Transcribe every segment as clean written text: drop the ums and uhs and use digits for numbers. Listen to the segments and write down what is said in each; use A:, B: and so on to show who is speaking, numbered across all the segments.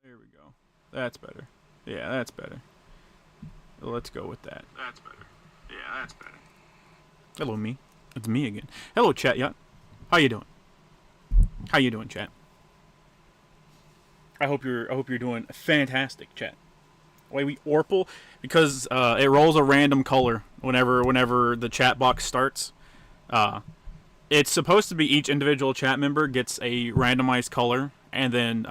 A: There we go. That's better. Yeah, that's better. Let's go with that.
B: That's better. Yeah, that's better.
A: Hello, me. It's me again. Hello, chat. Yeah. How you doing? How you doing, chat? I hope you're doing fantastic, chat. Why we Orple? Because it rolls a random color whenever the chat box starts. Uh, it's supposed to be each individual chat member gets a randomized color, and then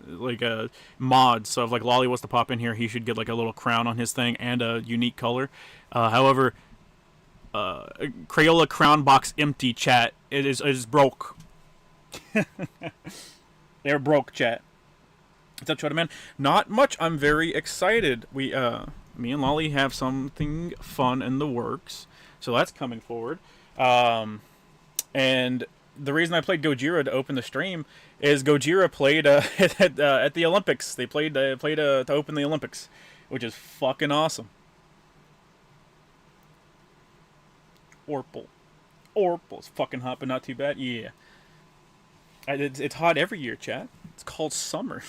A: like a mod. So if like Lolly was to pop in here, he should get like a little crown on his thing and a unique color. However, Crayola crown box empty chat. It is broke. They're broke, chat. What's up, Chota Man? Not much. I'm very excited. Me and Lolly have something fun in the works, so that's coming forward. And the reason I played Gojira to open the stream is Gojira played at the Olympics. They played to open the Olympics, which is fucking awesome. Orple's fucking hot, but not too bad. Yeah, it's hot every year, chat. It's called summer.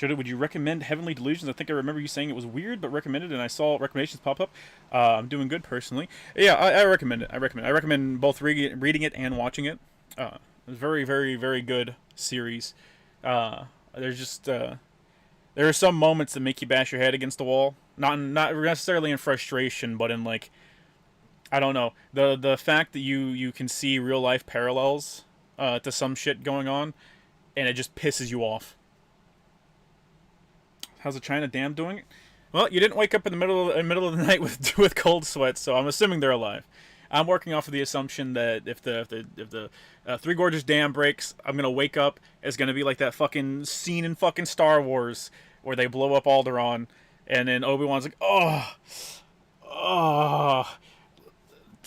A: Would you recommend Heavenly Delusions? I think I remember you saying it was weird, but recommended, and I saw recommendations pop up. I'm doing good personally. Yeah, I recommend it. I recommend both reading it and watching it. It's a very, very, very good series. There are some moments that make you bash your head against the wall. Not necessarily in frustration, but in like, I don't know, the fact that you can see real life parallels to some shit going on, and it just pisses you off. How's the China Dam doing? Well, you didn't wake up in the middle of the night with cold sweats, so I'm assuming they're alive. I'm working off of the assumption that if the Three Gorges Dam breaks, I'm gonna wake up. It's gonna be like that fucking scene in fucking Star Wars where they blow up Alderaan, and then Obi-Wan's like,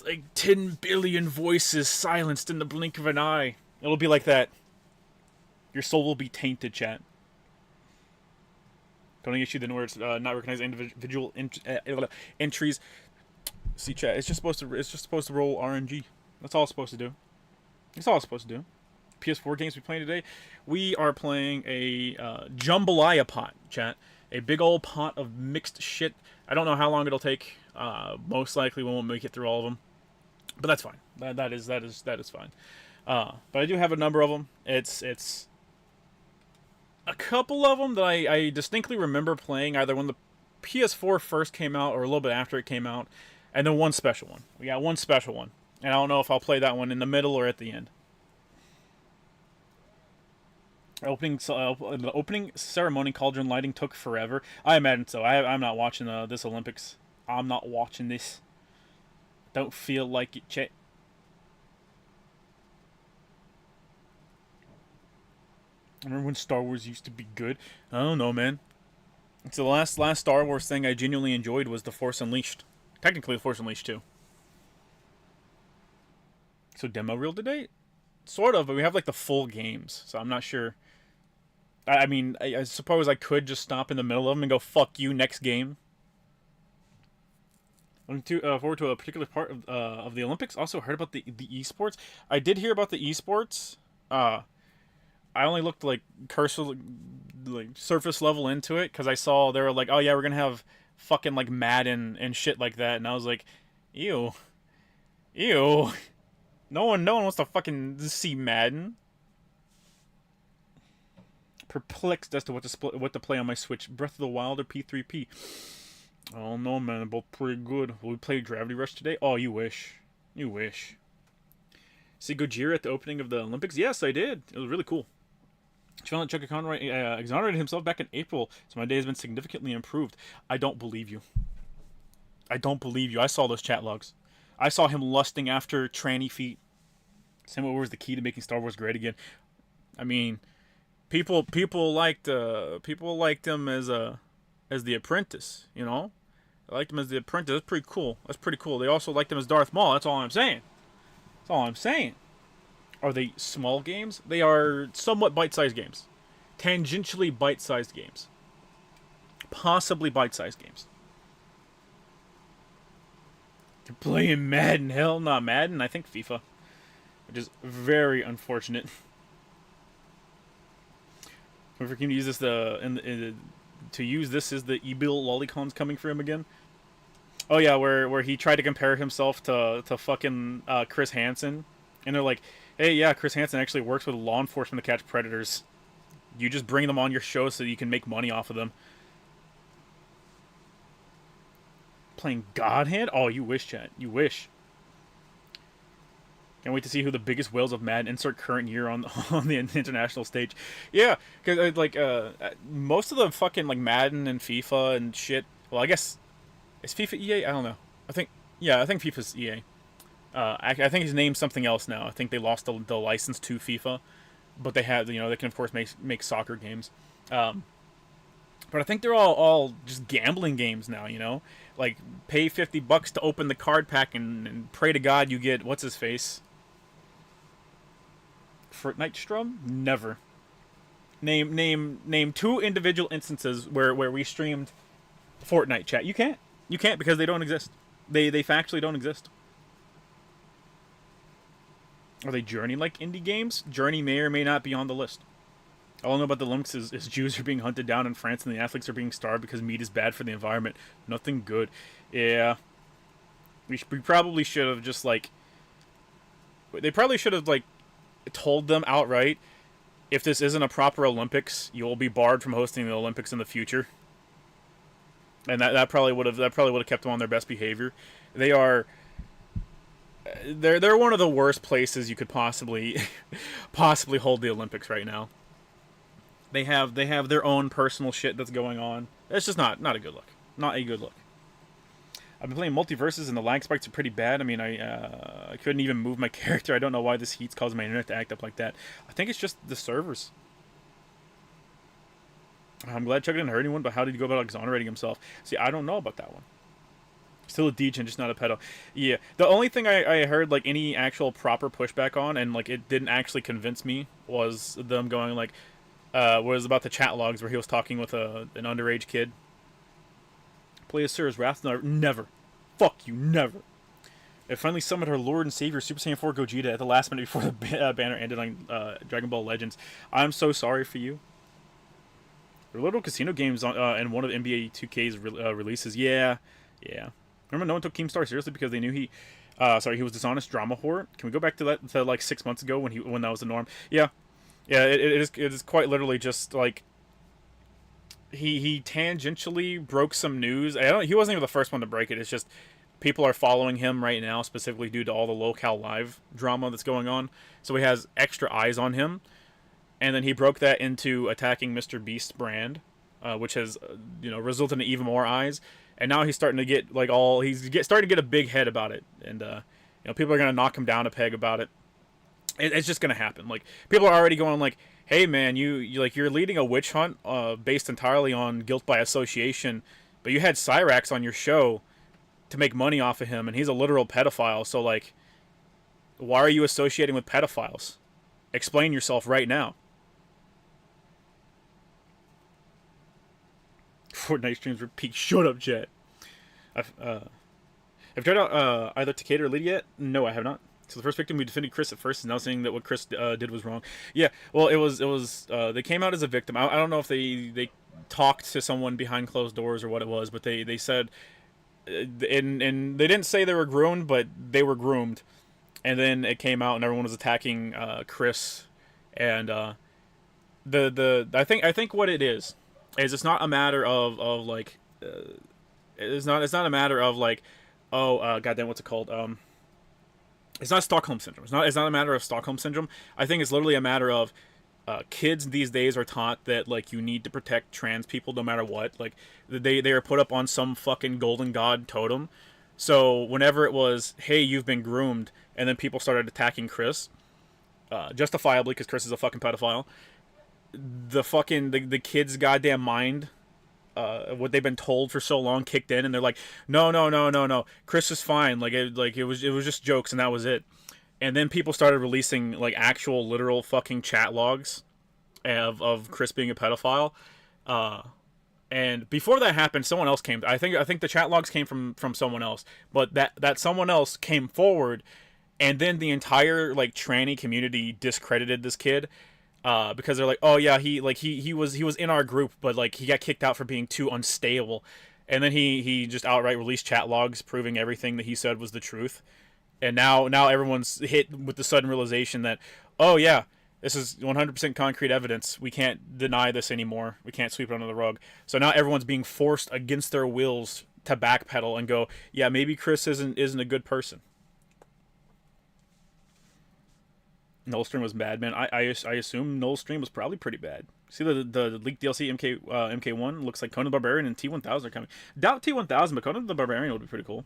A: like 10 billion voices silenced in the blink of an eye. It'll be like that. Your soul will be tainted, chat. Don't issue the words not recognize individual entries. See, chat. It's just supposed to roll RNG. That's all it's supposed to do. That's all it's supposed to do. PS4 games we playing today. We are playing a jambalaya pot, chat. A big old pot of mixed shit. I don't know how long it'll take. Most likely we won't make it through all of them, but that's fine. That is fine. But I do have a number of them. It's a couple of them that I distinctly remember playing either when the PS4 first came out or a little bit after it came out, and then one special one. We got one special one, and I don't know if I'll play that one in the middle or at the end. The opening ceremony cauldron lighting took forever. I imagine so. I'm not watching this Olympics. I'm not watching this. Don't feel like it, chat. Remember when Star Wars used to be good? I don't know, man. So the last Star Wars thing I genuinely enjoyed was The Force Unleashed. Technically, The Force Unleashed 2. So demo reel today? Sort of, but we have like the full games, so I'm not sure. I mean, I suppose I could just stop in the middle of them and go, fuck you, next game. Looking forward to a particular part of the Olympics. Also heard about the esports. I did hear about the esports. I only looked like surface level into it because I saw they were like, oh yeah, we're gonna have fucking like Madden and shit like that, and I was like, ew. No one wants to fucking see Madden. Perplexed as to what to play on my Switch. Breath of the Wild or P3P. Oh no, man, they're both pretty good. Will we play Gravity Rush today? Oh, you wish. You wish. See Gojira at the opening of the Olympics? Yes, I did. It was really cool. Challenge Chuck Conroy exonerated himself back in April, so my day has been significantly improved. I don't believe you. I don't believe you. I saw those chat logs. I saw him lusting after tranny feet. Saying what was the key to making Star Wars great again. I mean, people liked him as the apprentice, you know? They liked him as the apprentice. That's pretty cool. They also liked him as Darth Maul. That's all I'm saying. Are they small games? They are somewhat bite-sized games. Tangentially bite-sized games. Possibly bite-sized games. They're playing Madden. Hell, not Madden. I think FIFA. Which is very unfortunate. If we can use this to use this as the e-bill lolicons coming for him again. Oh yeah, where he tried to compare himself to fucking Chris Hansen, and they're like, hey, yeah, Chris Hansen actually works with law enforcement to catch predators. You just bring them on your show so you can make money off of them. Playing God Hand? Oh, you wish, chat. You wish. Can't wait to see who the biggest whales of Madden insert current year on the international stage. Yeah, because most of the fucking like Madden and FIFA and shit. Well, I guess is FIFA EA? I don't know. I think FIFA's EA. I think his name's something else now. I think they lost the license to FIFA, but they have they can of course make soccer games. But I think they're all just gambling games now. Like pay $50 to open the card pack and pray to God you get what's his face. Fortnite Strum? Never. Name 2 individual instances where we streamed Fortnite, chat. You can't because they don't exist. They factually don't exist. Are they Journey-like indie games? Journey may or may not be on the list. All I know about the Olympics is Jews are being hunted down in France and the athletes are being starved because meat is bad for the environment. Nothing good. Yeah. We probably should have just, like... They probably should have, like, told them outright, if this isn't a proper Olympics, you will be barred from hosting the Olympics in the future. And that probably would have kept them on their best behavior. They're one of the worst places you could possibly hold the Olympics right now. They have their own personal shit that's going on. It's just not a good look. Not a good look. I've been playing multiverses and the lag spikes are pretty bad. I mean, I couldn't even move my character. I don't know why this heat's causing my internet to act up like that. I think it's just the servers. I'm glad Chuck didn't hurt anyone, but how did he go about exonerating himself? See, I don't know about that one. Still a degen, just not a pedo. Yeah, the only thing I heard, like, any actual proper pushback on, and, like, it didn't actually convince me, was them going, like, was about the chat logs where he was talking with an underage kid. Play as Sir's Wrath? Never. Fuck you, never. It finally summoned her Lord and Savior Super Saiyan 4 Gogeta at the last minute before the banner ended on Dragon Ball Legends. I'm so sorry for you. There are little casino games on in one of NBA 2K's releases. Yeah. Remember, no one took Keemstar seriously because they knew he was dishonest drama whore. Can we go back to that to like 6 months ago when that was the norm? Yeah. It is quite literally just like he tangentially broke some news. He wasn't even the first one to break it. It's just people are following him right now specifically due to all the Locale Live drama that's going on. So he has extra eyes on him. And then he broke that into attacking Mr. Beast's brand, which has resulted in even more eyes. And now he's starting to get starting to get a big head about it. And people are going to knock him down a peg about it. It's just going to happen. Like, people are already going like, hey man, you're leading a witch hunt based entirely on guilt by association, but you had Cyrax on your show to make money off of him, and he's a literal pedophile. So like, why are you associating with pedophiles? Explain yourself right now. Fortnite streams repeat. Shut up, Jet. Have you tried out either Takeda or Lydia yet? No, I have not. So the first victim, we defended Chris at first, and now saying that what Chris did was wrong. Yeah, well, it was they came out as a victim. I don't know if they talked to someone behind closed doors or what it was, but they said, and they didn't say they were groomed, but they were groomed. And then it came out, and everyone was attacking Chris, and I think what it is it's not a matter of like it's not a matter of like goddamn, what's it called, it's not Stockholm syndrome. It's not a matter of Stockholm syndrome. I think it's literally a matter of kids these days are taught that like you need to protect trans people no matter what. Like they are put up on some fucking golden god totem. So whenever it was, hey, you've been groomed, and then people started attacking Chris, justifiably because Chris is a fucking pedophile, the kid's goddamn mind, what they've been told for so long kicked in, and they're like, no, Chris is fine, it was just jokes, and that was it. And then people started releasing like actual literal fucking chat logs of Chris being a pedophile, and before that happened, someone else came. I think the chat logs came from someone else, but that someone else came forward, and then the entire like tranny community discredited this kid. because they're like, oh yeah, he was in our group, but like he got kicked out for being too unstable, and then he just outright released chat logs proving everything that he said was the truth, and now everyone's hit with the sudden realization that, oh yeah, this is 100% concrete evidence. We can't deny this anymore. We can't sweep it under the rug. So now everyone's being forced against their wills to backpedal and go, yeah, maybe Chris isn't a good person. Nullstream was bad, man. I assume Nullstream was probably pretty bad. See the leaked DLC MK1 looks like Conan the Barbarian and T1000 are coming. Doubt T1000, but Conan the Barbarian would be pretty cool.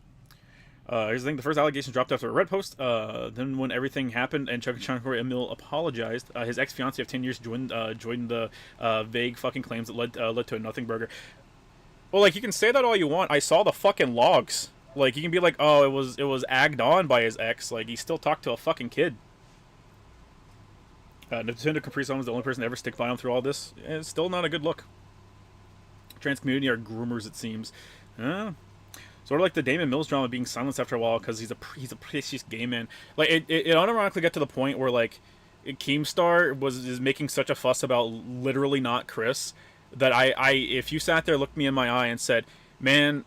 A: Here's the thing: the first allegation dropped after a Red post. Then when everything happened and Chuck Emil apologized, his ex-fiance of 10 years joined the vague fucking claims that led to a nothing burger. Well, like, you can say that all you want. I saw the fucking logs. Like, you can be like, oh, it was agged on by his ex. Like, he still talked to a fucking kid. Nintendo Capri Sun was the only person to ever stick by him through all this. It's still not a good look. Trans community are groomers, it seems. Sort of like the Damon Mills drama being silenced after a while because he's a precious gay man. Like, it unironically got to the point where, like, Keemstar is making such a fuss about literally not Chris that if you sat there, looked me in my eye and said, man,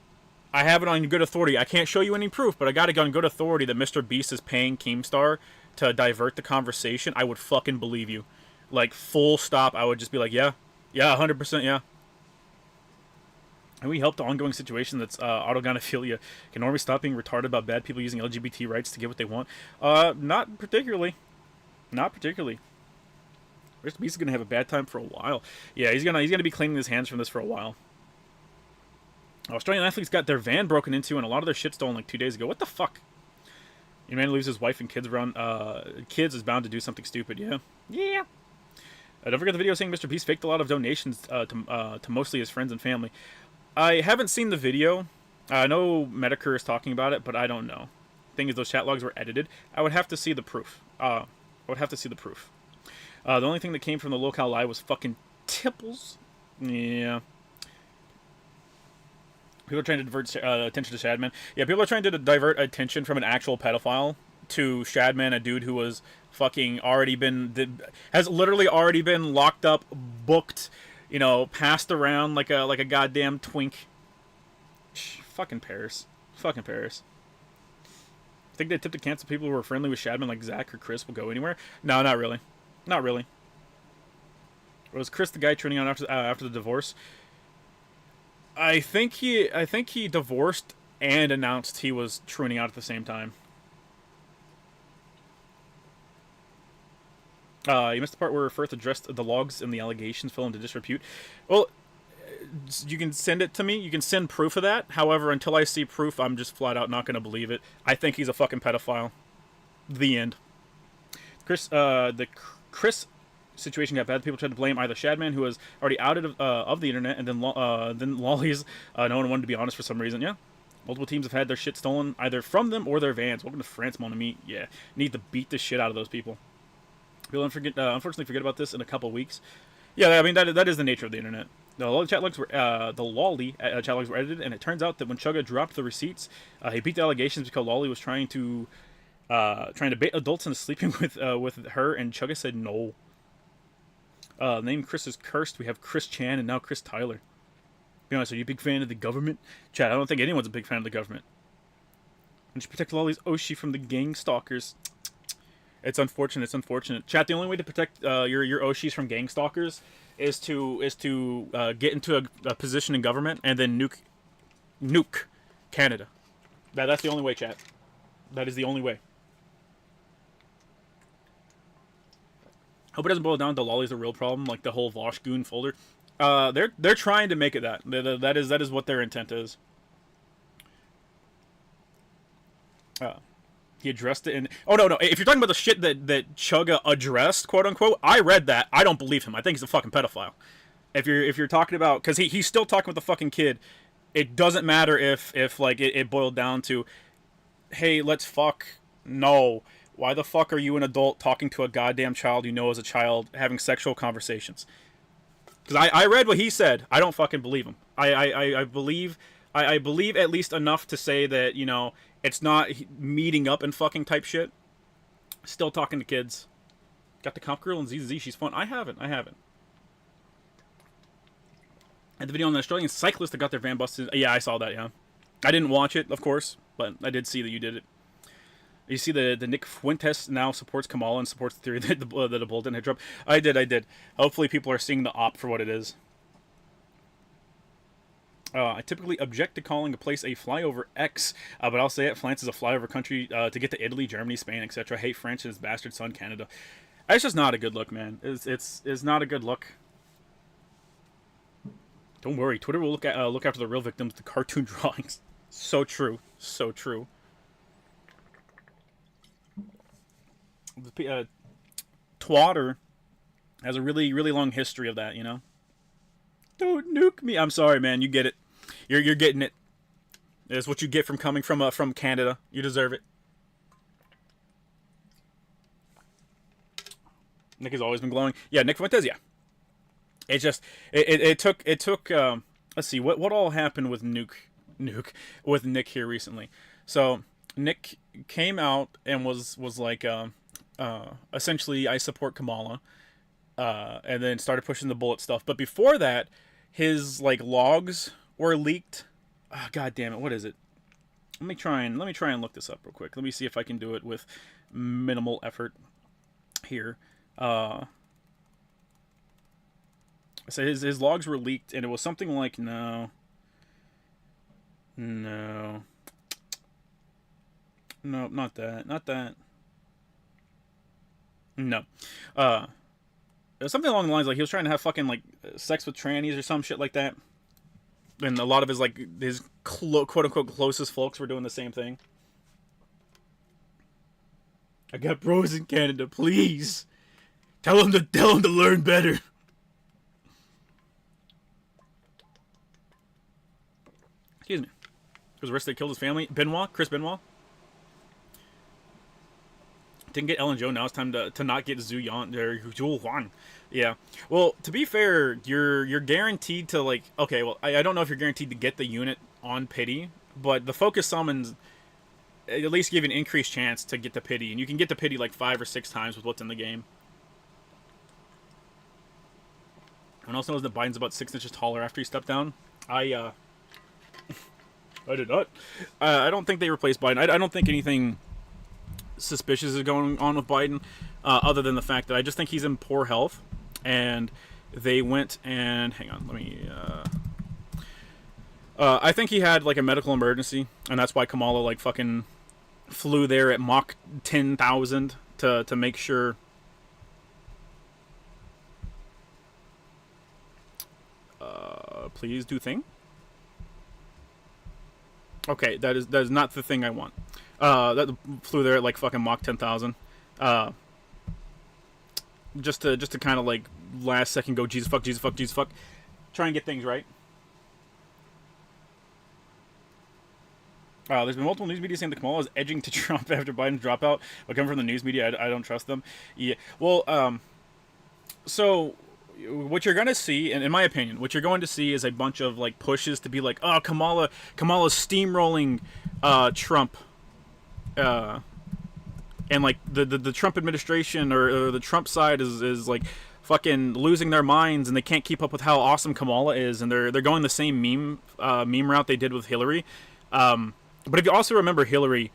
A: I have it on good authority. I can't show you any proof, but I got it on good authority that Mr. Beast is paying Keemstar to divert the conversation, I would fucking believe you. Like, full stop, I would just be like, yeah, 100%, yeah. And we helped the ongoing situation that's autogonophilia. Can normally stop being retarded about bad people using LGBT rights to get what they want? Not particularly. Not particularly. Mr. Beast is gonna have a bad time for a while. Yeah, he's gonna be cleaning his hands from this for a while. Australian athletes got their van broken into and a lot of their shit stolen like 2 days ago. What the fuck? Your man leaves his wife and kids around. Kids is bound to do something stupid. Yeah. Yeah. Don't forget the video saying Mr. Beast faked a lot of donations to mostly his friends and family. I haven't seen the video. I know Medicare is talking about it, but I don't know. Thing is, those chat logs were edited. I would have to see the proof. The only thing that came from the locale lie was fucking tipples. Yeah. People are trying to divert attention to Shadman. Yeah, people are trying to divert attention from an actual pedophile to Shadman, a dude who was fucking has literally already been locked up, booked, passed around like a goddamn twink. Fucking Paris. Fucking Paris. Think they tip to cancel people who are friendly with Shadman like Zach or Chris will go anywhere? No, not really. Not really. Was Chris the guy turning on after the divorce? I think he divorced and announced he was truing out at the same time. You missed the part where Firth addressed the logs and the allegations fell into disrepute. Well, you can send it to me. You can send proof of that. However, until I see proof, I'm just flat out not going to believe it. I think he's a fucking pedophile. The end. The Chris situation got bad. People tried to blame either Shadman, who was already outed of the internet, and then Lollies. No one wanted to be honest for some reason. Yeah. Multiple teams have had their shit stolen either from them or their vans. Welcome to France, mon ami. Yeah. Need to beat the shit out of those people. People unfortunately forget about this in a couple weeks. Yeah, I mean, that is the nature of the internet. The lolly chat logs were chat logs were edited, and it turns out that when Chugga dropped the receipts, he beat the allegations because Lolly was trying to bait adults into sleeping with her, and Chugga said no. Name Chris is cursed. We have Chris Chan and now Chris Tyler. Be honest, are you a big fan of the government? Chad, I don't think anyone's a big fan of the government. And you protect Lolly's Oshi from the gang stalkers. It's unfortunate. It's unfortunate. Chat, the only way to protect your Oshis from gang stalkers is to get into a position in government and then nuke Canada. That's the only way, chat. That is the only way. Hope it doesn't boil down to Lolly's the real problem, like the whole Vosh Goon folder. They're trying to make it that. That is what their intent is. He addressed it in... Oh, no. If you're talking about the shit that Chugga addressed, quote-unquote, I read that. I don't believe him. I think he's a fucking pedophile. If you're talking about... Because he's still talking with the fucking kid. It doesn't matter if it boiled down to, hey, let's fuck. No. Why the fuck are you an adult talking to a goddamn child you know as a child having sexual conversations? Because I read what he said. I don't fucking believe him. I believe at least enough to say that, it's not meeting up and fucking type shit. Still talking to kids. Got the cop girl and ZZ. She's fun. I haven't. And the video on the Australian cyclist that got their van busted. Yeah, I saw that, yeah. I didn't watch it, of course, but I did see that you did it. You see the Nick Fuentes now supports Kamala and supports the theory that the bull didn't hit Trump. I did. Hopefully people are seeing the op for what it is. I typically object to calling a place a flyover X, but I'll say it. France is a flyover country to get to Italy, Germany, Spain, etc. Hate French and its bastard son, Canada. It's just not a good look, man. It's not a good look. Don't worry, Twitter will look after the real victims, the cartoon drawings. So true, so true. Twatter has a really long history of that, you know. Don't nuke me. I'm sorry, man. You get it. You're getting it. It's what you get from coming from Canada. You deserve it. Nick has always been glowing. Yeah, Nick Fuentes. Yeah. It's just it took. Let's see what all happened with Nuke with Nick here recently. So Nick came out and was like essentially I support Kamala, and then started pushing the bullet stuff. But before that, his like logs were leaked. Oh, God damn it! What is it? Let me try and look this up real quick. Let me see if I can do it with minimal effort here. So his logs were leaked, and it was something like no, not that. No, it was something along the lines like he was trying to have fucking like sex with trannies or some shit like that, and a lot of his like his quote unquote closest folks were doing the same thing. I got bros in Canada, please tell them to learn better. Excuse me. He was arrested, killed his family. Chris Benoit. Didn't get Ellen Joe. Now it's time to not get Zhu Huan. Yeah. Well, to be fair, you're guaranteed to like. Okay. Well, I don't know if you're guaranteed to get the unit on pity, but the focus summons at least give you an increased chance to get the pity, and you can get the pity like 5 or 6 times with what's in the game. Everyone else knows that Biden's about 6 inches taller after he stepped down. I did not. I don't think they replaced Biden. I don't think anything suspicious is going on with Biden, other than the fact that I just think he's in poor health, and they went and hang on, let me. I think he had like a medical emergency, and that's why Kamala like fucking flew there at Mach 10,000 to make sure. Please do thing. Okay, that is not the thing I want. That flew there at like fucking Mach 10,000. Just to kind of like last second go Jesus fuck, try and get things right. There's been multiple news media saying that Kamala is edging to Trump after Biden's dropout, but coming from the news media, I don't trust them. Yeah, well, so what you're gonna see, and in my opinion, what you're going to see is a bunch of like pushes to be like, oh, Kamala's steamrolling Trump, and like the Trump administration or the Trump side is like fucking losing their minds, and they can't keep up with how awesome Kamala is, and they're going the same meme route they did with Hillary. But if you also remember Hillary,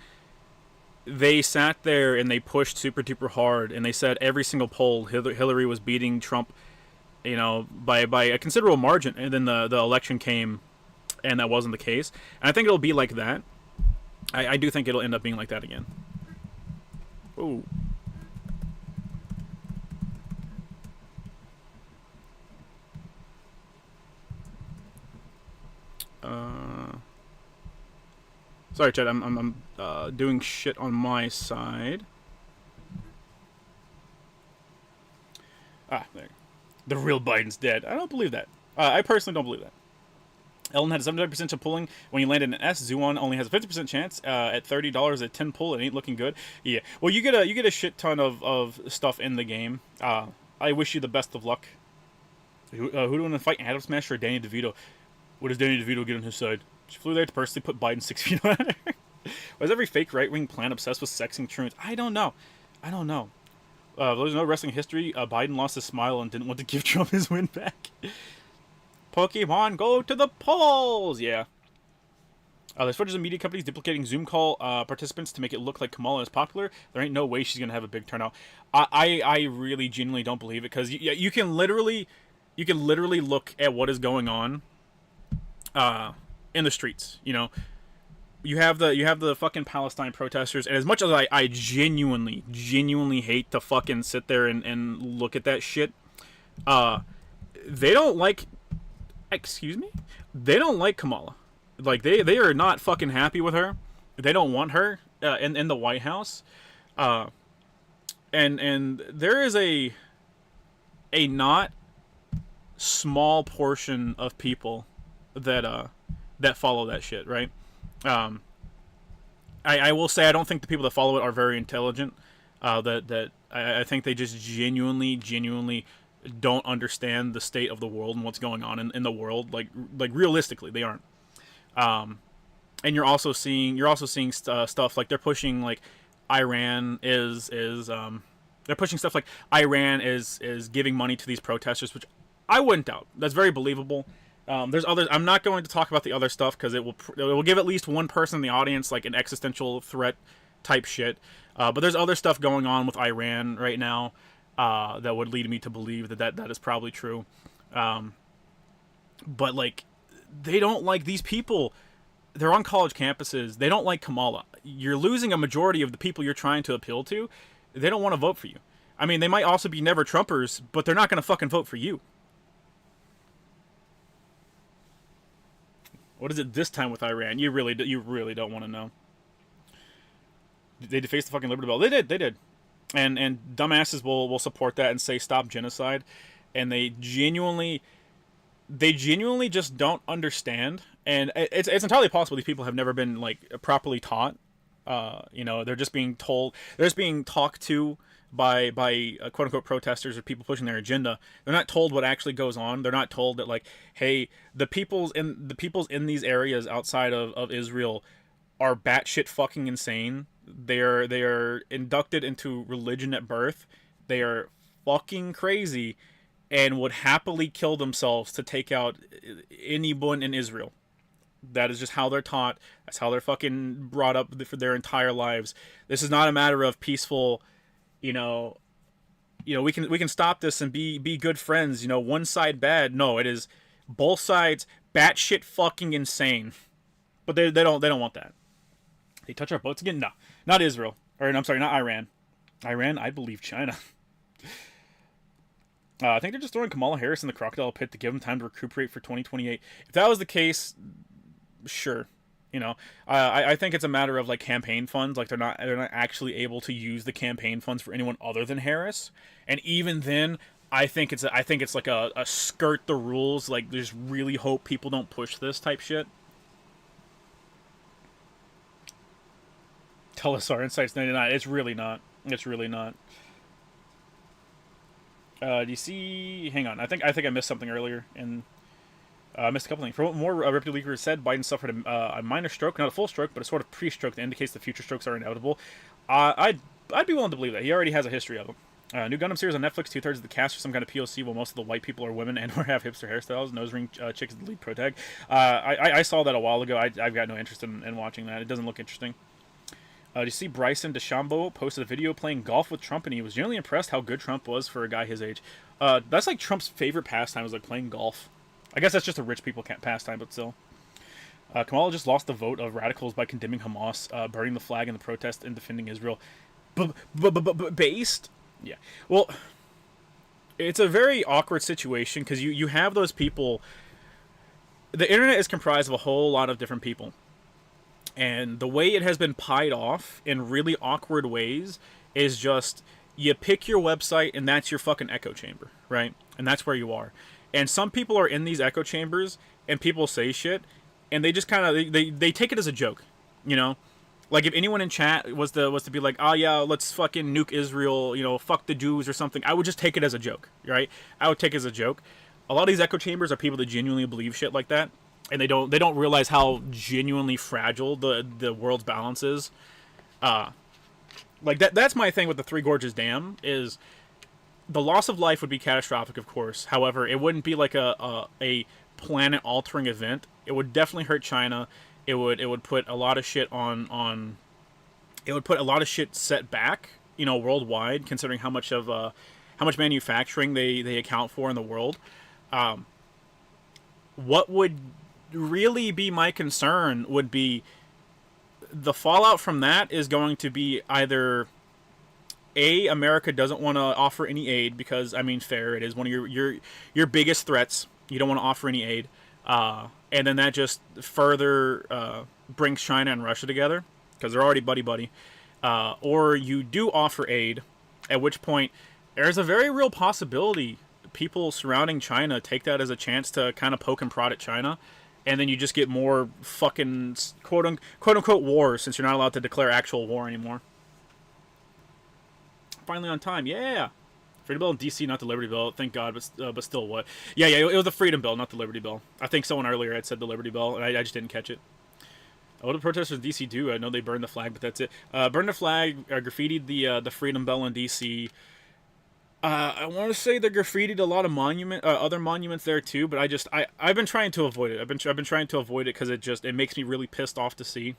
A: they sat there and they pushed super duper hard, and they said every single poll Hillary was beating Trump, you know, by a considerable margin, and then the election came, and that wasn't the case. And I think it'll be like that. I do think it'll end up being like that again. Ooh. Sorry, Chad. I'm doing shit on my side. There. The real Biden's dead. I don't believe that. I personally don't believe that. Ellen had a 79% chance of pulling when he landed an S. Zuon only has a 50% chance at $30 at 10 pull. It ain't looking good. Yeah. Well, you get a shit ton of stuff in the game. I wish you the best of luck. Who do you want to fight, Adam Smash or Danny DeVito? What does Danny DeVito get on his side? She flew there to personally put Biden 6 feet under. Why is every fake right-wing plan obsessed with sexing truants? I don't know. There's no wrestling history. Biden lost his smile and didn't want to give Trump his win back. Pokemon, go to the polls! Yeah. There's footage of media companies duplicating Zoom call participants to make it look like Kamala is popular. There ain't no way she's gonna have a big turnout. I really genuinely don't believe it, because you can literally look at what is going on in the streets. You know, you have the fucking Palestine protesters, and as much as I genuinely hate to fucking sit there and look at that shit, they don't like, excuse me, they don't like Kamala. Like, they are not fucking happy with her. They don't want her in the White House. And there is a not small portion of people that follow that shit, right? I will say I don't think the people that follow it are very intelligent. I think they just genuinely don't understand the state of the world and what's going on in the world. Like realistically, they aren't. And you're also seeing stuff like they're pushing, like Iran is they're pushing stuff like Iran is giving money to these protesters, which I wouldn't doubt. That's very believable. There's others. I'm not going to talk about the other stuff because it will give at least one person in the audience like an existential threat type shit. But there's other stuff going on with Iran right now that would lead me to believe that is probably true. But like, they don't like these people. They're on college campuses. They don't like Kamala. You're losing a majority of the people you're trying to appeal to. They don't want to vote for you. I mean, they might also be never Trumpers, but they're not going to fucking vote for you. What is it this time with Iran? You really don't want to know. They defaced the fucking Liberty Bell. They did. And dumbasses will support that and say stop genocide. And they genuinely just don't understand. And it's entirely possible these people have never been like properly taught. They're just being told. They're just being talked to by quote unquote protesters or people pushing their agenda. They're not told what actually goes on. They're not told that, like, hey, the peoples in these areas outside of Israel are batshit fucking insane. They are inducted into religion at birth. They are fucking crazy and would happily kill themselves to take out anyone in Israel. That is just how they're taught. That's how they're fucking brought up for their entire lives. This is not a matter of peaceful, we can stop this and be good friends, one side bad. No, it is both sides batshit fucking insane. But they don't want that. They touch our boats again? No. Not Israel. Or I'm sorry, not Iran. Iran, I believe China. I think they're just throwing Kamala Harris in the crocodile pit to give them time to recuperate for 2028. If that was the case, sure. I think it's a matter of like campaign funds. Like they're not actually able to use the campaign funds for anyone other than Harris. And even then, I think it's like a skirt the rules. Like just really hope people don't push this type shit. Tell us our Insights 99. It's really not. Do you see? Hang on. I think I missed something earlier, and I missed a couple things. For what more reputable leakers said, Biden suffered a minor stroke, not a full stroke, but a sort of pre-stroke that indicates that future strokes are inevitable. I'd be willing to believe that. He already has a history of them. New Gundam series on Netflix. 2/3 of the cast are some kind of POC, while most of the white people are women and or have hipster hairstyles. Nose ring chick is the lead protag. I saw that a while ago. I've got no interest in watching that. It doesn't look interesting. Do you see Bryson DeChambeau posted a video playing golf with Trump, and he was generally impressed how good Trump was for a guy his age. That's like Trump's favorite pastime, is like playing golf. I guess that's just a rich people pastime, but still. Kamala just lost the vote of radicals by condemning Hamas, burning the flag in the protest, and defending Israel. Based? Yeah. Well, it's a very awkward situation, because you have those people. The internet is comprised of a whole lot of different people. And the way it has been pied off in really awkward ways is just, you pick your website and that's your fucking echo chamber, right? And that's where you are. And some people are in these echo chambers and people say shit and they just kind of, they take it as a joke, Like if anyone in chat was to be like, oh yeah, let's fucking nuke Israel, fuck the Jews or something, I would just take it as a joke, right? I would take it as a joke. A lot of these echo chambers are people that genuinely believe shit like that. And they don't realize how genuinely fragile the world's balance is. Like that's my thing with the Three Gorges Dam is the loss of life would be catastrophic, of course. However, it wouldn't be like a planet altering event. It would definitely hurt China. It would put a lot of shit on it would put a lot of shit set back, worldwide, considering how much manufacturing they account for in the world. What would really be my concern would be the fallout from that is going to be either America doesn't want to offer any aid because, I mean, fair, it is one of your biggest threats. You don't want to offer any aid, and then that just further brings China and Russia together because they're already buddy buddy. Or you do offer aid, at which point there's a very real possibility people surrounding China take that as a chance to kind of poke and prod at China, and then you just get more fucking quote unquote wars since you're not allowed to declare actual war anymore. Finally on time, yeah. Freedom Bill in D.C., not the Liberty Bill. Thank God, but still, what? Yeah, it was the Freedom Bill, not the Liberty Bill. I think someone earlier had said the Liberty Bill, and I just didn't catch it. What do the protesters in D.C. do? I know they burned the flag, but that's it. Burned the flag, graffitied the Freedom Bell in D.C. I want to say they graffitied a lot of other monuments there too, but I've been trying to avoid it. I've been trying to avoid it because it makes me really pissed off to see.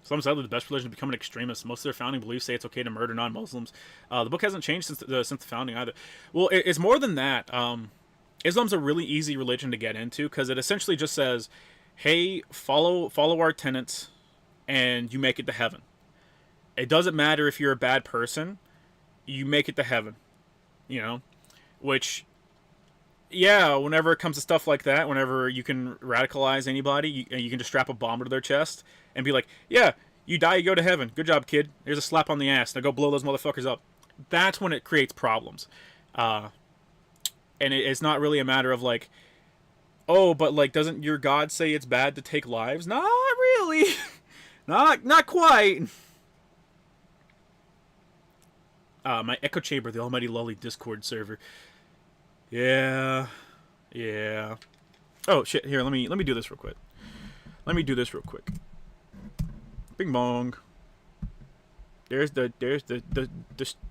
A: Some sadly the best religion to become an extremist. Most of their founding beliefs say it's okay to murder non-Muslims. The book hasn't changed since the founding either. Well, it's more than that. Islam's a really easy religion to get into because it essentially just says, hey, follow our tenets, and you make it to heaven. It doesn't matter if you're a bad person, you make it to heaven. Which, yeah, whenever it comes to stuff like that, whenever you can radicalize anybody, you can just strap a bomb to their chest and be like, yeah, you die, you go to heaven. Good job, kid. Here's a slap on the ass. Now go blow those motherfuckers up. That's when it creates problems. And it's not really a matter of like, oh, but like, doesn't your God say it's bad to take lives? Not really. not quite. My echo chamber, the almighty lolly Discord server. Yeah. Oh shit! Here, let me do this real quick. Bing bong. There's the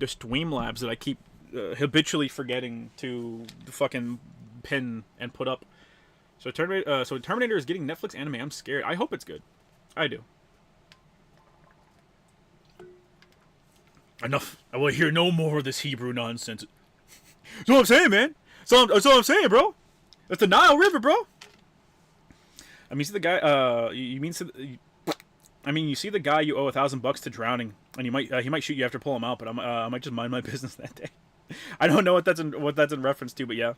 A: Streamlabs that I keep habitually forgetting to fucking pin and put up. So Terminator is getting Netflix anime. I'm scared. I hope it's good. I do. Enough. I will hear no more of this Hebrew nonsense. That's what I'm saying, man. That's what I'm saying, bro. That's the Nile River, bro. I mean, see the guy. You see the guy you owe $1,000 to drowning, and he might shoot you after pull him out. But I might just mind my business that day. I don't know what that's in reference to, but yeah.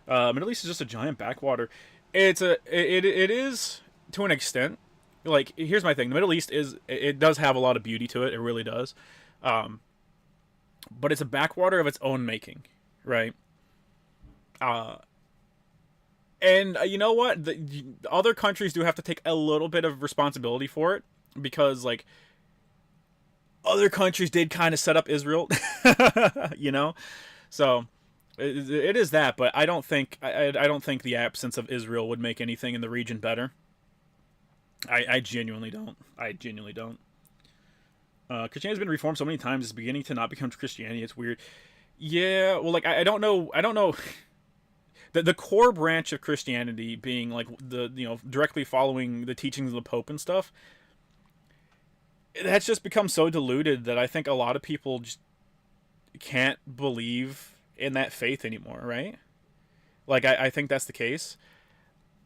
A: Middle East is just a giant backwater. It is to an extent. Like, here's my thing: the Middle East it does have a lot of beauty to it. It really does. But it's a backwater of its own making, right? And you know what? The other countries do have to take a little bit of responsibility for it because, like, other countries did kind of set up Israel, So it is that, but I don't think the absence of Israel would make anything in the region better. I genuinely don't. Christianity's been reformed so many times; it's beginning to not become Christianity. It's weird. Yeah, well, like I don't know. The core branch of Christianity being like directly following the teachings of the Pope and stuff. That's just become so diluted that I think a lot of people just can't believe in that faith anymore, right? Like I think that's the case.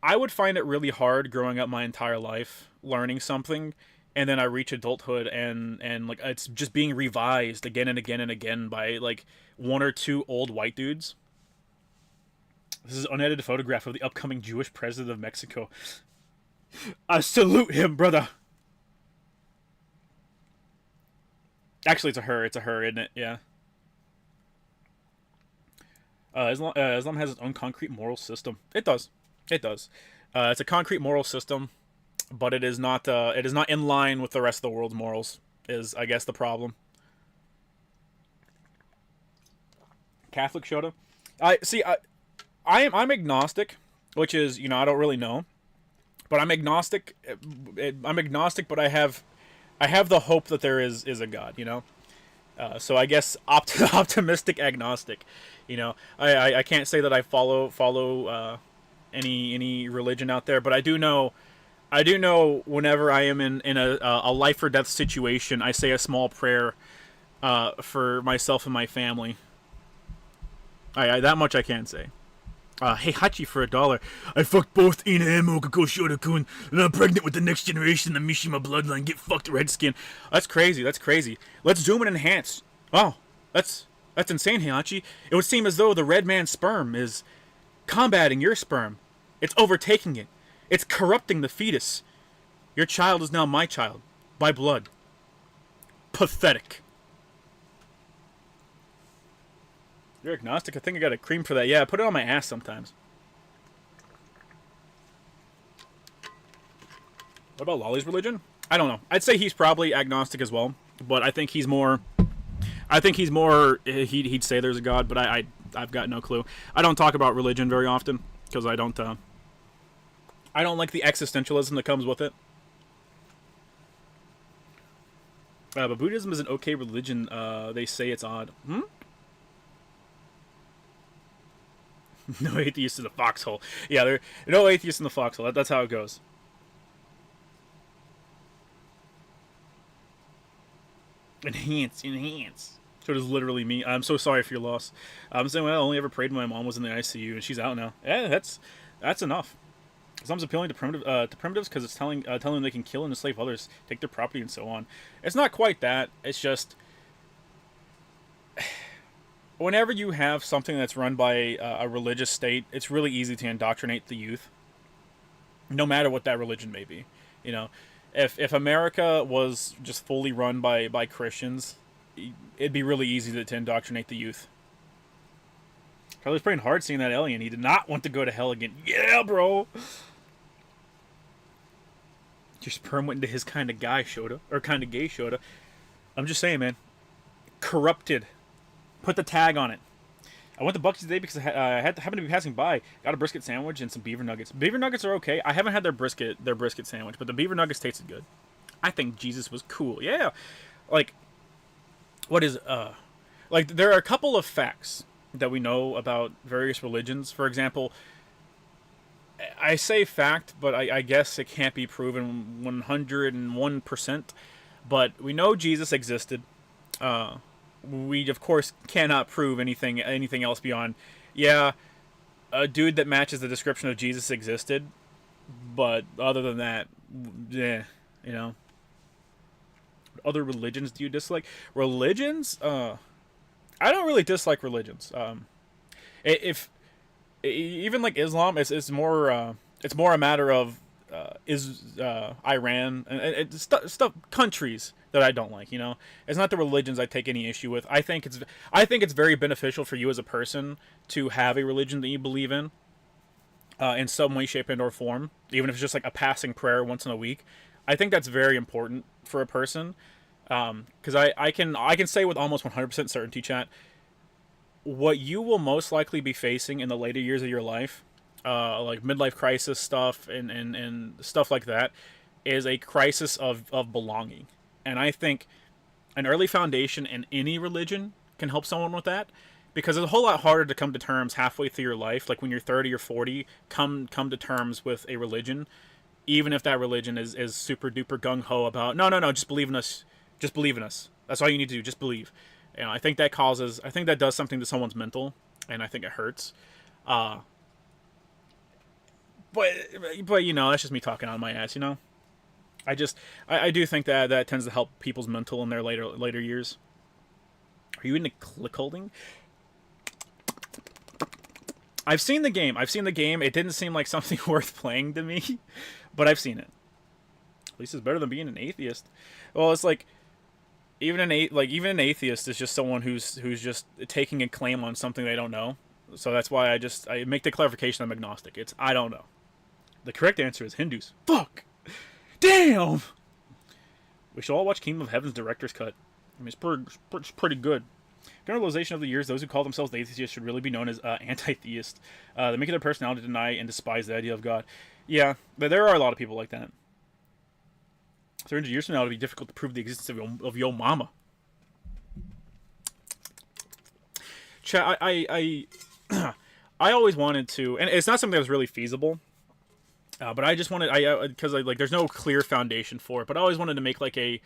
A: I would find it really hard growing up my entire life learning something, and then I reach adulthood and like it's just being revised again and again and again by like one or two old white dudes. This is an unedited photograph of the upcoming Jewish president of Mexico. I salute him, brother. Actually, it's a her, isn't it? Yeah. Islam has its own concrete moral system. It does. It's a concrete moral system, but it is not in line with the rest of the world's morals, is, I guess, the problem. Catholic Shota? I'm agnostic, which is, I don't really know. But I'm agnostic. But I have I have the hope that there is a God, you know. So I guess optimistic agnostic, you know. I can't say that I follow any religion out there, but I do know whenever I am in a life or death situation, I say a small prayer for myself and my family. That much I can say. Hey Hachi for $1. I fucked both Ina and Mogako Shota-kun, and I'm pregnant with the next generation of the Mishima bloodline. Get fucked, Redskin. That's crazy. That's crazy. Let's zoom and enhance. Wow, that's insane, Heihachi. It would seem as though the red man's sperm is combating your sperm. It's overtaking it. It's corrupting the fetus. Your child is now my child, by blood. Pathetic. You're agnostic? I think I got a cream for that. Yeah, I put it on my ass sometimes. What about Lolly's religion? I don't know. I'd say he's probably agnostic as well, but I think he's more. He'd say there's a God, but I've got no clue. I don't talk about religion very often because I don't like the existentialism that comes with it. But Buddhism is an okay religion. They say it's odd. No atheists in the foxhole. Yeah, there are no atheists in the foxhole. That's how it goes. Enhance. So it is literally me. I'm so sorry for your loss. I'm saying, well, I only ever prayed when my mom was in the ICU and she's out now. Yeah, that's enough. Islam's appealing to primitives because it's telling them they can kill and enslave others, take their property, and so on. It's not quite that. It's just whenever you have something that's run by a religious state, it's really easy to indoctrinate the youth, no matter what that religion may be. You know, if America was just fully run by Christians, it'd be really easy to indoctrinate the youth. Charlie's praying hard seeing that alien. He did not want to go to hell again. Yeah, bro! Your sperm went into his kind of guy, Shota. Or kind of gay, Shota. I'm just saying, man. Corrupted. Put the tag on it. I went to Bucky's today because I happened to be passing by. Got a brisket sandwich and some beaver nuggets. Beaver nuggets are okay. I haven't had their brisket sandwich, but the beaver nuggets tasted good. I think Jesus was cool. Yeah. Like, what is, like, there are a couple of facts that we know about various religions. For example, I say fact, but I guess it can't be proven 101%. But we know Jesus existed. We of course cannot prove anything else beyond, yeah, a dude that matches the description of Jesus existed. But other than that, yeah, you know. What other religions do you dislike? Religions? I don't really dislike religions. If even like Islam, it's more a matter of Iran and stuff countries that I don't like. You know, it's not the religions I take any issue with. I think it's very beneficial for you as a person to have a religion that you believe in some way, shape, and or form, even if it's just like a passing prayer once in a week. I think that's very important for a person. Because I can say with almost 100% certainty, chat, what you will most likely be facing in the later years of your life, like midlife crisis stuff and stuff like that, is a crisis of belonging. And I think an early foundation in any religion can help someone with that, because it's a whole lot harder to come to terms halfway through your life, like when you're 30 or 40, come to terms with a religion, even if that religion is super duper gung-ho about, no, just believe in us. Just believe in us. That's all you need to do. Just believe. You know, I think that does something to someone's mental, and I think it hurts. But you know, that's just me talking on my ass. You know, I do think that tends to help people's mental in their later years. Are you into click holding? I've seen the game. It didn't seem like something worth playing to me, but I've seen it. At least it's better than being an atheist. Well, it's like. Even an atheist is just someone who's just taking a claim on something they don't know. So that's why I make the clarification I'm agnostic. It's I don't know. The correct answer is Hindus. Fuck. Damn. We should all watch Kingdom of Heaven's director's cut. I mean, it's pretty good. Generalization of the years, those who call themselves atheists should really be known as anti-theist. They make it their personality to deny and despise the idea of God. Yeah, but there are a lot of people like that. 300 years from now, it'll be difficult to prove the existence of your mama. Chat, I always wanted to, and it's not something that was really feasible. But I just wanted, because like, there's no clear foundation for it. But I always wanted to make like I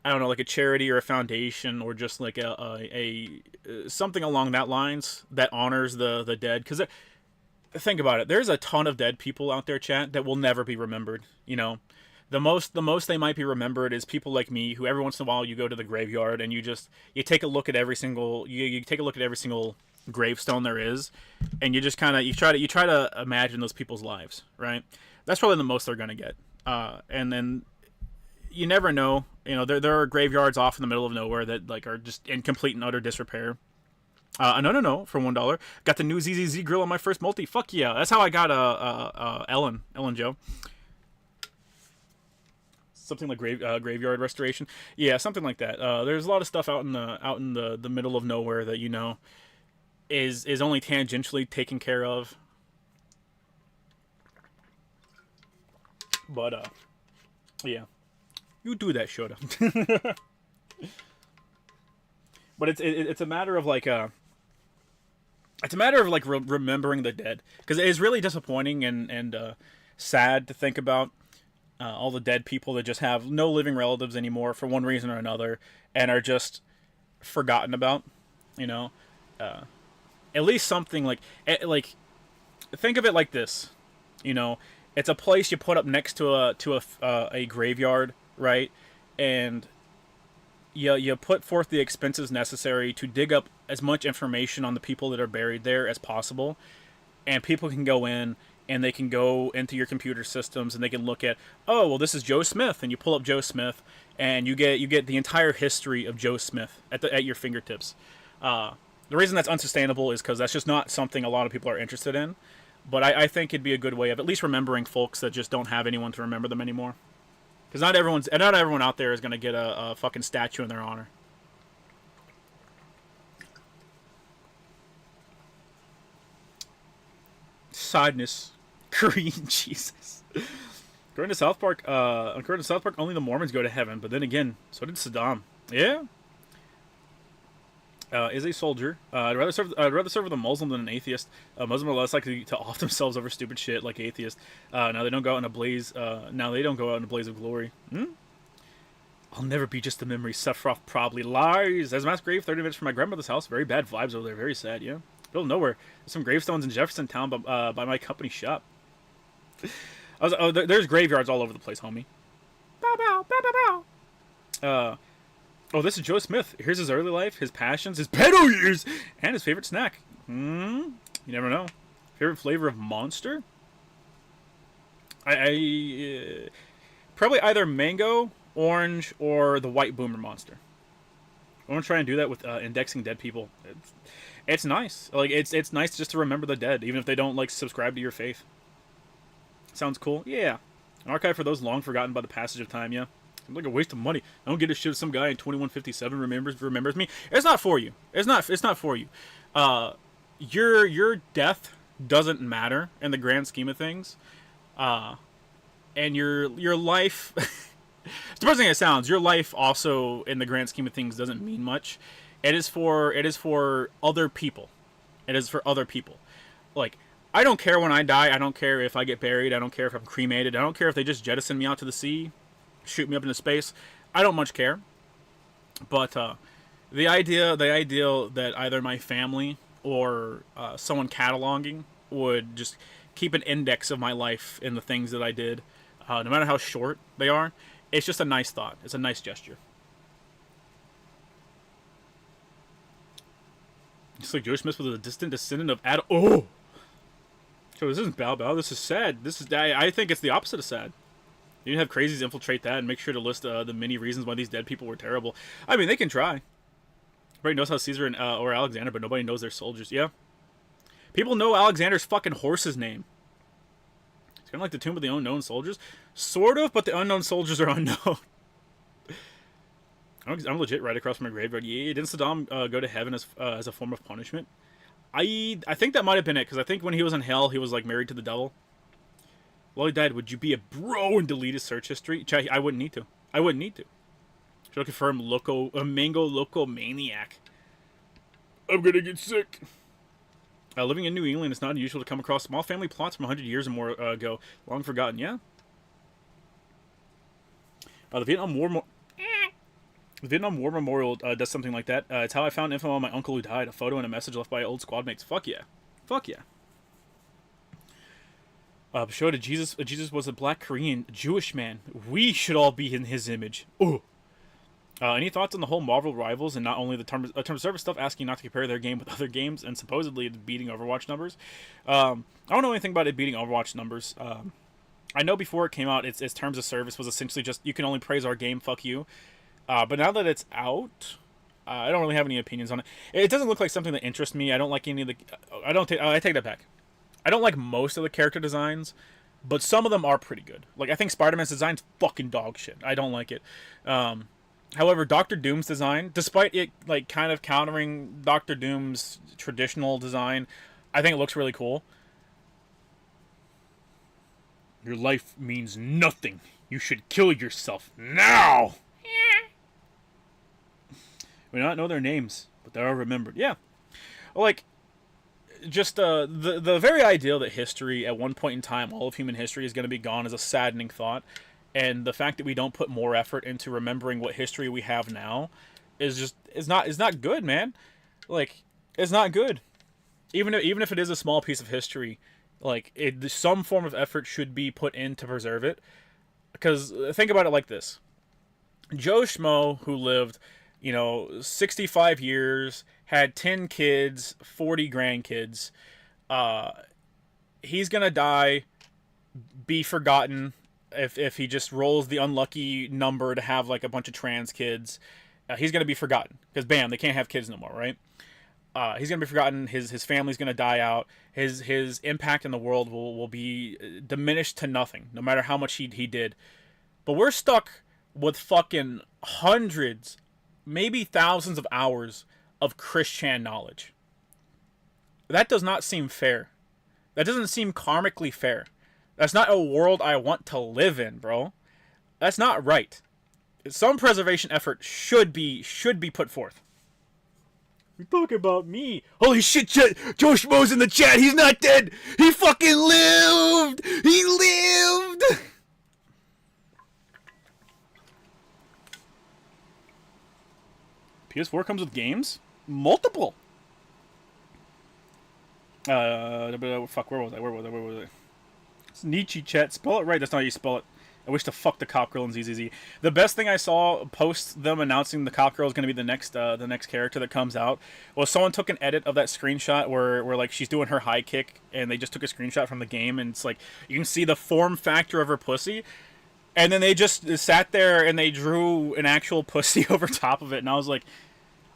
A: don't know, like a charity or a foundation or just like a something along that lines that honors the dead. Because think about it, there's a ton of dead people out there, chat, that will never be remembered. You know, the most they might be remembered is people like me, who every once in a while you go to the graveyard and you take a look at every single you take a look at every single gravestone there is, and you just kind of you try to imagine those people's lives, right? That's probably the most they're gonna get. And then you never know. You know, there are graveyards off in the middle of nowhere that like are just in complete and utter disrepair. No, for $1, got the new ZZZ grill on my first multi. Fuck yeah, that's how I got Ellen Joe. Something like graveyard restoration. Yeah, something like that. There's a lot of stuff out in the middle of nowhere that you know is only tangentially taken care of. But yeah, you do that, Shota. But it's a matter of like remembering the dead, because it is really disappointing and sad to think about all the dead people that just have no living relatives anymore for one reason or another and are just forgotten about. You know. At least something like think of it like this, you know, it's a place you put up next to a graveyard, right? And you put forth the expenses necessary to dig up as much information on the people that are buried there as possible, and people can go in and they can go into your computer systems and they can look at, oh well, this is Joe Smith, and you pull up Joe Smith and you get the entire history of Joe Smith at your fingertips. The reason that's unsustainable is because that's just not something a lot of people are interested in. But I think it'd be a good way of at least remembering folks that just don't have anyone to remember them anymore. Because not everyone out there is going to get a fucking statue in their honor. Sadness. Green Jesus. According to South Park, only the Mormons go to heaven. But then again, so did Saddam. Yeah. Is a soldier. I'd rather serve with a Muslim than an atheist. Muslims are less likely to off themselves over stupid shit like atheists. Now they don't go out in a blaze. Of glory. I'll never be just a memory. Sephiroth probably lies. There's a mass grave 30 minutes from my grandmother's house. Very bad vibes over there. Very sad. Yeah. Middle of nowhere. There's some gravestones in Jefferson Town by my company shop. There's graveyards all over the place, homie. Bow bow bow bow bow. Oh, this is Joe Smith. Here's his early life, his passions, his pedo years, and his favorite snack. You never know. Favorite flavor of Monster? I probably either mango, orange, or the white boomer Monster. I want to try and do that with indexing dead people. It's nice. Like it's nice just to remember the dead, even if they don't like subscribe to your faith. Sounds cool. Yeah. An archive for those long forgotten by the passage of time. Yeah. It's like a waste of money. I don't get a shit if some guy in 2157 remembers me. It's not for you. It's not for you. Your death doesn't matter in the grand scheme of things. And your life it's depressing as it sounds, your life also in the grand scheme of things doesn't mean much. It is for other people. It is for other people. Like, I don't care when I die. I don't care if I get buried. I don't care if I'm cremated. I don't care if they just jettison me out to the sea, shoot me up into space. I don't much care. But the idea that either my family or someone cataloging would just keep an index of my life and the things that I did, no matter how short they are, it's just a nice thought. It's a nice gesture. It's like Joe Smith was a distant descendant of Adam. Oh! So this isn't Bao Bao. This is sad. I think it's the opposite of sad. You need to have crazies infiltrate that and make sure to list the many reasons why these dead people were terrible. I mean, they can try. Everybody knows how Caesar and or Alexander, but nobody knows their soldiers. Yeah. People know Alexander's fucking horse's name. It's kind of like the Tomb of the Unknown Soldiers. Sort of, but the unknown soldiers are unknown. I'm legit right across from my graveyard. Yeah, didn't Saddam go to heaven as a form of punishment? I think that might have been it, because I think when he was in hell, he was like married to the devil. While he died, would you be a bro and delete his search history? Chat, I wouldn't need to. I wouldn't need to. Should confirm Mango Loco Maniac. I'm gonna get sick. Living in New England, it's not unusual to come across small family plots from 100 years or more ago. Long forgotten, yeah? The Vietnam War Memorial does something like that. It's how I found info on my uncle who died. A photo and a message left by old squad mates. Fuck yeah. Fuck yeah. Showed Jesus was a black Korean Jewish man. We should all be in his image. Ooh. Any thoughts on the whole Marvel rivals and not only the term of service stuff, asking not to compare their game with other games and supposedly beating Overwatch numbers? I don't know anything about it beating Overwatch numbers. I know before it came out, its terms of service was essentially just, you can only praise our game, fuck you. But now that it's out, I don't really have any opinions on it. It doesn't look like something that interests me. I don't like any of the... I take that back. I don't like most of the character designs, but some of them are pretty good. Like, I think Spider-Man's design's fucking dog shit. I don't like it. However, Doctor Doom's design, despite it like kind of countering Doctor Doom's traditional design, I think it looks really cool. Your life means nothing. You should kill yourself now. We do not know their names, but they are remembered. Yeah, like just the very ideal that history at one point in time, all of human history, is going to be gone is a saddening thought. And the fact that we don't put more effort into remembering what history we have now is not good, man. Like, it's not good. Even if it is a small piece of history, like some form of effort should be put in to preserve it. Because think about it like this: Joe Schmo, who lived, 65 years, had 10 kids, 40 grandkids. He's gonna die, be forgotten. If he just rolls the unlucky number to have like a bunch of trans kids, he's gonna be forgotten because bam, they can't have kids no more, right? He's gonna be forgotten. His family's gonna die out. His impact in the world will be diminished to nothing, no matter how much he did. But we're stuck with fucking hundreds, maybe thousands of hours of Chris Chan knowledge. That does not seem fair. That doesn't seem karmically fair. That's not a world I want to live in, bro. That's not right. Some preservation effort should be put forth. You're talking about me. Holy shit, Joe Schmo's in the chat. He's not dead. He fucking lived. He lived. PS4 comes with games? Multiple. Fuck, where was I? It's Nietzsche chat. Spell it right. That's not how you spell it. I wish to fuck the Cop Girl in ZZZ. The best thing I saw post them announcing the Cop Girl is going to be the next character that comes out was someone took an edit of that screenshot where like she's doing her high kick and they just took a screenshot from the game and it's like you can see the form factor of her pussy and then they just sat there and they drew an actual pussy over top of it and I was like,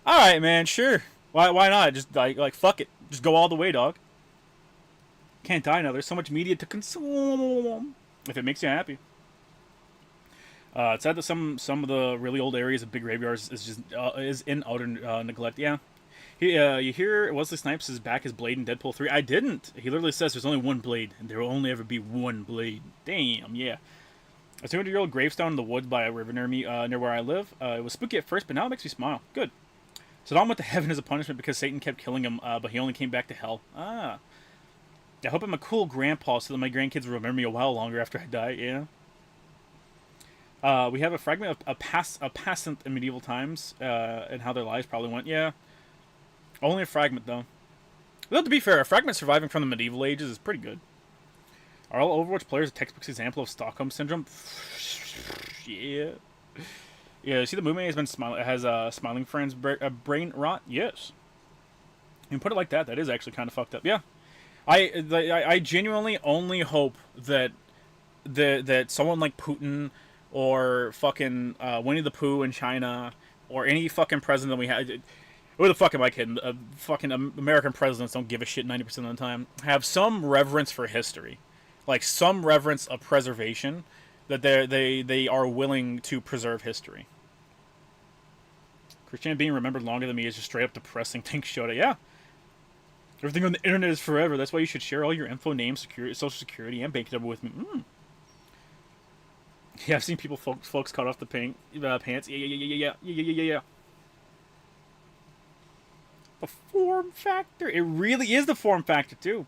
A: all right, man, sure. Why not? Just like fuck it. Just go all the way, dog. Can't die now. There's so much media to consume. If it makes you happy. It's sad that some of the really old areas of big graveyards is in utter neglect. Yeah. You hear Wesley Snipes is back as Blade in Deadpool 3? I didn't. He literally says there's only one Blade, and there will only ever be one Blade. Damn, yeah. A 200-year-old gravestone in the woods by a river near me, near where I live. It was spooky at first, but now it makes me smile. Good. Saddam went to heaven as a punishment because Satan kept killing him, but he only came back to hell. Ah. I hope I'm a cool grandpa so that my grandkids will remember me a while longer after I die, yeah. We have a fragment of a passant in medieval times, and how their lives probably went. Yeah. Only a fragment, though. Though, to be fair, a fragment surviving from the medieval ages is pretty good. Are all Overwatch players a textbook example of Stockholm Syndrome? Yeah. Yeah, you see the movement has been smiling friends brain rot? Yes. You can put it like that. That is actually kind of fucked up. Yeah. I genuinely only hope that someone like Putin or fucking Winnie the Pooh in China or any fucking president we have, who the fuck am I kidding? Fucking American presidents don't give a shit 90% of the time. Have some reverence for history, like some reverence of preservation, that they are willing to preserve history. Christian being remembered longer than me is just straight up depressing. Think Shota, yeah. Everything on the internet is forever. That's why you should share all your info, name, security, social security, and bank number with me. Yeah, I've seen people, folks cut off the pants. Yeah. The form factor. It really is the form factor, too.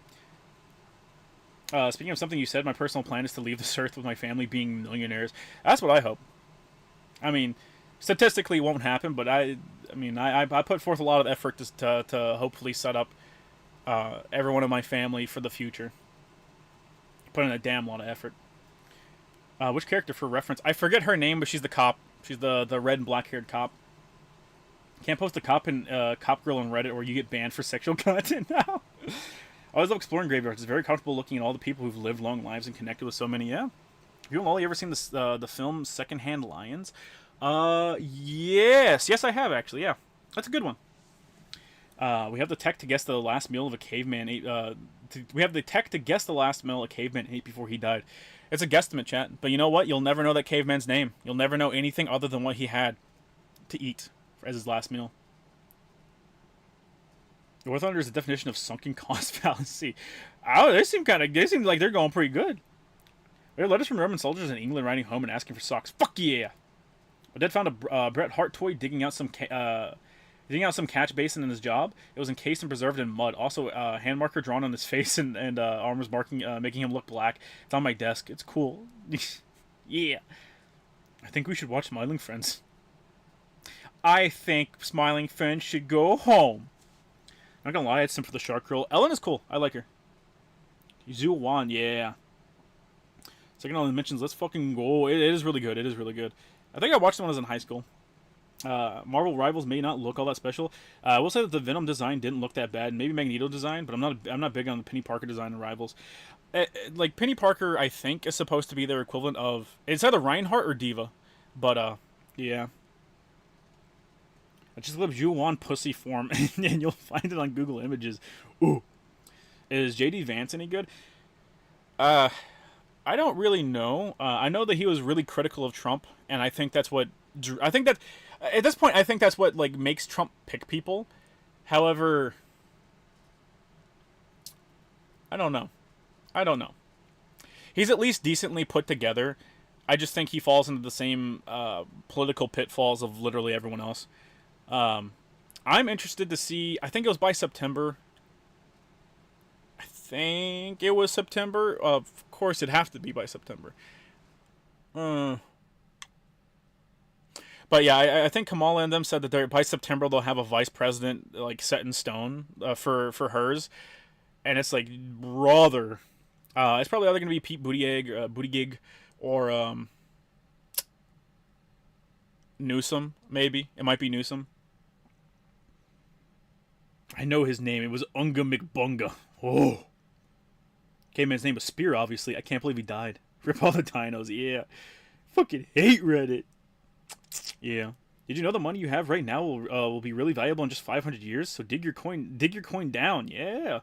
A: Speaking of something you said, my personal plan is to leave this earth with my family being millionaires. That's what I hope. I mean, statistically it won't happen, but I put forth a lot of effort to hopefully set up everyone in my family for the future. Put in a damn lot of effort. Which character for reference? I forget her name, but she's the cop. She's the red and black haired cop. Can't post a cop girl on Reddit or you get banned for sexual content now. I always love exploring graveyards. It's very comfortable looking at all the people who've lived long lives and connected with so many. Yeah. Have you all ever seen the film Secondhand Lions? Yes, I have actually. Yeah, that's a good one. We have the tech to guess the last meal of a caveman ate. We have the tech to guess the last meal a caveman ate before he died. It's a guesstimate, chat. But you know what? You'll never know that caveman's name. You'll never know anything other than what he had to eat as his last meal. War Thunder is the definition of sunken cost fallacy. Oh, they seem like they're going pretty good. There are letters from Roman soldiers in England writing home and asking for socks. Fuck yeah! My dad found a Bret Hart toy digging out some catch basin in his job. It was encased and preserved in mud. Also, hand marker drawn on his face and arms marking, making him look black. It's on my desk. It's cool. Yeah. I think we should watch Smiling Friends. I think Smiling Friends should go home. Not gonna lie, it's simple for the shark girl. Ellen is cool. I like her. Zhu Wan, yeah. Second on the mentions, let's fucking go. It is really good. It is really good. I think I watched it when I was in high school. Marvel Rivals may not look all that special. I will say that the Venom design didn't look that bad. Maybe Magneto design, but I'm not big on the Penny Parker design in Rivals. Like Penny Parker, I think is supposed to be their equivalent of it's either Reinhardt or Diva, but yeah. I just love Ju-Wan pussy form, and you'll find it on Google Images. Ooh, is JD Vance any good? I don't really know. I know that he was really critical of Trump, and I think that's what. I think that at this point, I think that's what like makes Trump pick people. However, I don't know. He's at least decently put together. I just think he falls into the same political pitfalls of literally everyone else. I'm interested to see. I think it was by September. Of course, it'd have to be by September. But yeah, I think Kamala and them said that by September they'll have a vice president like set in stone for hers, and it's like brother. It's probably either gonna be Pete Buttigieg, or Newsom. Maybe it might be Newsom. I know his name. It was Unga McBunga. Oh. Caveman's name was Spear, obviously. I can't believe he died. Rip all the dinos. Yeah. Fucking hate Reddit. Yeah. Did you know the money you have right now will be really valuable in just 500 years? So dig your coin down. Yeah.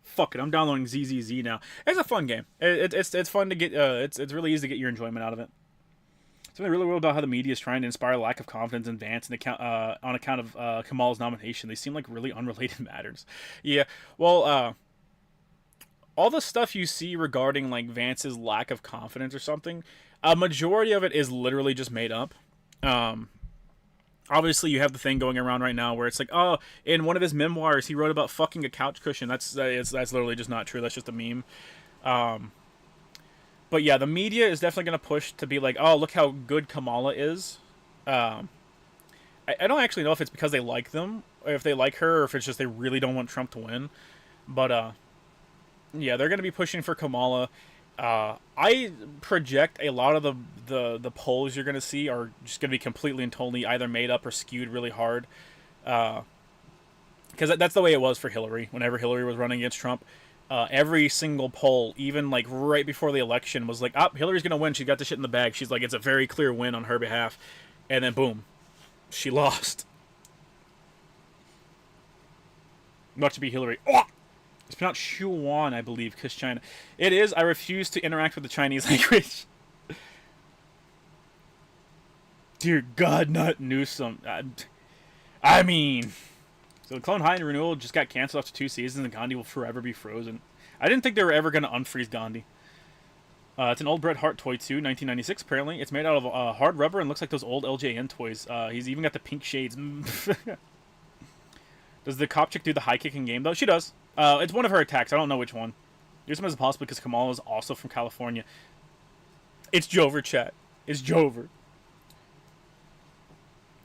A: Fuck it. I'm downloading ZZZ now. It's a fun game. It's fun to get. It's really easy to get your enjoyment out of it. Something really weird about how the media is trying to inspire lack of confidence in Vance on account of Kamal's nomination. They seem like really unrelated matters. Yeah, well, all the stuff you see regarding like Vance's lack of confidence or something, a majority of it is literally just made up. Obviously, you have the thing going around right now where it's like, oh, in one of his memoirs, he wrote about fucking a couch cushion. That's literally just not true. That's just a meme. But yeah, the media is definitely going to push to be like, oh, look how good Kamala is. I don't actually know if it's because they like them, or if they like her, or if it's just they really don't want Trump to win. But yeah, they're going to be pushing for Kamala. I project a lot of the polls you're going to see are just going to be completely and totally either made up or skewed really hard. Because that's the way it was for Hillary. Whenever Hillary was running against Trump, every single poll, even like right before the election, was like, Hillary's going to win. She got the shit in the bag. She's like, it's a very clear win on her behalf. And then boom, she lost. Not to be Hillary. Oh! It's pronounced Shuwan, I believe, because China. It is. I refuse to interact with the Chinese language. Dear God, not Newsom. I mean, So the Clone High and Renewal just got canceled after 2 seasons, and Gandhi will forever be frozen. I didn't think they were ever going to unfreeze Gandhi. It's an old Bret Hart toy too, 1996 apparently. It's made out of hard rubber and looks like those old LJN toys. He's even got the pink shades. Does the cop chick do the high kicking game though? She does. It's one of her attacks. I don't know which one. Here's as possible because Kamal is also from California. It's Jover, chat. It's Jover.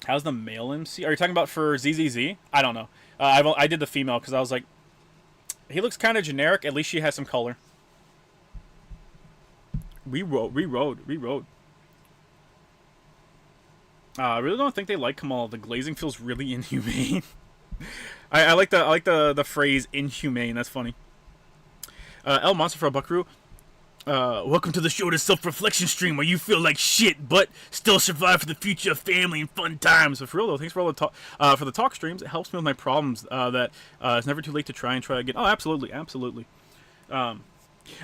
A: How's the male MC? Are you talking about for ZZZ? I don't know. I did the female because I was like, he looks kind of generic. At least she has some color. Reroad. I really don't think they like Kamal. The glazing feels really inhumane. I like the phrase inhumane. That's funny. El Monster for a Buckaroo. Welcome to the show, the self-reflection stream where you feel like shit but still survive for the future of family and fun times. But for real though, thanks for all the talk for the talk streams. It helps me with my problems. That it's never too late to try again. Oh, absolutely. I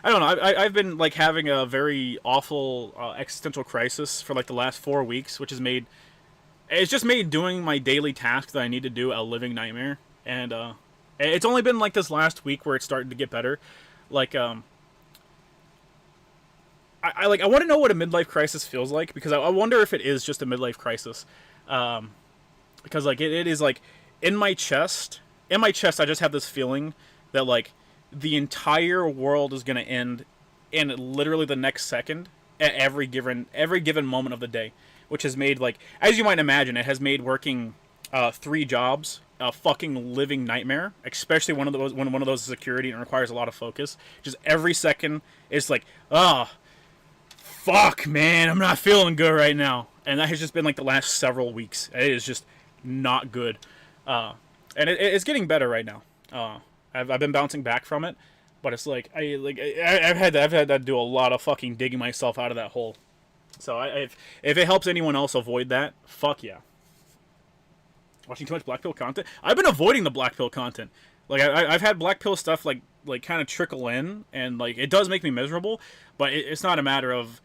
A: don't know. I've been like having a very awful existential crisis for like the last 4 weeks, which has made it's just made doing my daily tasks that I need to do a living nightmare. And it's only been like this last week where it's starting to get better. Like I want to know what a midlife crisis feels like, because I wonder if it is just a midlife crisis. Because like it is like in my chest I just have this feeling that like the entire world is going to end in literally the next second at every given moment of the day, which has made, like, as you might imagine, it has made working 3 jobs a fucking living nightmare, especially when one of those is security and requires a lot of focus. Just every second is like, fuck, man, I'm not feeling good right now. And that has just been like the last several weeks. It is just not good. And it's getting better right now. I've been bouncing back from it, but it's like I've had to do a lot of fucking digging myself out of that hole. So if it helps anyone else avoid that, fuck yeah. Watching too much Black Pill content. I've been avoiding the Black Pill content. Like I've had Black Pill stuff like kind of trickle in, and like it does make me miserable, but it's not a matter of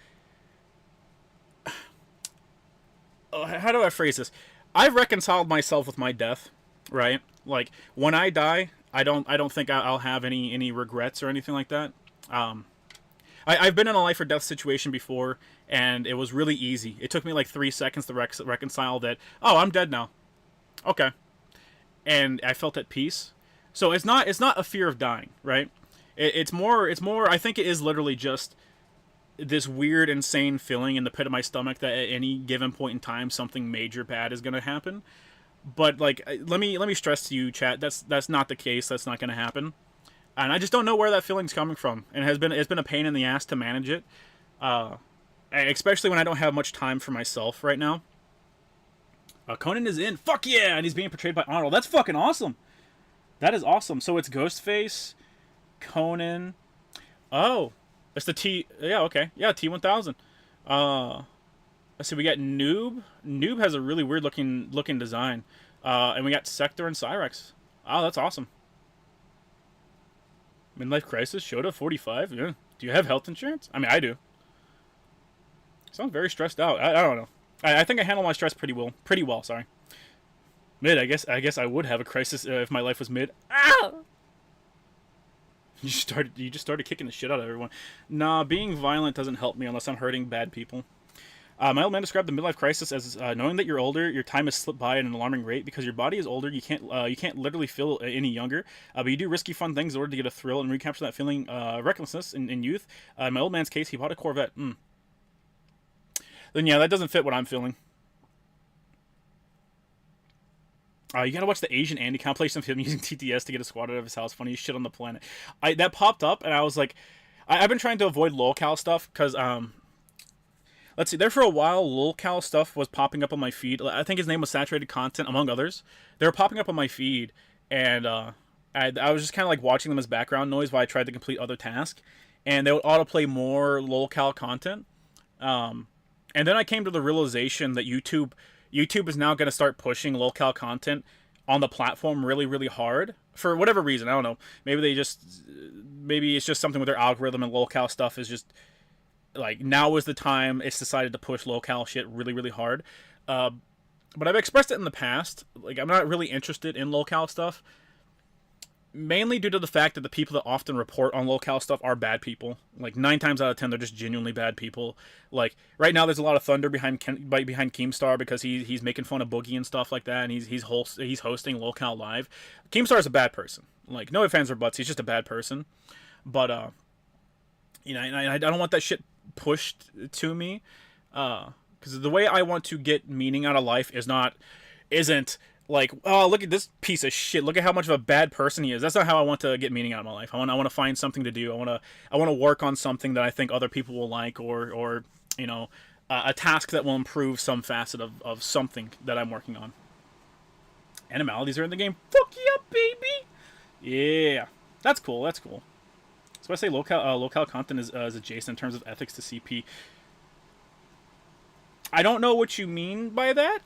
A: how do I phrase this? I've reconciled myself with my death, right? Like when I die, I don't think I'll have any regrets or anything like that. I've been in a life or death situation before, and it was really easy. It took me like 3 seconds to reconcile that. Oh, I'm dead now. Okay, and I felt at peace. So it's not a fear of dying, right? It's more. I think it is literally just this weird, insane feeling in the pit of my stomach that at any given point in time something major bad is going to happen. But like, let me stress to you, chat. That's not the case. That's not going to happen, and I just don't know where that feeling's coming from. And it's been a pain in the ass to manage it, especially when I don't have much time for myself right now. Conan is in. Fuck yeah, and he's being portrayed by Arnold. That's fucking awesome. That is awesome. So it's Ghostface, Conan. Oh, it's the T. Yeah, okay. Yeah, T-1000. Let's see, we got Noob. Noob has a really weird looking design. And we got Sector and Cyrex. Oh, that's awesome. Midlife Crisis, Shota, 45. Yeah. Do you have health insurance? I mean, I do. Sounds very stressed out. I don't know. I think I handle my stress pretty well, sorry. Mid, I guess I would have a crisis if my life was mid. Ow! You just started kicking the shit out of everyone. Nah, being violent doesn't help me unless I'm hurting bad people. My old man described the midlife crisis as knowing that you're older, your time has slipped by at an alarming rate because your body is older. You can't literally feel any younger, but you do risky fun things in order to get a thrill and recapture that feeling recklessness in youth. In my old man's case, he bought a Corvette. Then yeah, that doesn't fit what I'm feeling. You gotta watch the Asian Andy compilation of him using TTS to get a squad out of his house. Funniest shit on the planet. That popped up, and I was like, I've been trying to avoid lolcow stuff because let's see, there for a while, lolcow stuff was popping up on my feed. I think his name was Saturated Content, among others. They were popping up on my feed, and I was just kind of like watching them as background noise while I tried to complete other tasks, and they would autoplay more lolcow content. And then I came to the realization that YouTube is now going to start pushing lolcow content on the platform really, really hard for whatever reason. I don't know. Maybe it's just something with their algorithm, and lolcow stuff is just like now is the time it's decided to push lolcow shit really, really hard. but I've expressed it in the past. Like, I'm not really interested in locale stuff, mainly due to the fact that the people that often report on locale stuff are bad people. Like 9 times out of 10, they're just genuinely bad people. Like right now, there's a lot of thunder behind Keemstar because he's making fun of Boogie and stuff like that, and he's hosting locale live. Keemstar is a bad person. Like, no fans or buts, he's just a bad person. But I don't want that shit pushed to me. Because the way I want to get meaning out of life isn't like, oh, look at this piece of shit. Look at how much of a bad person he is. That's not how I want to get meaning out of my life. I want to find something to do. I want to work on something that I think other people will like, or a task that will improve some facet of something that I'm working on. Animalities are in the game. Fuck yeah, baby. Yeah, that's cool. That's cool. So I say locale content is adjacent in terms of ethics to CP. I don't know what you mean by that,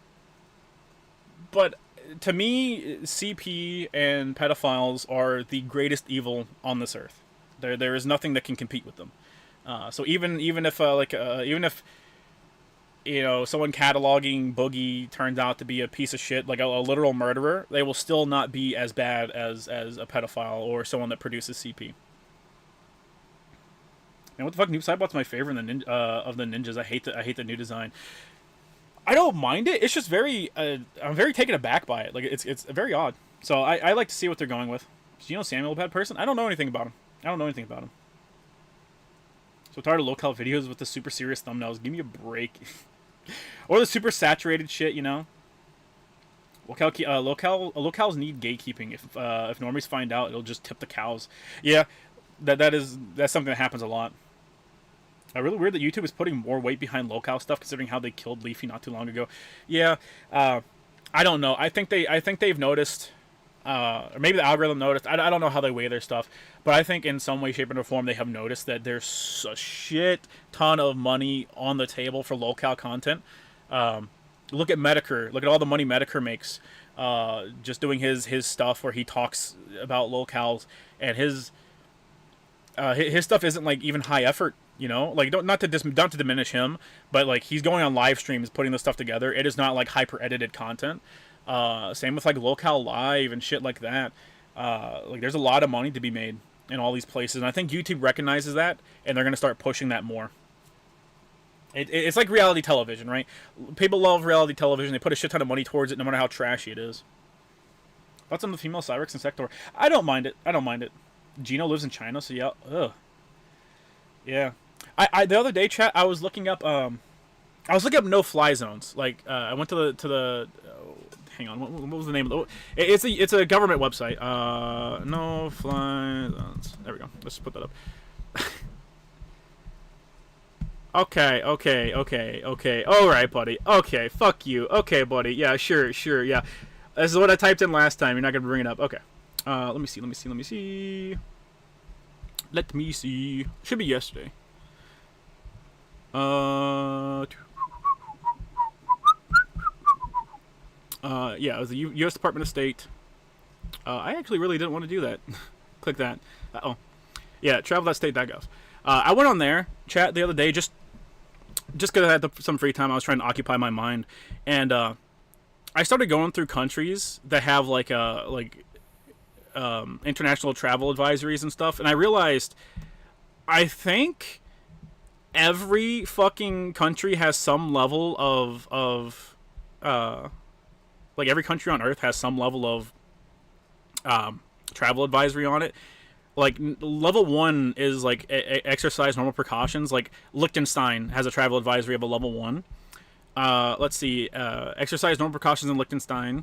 A: but to me, CP and pedophiles are the greatest evil on this earth. There is nothing that can compete with them. So even if someone cataloging Boogie turns out to be a piece of shit, like a literal murderer, they will still not be as bad as a pedophile or someone that produces CP. And what the fuck? Noob Sidebot's my favorite of the ninjas. I hate the new design. I don't mind it. It's just very. I'm very taken aback by it. Like it's very odd. So I like to see what they're going with. Do you know Samuel a bad person? I don't know anything about him. So tired of locale videos with the super serious thumbnails. Give me a break. Or the super saturated shit. Locales need gatekeeping. If normies find out, it'll just tip the cows. Yeah, that's something that happens a lot. Really weird that YouTube is putting more weight behind locale stuff, considering how they killed Leafy not too long ago. Yeah, I don't know. I think they've noticed, or maybe the algorithm noticed. I don't know how they weigh their stuff, but I think in some way, shape, or form they have noticed that there's a shit ton of money on the table for locale content. Look at Medicare. Look at all the money Medicare makes, just doing his stuff where he talks about locales, and his stuff isn't like even high effort. Like not to diminish him, but like he's going on live streams putting this stuff together. It is not like hyper edited content. Same with like locale live and shit like that. Like there's a lot of money to be made in all these places, and I think YouTube recognizes that, and they're gonna start pushing that more. It's like reality television, right? People love reality television. They put a shit ton of money towards it, no matter how trashy it is. Thoughts on the female Cyrex and Sector? I don't mind it. Gino lives in China, so yeah. Ugh. Yeah. I the other day, chat, I was looking up no fly zones. Like I went to the hang on, what was the name of it's a government website. No fly zones. There we go. Let's put that up. Okay. All right, buddy. Okay, fuck you. Okay, buddy. Yeah, sure. Yeah. This is what I typed in last time. You're not gonna bring it up. Okay. Let me see. Should be yesterday. Yeah, it was the U.S. Department of State. I actually really didn't want to do that. Click that. Yeah, travel.state.gov. I went on there, chat, the other day, just because I had some free time. I was trying to occupy my mind, and I started going through countries that have international travel advisories and stuff, and I realized I think every fucking country has some level of every country on earth has some level of travel advisory on it. Like level 1 is like exercise normal precautions. Like Liechtenstein has a travel advisory of a level 1. Let's see, exercise normal precautions in Liechtenstein.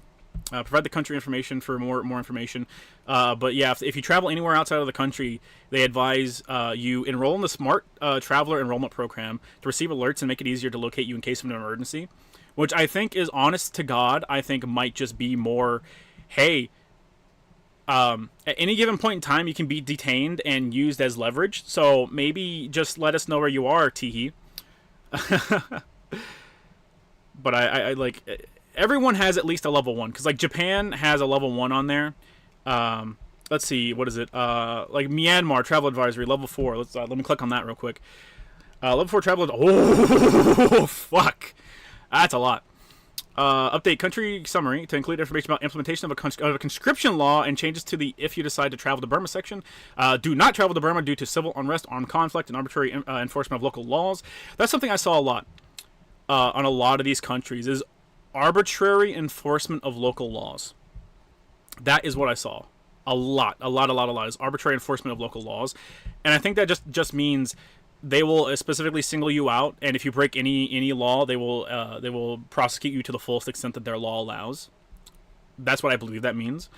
A: Provide the country information for more information. But yeah, if you travel anywhere outside of the country, they advise you enroll in the Smart Traveler Enrollment Program to receive alerts and make it easier to locate you in case of an emergency. Which I think is, honest to God, I think might just be more, hey, at any given point in time, you can be detained and used as leverage. So maybe just let us know where you are, Teehee. But I like... Everyone has at least a level 1, because like Japan has a level 1 on there. Let's see, what is it? Like Myanmar travel advisory level 4. Let me click on that real quick. Level 4 travel. Oh fuck, that's a lot. Update country summary to include information about implementation of a conscription law and changes to the if you decide to travel to Burma section. Do not travel to Burma due to civil unrest, armed conflict, and arbitrary enforcement of local laws. That's something I saw a lot on a lot of these countries is arbitrary enforcement of local laws. That is what I saw. A lot is arbitrary enforcement of local laws. And I think that just means they will specifically single you out, and if you break any law, they will prosecute you to the fullest extent that their law allows. That's what I believe that means.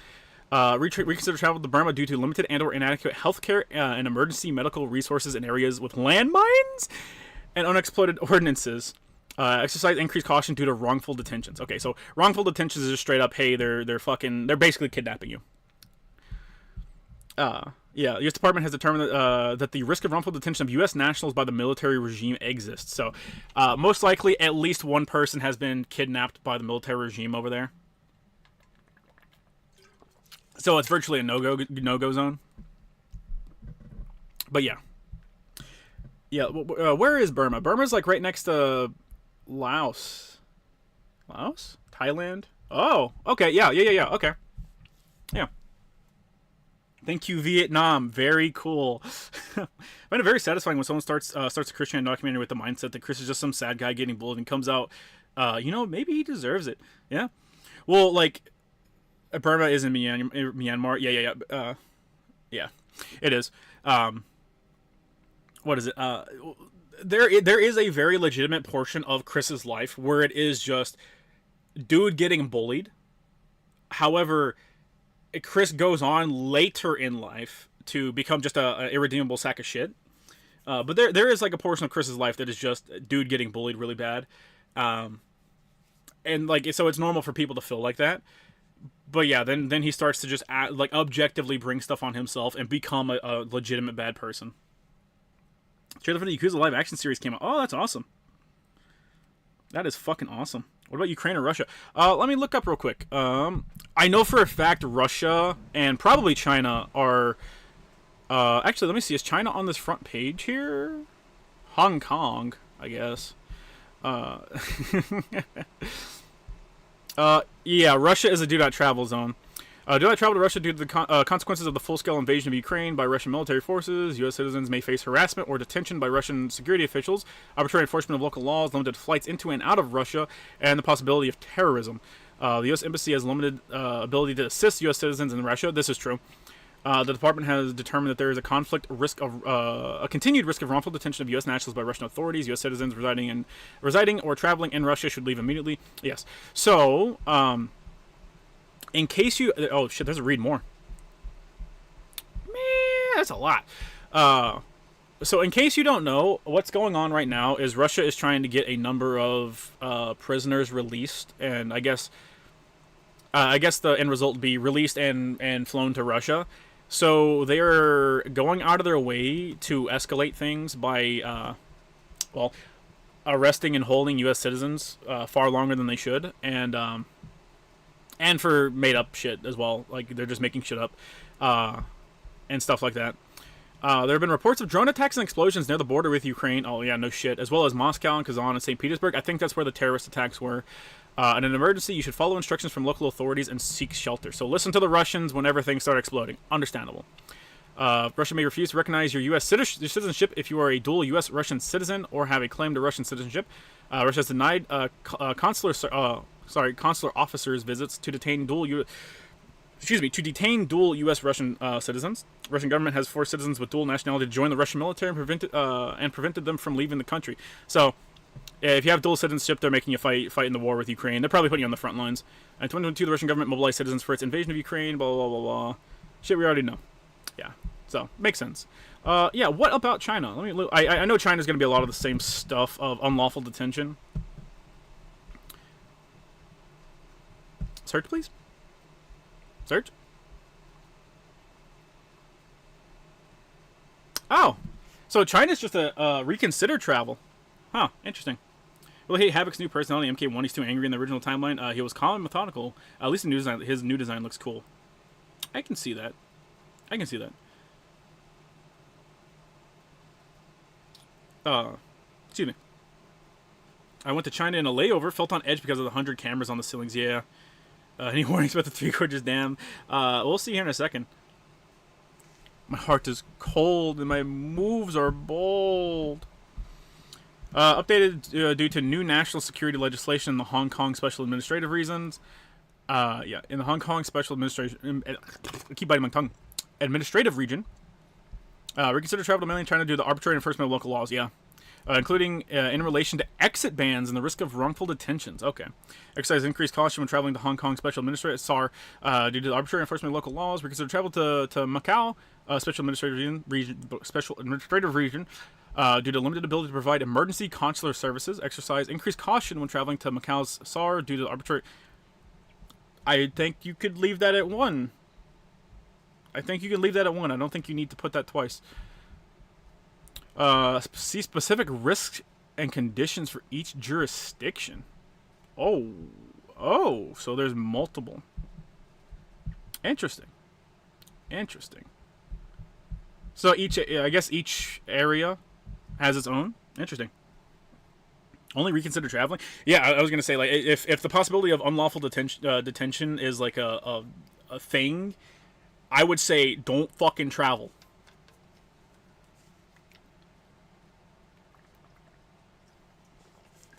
A: Reconsider travel to Burma due to limited and/or inadequate healthcare and emergency medical resources in areas with landmines and unexploded ordinances. Exercise increased caution due to wrongful detentions. Okay, so wrongful detentions is just straight up, hey, they're basically kidnapping you. Yeah, the U.S. Department has determined that the risk of wrongful detention of U.S. nationals by the military regime exists. So, most likely, at least one person has been kidnapped by the military regime over there. So it's virtually a no-go zone. But yeah. Where is Burma? Burma's like right next to Laos. Laos? Thailand? Oh, okay, yeah, okay. Yeah. Thank you, Vietnam. Very cool. I find it very satisfying when someone starts a Christian documentary with the mindset that Chris is just some sad guy getting bullied and comes out, maybe he deserves it. Yeah. Well, like, Burma is in Myanmar. Yeah. It is. What is it? There is a very legitimate portion of Chris's life where it is just dude getting bullied. However, Chris goes on later in life to become just a irredeemable sack of shit. But there is like a portion of Chris's life that is just dude getting bullied really bad. And like, so it's normal for people to feel like that. But yeah, then he starts to just objectively bring stuff on himself and become a legitimate bad person. Trailer for the Yakuza live action series came out. Oh, that's awesome. That is fucking awesome. What about Ukraine or Russia? Let me look up real quick. I know for a fact Russia and probably China are... actually, let me see. Is China on this front page here? Hong Kong, I guess. Yeah, Russia is a do-not-travel zone. Do not travel to Russia due to the consequences of the full-scale invasion of Ukraine by Russian military forces. U.S. citizens may face harassment or detention by Russian security officials, arbitrary enforcement of local laws, limited flights into and out of Russia, and the possibility of terrorism. The U.S. Embassy has limited ability to assist U.S. citizens in Russia. This is true. The department has determined that there is a continued risk of wrongful detention of U.S. nationals by Russian authorities. U.S. citizens residing or traveling in Russia should leave immediately. Yes. So, in case you... Oh, shit, there's a read more. Man, that's a lot. So in case you don't know, what's going on right now is Russia is trying to get a number of prisoners released, and I guess the end result would be released and flown to Russia. So they are going out of their way to escalate things by, arresting and holding U.S. citizens far longer than they should, and for made-up shit as well. Like, they're just making shit up, and stuff like that. There have been reports of drone attacks and explosions near the border with Ukraine. Oh, yeah, no shit. As well as Moscow and Kazan and St. Petersburg. I think that's where the terrorist attacks were. In an emergency, you should follow instructions from local authorities and seek shelter. So listen to the Russians whenever things start exploding. Understandable. Russia may refuse to recognize your U.S. citizenship if you are a dual U.S.-Russian citizen or have a claim to Russian citizenship. Russia has denied consular officers visits to detain dual U.S.-Russian citizens. The Russian government has forced citizens with dual nationality to join the Russian military and prevented them from leaving the country. So, if you have dual citizenship, they're making you fight in the war with Ukraine. They're probably putting you on the front lines. In 2022, the Russian government mobilized citizens for its invasion of Ukraine, blah, blah, blah, blah. Shit we already know. Yeah, so, makes sense. Yeah, what about China? Let me look. I know China's going to be a lot of the same stuff of unlawful detention. Search, please. Search. Oh, so China's just a reconsider travel. Huh, interesting. Well, hey, Havoc's new personality, MK1, he's too angry in the original timeline. He was calm and methodical. At least his new design looks cool. I can see that. Excuse me. I went to China in a layover, felt on edge because of the 100 cameras on the ceilings. Yeah. Any warnings about the 3 gorges dam? We'll see here in a second. My heart is cold and my moves are bold. Updated due to new national security legislation in the Hong Kong Special Administrative Reasons. Yeah, in the Hong Kong Special Administration... I keep biting my tongue. Administrative region. Reconsider travel to mainland China due to the arbitrary enforcement of local laws. Yeah. Including in relation to exit bans and the risk of wrongful detentions. Okay. Exercise increased caution when traveling to Hong Kong Special Administrative SAR due to the arbitrary enforcement of local laws. Reconsider travel to Macau Special Administrative Region due to limited ability to provide emergency consular services. Exercise increased caution when traveling to Macau's SAR due to the arbitrary... I think you could leave that at 1. I think you can leave that at 1. I don't think you need to put that twice. See specific risks and conditions for each jurisdiction. Oh, so there's multiple. Interesting. So I guess each area has its own. Interesting. Only reconsider traveling. Yeah, I was gonna say, like, if the possibility of unlawful detention is like a thing, I would say don't fucking travel.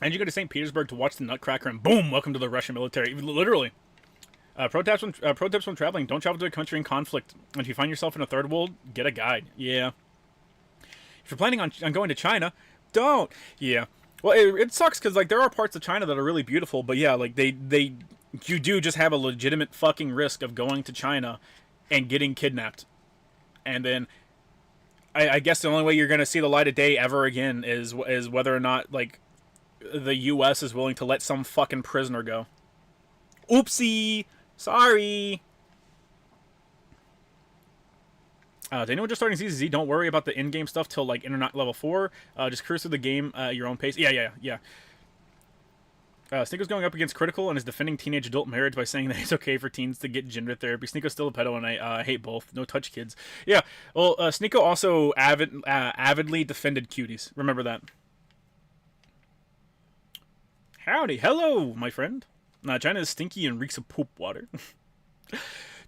A: And you go to St. Petersburg to watch the Nutcracker, and boom, welcome to the Russian military. Literally. Pro tips when traveling: don't travel to a country in conflict. And if you find yourself in a third world, get a guide. Yeah. If you're planning on going to China, don't. Yeah. Well, it sucks because, like, there are parts of China that are really beautiful, but yeah, like you do just have a legitimate fucking risk of going to China and getting kidnapped, and then I guess the only way you're gonna see the light of day ever again is whether or not, like, the U.S. is willing to let some fucking prisoner go. Oopsie! Sorry! To anyone just starting CZZ, don't worry about the in-game stuff till, like, Internet level 4. Just cruise through the game at your own pace. Yeah. Sneako's going up against Critical and is defending teenage adult marriage by saying that it's okay for teens to get gender therapy. Sneako's still a pedo, and I hate both. No touch kids. Yeah, well, Sneako also avidly defended cuties. Remember that. Howdy. Hello, my friend. China is stinky and reeks of poop water.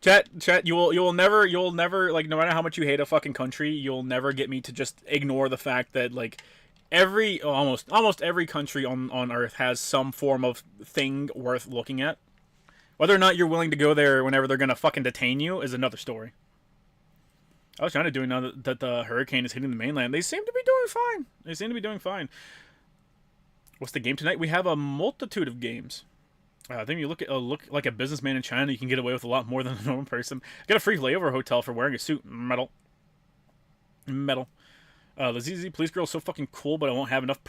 A: Chat, you will never, like, no matter how much you hate a fucking country, you'll never get me to just ignore the fact that, like, almost every country on Earth has some form of thing worth looking at. Whether or not you're willing to go there whenever they're gonna fucking detain you is another story. I was trying to do now that the hurricane is hitting the mainland. They seem to be doing fine. What's the game tonight? We have a multitude of games. I think you look like a businessman in China, you can get away with a lot more than a normal person. Get a free layover hotel for wearing a suit. Metal. The ZZ Police Girl is so fucking cool, but I won't have enough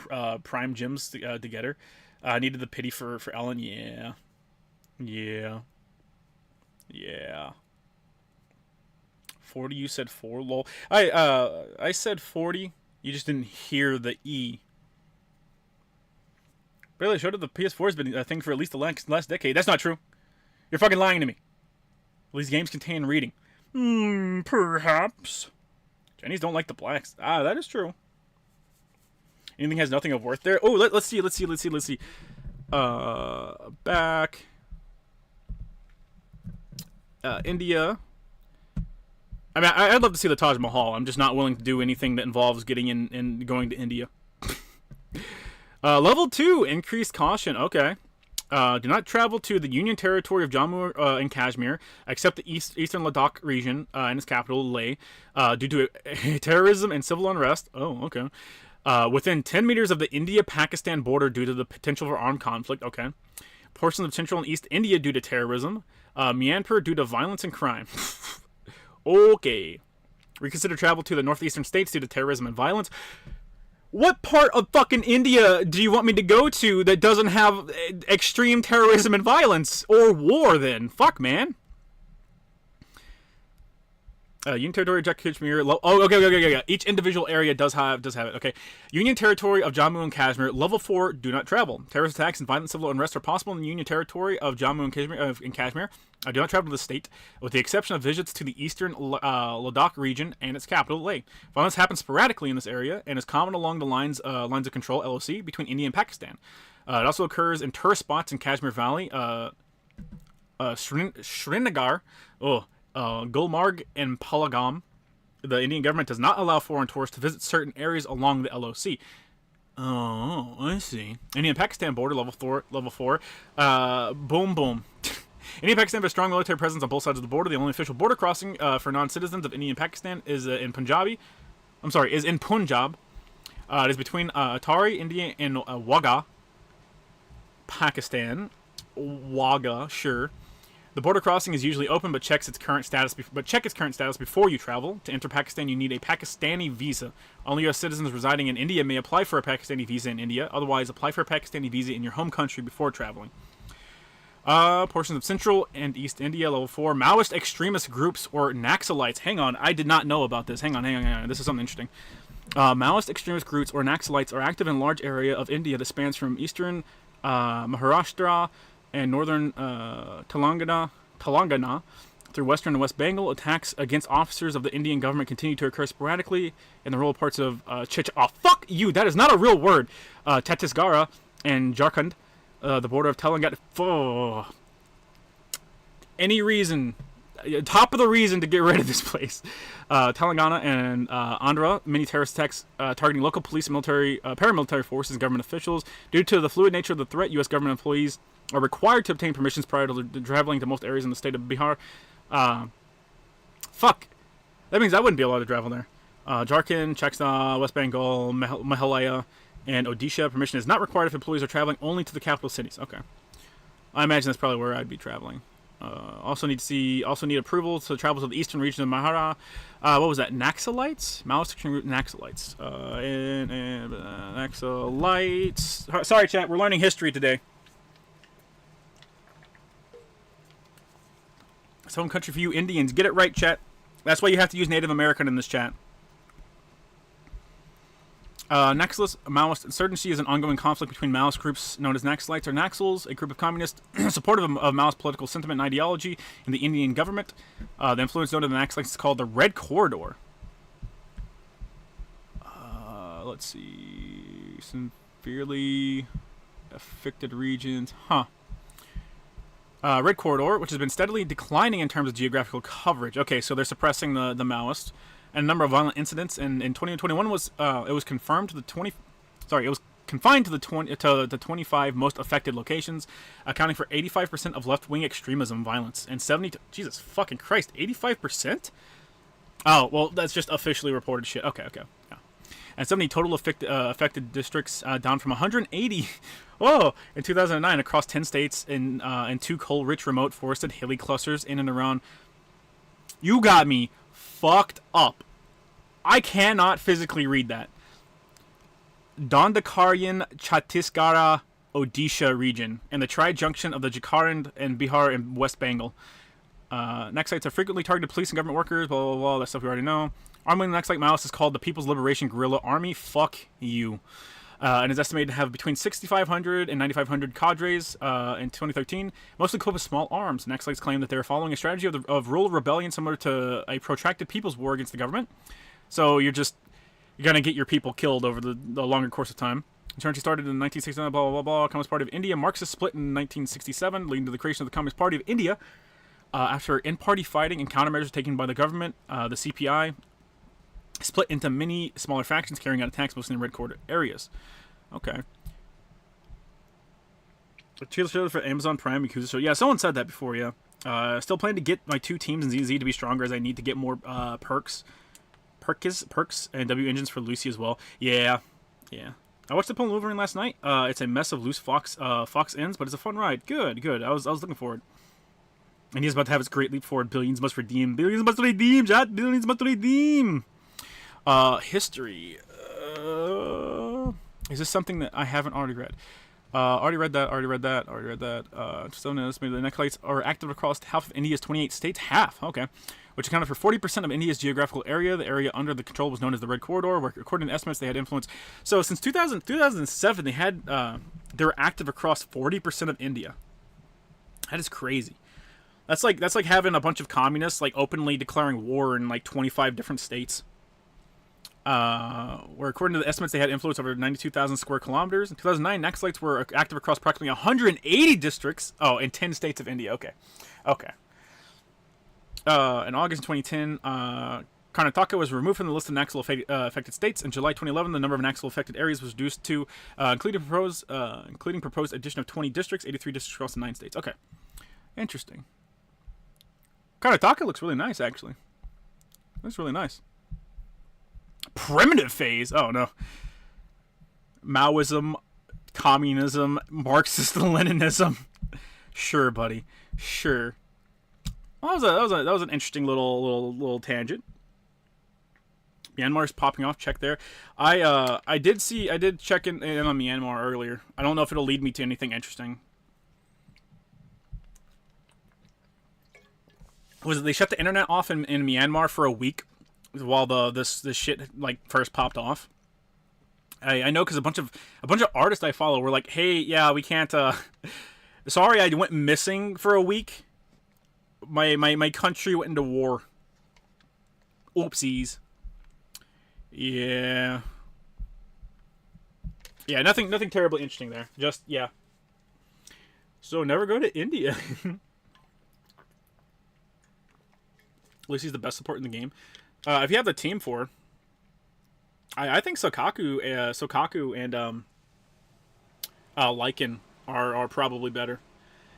A: prime gems to get her. I needed the pity for Ellen. Yeah. 40, you said 4, lol. I said 40. You just didn't hear the E. Really showed up the PS4 has been a thing for at least the last decade. That's not true. You're fucking lying to me. Well, these games contain reading. Perhaps. Chinese don't like the blacks. That is true. Anything has nothing of worth there. Oh, let's see. Back. India. I mean, I'd love to see the Taj Mahal. I'm just not willing to do anything that involves getting in and going to India. Level 2, increased caution. Okay. Do not travel to the Union Territory of Jammu and Kashmir, except the eastern Ladakh region and its capital, Leh, due to terrorism and civil unrest. Oh, okay. Within 10 meters of the India-Pakistan border due to the potential for armed conflict. Okay. Portions of Central and East India due to terrorism. Myanmar due to violence and crime. Okay. Reconsider travel to the northeastern states due to terrorism and violence. What part of fucking India do you want me to go to that doesn't have extreme terrorism and violence? Or war, then? Fuck, man. Union Territory of Kashmir. Okay. Each individual area does have it. Okay. Union Territory of Jammu and Kashmir. Level 4, do not travel. Terrorist attacks and violent civil unrest are possible in the Union Territory of Jammu and Kashmir. Do not travel to the state, with the exception of visits to the eastern Ladakh region and its capital, Leh. Violence happens sporadically in this area and is common along the lines of control (LOC) between India and Pakistan. It also occurs in tourist spots in Kashmir Valley, Srinagar, Gulmarg, and Palagam. The Indian government does not allow foreign tourists to visit certain areas along the LOC. Oh, I see. India-Pakistan border, level 4. Boom, boom. India-Pakistan has a strong military presence on both sides of the border. The only official border crossing for non-citizens of India and Pakistan is in Punjab. It is between Attari, India, and Wagah, Pakistan. Wagah, sure. The border crossing is usually open, but check its current status before you travel. To enter Pakistan, you need a Pakistani visa. Only U.S. citizens residing in India may apply for a Pakistani visa in India. Otherwise, apply for a Pakistani visa in your home country before traveling. Portions of Central and East India, level 4. Maoist extremist groups or Naxalites. Hang on, I did not know about this. Hang on. This is something interesting. Maoist extremist groups or Naxalites are active in a large area of India that spans from eastern Maharashtra and northern Telangana through western and West Bengal. Attacks against officers of the Indian government continue to occur sporadically in the rural parts of fuck you, that is not a real word. Chhattisgarh and Jharkhand, the border of Telangana. Any reason, top of the reason to get rid of this place. Telangana and Andhra, many terrorist attacks targeting local police and paramilitary forces and government officials. Due to the fluid nature of the threat, U.S. government employees are required to obtain permissions prior to traveling to most areas in the state of Bihar. Fuck. That means I wouldn't be allowed to travel there. Jharkhand, Chhattisgarh, West Bengal, Meghalaya, and Odisha. Permission is not required if employees are traveling only to the capital cities. Okay. I imagine that's probably where I'd be traveling. Also need approval to travel to the eastern region of Mahara. What was that? Naxalites? Maoist group Naxalites. Naxalites. Sorry, chat. We're learning history today. It's home country for you Indians. Get it right, chat. That's why you have to use Native American in this chat. Naxalist Maoist insurgency is an ongoing conflict between Maoist groups known as Naxalites or Naxals, a group of communists supportive of Maoist political sentiment and ideology in the Indian government. The influence known to the Naxalites is called the Red Corridor. Let's see. Severely affected regions. Red Corridor, which has been steadily declining in terms of geographical coverage. Okay, so they're suppressing the Maoists. And a number of violent incidents in 2021 was confined to the 25 most affected locations, accounting for 85% of left-wing extremism violence and 70. Jesus fucking Christ, 85%? Oh well, that's just officially reported shit. Okay, yeah. And 70 total affected districts, down from 180. Whoa! In 2009, across 10 states and 2 coal-rich, remote, forested, hilly clusters in and around. You got me fucked up. I cannot physically read that. Dandakarian Chhattisgarh Odisha region and the tri-junction of the Jharkhand and Bihar and West Bengal. Naxalites are frequently targeted police and government workers, blah, blah, blah, that stuff we already know. Arming the Naxalite Maoists is called the People's Liberation Guerrilla Army. Fuck you. And is estimated to have between 6,500 and 9,500 cadres in 2013, mostly equipped with small arms. Naxalites claim that they are following a strategy of rural rebellion similar to a protracted people's war against the government. So you're going to get your people killed over the longer course of time. Insurgency started in 1969, blah, blah, blah, blah. Communist Party of India. Marxist split in 1967, leading to the creation of the Communist Party of India. After in-party fighting and countermeasures taken by the government, the CPI split into many smaller factions carrying out attacks mostly in red corridor areas. Okay. Trailer for Amazon Prime Yakuza show. Yeah, someone said that before, yeah. Still plan to get my 2 teams in ZZ to be stronger as I need to get more perks and W engines for Lucy as well. Yeah. I watched the Pole Wolverine last night. It's a mess of loose Fox ends, but it's a fun ride. Good. I was looking forward. And he's about to have his great leap forward. Billions must redeem, chat. Billions must redeem. History. Is this something that I haven't already read? Already read that. Still notice maybe the Naxalites are active across half of India's 28 states. Half, okay. Which accounted for 40% of India's geographical area. The area under the control was known as the Red Corridor, where, according to estimates, they had influence. So since 2007, they were active across 40% of India. That is crazy. That's like having a bunch of communists like openly declaring war in like 25 different states. Where according to the estimates, they had influence over 92,000 square kilometers. In 2009, Naxalites were active across approximately 180 districts. Oh, in 10 states of India. Okay. Okay. In August 2010, Karnataka was removed from the list of Naxal-affected states. In July 2011, the number of Naxal-affected areas was reduced to, including proposed addition of 20 districts, 83 districts across the 9 states. Okay. Interesting. Karnataka looks really nice, actually. Looks really nice. Primitive phase? Oh, no. Maoism, communism, Marxist-Leninism. Sure, buddy. Sure. Well, that was an interesting little tangent. Myanmar's popping off. Check there. I did check in on Myanmar earlier. I don't know if it'll lead me to anything interesting. Was it they shut the internet off in Myanmar for a week while this shit like first popped off? I know because a bunch of artists I follow were like, hey, yeah, we can't. Sorry, I went missing for a week. My country went into war. Oopsies. Yeah. Yeah, nothing terribly interesting there. Just, yeah. So never go to India. Lucy's the best support in the game. If you have the team for, I think Sokaku and Lycan are probably better.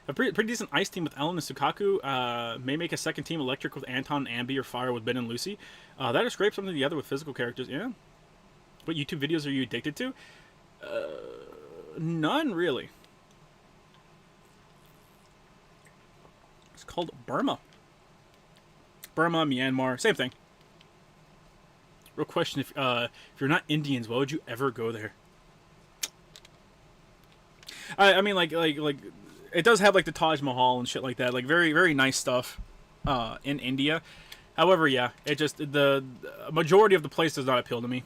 A: A pretty decent ice team with Ellen and Sukaku may make a second team electric with Anton, Ambi, or fire with Ben and Lucy. That or scrape something together with physical characters. Yeah. What YouTube videos are you addicted to? None, really. It's called Burma. Burma, Myanmar, same thing. Real question, if you're not Indians, why would you ever go there? I mean, like it does have like the Taj Mahal and shit like that, like very, very nice stuff in India. However, yeah, it just the majority of the place does not appeal to me.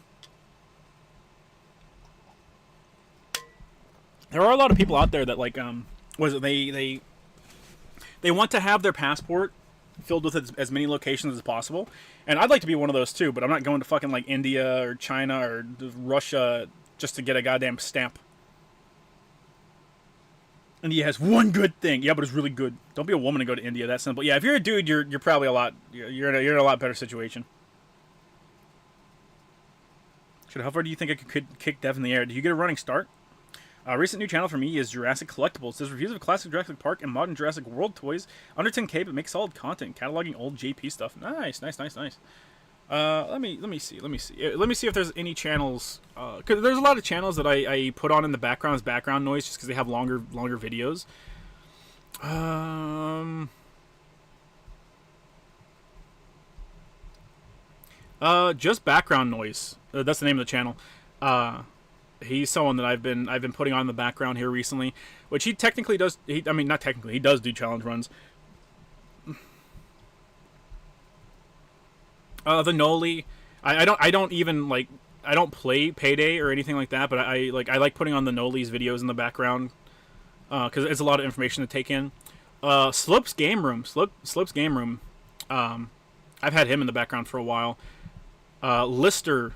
A: There are a lot of people out there that like they want to have their passport filled with as many locations as possible, and I'd like to be one of those too, but I'm not going to fucking like India or China or Russia just to get a goddamn stamp. India has one good thing. Yeah, but it's really good. Don't be a woman and go to India. That simple. Yeah, if you're a dude, you're probably you're in a lot better situation. How far do you think I could kick Dev in the air? Did you get a running start? Recent new channel for me is Jurassic Collectibles. It does reviews of classic Jurassic Park and modern Jurassic World toys. Under 10K, but makes solid content, cataloging old JP stuff. Nice. Let me see. Let me see if there's any channels. Cause there's a lot of channels that I put on in the background as background noise just because they have longer videos. Just background noise. That's the name of the channel. He's someone that I've been putting on in the background here recently, which he technically does. I mean, not technically. He does do challenge runs. The Noli, I don't even like. I don't play Payday or anything like that, but I like putting on the Noli's videos in the background because it's a lot of information to take in. Slope's Game Room. Slope's Game Room. I've had him in the background for a while. Lister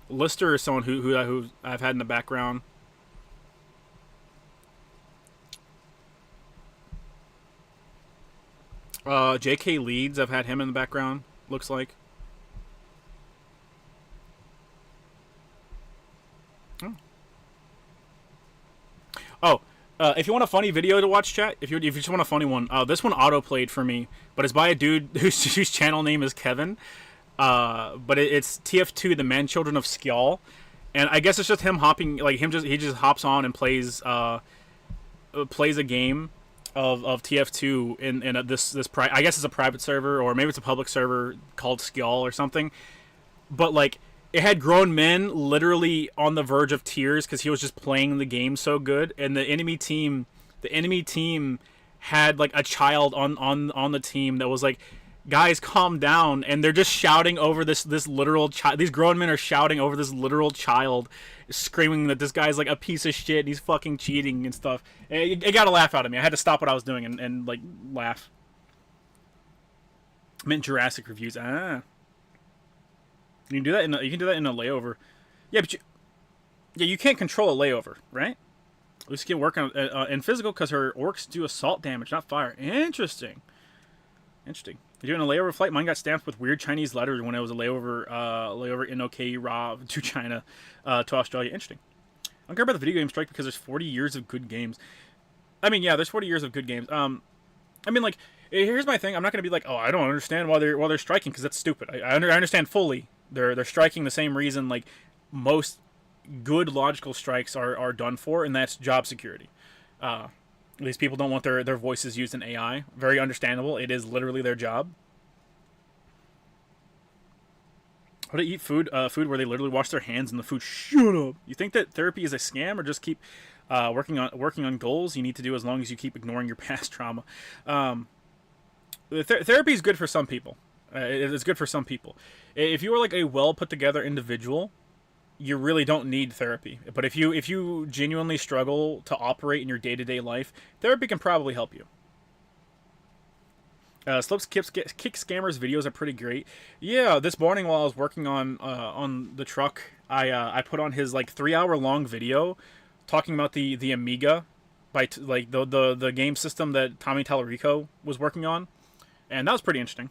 A: is someone who I've had in the background. J.K. Leeds, I've had him in the background, looks like. If you want a funny video to watch, chat, if you just want a funny one, this one auto-played for me, but it's by a dude whose channel name is Kevin. But it's TF2, the Man Children of Skjall, and I guess it's just him hopping, like he just hops on and plays a game of TF2 in this I guess it's a private server, or maybe it's a public server called Skjall or something. But like it had grown men literally on the verge of tears because he was just playing the game so good, and the enemy team had like a child on the team that was like, guys, calm down, and they're just shouting over this literal child. These grown men are shouting over this literal child, screaming that this guy's like a piece of shit and he's fucking cheating and stuff. It got a laugh out of me. I had to stop what I was doing and like laugh. I meant Jurassic reviews. You can do that you can do that in a layover. Yeah, but you can't control a layover, right? At least you can work on in physical because her orcs do assault damage, not fire. Interesting. You're doing a layover flight. Mine got stamped with weird Chinese letters when it was a layover in OK Ra to China, to Australia. Interesting. I don't care about the video game strike because there's 40 years of good games. I mean, yeah, there's 40 years of good games. I mean, like, here's my thing. I'm not gonna be like, oh, I don't understand why they're striking because that's stupid. I understand fully. They're striking the same reason like most good logical strikes are done for, and that's job security. These people don't want their voices used in AI. Very understandable. It is literally their job. How to eat food where they literally wash their hands and the food. Shut up. You think that therapy is a scam, or just keep working on goals you need to do as long as you keep ignoring your past trauma? Therapy is good for some people. It's good for some people. If you are like a well put together individual, you really don't need therapy. But if you genuinely struggle to operate in your day-to-day life, therapy can probably help you. Slopes kick scammers videos are pretty great. Yeah, this morning while I was working on the truck, I put on his like 3-hour long video talking about the Amiga by the game system that Tommy Tallarico was working on, and that was pretty interesting.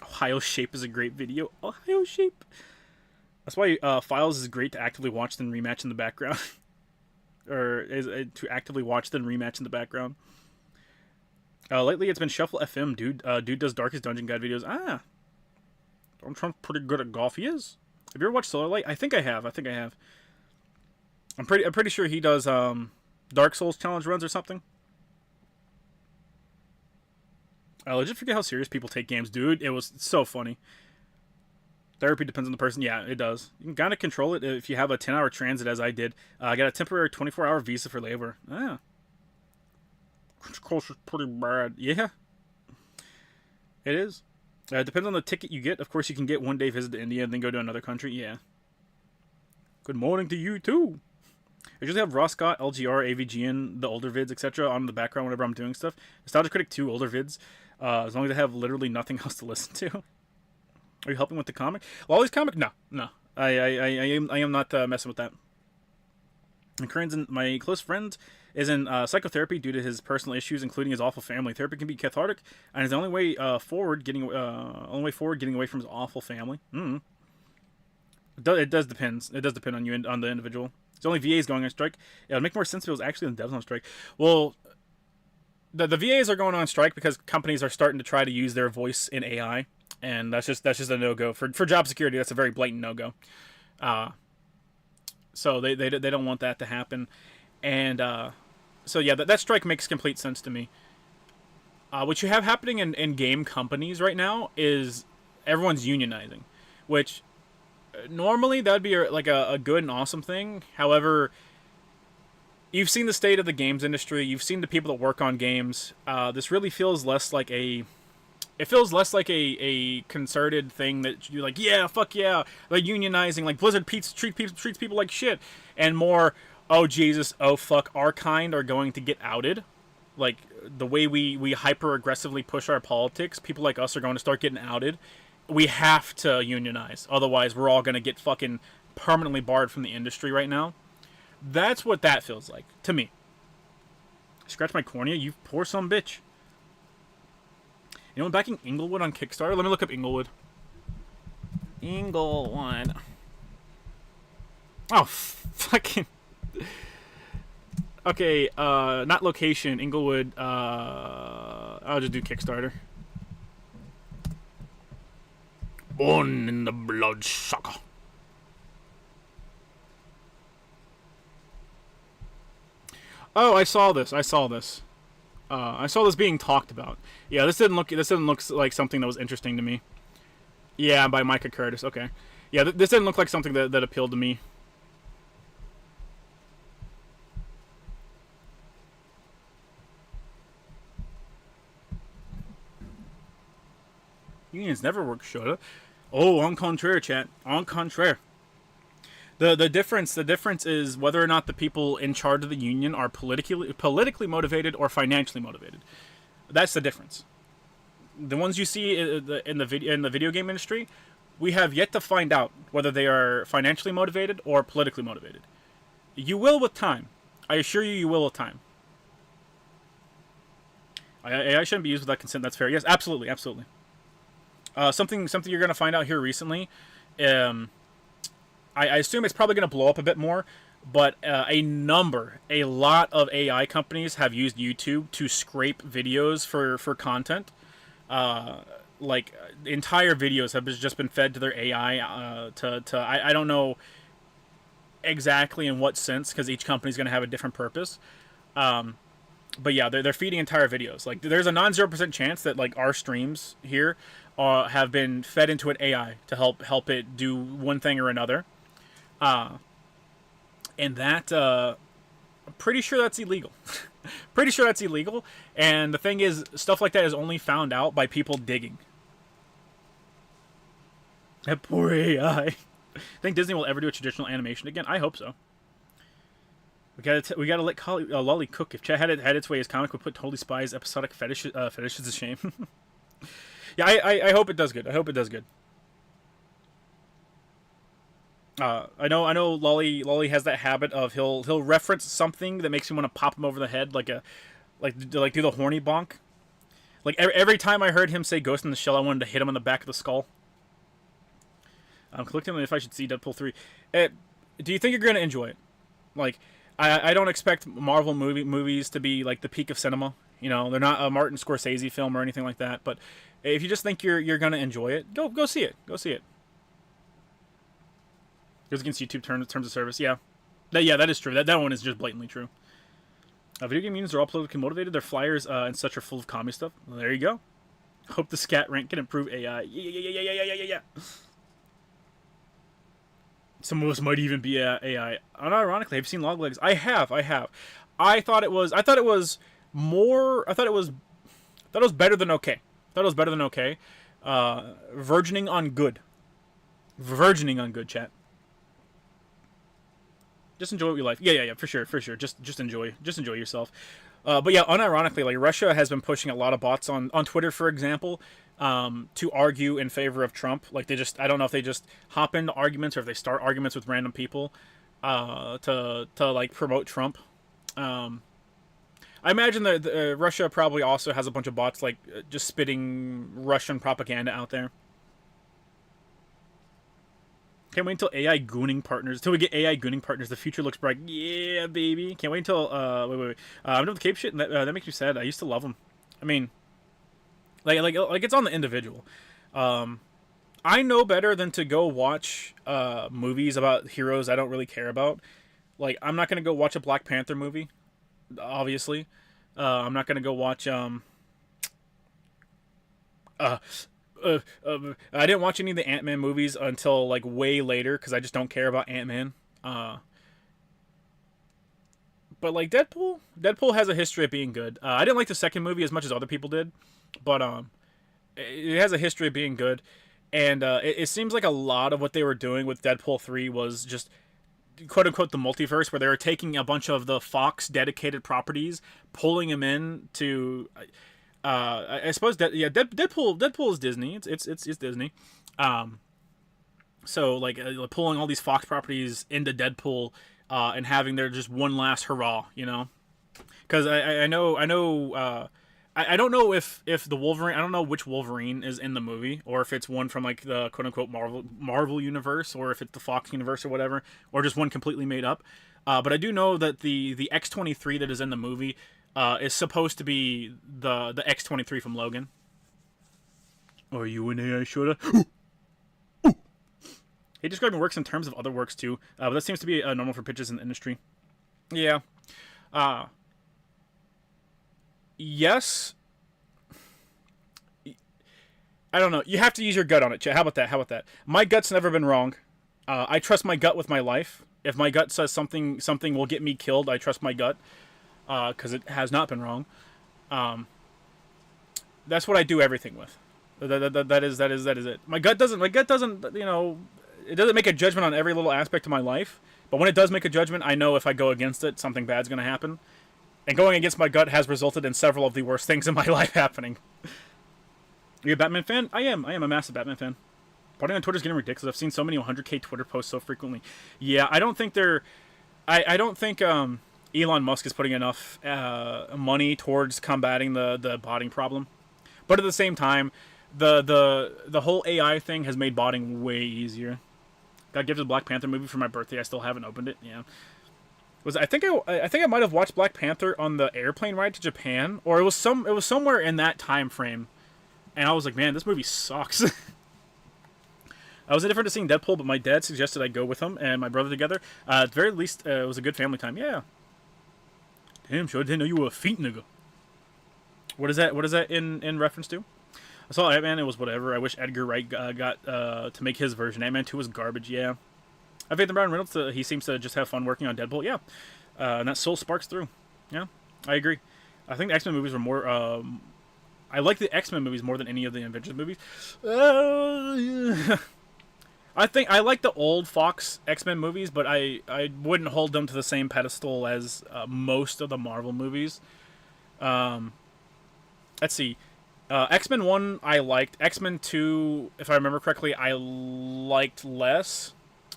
A: Ohio Shape is a great video. Ohio Shape. That's why Files is great to actively watch then rematch in the background. Or to actively watch then rematch in the background. Lately it's been Shuffle FM, dude. Dude does Darkest Dungeon Guide videos. Donald Trump's pretty good at golf. He is. Have you ever watched Solar Light? I think I have. I'm pretty sure he does Dark Souls challenge runs or something. I legit forget how serious people take games, dude. It was so funny. Therapy depends on the person. Yeah, it does. You can kind of control it if you have a 10-hour transit, as I did. I got a temporary 24-hour visa for labor. Course is pretty bad. Yeah, it is. It depends on the ticket you get. Of course, you can get one-day visit to India and then go to another country. Yeah. Good morning to you, too. I usually have Ross Scott, LGR, AVGN, the older vids, etc. on in the background whenever I'm doing stuff. Nostalgia Critic 2, older vids. As long as I have literally nothing else to listen to. Are you helping with the comic? Well, these comic? No. I am not messing with that. And Corinne's my close friend is in psychotherapy due to his personal issues, including his awful family. Therapy can be cathartic, and is the only way forward getting away from his awful family. It does depend. It does depend on you and on the individual. It's only VAs going on strike. It would make more sense if it was actually the devs on strike. Well, the VAs are going on strike because companies are starting to try to use their voice in AI, and that's just a no-go for job security. That's a very blatant no-go. So they don't want that to happen, and so yeah, that strike makes complete sense to me. What you have happening in game companies right now is everyone's unionizing, which normally that would be like a good and awesome thing. However, you've seen the state of the games industry. You've seen the people that work on games. This really feels less like a concerted thing that you're like, yeah, fuck yeah, like unionizing, like Blizzard treats people like shit, and more, oh Jesus, oh fuck, our kind are going to get outed. Like the way we hyper aggressively push our politics, people like us are going to start getting outed. We have to unionize, otherwise we're all going to get fucking permanently barred from the industry right now. That's what that feels like to me. Scratch my cornea, you poor son bitch. Anyone backing Inglewood on Kickstarter? Let me look up Inglewood. Inglewood. Oh, fucking. Okay, not location. Inglewood. I'll just do Kickstarter. Born in the bloodsucker. Oh, I saw this. I saw this being talked about. Yeah, this didn't look like something that was interesting to me. Yeah, by Micah Curtis. Okay. Yeah, this didn't look like something that appealed to me. Unions never work, shoulda. Oh, en contraire, chat. En contraire. The difference is whether or not the people in charge of the union are politically motivated or financially motivated. That's the difference. the ones you see in the video game industry, we have yet to find out whether they are financially motivated or politically motivated. You will with time. I assure you, you will with time. AI shouldn't be used without consent. That's fair. Yes, absolutely, absolutely. Something you're going to find out here recently. I assume it's probably going to blow up a bit more, but a lot of AI companies have used YouTube to scrape videos for content. Like entire videos have just been fed to their AI. I don't know exactly in what sense, because each company's going to have a different purpose. But yeah, they're feeding entire videos. Like there's a non-0% chance that like our streams here have been fed into an AI to help it do one thing or another. And that I'm pretty sure that's illegal. Pretty sure that's illegal. And the thing is, stuff like that is only found out by people digging. That poor AI. Think Disney will ever do a traditional animation again? I hope so. We gotta let Lolly cook. If Chet had its way, his comic would put Totally Spies episodic fetishes to shame. Yeah, I hope it does good. I hope it does good. I know Lolly has that habit of he'll reference something that makes you want to pop him over the head, like do the horny bonk. Like every time I heard him say Ghost in the Shell, I wanted to hit him on the back of the skull. I'm collecting if I should see Deadpool 3. Do you think you're gonna enjoy it? Like, I don't expect Marvel movies to be like the peak of cinema. You know, they're not a Martin Scorsese film or anything like that. But if you just think you're gonna enjoy it, go see it. Go see it. Goes against YouTube terms of service. Yeah, that is true. That one is just blatantly true. Video game unions are all politically motivated. Their flyers and such are full of commie stuff. Well, there you go. Hope the scat rank can improve AI. Yeah. Some of us might even be AI. Unironically, have you seen Loglegs? I have. I thought it was better than okay. Virgining on good. Chat. Just enjoy what you like. Yeah, for sure. Just enjoy yourself. But yeah, unironically, like Russia has been pushing a lot of bots on Twitter, for example, to argue in favor of Trump. Like I don't know if they just hop into arguments or if they start arguments with random people to like promote Trump. I imagine that Russia probably also has a bunch of bots like just spitting Russian propaganda out there. Can't wait until AI gooning partners. Until we get AI gooning partners, the future looks bright. Yeah, baby. Can't wait until wait. I'm doing the Cape shit, and that makes me sad. I used to love them. I mean, like it's on the individual. I know better than to go watch movies about heroes I don't really care about. Like, I'm not gonna go watch a Black Panther movie. Obviously, I'm not gonna go watch I didn't watch any of the Ant-Man movies until like way later because I just don't care about Ant-Man. But like Deadpool has a history of being good. I didn't like the second movie as much as other people did, but it has a history of being good, and it seems like a lot of what they were doing with Deadpool 3 was just quote unquote the multiverse, where they were taking a bunch of the Fox dedicated properties, pulling them in to. I suppose that Deadpool is Disney. It's Disney. So like pulling all these Fox properties into Deadpool and having their just one last hurrah, you know? Because I don't know if the Wolverine, I don't know which Wolverine is in the movie, or if it's one from like the quote unquote Marvel universe, or if it's the Fox universe or whatever, or just one completely made up. But I do know that the X-23 that is in the movie is supposed to be the X-23 from Logan. Are you an AI shooter? He describing works in terms of other works too, but that seems to be normal for pitches in the industry. Yeah. Yes. I don't know. You have to use your gut on it, Chet. How about that? My gut's never been wrong. I trust my gut with my life. If my gut says something will get me killed, I trust my gut. Because it has not been wrong. That's what I do everything with. That is it. My gut doesn't, you know, it doesn't make a judgment on every little aspect of my life. But when it does make a judgment, I know if I go against it, something bad's going to happen. And going against my gut has resulted in several of the worst things in my life happening. Are you a Batman fan? I am. I am a massive Batman fan. Parting on Twitter's getting ridiculous. I've seen so many 100K Twitter posts so frequently. Yeah, I don't think they're. I don't think Elon Musk is putting enough money towards combating the botting problem. But at the same time, the whole AI thing has made botting way easier. Got gifted a Black Panther movie for my birthday. I still haven't opened it. Yeah. I think I might have watched Black Panther on the airplane ride to Japan, or it was somewhere in that time frame, and I was like, man, this movie sucks. I was indifferent to seeing Deadpool, but my dad suggested I go with him and my brother together. At the very least, it was a good family time. Yeah. Damn, sure didn't know you were a feet nigga. What is that? What is that in reference to? I saw Ant-Man. It was whatever. I wish Edgar Wright got to make his version. Ant-Man 2 was garbage. Yeah. I think the Ryan Reynolds. He seems to just have fun working on Deadpool. Yeah. And that soul sparks through. Yeah. I agree. I think the X-Men movies were more. I like the X-Men movies more than any of the Avengers movies. Yeah. I think I like the old Fox X-Men movies, but I wouldn't hold them to the same pedestal as most of the Marvel movies. Let's see. X-Men 1 I liked. X-Men 2, if I remember correctly, I liked less.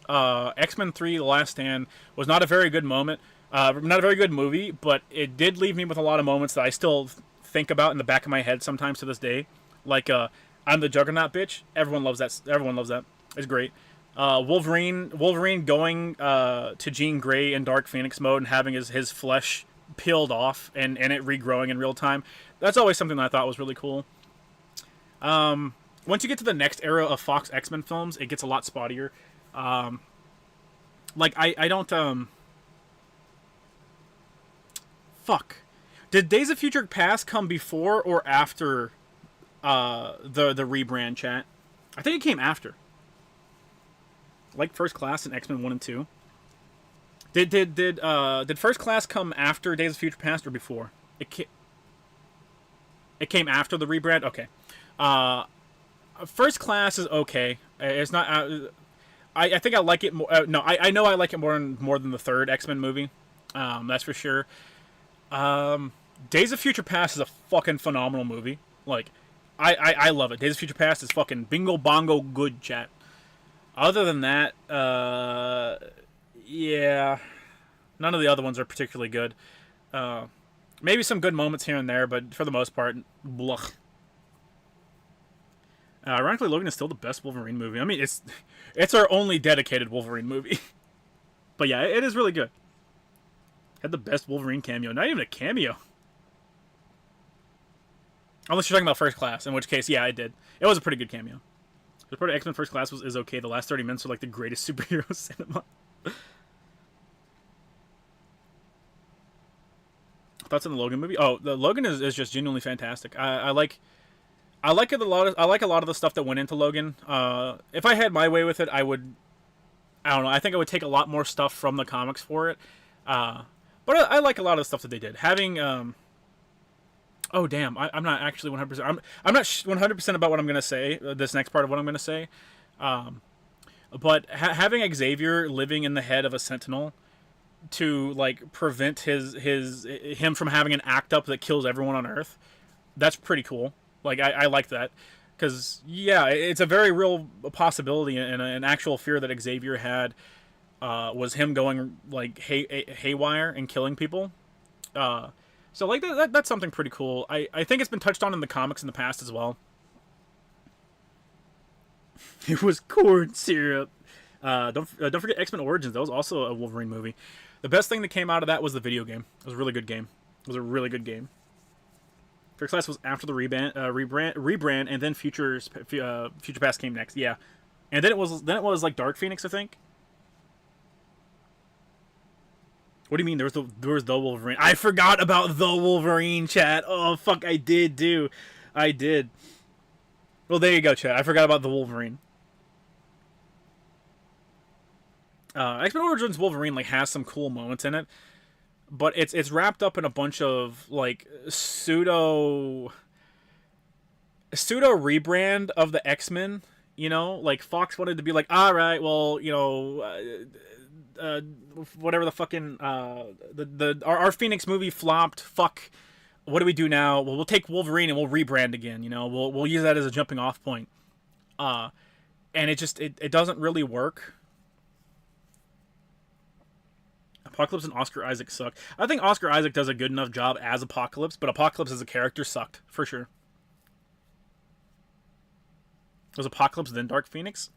A: X-Men 3, The Last Stand, was not a very good moment. Not a very good movie, but it did leave me with a lot of moments that I still think about in the back of my head sometimes to this day. Like, I'm the Juggernaut bitch. Everyone loves that. Everyone loves that. It's great. Wolverine going to Jean Grey in Dark Phoenix mode and having his flesh peeled off and it regrowing in real time. That's always something that I thought was really cool. Once you get to the next era of Fox X-Men films, it gets a lot spottier. Like, I don't... Fuck. Did Days of Future Past come before or after the rebrand, chat? I think it came after. Like First Class and X-Men 1 and 2. Did First Class come after Days of Future Past or before? It came after the rebrand? Okay. First Class is okay. It's not... I think I like it more... no, I know I like it more than the third X-Men movie. That's for sure. Days of Future Past is a fucking phenomenal movie. Like, I love it. Days of Future Past is fucking bingo bongo good, chat. Other than that, yeah, none of the other ones are particularly good. Maybe some good moments here and there, but for the most part, blech. Ironically, Logan is still the best Wolverine movie. I mean, it's our only dedicated Wolverine movie. But yeah, it is really good. Had the best Wolverine cameo. Not even a cameo. Unless you're talking about First Class, in which case, yeah, I did. It was a pretty good cameo. The part of X-Men First Class is okay. The last 30 minutes are like the greatest superhero cinema. Thoughts on the Logan movie? Oh, the Logan is just genuinely fantastic. I like a lot of the stuff that went into Logan. If I had my way with it, I don't know. I think I would take a lot more stuff from the comics for it. But I like a lot of the stuff that they did. Having oh damn! I'm not actually 100%. I'm not 100% about what I'm gonna say. This next part of what I'm gonna say, but having Xavier living in the head of a Sentinel to like prevent him from having an act up that kills everyone on Earth, that's pretty cool. Like I like that because yeah, it's a very real possibility and an actual fear that Xavier had was him going like haywire and killing people. So like that's something pretty cool. I think it's been touched on in the comics in the past as well. It was corn syrup. Don't forget X-Men Origins. That was also a Wolverine movie. The best thing that came out of that was the video game. It was a really good game. It was a really good game. First Class was after the rebrand, and then Future Past came next. Yeah, and then it was like Dark Phoenix, I think. What do you mean? There was the Wolverine. I forgot about the Wolverine, chat. Oh fuck, I did. Well, there you go, chat. I forgot about the Wolverine. X-Men Origins Wolverine like has some cool moments in it, but it's wrapped up in a bunch of like pseudo rebrand of the X-Men. You know, like Fox wanted to be like, all right, well, you know. Whatever the fucking our Phoenix movie flopped. Fuck what do we do now? Well, we'll take Wolverine and we'll rebrand again. You know, we'll use that as a jumping off point. And it doesn't really work. Apocalypse and Oscar Isaac suck. I think Oscar Isaac does a good enough job as Apocalypse, but Apocalypse as a character sucked for sure. Was Apocalypse then Dark Phoenix?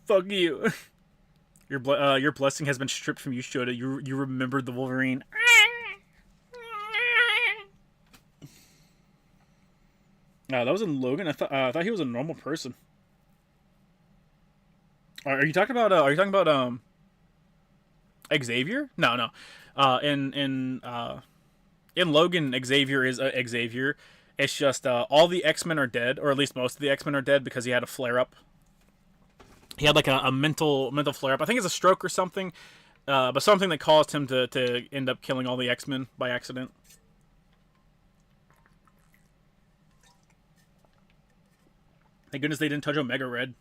A: Fuck you. Your blessing has been stripped from you, Shota. You remembered the Wolverine. That was in Logan. I thought he was a normal person. Are you talking about? Xavier? No. In Logan, Xavier is Xavier. It's just all the X-Men are dead, or at least most of the X-Men are dead because he had a flare up. He had like a mental flare up. I think it's a stroke or something, but something that caused him to end up killing all the X-Men by accident. Thank goodness they didn't touch Omega Red.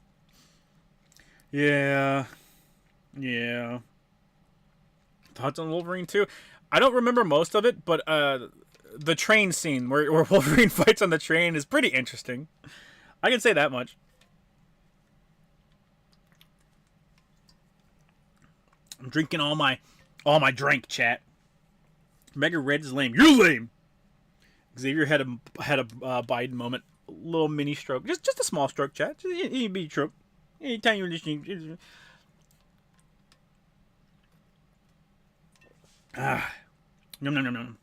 A: Yeah. Thoughts on Wolverine 2? I don't remember most of it, but the train scene where Wolverine fights on the train is pretty interesting. I can say that much. I'm drinking all my drink, chat. Omega Red is lame. You're lame. Xavier had a Biden moment. A little mini stroke. Just a small stroke, chat. Just a mini stroke. Anytime you're listening. Nom.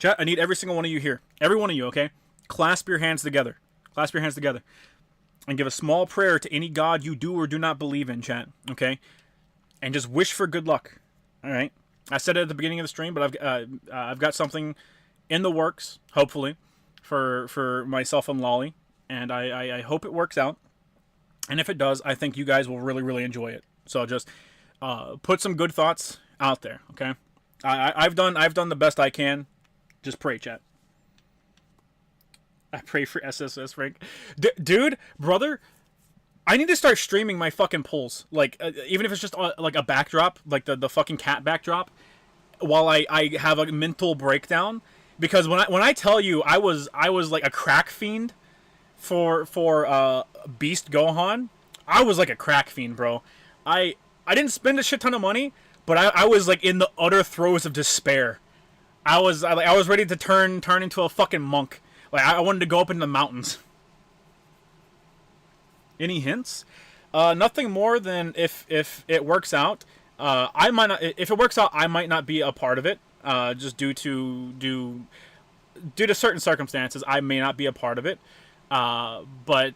A: Chat, I need every single one of you here. Every one of you, okay? Clasp your hands together. Clasp your hands together. And give a small prayer to any god you do or do not believe in, chat. Okay? And just wish for good luck. Alright? I said it at the beginning of the stream, but I've got something in the works, hopefully, for myself and Lolly. And I hope it works out. And if it does, I think you guys will really, really enjoy it. So just put some good thoughts out there, okay? I've done the best I can. Just pray, chat. I pray for SSS, Frank. Dude, brother, I need to start streaming my fucking polls. Like, even if it's just like a backdrop, like the fucking cat backdrop, while I have a mental breakdown. Because when I tell you I was like a crack fiend for Beast Gohan, I was like a crack fiend, bro. I didn't spend a shit ton of money, but I was like in the utter throes of despair. I was ready to turn into a fucking monk. Like I wanted to go up in the mountains. Any hints? Nothing more than if it works out. I might not. If it works out, I might not be a part of it. Just due to certain circumstances, I may not be a part of it. But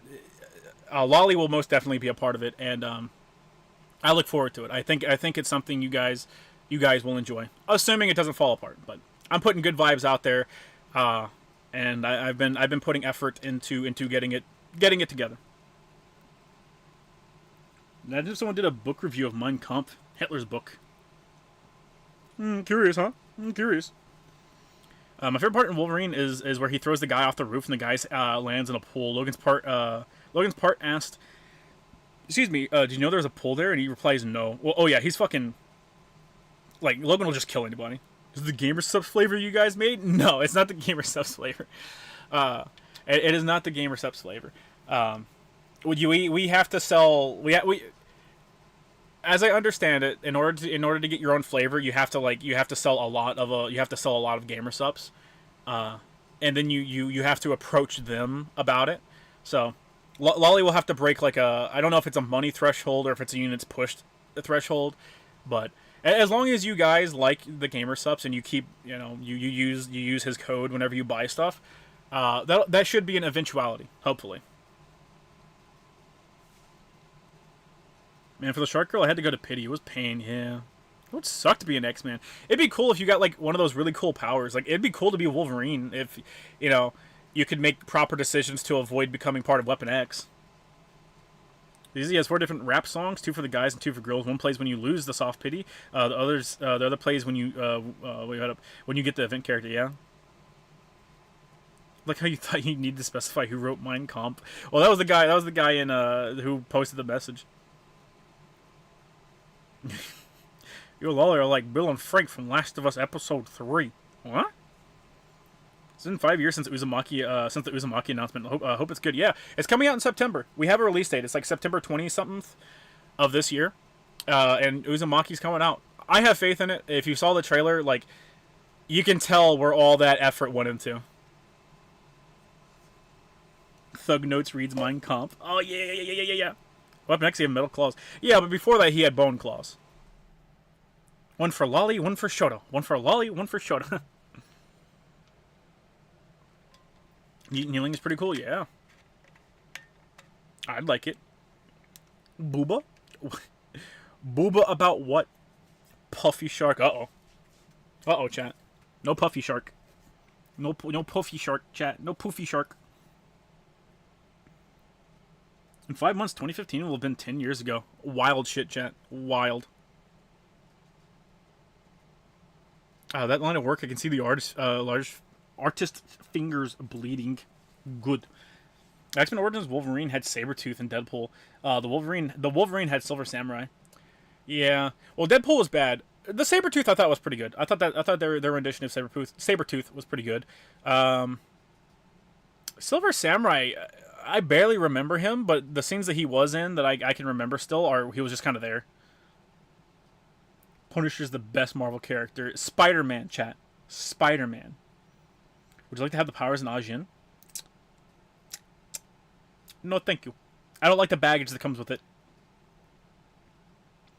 A: Lolly will most definitely be a part of it, and I look forward to it. I think it's something you guys will enjoy, assuming it doesn't fall apart. But I'm putting good vibes out there, and I've been putting effort into getting it together. Imagine if someone did a book review of Mein Kampf, Hitler's book. Curious, huh? Curious. My favorite part in Wolverine is where he throws the guy off the roof and the guy lands in a pool. Logan's part asked, "Excuse me, did you know there was a pool there?" And he replies, "No." Well, oh yeah, he's fucking like Logan will just kill anybody. Is it the Gamer Subs flavor you guys made? No, it's not the Gamer Subs flavor. It is not the Gamer Subs flavor. We have to sell. We as I understand it, in order to get your own flavor, you have to sell a lot of Gamer Subs, and then you have to approach them about it. So Lolly will have to break like I don't know if it's a money threshold or if it's a units pushed threshold, but as long as you guys like the Gamer Subs and you keep you use his code whenever you buy stuff, that should be an eventuality, hopefully. Man, for the Shark Girl, I had to go to Pity. It was pain, yeah. It would suck to be an X-Man. It'd be cool if you got, like, one of those really cool powers. Like, it'd be cool to be Wolverine if, you could make proper decisions to avoid becoming part of Weapon X. He has 4 different rap songs, 2 for the guys and 2 for girls. One plays when you lose the soft pity. The other plays when you when you get the event character, yeah? Like how you thought you need to specify who wrote Mein Kampf. Well, that was the guy in who posted the message. You and Lolly are like Bill and Frank from Last of Us Episode 3. What? It's been 5 years since since the Uzumaki announcement. Hope it's good. Yeah, it's coming out in September. We have a release date. It's like September 20 something of this year, and Uzumaki's coming out. I have faith in it. If you saw the trailer, like, you can tell where all that effort went into. Thug Notes reads Mein Kampf. Oh yeah. What up next? He had metal claws. Yeah, but before that he had bone claws. One for Lolly, one for Shoto. One for Lolly, one for Shoto. Kneeling is pretty cool, yeah. I'd like it. Booba? Booba about what? Puffy shark. Uh-oh. Uh-oh, chat. No puffy shark. No puffy shark, chat. No poofy shark. In 5 months, 2015 will have been 10 years ago. Wild shit, chat. Wild. That line of work, I can see the large artist fingers bleeding. Good. X-Men Origins Wolverine had Sabretooth and Deadpool. The Wolverine had Silver Samurai. Yeah. Well, Deadpool was bad. The Sabretooth I thought was pretty good. I thought their rendition of Sabretooth was pretty good. Silver Samurai, I barely remember him, but the scenes that he was in that I can remember still are he was just kind of there. Punisher's the best Marvel character. Spider-Man, chat. Spider-Man. Would you like to have the powers in Ajin? No, thank you. I don't like the baggage that comes with it.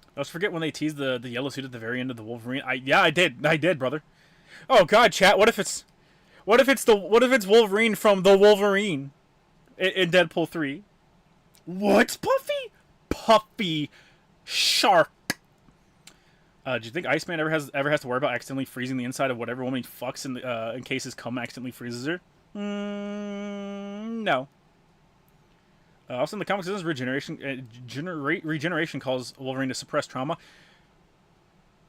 A: I always forget when they teased the yellow suit at the very end of the Wolverine. I did, brother. Oh God, chat. What if it's Wolverine from the Wolverine in Deadpool 3? What's Puffy? Puffy shark. Do you think Iceman ever has to worry about accidentally freezing the inside of whatever woman he fucks in case his cum accidentally freezes her? No. Also in the comics, this regeneration calls Wolverine to suppress trauma.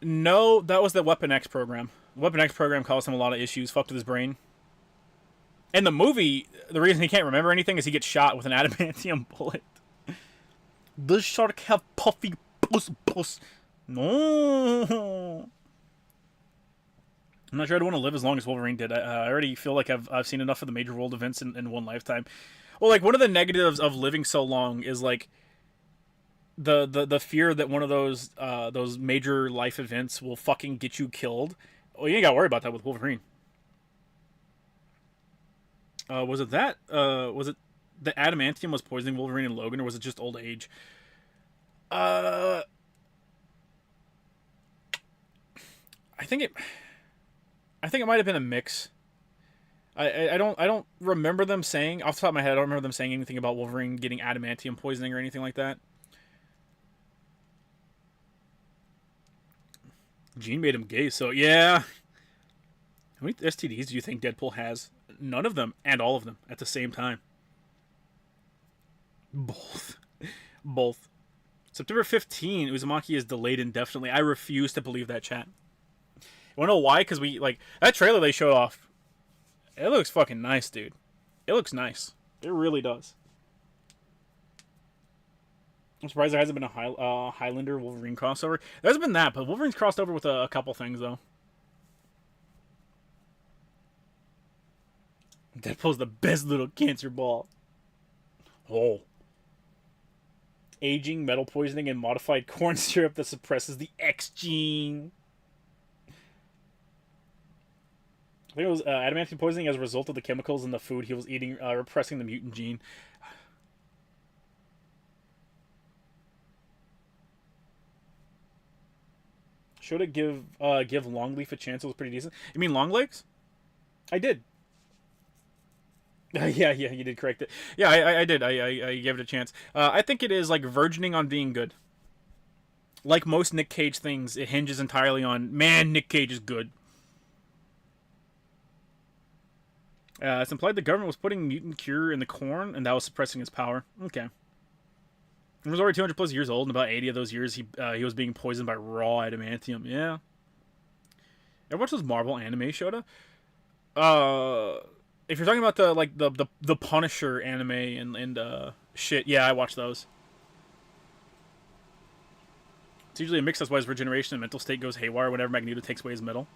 A: No, that was the Weapon X program. The Weapon X program caused him a lot of issues, fucked with his brain. In the movie, the reason he can't remember anything is he gets shot with an adamantium bullet. Does shark have puffy puss? No. I'm not sure I'd want to live as long as Wolverine did. I already feel like I've seen enough of the major world events in one lifetime. Well, like, one of the negatives of living so long is, like, the fear that one of those major life events will fucking get you killed. Well, you ain't got to worry about that with Wolverine. Was it that the adamantium was poisoning Wolverine and Logan, or was it just old age? I think it might have been a mix. I don't remember them saying, off the top of my head, I don't remember them saying anything about Wolverine getting adamantium poisoning or anything like that. Gene made him gay, so yeah. How many STDs do you think Deadpool has? None of them, and all of them at the same time. Both. September 15, Uzumaki is delayed indefinitely. I refuse to believe that, chat. You wanna know why? Because that trailer they showed off, it looks fucking nice, dude. It looks nice. It really does. I'm surprised there hasn't been a Highlander Wolverine crossover. There hasn't been that, but Wolverine's crossed over with a couple things, though. Deadpool's the best little cancer ball. Oh. Aging, metal poisoning, and modified corn syrup that suppresses the X gene. I think it was adamantium poisoning as a result of the chemicals in the food he was eating, repressing the mutant gene. Should it give Longleaf a chance? It was pretty decent. You mean Longlegs? I did. Yeah, you did correct it. Yeah, I did. I gave it a chance. I think it is, like, verging on being good. Like most Nick Cage things, it hinges entirely on, man, Nick Cage is good. It's implied the government was putting mutant cure in the corn, and that was suppressing his power. Okay. He was already 200 plus years old, and about 80 of those years, he was being poisoned by raw adamantium. Yeah. Ever watch those Marvel anime, Shota? If you're talking about the Punisher anime and shit, yeah, I watch those. It's usually a mix. That's why his regeneration and mental state goes haywire whenever Magneto takes away his metal.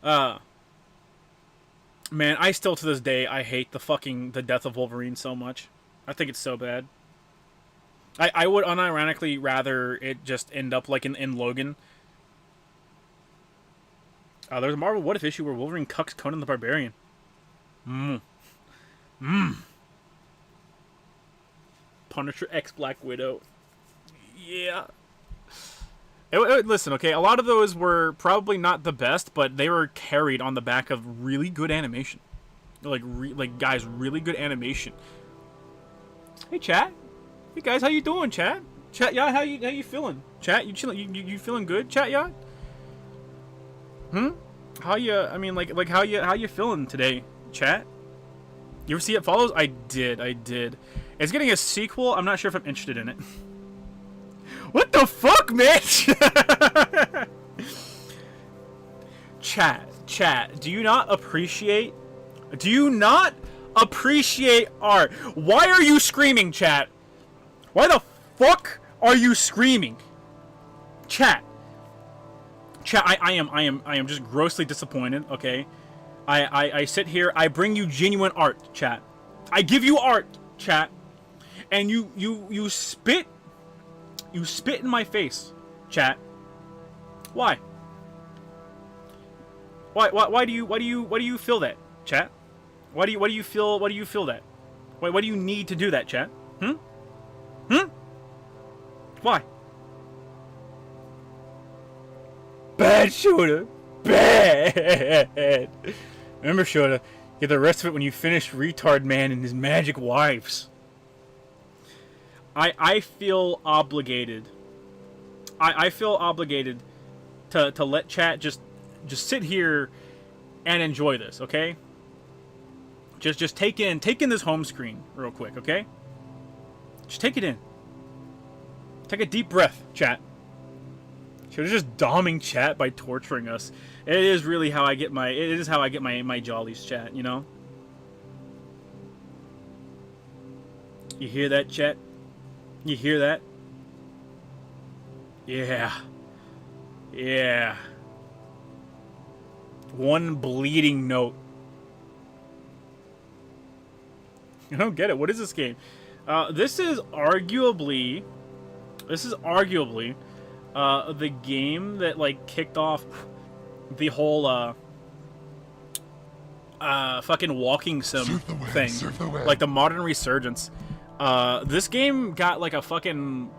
A: Man, I still to this day I hate the death of Wolverine so much. I think it's so bad. I would unironically rather it just end up like in Logan. There's a Marvel What If issue where Wolverine cucks Conan the Barbarian. Punisher X Black Widow. Yeah. Listen, okay, a lot of those were probably not the best, but they were carried on the back of really good animation. Like guys, really good animation. Hey, chat. Hey, guys, how you doing, chat? Chat, yeah, how you feeling? Chat, you chilling? You feeling good, chat, yeah? How you? I mean, like how you feeling today, chat? You ever see It Follows? I did. It's getting a sequel. I'm not sure if I'm interested in it. What the fuck, Mitch? Chat. Do you not appreciate art? Why are you screaming, chat? Why the fuck are you screaming? Chat, I am just grossly disappointed, okay? I sit here, I bring you genuine art, chat. I give you art, chat. And you spit in my face, chat. Why? Why do you feel that, chat? Why do you feel that? Why do you need to do that, chat? Why? Bad, Shota. Bad. Remember, Shota, get the rest of it when you finish Retard Man and his magic wives. I feel obligated. I feel obligated to let chat just sit here and enjoy this, okay? Just take in this home screen real quick, okay? Just take it in. Take a deep breath, chat. Should have just doming chat by torturing us. It is really how I get my jollies, chat, you know? You hear that, chat? You hear that? Yeah. One bleeding note. I don't get it. What is this game? This is arguably the game that like kicked off the whole fucking walking sim thing, like the modern resurgence. This game got like a fucking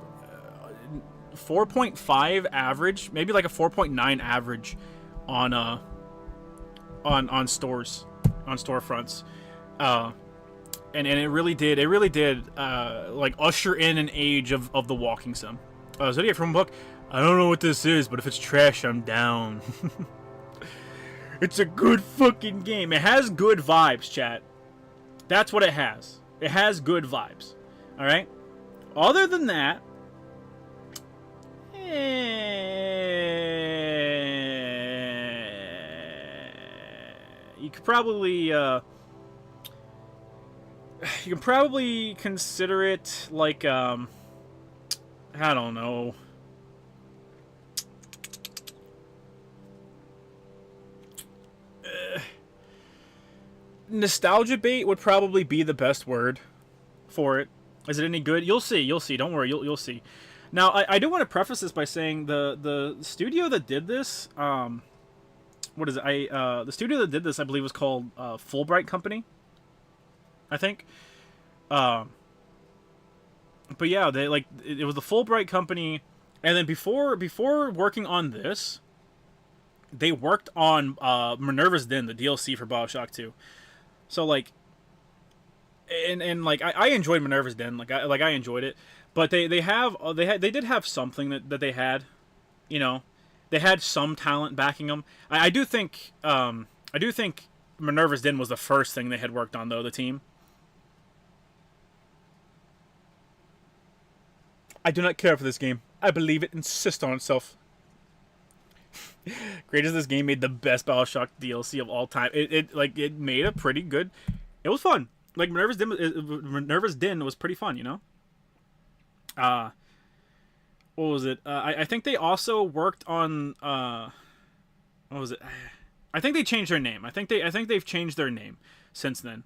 A: 4.5 average, maybe like a 4.9 average on stores, on storefronts. And it really did like usher in an age of the walking sim. Zodiac from a book. I don't know what this is, but if it's trash, I'm down. It's a good fucking game. It has good vibes, chat. That's what it has. It has good vibes. Alright? Other than that, you could probably you can probably consider it like I don't know. Nostalgia bait would probably be the best word for it. Is it any good? You'll see. Don't worry. You'll see. Now, I do want to preface this by saying the studio that did this, what is it? The studio that did this, I believe, was called Fulbright Company, I think. But yeah, it was the Fulbright Company, and then before working on this, they worked on Minerva's Den, the DLC for BioShock 2. So like, and like I enjoyed Minerva's Den, like I enjoyed it, but they did have something that they had, you know, they had some talent backing them. I do think Minerva's Den was the first thing they had worked on, though, the team. I do not care for this game. I believe it insists on itself. Great as this game made the best BioShock DLC of all time. It made a pretty good. It was fun. Like Minerva's Den was pretty fun, you know. what was it? I think they also worked on what was it? I think they changed their name. I think they've changed their name since then.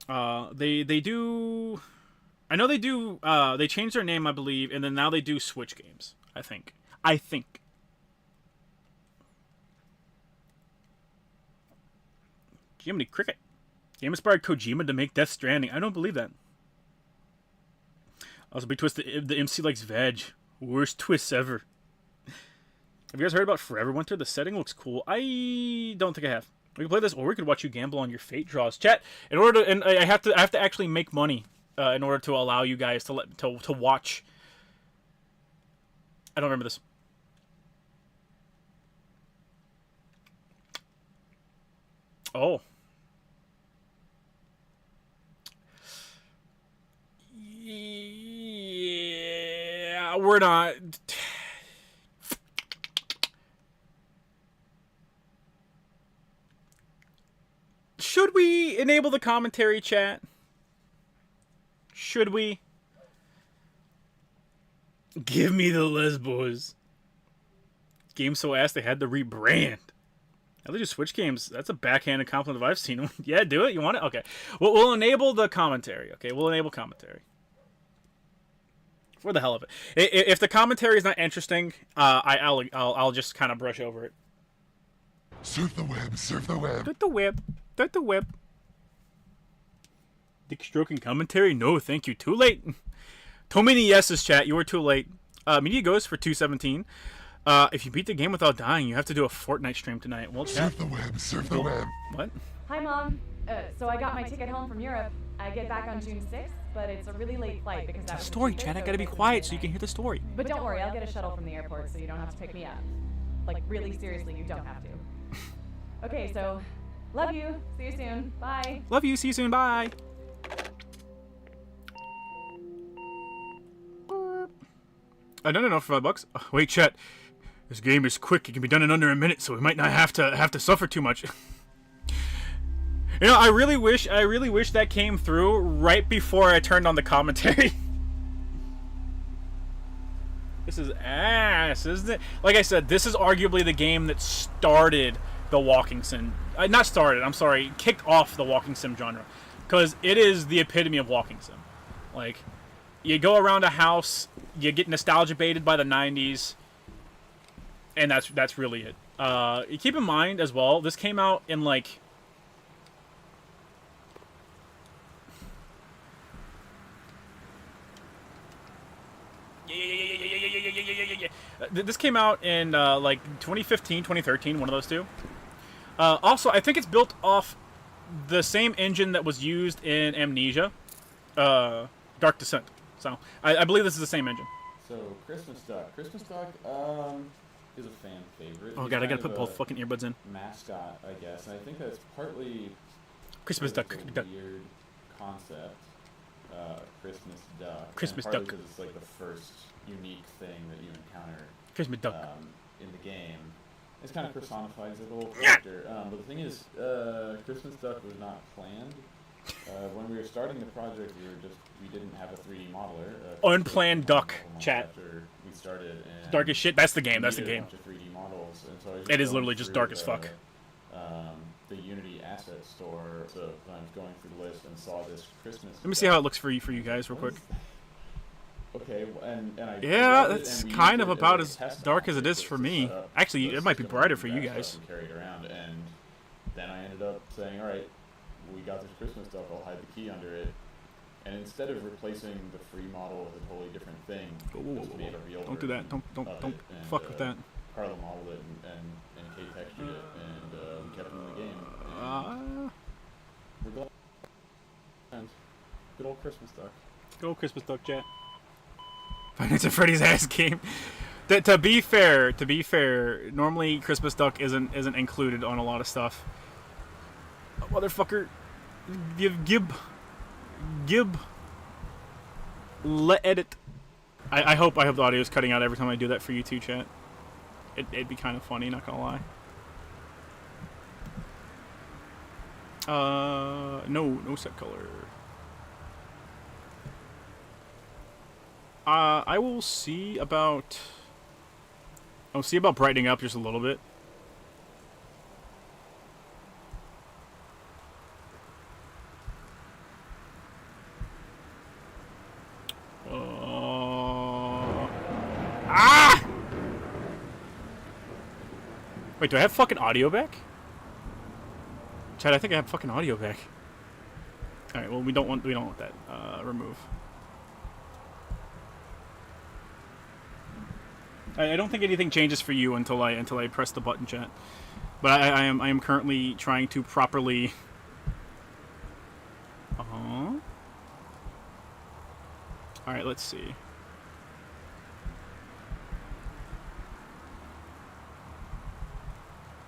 A: They do. I know they do. They changed their name, I believe, and then now they do Switch games. I think. Jiminy Cricket. Game inspired Kojima to make Death Stranding. I don't believe that. Also, big twist. The MC likes veg. Worst twists ever. Have you guys heard about Forever Winter? The setting looks cool. I don't think I have. We can play this, or we could watch you gamble on your fate draws. Chat. In order to, and I have to actually make money in order to allow you guys to watch. I don't remember this. Oh. Yeah, we're not. Should we enable the commentary, chat? Should we? Give me the Lesbos. Game so ass they had to rebrand. How they do Switch games? That's a backhanded compliment if I've seen one. Yeah, do it. You want it? Okay. We'll enable the commentary. Okay, we'll enable commentary. For the hell of it. If the commentary is not interesting, I'll just kind of brush over it.
C: Surf the web, surf the web.
A: Surf the web, surf the web. Dick stroking commentary? No, thank you. Too late. Too many yeses, chat. You were too late. Media goes for 217. If you beat the game without dying, you have to do a Fortnite stream tonight. Well, chat.
C: Surf the web, surf the web.
A: What?
D: Hi, Mom. So I got my ticket home from Europe. I get back on June 6th, but it's a really late flight because that was
A: Story, chat. I gotta be quiet so you can hear the story.
D: But don't worry, I'll get a shuttle from the airport so you don't have to pick me up. Like, really seriously, you don't have to. Okay, so, love you. See you soon. Bye.
A: Love you. See you soon. Bye. I done enough for $5. Wait, chat. This game is quick. It can be done in under a minute, so we might not have to suffer too much. You know, I really wish that came through right before I turned on the commentary. This is ass, isn't it? Like I said, this is arguably the game that started the walking sim. Not started, I'm sorry, kicked off the walking sim genre. Because it is the epitome of walking sim. Like, you go around a house, you get nostalgia baited by the 90s, and that's really it. Keep in mind, as well, this came out in, like... This came out in like 2015, 2013, one of those two. Also, I think it's built off the same engine that was used in Amnesia, Dark Descent. So I believe this is the same engine.
E: So Christmas Duck. Christmas Duck is a fan favorite.
A: Oh god, I gotta put both fucking earbuds in.
E: Mascot, I guess. And I think that's partly
A: Christmas Duck.
E: Weird concept. Christmas Duck.
A: Christmas
E: and
A: Duck.
E: Because it's like the first unique thing that you encounter
A: Christmas Duck.
E: in the game. It's kind of personified as a little character. But the thing is, Christmas Duck was not planned. When we were starting the project, we didn't have a 3D modeler.
A: Unplanned duck, chat.
E: After we started, and
A: Dark as shit. That's the game. That's the
E: we needed
A: game.
E: a bunch of 3D models, and so I was
A: It is
E: going
A: literally just
E: through
A: dark as fuck.
E: The Unity asset store. So I was going through the list and saw this Christmas.
A: Let me see how it looks for you guys, real quick.
E: Okay, and I
A: Yeah,
E: read it,
A: that's
E: and we
A: kind
E: used
A: of
E: it
A: about
E: a
A: as
E: test
A: dark
E: on
A: as it is for me.
E: set up
A: Actually,
E: the
A: it might be
E: system
A: brighter
E: and
A: for you
E: that
A: guys.
E: stuff and carried around, and then I ended up saying, all right, we got this Christmas stuff. I'll hide the key under it. And instead of replacing the free model with a totally different thing,
A: Whoa.
E: just made a real
A: Don't do that.
E: version
A: Don't
E: of
A: don't
E: it, and,
A: fuck with that.
E: Carla modeled it and Kate textured it, and we kept it in the game. And we're glad. And good old Christmas Duck.
A: Go Christmas Duck, chat. It's a Freddy's ass game. To be fair, normally Christmas Duck isn't included on a lot of stuff. Motherfucker, Gib. Let edit. I hope the audio is cutting out every time I do that for you too, chat. It'd be kind of funny, not gonna lie. No set color. I will see about. I'll see about brightening up just a little bit. Ah! Wait, do I have fucking audio back? Chad, I think I have fucking audio back. All right, well we don't want that. Remove. I don't think anything changes for you until I press the button, chat. But I am currently trying to properly. All right, let's see.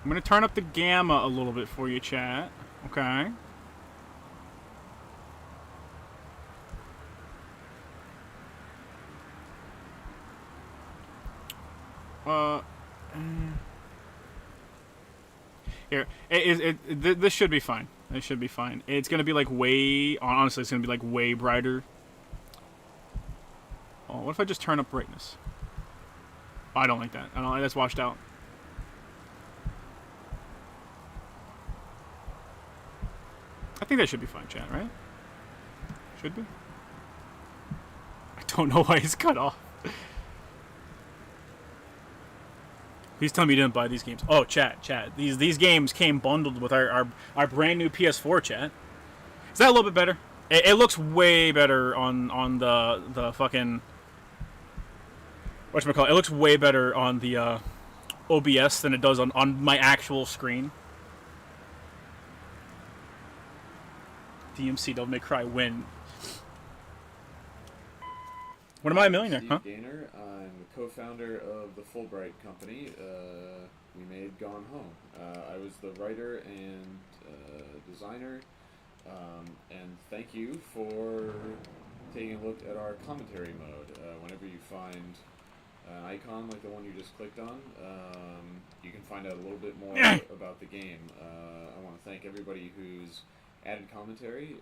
A: I'm gonna turn up the gamma a little bit for you, chat. Okay. Here, this should be fine. This should be fine. It's gonna be like way. Honestly, it's gonna be like way brighter. Oh, what if I just turn up brightness? Oh, I don't like that. I don't like that's washed out. I think that should be fine, chat, right? Should be. I don't know why it's cut off. Please tell me you didn't buy these games. Oh, chat. These games came bundled with our brand new PS4, chat. Is that a little bit better? It looks way better on the fucking whatchamacallit. It looks way better on the OBS than it does on my actual screen. DMC Devil May Cry win. What am I, a millionaire? Huh?
E: Gainer. I'm the co-founder of the Fulbright company. We made Gone Home. I was the writer and designer. And thank you for taking a look at our commentary mode. Whenever you find an icon like the one you just clicked on, you can find out a little bit more about the game. I want to thank everybody who's added commentary.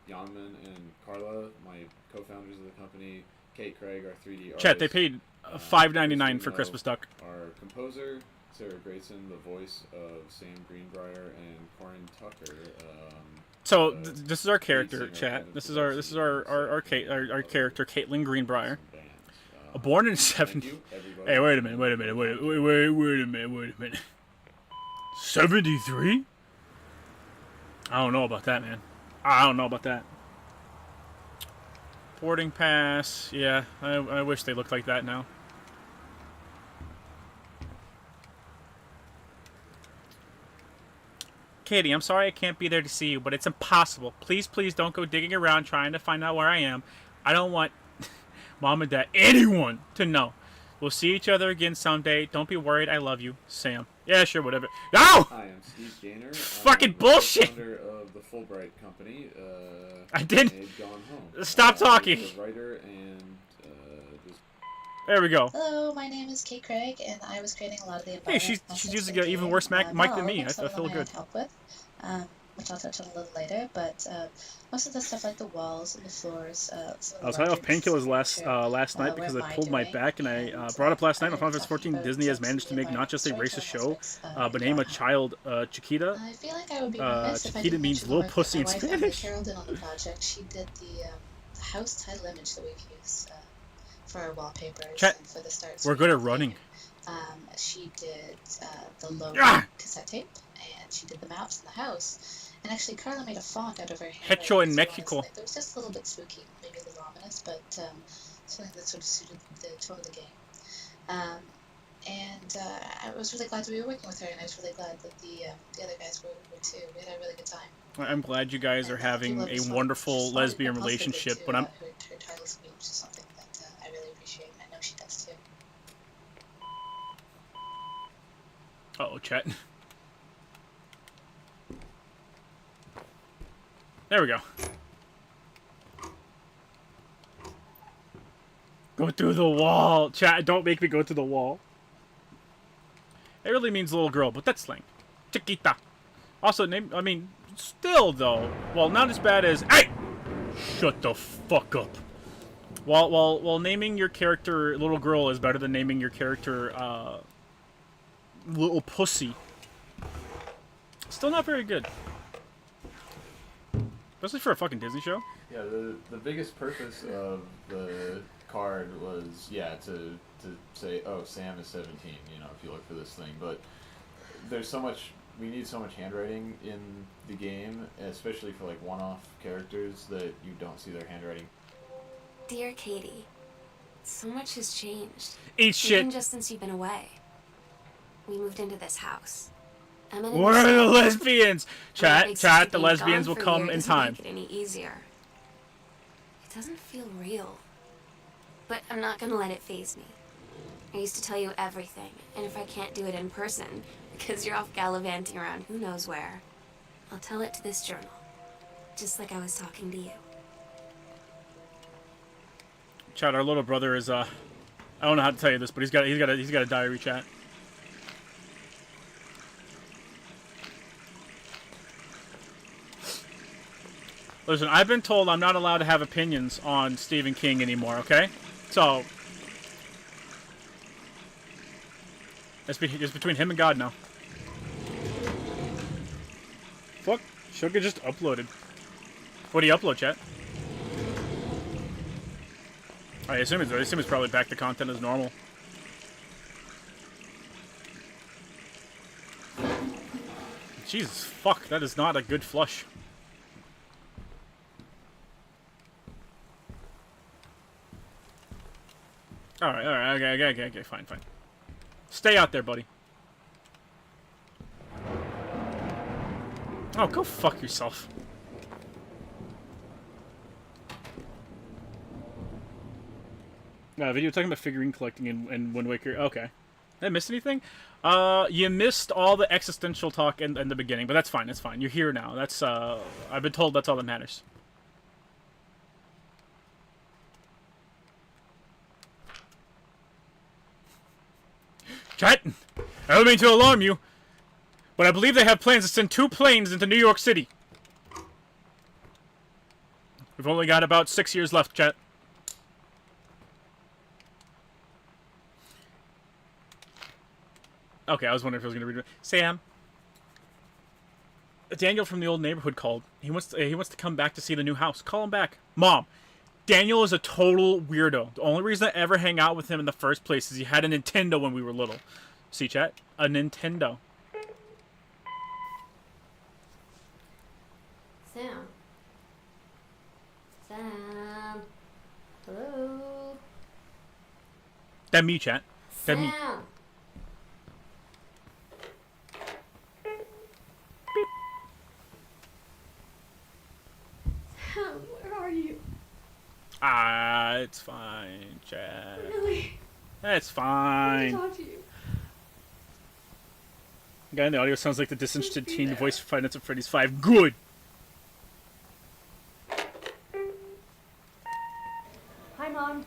E: Yanman and Carla, my co-founders of the company. Kate Craig, our 3D artist.
A: Chat, they paid $5.99 for Christmas Duck.
E: Our composer, Sarah Grayson, the voice of Sam Greenbrier, and Corin Tucker.
A: So this is our character, chat. This is our character, Caitlin Greenbrier. Born in 70. Hey, wait a minute. 73? I don't know about that, man. I don't know about that. Boarding pass. Yeah, I wish they looked like that now. Katie, I'm sorry I can't be there to see you, but it's impossible. Please don't go digging around trying to find out where I am. I don't want Mom and Dad, anyone, to know. We'll see each other again someday. Don't be worried. I love you, Sam. Yeah, sure, whatever. No!
E: Hi, I'm Steve Gaynor.
A: Fucking bullshit!
E: Founder of the Fulbright company.
A: I did.
E: Gone Home.
A: Stop talking.
E: The writer and
A: There we go.
F: Hello, my name is Kate Craig, and I was creating a lot of the.
A: Hey, she's using an even worse mic than me. I feel good.
F: Help with, which I'll touch on a little later, but most of the stuff like the walls and the floors.
A: I was high off painkillers last night because I pulled my back, and I brought up last night on Final Fantasy 14. Disney has managed to make not just a racist show, but name a child Chiquita.
F: I feel like I would be remiss if I
A: Chiquita
F: didn't
A: means
F: mention
A: little
F: the work
A: pussy in
F: that my wife,
A: Spanish.
F: Carol, did on the project. She did the house title image that we've used for our wallpapers
A: Chat,
F: and for the start.
A: we're good at running.
F: She did the logo cassette tape, and she did the maps in the house. And actually, Carla made a font out of her hair.
A: Hecho in Mexico.
F: It was just a little bit spooky, maybe a little ominous, but something that sort of suited the tone of the game. I was really glad to be working with her, and I was really glad that the other guys were too. We had a really good time.
A: I'm glad you guys are having a wonderful lesbian relationship, but I'm.
F: Her title speech is something that I really appreciate, and I know she does too.
A: Uh-oh, chat. There we go. Go through the wall. Chat, don't make me go through the wall. It really means little girl, but that's slang. Chiquita. Also, still though. Well, not as bad as. Hey! Shut the fuck up. While naming your character little girl is better than naming your character little pussy. Still not very good. Especially for a fucking Disney show.
E: Yeah, the biggest purpose of the card was, yeah, to say, oh, Sam is 17, you know, if you look for this thing. But there's so much, we need so much handwriting in the game, especially for, like, one-off characters, that you don't see their handwriting.
G: Dear Katie, so much has changed.
A: Eat shit.
G: Even just since you've been away. We moved into this house. I'm in a
A: Where are the
G: new city.
A: lesbians?
G: What makes
A: Chat,
G: it
A: the
G: being
A: lesbians
G: gone
A: will
G: for
A: come
G: years
A: in
G: doesn't
A: time.
G: make it any easier. It doesn't feel real. But I'm not gonna let it faze me. I used to tell you everything, and if I can't do it in person, because you're off gallivanting around who knows where, I'll tell it to this journal. Just like I was talking to you.
A: Chat, our little brother is I don't know how to tell you this, but he's got a diary, chat. Listen, I've been told I'm not allowed to have opinions on Stephen King anymore, okay? So it's between him and God now. Fuck, Sugar just uploaded. What do you upload, chat? I assume it's probably back to content as normal. Jesus fuck, that is not a good flush. Alright, okay, fine. Stay out there, buddy. Oh, go fuck yourself. Video talking about figurine collecting in Wind Waker. Okay. Did I miss anything? You missed all the existential talk in the beginning, but that's fine, that's fine. You're here now. That's, I've been told that's all that matters. Chat! I don't mean to alarm you, but I believe they have plans to send 2 planes into New York City. We've only got about 6 years left, chat. Okay, I was wondering if I was going to read it. Sam. Daniel from the old neighborhood called. He wants to come back to see the new house. Call him back. Mom, Daniel is a total weirdo. The only reason I ever hang out with him in the first place is he had a Nintendo when we were little. See, chat? A Nintendo.
G: Sam. Sam. Hello.
A: That me, chat. That me.
G: Sam. Sam, where are you?
A: It's fine, chat.
G: Really?
A: It's
G: I want
A: fine.
G: to talk to you.
A: The guy in the audio sounds like the disinterested
G: Just be
A: teen
G: there.
A: voice for Five Nights at Freddy's 5. Good!
D: Hi, Mom.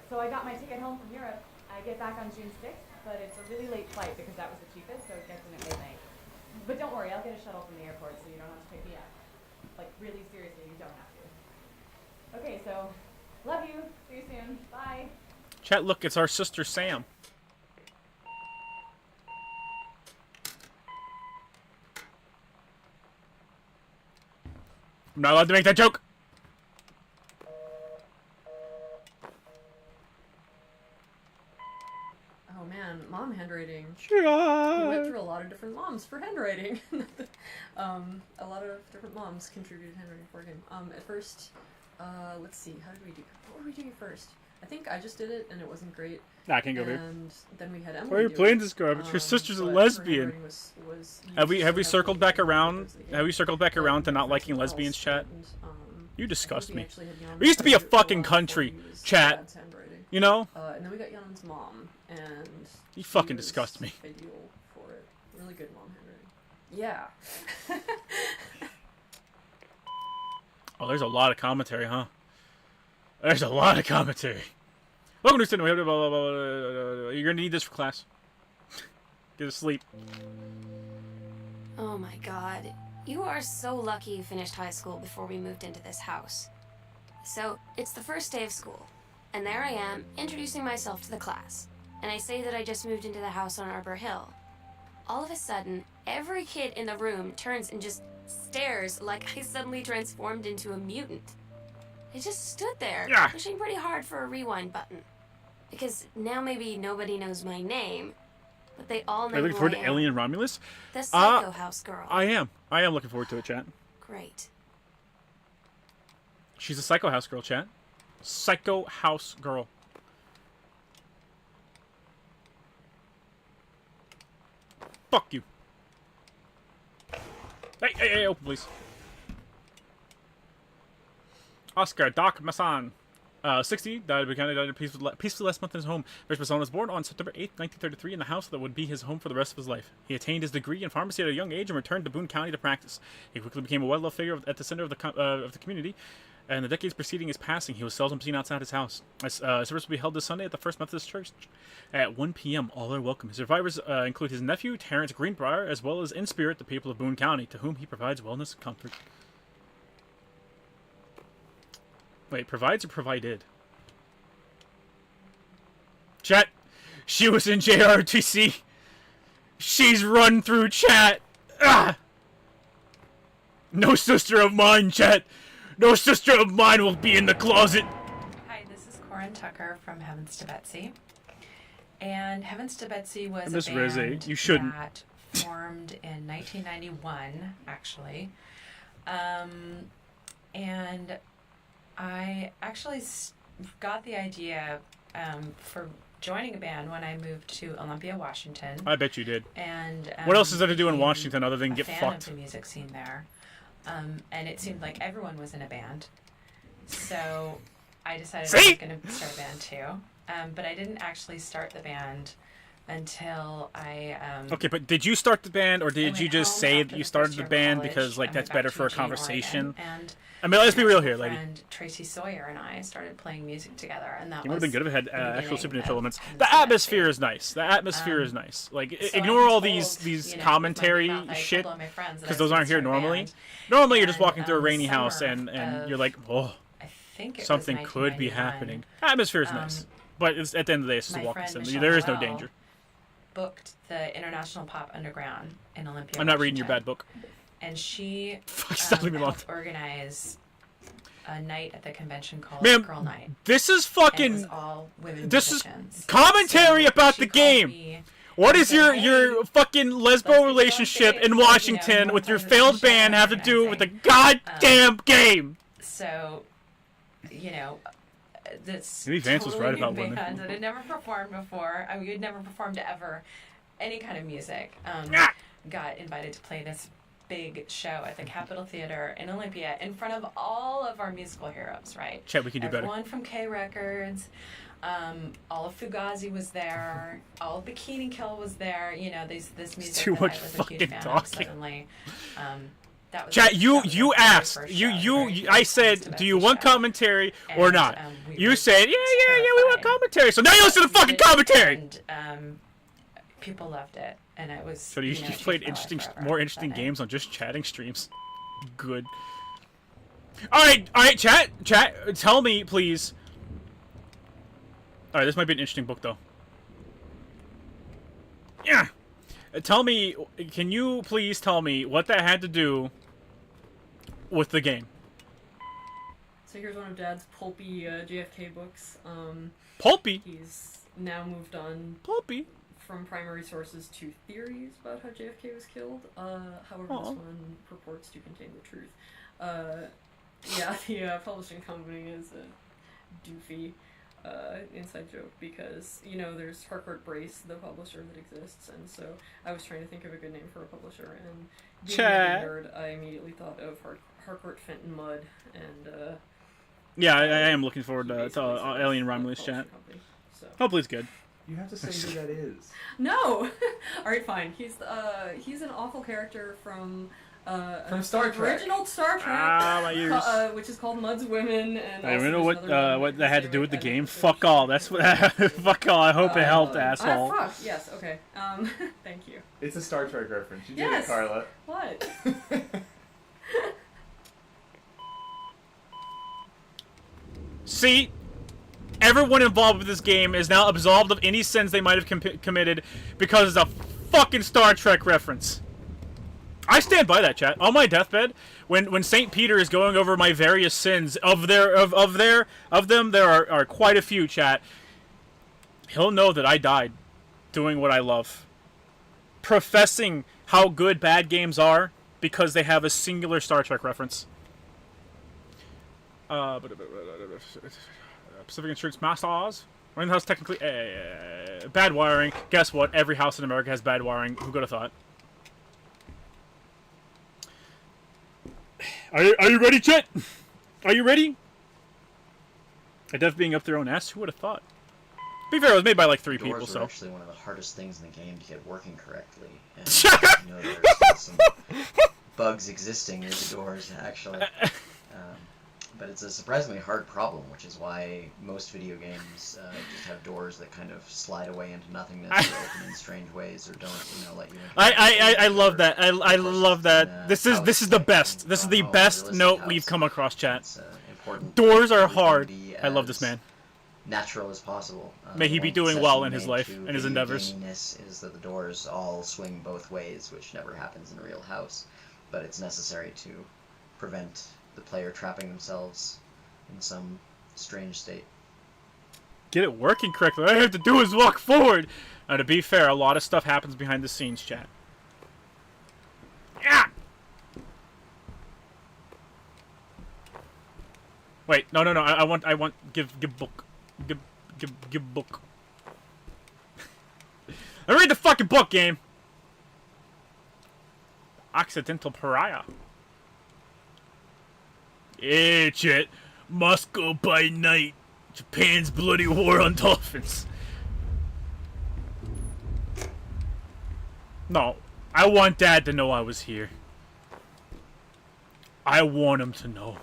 D: So I got my ticket home from Europe. I get back on June 6th, but it's a really late flight because that was the cheapest, so it gets in at midnight. But don't worry, I'll get a shuttle from the airport so you don't have to pick me up. Like, really seriously, you don't have to. Okay, so, love you. See you soon. Bye.
A: Chat, look, it's our sister Sam. I'm not allowed to make that joke!
H: Oh man, mom handwriting.
A: Sure.
H: We went through a lot of different moms for handwriting. A lot of different moms contributed handwriting for a game. At first, let's see, how did we do? What were we doing first? I think I just did it and it wasn't great.
A: Nah, I can't go here.
H: And then we had
A: Why are
H: Emily
A: you
H: do
A: playing
H: it.
A: this garbage? Your sister's a
H: but her
A: lesbian.
H: handwriting was
A: Have we
H: used so
A: circled
H: heavily
A: back
H: in
A: around?
H: the game.
A: Have we circled back around to not liking
H: Everything
A: lesbians,
H: else,
A: chat?
H: and,
A: You
H: I
A: disgust
H: think we
A: me.
H: actually had Yon's
A: We used to be a
H: handwriting
A: fucking
H: before we
A: country,
H: used
A: chat.
H: Dad's handwriting.
A: You know?
H: And then we got Yon's mom, and
A: You
H: she
A: fucking
H: was
A: disgust me.
H: Ideal for it. Really good mom handwriting. Yeah.
A: Oh, there's a lot of commentary, huh? There's a lot of commentary. Welcome to Cinema. You're gonna need this for class. Get to sleep.
G: Oh my god. You are so lucky you finished high school before we moved into this house. So, it's the first day of school. And there I am, introducing myself to the class. And I say that I just moved into the house on Arbor Hill. All of a sudden, every kid in the room turns and just stares like I suddenly transformed into a mutant. I just stood there, pushing pretty hard for a rewind button. Because now maybe nobody knows my name, but they all know
A: Are you looking forward
G: who
A: to
G: I am.
A: Alien Romulus?
G: The Psycho House girl.
A: I am looking forward to it, chat.
G: Great.
A: She's a Psycho House girl, chat. Psycho House girl. Fuck you. Hey, open, please. Oscar Doc Masson. 60, died peacefully last month in his home. Rich Masson was born on September 8th, 1933 in the house that would be his home for the rest of his life. He attained his degree in pharmacy at a young age and returned to Boone County to practice. He quickly became a well-loved figure at the center of the community. And the decades preceding his passing, he was seldom seen outside his house. Service will be held this Sunday at the First Methodist Church at 1 p.m. All are welcome. His survivors include his nephew, Terrence Greenbrier, as well as, in spirit, the people of Boone County, to whom he provides wellness and comfort. Wait, provides or provided? Chat, she was in JRTC. She's run through chat. Ah! No sister of mine, chat. No sister of mine will be in the closet.
I: Hi, this is Corin Tucker from Heavens to Betsy. And Heavens to Betsy was
A: Miss
I: a band
A: Rizzi, you shouldn't.
I: that formed in 1991, actually. And I actually got the idea for joining a band when I moved to Olympia, Washington.
A: I bet you did.
I: And
A: what else is there to do in
I: became
A: Washington other than
I: a
A: get
I: fan
A: fucked?
I: of the music scene there. And it seemed like everyone was in a band. So I decided I was going to start a band too. But I didn't actually start the band until I...
A: okay, but did you start the band, or did you just say that you started the band
I: college,
A: because, like, that's
I: moved
A: better
I: back
A: for a
I: to Eugene,
A: conversation?
I: Oregon, and
A: I mean, let's be real
I: my
A: here, lady.
I: friend Tracy Sawyer and I started playing music together, and that
A: You would have been good if it had
I: the
A: actual
I: beginning
A: supernatural
I: of
A: elements.
I: Heavens
A: The
I: to Betsy.
A: atmosphere is nice. The atmosphere is nice. Like,
I: So
A: ignore
I: I
A: all
I: told,
A: these
I: you know,
A: commentary
I: with my mouth, I
A: shit,
I: told all my friends that I
A: because
I: was
A: those aren't
I: gonna
A: here
I: start a
A: normally.
I: band.
A: Normally, you're just
I: And,
A: walking through a rainy
I: summer
A: house and
I: of-
A: you're like, oh,
I: I think it
A: something
I: was
A: could be
I: 1991.
A: happening. Atmosphere is nice. But it's, at the end of the day, it's just a
I: My
A: walking
I: friend
A: sim.
I: Michelle
A: There is no
I: Noel
A: danger.
I: booked the International Pop Underground in Olympia,
A: I'm not reading your
I: Washington.
A: bad book.
I: And she
A: Fuck, stop leaving me alone.
I: helped organize a night at the convention called
A: Ma'am,
I: Girl Night.
A: This is
I: And it
A: fucking...
I: was all women
A: This is
I: musicians.
A: commentary
I: So
A: about
I: she
A: the
I: called
A: game.
I: me
A: What
I: and
A: does
I: said,
A: your
I: "Hey,
A: fucking
I: let's
A: lesbo
I: get you on
A: relationship
I: stage,
A: in
I: you know,
A: Washington
I: one
A: with your
I: time
A: failed
I: it's a show
A: band have to do with the
I: organizing."
A: goddamn game?
I: So, you know, this
A: Maybe Vance was
I: totally
A: right about
I: new
A: women.
I: band that had never performed before. I mean, we'd never performed ever any kind of music. Got invited to play this big show at the Capitol Theater in Olympia in front of all of our musical heroes, right?
A: Chet, we can do better.
I: Everyone from K Records, all of Fugazi was there, all of Bikini Kill was there. You know, this music
A: too
I: that
A: much
I: I was a
A: fucking
I: huge fan
A: talking.
I: of suddenly. That was
A: Chat,
I: that
A: you
I: was my very
A: asked.
I: first
A: You
I: show, very
A: I
I: first
A: said,
I: Betsy
A: do you want
I: show.
A: commentary or
I: And,
A: not?
I: we
A: You
I: were
A: said, yeah, we want
I: terrified.
A: commentary. So now you listen to the fucking
I: We did,
A: commentary.
I: And people loved it, and it was.
A: So you
I: know,
A: just
I: it
A: played
I: changed my life
A: interesting,
I: forever,
A: more interesting
I: that night.
A: games on just chatting streams. Good. All right, chat. Tell me, please. All right, this might be an interesting book, though. Yeah. Tell me, can you please tell me what that had to do with the game?
H: So here's one of Dad's pulpy JFK books.
A: Pulpy?
H: He's now moved on
A: Pulpy?
H: from primary sources to theories about how JFK was killed. However,
A: Aw.
H: this one purports to contain the truth. Yeah, the publishing company is a doofy inside joke because, you know, there's Harcourt Brace, the publisher that exists, and so I was trying to think of a good name for a publisher, and being a
A: Chat.
H: nerd, I immediately thought of Harcourt Fenton Mudd, and
A: Yeah, I am looking forward
H: he
A: to
H: basically said
A: Alien
H: it's a
A: Romulus
H: publishing
A: chat.
H: company, so.
A: Hopefully it's good.
J: You have to say who that is.
H: No! Alright, fine. He's an awful character from
J: Star Trek.
H: original Star Trek,
A: Ah, my ears.
H: which is called Mudd's Women, and
A: I
H: also
A: don't know
H: there's
A: what
H: another one
A: what that had to do with the
H: I
A: game.
H: think
A: Fuck all. That's what. Fuck all. I hope it helped, asshole.
H: fuck, yes, okay. Thank you.
J: It's a Star Trek reference. You did
H: Yes.
J: it, Carla.
H: What?
A: See, everyone involved with this game is now absolved of any sins they might have committed because it's a fucking Star Trek reference. I stand by that, chat. On my deathbed, when Saint Peter is going over my various sins of them, there are quite a few, chat. He'll know that I died doing what I love, professing how good bad games are because they have a singular Star Trek reference. Pacific Insurance Masters. Running the house technically bad wiring. Guess what? Every house in America has bad wiring. Who could have thought? Are you ready, chat? Are you ready? A dev being up their own ass. Who would have thought? To be fair, it was made by like 3 people.
K: Doors
A: So
K: are actually one of the hardest things in the game to get working correctly. And, you know, there's some bugs existing near the doors actually. But it's a surprisingly hard problem, which is why most video games just have doors that kind of slide away into nothingness or open in strange ways or don't, you know, let you in.
A: I love that. I love that. This is the best. This is the best note we've come across, chat.
K: Important
A: Doors are hard. I love this man.
K: Natural as possible.
A: May he be doing well in his life and his endeavors.
K: Is that the doors all swing both ways, which never happens in a real house, but it's necessary to prevent the player trapping themselves in some strange state.
A: Get it working correctly. All I have to do is walk forward. Now, to be fair, a lot of stuff happens behind the scenes, chat. Yeah. Wait, no. I want give book, give book. I read the fucking book, game. Occidental Pariah. Yeah, chat. Moscow by night. Japan's bloody war on dolphins. No, I want Dad to know I was here. I want him to know.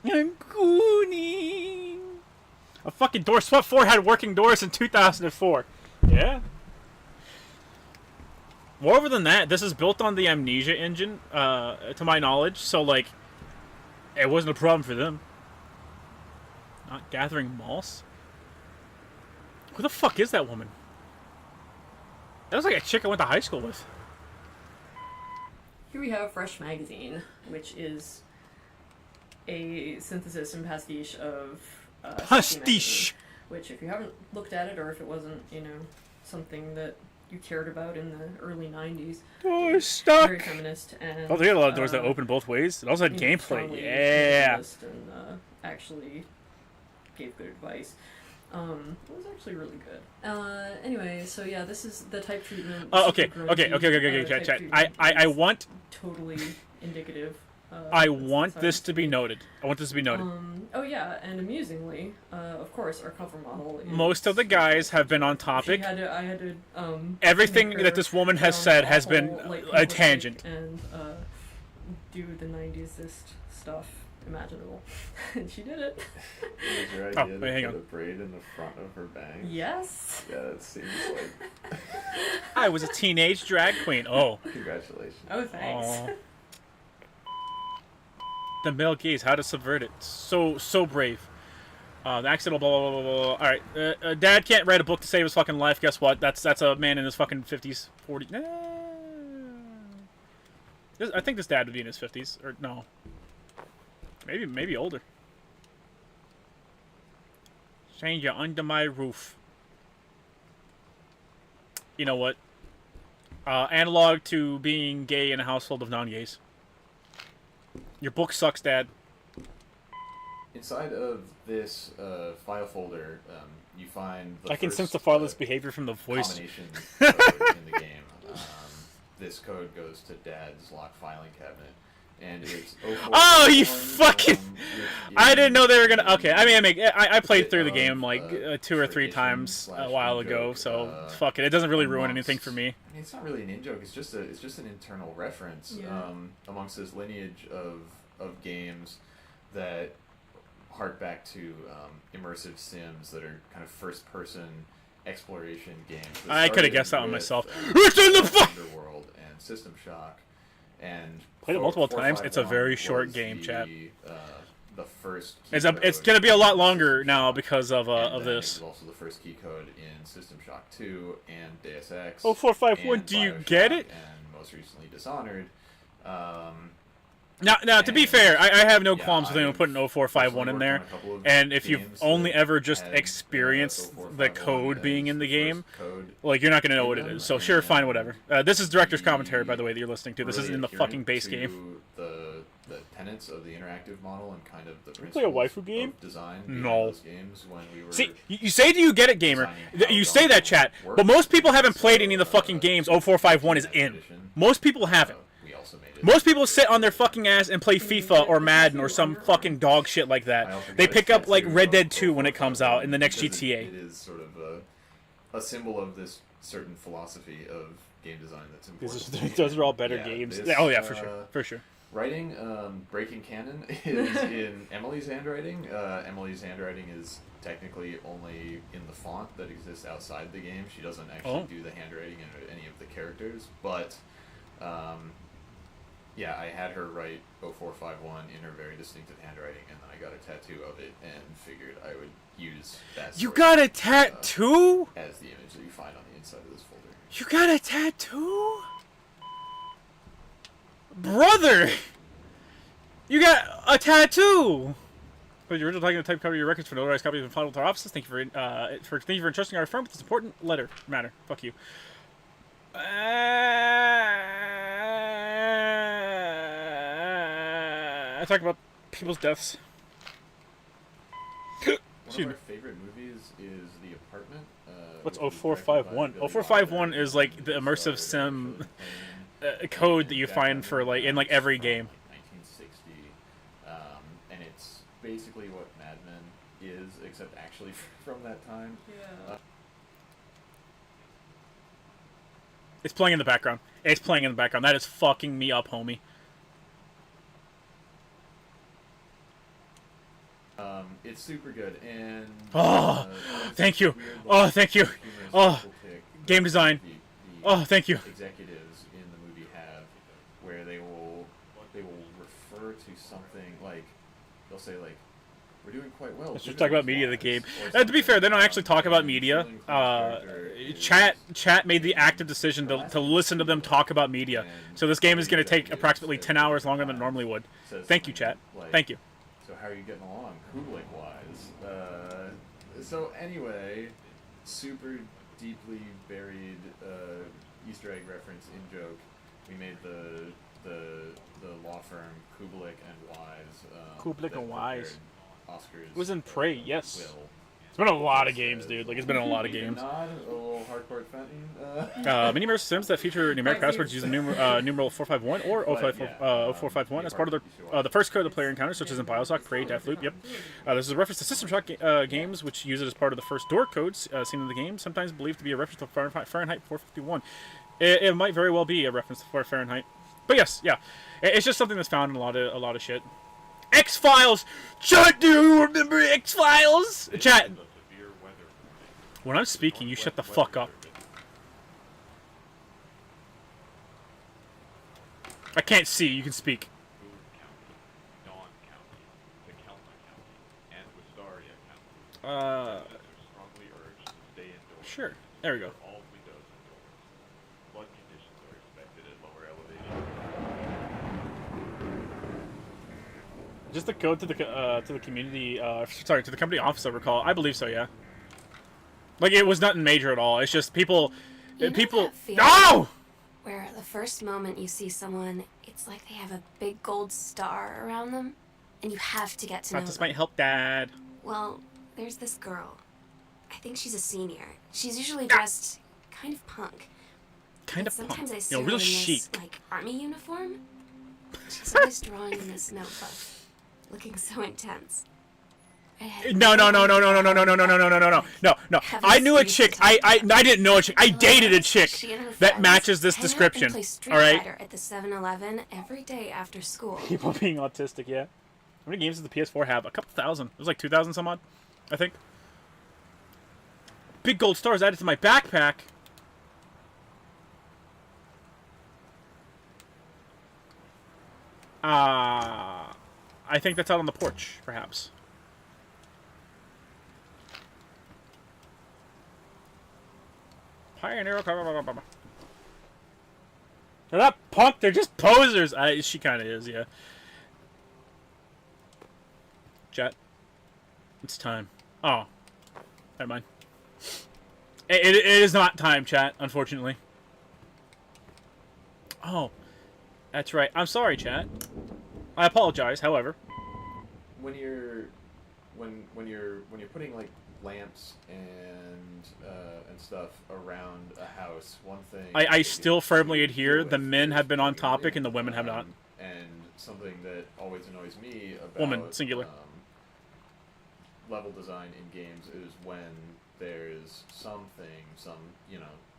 A: I'm gooning. A fucking door. SWAT 4 had working doors in 2004. Yeah. Moreover than that, this is built on the Amnesia engine, to my knowledge, so, like, it wasn't a problem for them. Not gathering moss? Who the fuck is that woman? That was like a chick I went to high school with.
H: Here we have Fresh Magazine, which is a synthesis and pastiche of
A: Pastiche!
H: Which, if you haven't looked at it, or if it wasn't, you know, something that you cared about in the early 90s.
A: Door stuck!
H: Very feminist and...
A: Oh, they had a lot of doors that open both ways. It also had gameplay. Yeah!
H: And actually gave good advice. It was actually really good. Anyway, so yeah, this is the type treatment.
A: Oh, okay, chat. I want...
H: Totally indicative.
A: I want this to be noted.
H: Oh yeah, and amusingly, of course, our cover model is...
A: Most of the guys have been on topic.
H: I had to,
A: everything that this woman has said has been a tangent.
H: And, do the 90s-ist stuff imaginable. And she did it.
E: Was your idea to put a braid in the front of her bangs?
H: Yes.
E: Yeah, that seems like...
A: I was a teenage drag queen. Oh.
E: Congratulations.
H: Oh, thanks.
A: Aww. The male gaze, how to subvert it. So brave. The accidental blah blah blah blah. Alright, Dad can't write a book to save his fucking life. Guess what? That's a man in his fucking 50s, 40s. I think this dad would be in his 50s, or no. Maybe older. Saying you're under my roof. You know what? Analog to being gay in a household of non-gays. Your book sucks, Dad.
E: Inside of this file folder, you find the
A: I can
E: first,
A: sense the fatherless behavior from the voice.
E: Combination code in the game. This code goes to Dad's lock filing cabinet, and it's 04.
A: Oh, you fucking! I didn't know they were gonna. Okay, I mean, I played through the game like 2 or 3 times a while ago, so fuck it. It doesn't really ruin anything for me.
E: I mean, it's not really an in-joke. It's just an internal reference amongst this lineage of games that hark back to immersive sims that are kind of first-person exploration games.
A: I could have guessed that one myself.
E: It's in the Underworld and System Shock, And
A: Played it multiple times. It's a
E: 451
A: very short
E: was
A: game, chat.
E: The first key
A: It's
E: code
A: gonna be a lot
E: in
A: longer
E: System
A: now
E: Shock,
A: because of
E: and then
A: this.
E: It was also the first key code in System Shock 2 and Deus Ex.
A: Oh, 451.
E: and
A: Do you
E: BioShock,
A: get it?
E: And most recently Dishonored.
A: Now, to be fair, I have no qualms with anyone
E: I've
A: putting 0451 in
E: personally
A: there.
E: worked on a couple of
A: And if you've
E: games
A: only
E: that
A: ever just
E: had,
A: experienced the
E: 0451
A: code being
E: as
A: in the
E: the
A: game,
E: first code
A: like, you're not going to know
E: in
A: what it
E: them,
A: is. So, sure, fine,
E: and
A: whatever. This is director's commentary, by the way, that you're listening to. This
E: really
A: isn't in the
E: adherent
A: fucking base
E: to
A: game.
E: The tenets of the interactive model and kind of the
A: Can we play a
E: principles
A: waifu game?
E: of design
A: No.
E: behind those games when we were
A: See, you say, do you get it, gamer?
E: designing how
A: You say that, chat.
E: works.
A: But most people haven't played any of the
E: So,
A: fucking games 0451 is
E: that
A: in.
E: tradition,
A: Most people haven't.
E: we also made it
A: Most people sit on their fucking ass and play FIFA or Madden or some fucking dog shit like
E: I
A: that.
E: also
A: They
E: got a
A: pick up like
E: tattoo
A: Red
E: of
A: Dead 2 when it comes out in the next
E: because
A: GTA.
E: It is sort of a symbol of this certain philosophy of game design that's important.
A: Those are all better
E: Yeah,
A: games.
E: this,
A: Oh yeah, for sure, for sure.
E: Writing Breaking Canon is in Emily's handwriting. Emily's handwriting is technically only in the font that exists outside the game. She doesn't actually do the handwriting in any of the characters, but yeah, I had her write 0451 in her very distinctive handwriting, and then I got a tattoo of it and figured I would use that.
A: You
E: sort
A: got
E: of,
A: a tattoo?
E: as the image that you find on the inside of this folder.
A: You got a tattoo? Brother! You got a tattoo! But the original tagging type cover your records for notarized copies and filed with our offices. Thank you thank you for entrusting our firm with this important matter. Fuck you. I talk about people's deaths.
E: One of our favorite movies is The Apartment.
A: What's
E: which was
A: 0451?
E: directed by Billy
A: 0451
E: Wilder,
A: is like the
E: and
A: immersive
E: starred
A: sim
E: Code
A: code that you
E: back
A: find for like in like every game.
E: 1960, and it's basically what Mad Men is, except actually from that time.
H: Yeah.
A: It's playing in the background. It's playing in the background. That is fucking me up, homie.
E: It's super good, and
A: thank you.
E: weird,
A: Oh, thank you.
E: humorous
A: Oh,
E: little tick
A: game design.
E: the
A: Oh, thank you.
E: executives in the movie have, where they will refer to something like, they'll say like, "We're doing quite well."
A: Let's just talk about media of the game. To be fair, they don't actually talk about media. Chat made the active decision to listen to them talk about media. So this game is going to take approximately 10 hours longer than it normally would. Thank you, chat. Thank you.
E: So how are you getting along, Hoodlink-wise? So anyway, super deeply buried Easter egg reference in joke. We made the law firm Kubelik and Wise.
A: Kubelik
E: that
A: and Wise.
E: prepared Oscars.
A: It was in Prey, yes.
E: Will.
A: It's been a lot of games, dude. Like, it's been in a lot of games.
E: Nod, a little hardcore Fenton.
A: Mini immersive sims that feature numeric passwords using numeral 451 or 0451 as part of the first code the player encounters, such as in Bioshock, Prey, Deathloop. Yep. This is a reference to System Shock games, which use it as part of the first door codes seen in the game, sometimes believed to be a reference to Fahrenheit 451. It might very well be a reference to Fahrenheit. But yes, yeah. It's just something that's found in a lot of shit. X-Files! Chat, do you remember X-Files? Chat. When I'm speaking, you shut the fuck up. I can't see. You can speak. Sure. There we go. Just the code to the community. Sorry, to the company office. I recall. I believe so. Yeah. Like, it was nothing major at all. It's just people.
G: You know
A: People.
G: that feeling
A: No.
G: where the first moment you see someone, it's like they have a big gold star around them, and you have to get to know
A: This
G: them.
A: might help, Dad.
G: Well, there's this girl. I think she's a senior. She's usually dressed kind of punk.
A: Kind
G: But
A: of punk.
G: sometimes I see
A: You know,
G: her
A: real
G: in this,
A: chic.
G: like, army uniform. She's always drawing in this notebook, looking so intense.
A: No. I knew a chick. I didn't know a chick. I dated a chick that matches this description. All right.
G: At the 7-Eleven every day after school.
A: People being autistic. Yeah. How many games does the PS4 have? A couple thousand. It was like 2,000 some odd, I think. Big gold stars added to my backpack. I think that's out on the porch, perhaps. Pioneer. They're not punk. They're just posers. She kind of is, yeah. Chat. It's time. Oh, never mind. It is not time, chat. Unfortunately. Oh, that's right. I'm sorry, chat. I apologize. However,
E: when you're putting like lamps and stuff around a house, one thing
A: I still firmly adhere. The men have been on topic and the women have not.
E: And something that always annoys me about
A: Woman, singular.
E: Level design in games is when there's some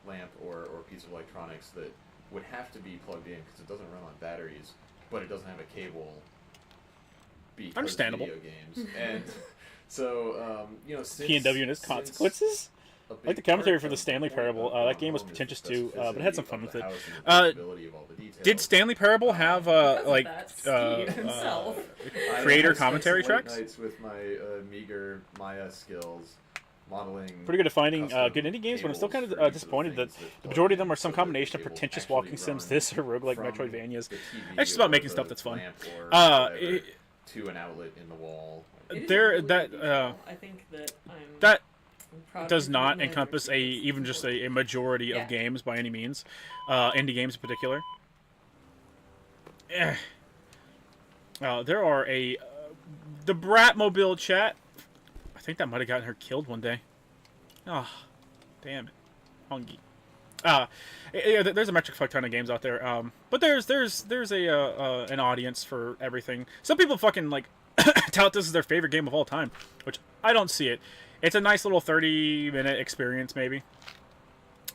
E: lamp or piece of electronics that would have to be plugged in because it doesn't run on batteries, but it doesn't have a cable. Because
A: Understandable.
E: Video games, and so since,
A: P&W and its consequences. I like the commentary for the Stanley Parable. That game was pretentious too, but it had some fun with it. Did Stanley Parable have creator commentary tracks?
E: Nights with my meager Maya skills, modeling.
A: Pretty good at finding good indie games, but I'm still kind of disappointed that the majority of them are some combination of pretentious walking sims, this or roguelike Metroidvanias. It's just about making stuff that's fun.
E: To an outlet in the wall.
H: I think that
A: that does not encompass even just a majority of games by any means, indie games in particular. There are the Bratmobile chat. I think that might have gotten her killed one day. Oh, damn it, Hungy. There's a metric fuck ton of games out there. But there's an audience for everything. Some people fucking like tout this as their favorite game of all time, which I don't see it. It's a nice little 30-minute experience, maybe.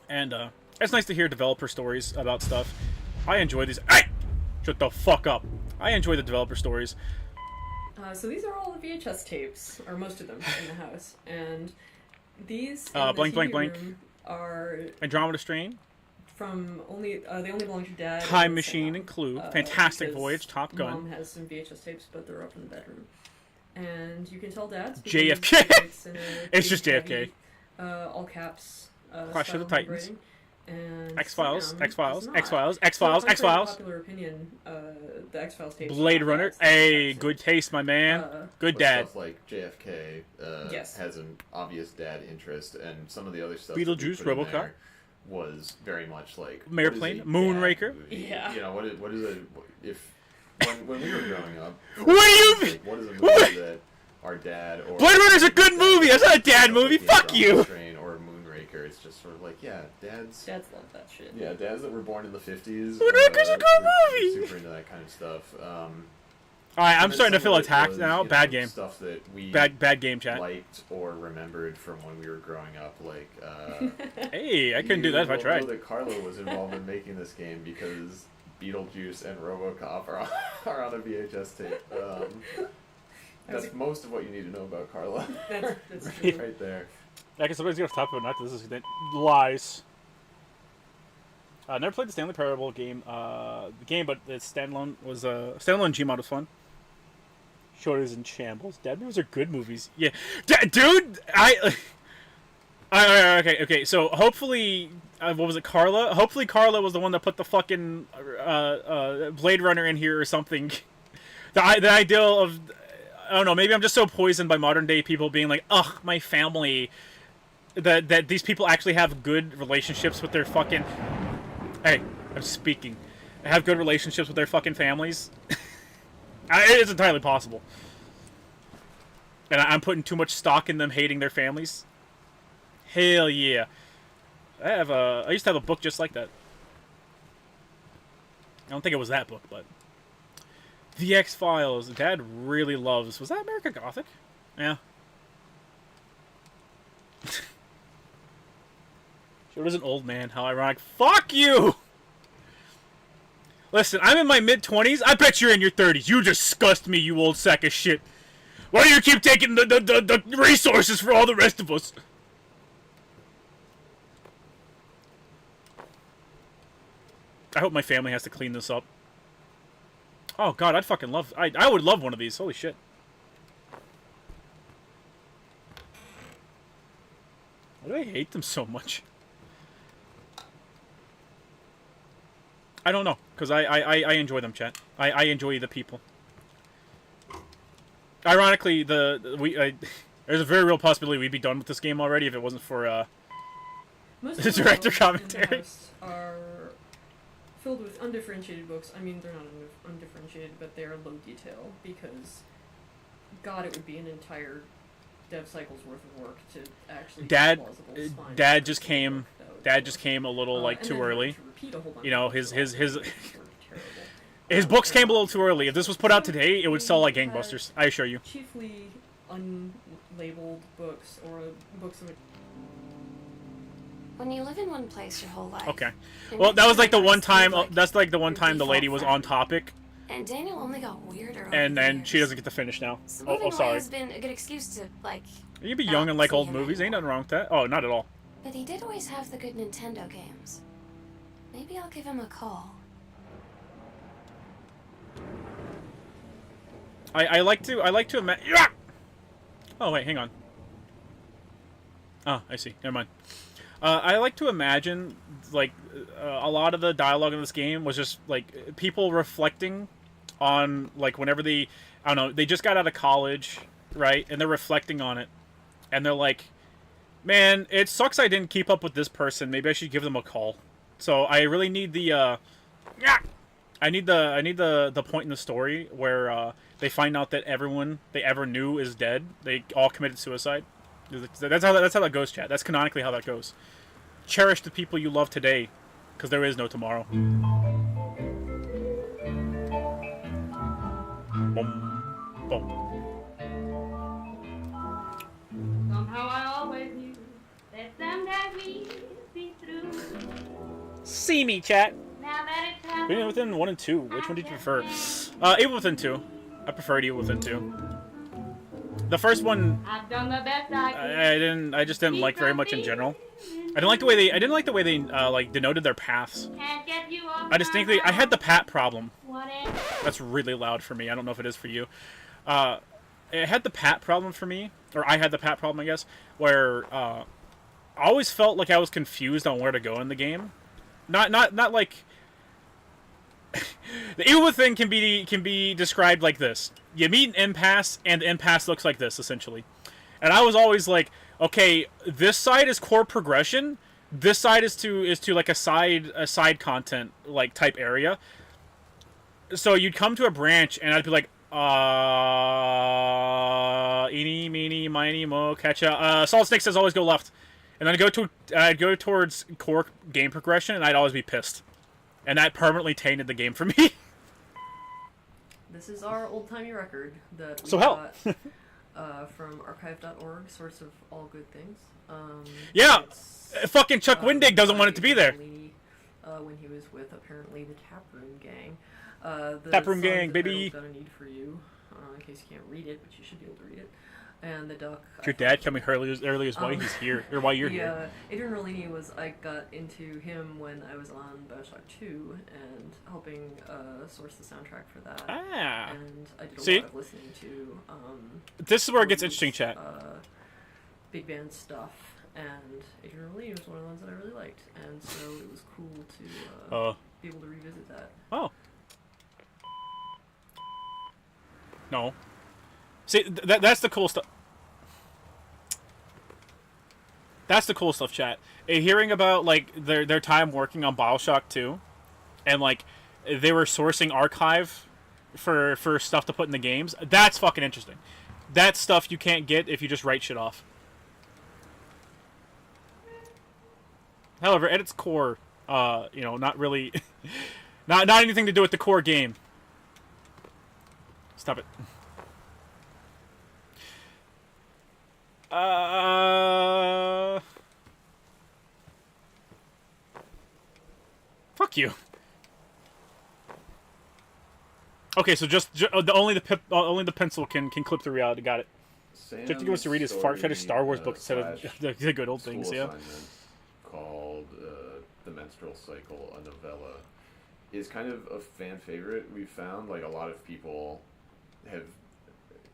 A: And it's nice to hear developer stories about stuff. I enjoy these. Hey! Shut the fuck up. I enjoy the developer stories.
H: So these are all the VHS tapes, or most of them, in the house. And these
A: blank, blank, blank.
H: Are
A: Andromeda Strain.
H: From they only belong to Dad.
A: Time Machine and Clue. Fantastic Voyage. Top Gun.
H: Mom has some VHS tapes, but they're up in the bedroom. And you can tell Dad's
A: JFK. It's just JFK.
H: All caps.
A: Clash of the Titans.
H: And
A: X-Files.
H: Sam
A: X-Files.
H: is not.
A: X-Files.
H: So
A: X-Files.
H: contrary to
A: X-Files.
H: popular opinion, the X-Files tapes.
A: Blade Runner. Hey, good taste, my man. Good dad.
E: Stuff like JFK has an obvious dad interest, and some of the other stuff.
A: Beetlejuice, RoboCop
E: was very much like
A: Airplane, Moonraker.
H: Yeah.
E: You know what is when we were growing up?
A: What do you mean?
E: What is a movie that our dad or
A: Blade Runner's a good movie. That's not a dad movie. Fuck you.
E: Train or Moonraker. It's just sort of like dads
H: love that shit.
E: Yeah, dads that were born in the 50s.
A: Moonraker's a good movie.
E: Super into that kind of stuff.
A: Alright, I'm starting to feel attacked now. Bad game.
E: Stuff that we
A: bad game, chat.
E: Liked or remembered from when we were growing up, like.
A: Hey, I couldn't do that if I tried.
E: I know that Carlo was involved in making this game because Beetlejuice and RoboCop are on a VHS tape. That's most of what you need to know about Carlo.
H: That's
E: right there.
A: I guess somebody's gonna talk about not this is lies. Never played the Stanley Parable game. But the standalone was standalone Gmod was fun. Shoulders in Shambles. Dad movies are good movies. Yeah, dude. Okay. So hopefully, what was it, Carla? Hopefully, Carla was the one that put the fucking Blade Runner in here or something. The ideal of, I don't know. Maybe I'm just so poisoned by modern day people being like, ugh, my family. That these people actually have good relationships with their fucking. Hey, I'm speaking. Have good relationships with their fucking families. It's entirely possible. And I'm putting too much stock in them hating their families. Hell yeah. I used to have a book just like that. I don't think it was that book, but The X-Files. Dad really loves. Was that America Gothic? Yeah. Sure was an old man. How ironic. Fuck you! Listen, I'm in my mid-20s. I bet you're in your 30s. You disgust me, you old sack of shit. Why do you keep taking the resources for all the rest of us? I hope my family has to clean this up. Oh god, I'd fucking love. I would love one of these. Holy shit. Why do I hate them so much? I don't know, because I enjoy them, chat. I enjoy the people. Ironically, there's a very real possibility we'd be done with this game already if it wasn't for
H: Most
A: the
H: of the
A: director
H: books in the
A: commentary.
H: house are filled with undifferentiated books. I mean, they're not undifferentiated, but they are low detail because, God, it would be an entire dev cycle's worth of work to actually
A: Dad,
H: get plausible spine
A: Dad just
H: for
A: came.
H: work that would
A: Dad
H: work.
A: just came a little like
H: And
A: too
H: then
A: early.
H: to repeat a whole bunch
A: You know,
H: of
A: his
H: books
A: his
H: are also terrible.
A: his books came a little too early. If this was put out today, it would sell like gangbusters. I assure you.
H: Chiefly unlabeled books or books in which
G: When you live in one place your whole life.
A: Okay.
G: and
A: Well,
G: you
A: that was like the
G: turn
A: one
G: out
A: time.
G: to be, like,
A: That's like the one
G: your
A: time the lady
G: default
A: was
G: friend.
A: on topic,
G: And Daniel only got weirder over
A: and
G: the
A: then
G: years.
A: she doesn't get to finish now.
G: So
A: Oh,
G: moving
A: oh,
G: away
A: sorry.
G: has been a good excuse to, like...
A: You can be young and like
G: see
A: old
G: him
A: movies. Ain't
G: anymore.
A: nothing wrong with that. Oh, not at all.
G: But he did always have the good Nintendo games. Maybe I'll give him a call.
A: I like to imagine. Yeah! Oh wait, hang on. Oh, I see. Never mind. I like to imagine like a lot of the dialogue in this game was just like people reflecting on like whenever they, I don't know, they just got out of college, right? And they're reflecting on it, and they're like, "Man, it sucks I didn't keep up with this person. Maybe I should give them a call." So I really need the I need the point in the story where they find out that everyone they ever knew is dead. They all committed suicide. That's how that goes, chat. That's canonically how that goes. Cherish the people you love today, because there is no tomorrow. Boom, boom.
L: Somehow I always knew that someday we'd see through.
A: See me, chat.
L: Now that it's happened,
A: Being within 1 and 2. Which one did you prefer? Evil Within 2. I preferred Evil Within 2. The first one,
L: I've done the best I could.
A: I just didn't like very much in general. I didn't like the way they like denoted their paths.
L: Can't get you off
A: I had the pat problem.
L: whatever.
A: That's really loud for me. I don't know if it is for you. It had the pat problem for me, or I had the pat problem, I guess, where I always felt like I was confused on where to go in the game. Not like the Evil Within can be described like this: you meet an impasse, and the impasse looks like this essentially. And I was always like, okay, this side is core progression. This side is to like a side content like type area. So you'd come to a branch, and I'd be like, eeny, meeny, miny, mo, catcha. Solid Snake says always go left. And then I'd go towards core game progression, and I'd always be pissed. And that permanently tainted the game for me.
H: This is our old-timey record that we
A: So help.
H: got from archive.org, source of all good things.
A: Yeah,
H: it's,
A: fucking Chuck Wendig doesn't want it to be there.
H: When he was with apparently the Taproom Gang. The
A: Taproom
H: song
A: Gang,
H: the
A: baby.
H: title's Gonna Need For You, in case you can't read it, but you should be able to read it. And the duck.
A: Your dad tell me early as why he's here, or why you're here.
H: Adrian Rollini I got into him when I was on Bioshock 2 and helping source the soundtrack for that.
A: Ah.
H: And I did a
A: See?
H: lot of listening to
A: This is where it gets interesting, chat.
H: Big band stuff, and Adrian Rollini was one of the ones that I really liked, and so it was cool to be able to revisit that.
A: Oh. No. See, that's the cool stuff. That's the cool stuff, chat. Hearing about like their time working on BioShock 2, and like they were sourcing archive for stuff to put in the games. That's fucking interesting. That's stuff you can't get if you just write shit off. However, at its core, not really, not anything to do with the core game. Stop it. Fuck you. Okay, so just only the pencil can clip the reality. Got it.
E: Sam's
A: Just to give us to read his fart fetish Star Wars book instead of the good old things. Yeah.
E: Called The Menstrual Cycle, a novella, is kind of a fan favorite. We've found like a lot of people have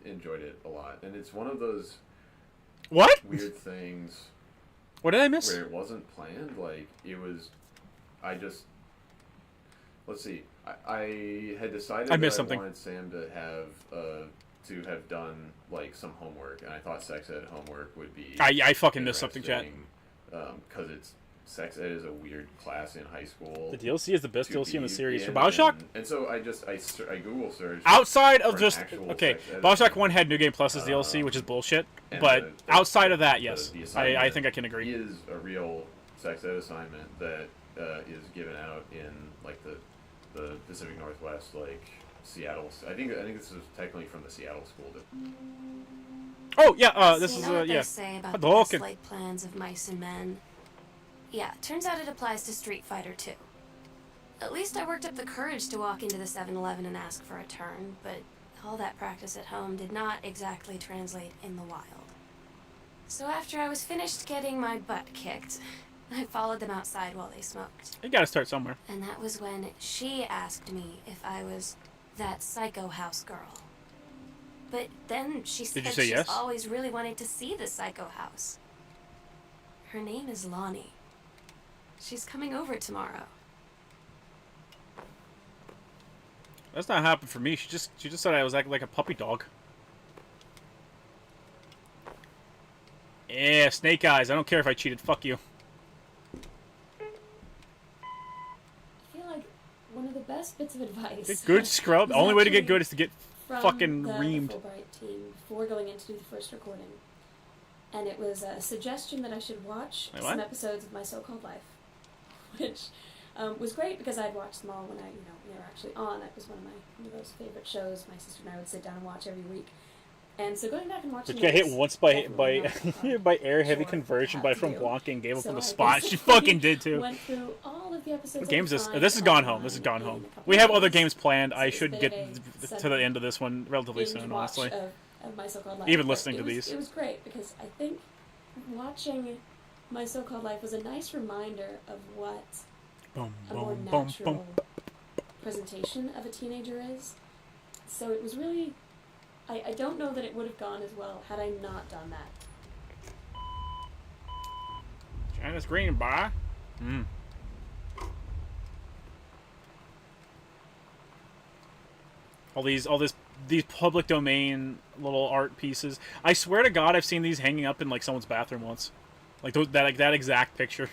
E: enjoyed it a lot, and it's one of those weird things.
A: What did I miss?
E: Where it wasn't planned. Like it was. I just. Let's see. I had decided that I wanted Sam to have done like some homework, and I thought sex ed homework would be.
A: I fucking missed something, chat.
E: Because sex ed is a weird class in high school.
A: The DLC is the best DLC in the series for BioShock.
E: And so I Google searched.
A: Outside of just BioShock 1 had New Game Plus as DLC, which is bullshit. But outside of that, yes, I think I can agree.
E: Is a real sex ed assignment that is given out in like the Pacific Northwest, like Seattle. I think this is technically from the Seattle school.
A: Oh yeah, this
G: you
A: is
G: know what
A: yeah.
G: They say about the best laid plans of mice and men. Yeah, turns out it applies to Street Fighter too. At least I worked up the courage to walk into the 7-Eleven and ask for a turn, but all that practice at home did not exactly translate in the wild. So after I was finished getting my butt kicked, I followed them outside while they smoked.
A: You gotta start somewhere.
G: And that was when she asked me if I was that psycho house girl. But then she said she's
A: yes?
G: always really wanted to see the psycho house. Her name is Lonnie. She's coming over tomorrow.
A: That's not happened for me. She just said I was acting like a puppy dog. Yeah, snake eyes. I don't care if I cheated. Fuck you.
M: I feel like one of the best bits of advice.
A: Get good, scrub. The only way to get good is to get fucking reamed.
M: The Fulbright team before going in to do the first recording, and it was a suggestion that I should watch some episodes of My So-Called Life, which was great because I'd watched them all when when they were actually on. It was one of those favorite shows. My sister and I would sit down and watch every week. And so going back and watching,
A: but you got hit once by air heavy conversion by from Blanca and gave up on the spot. She fucking did too.
M: Went through all of the episodes.
A: What game's this? This is Gone Home. This is Gone Home. We have other games planned. I should get to the end of this one relatively soon, honestly.
M: Of My So-Called Life.
A: Even listening to these.
M: It was great because I think watching My So-Called Life was a nice reminder of what a more natural presentation of a teenager is. So it was really... I don't know that it would have gone as well had I not done that.
A: China's green, bye. All these public domain little art pieces. I swear to God, I've seen these hanging up in like someone's bathroom once, like that exact picture.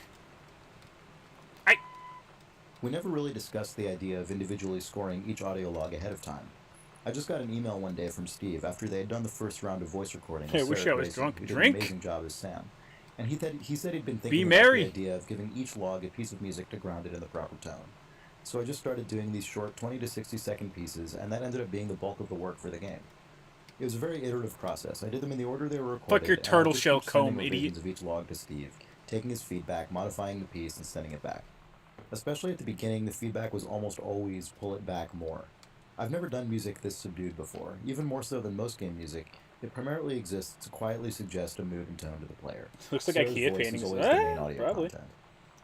N: We never really discussed the idea of individually scoring each audio log ahead of time. I just got an email one day from Steve after they had done the first round of voice recording.
A: Hey, wish I was drunk.
N: Who did
A: Drink.
N: an amazing job as Sam, and he said he'd been thinking
A: Be
N: about
A: merry.
N: the idea of giving each log a piece of music to ground it in the proper tone. So I just started doing these short 20 to 60 second pieces, and that ended up being the bulk of the work for the game. It was a very iterative process. I did them in the order they were recorded.
A: Fuck your turtle shell comb,
N: idiot.
A: idiot.
N: Of each log to Steve, taking his feedback, modifying the piece, and sending it back. Especially at the beginning, the feedback was almost always pull it back more. I've never done music this subdued before. Even more so than most game music, it primarily exists to quietly suggest a mood and tone to the player.
A: Looks like
N: Sarah's
A: IKEA
N: voice
A: paintings.
N: is always the main audio
A: Probably.
N: content.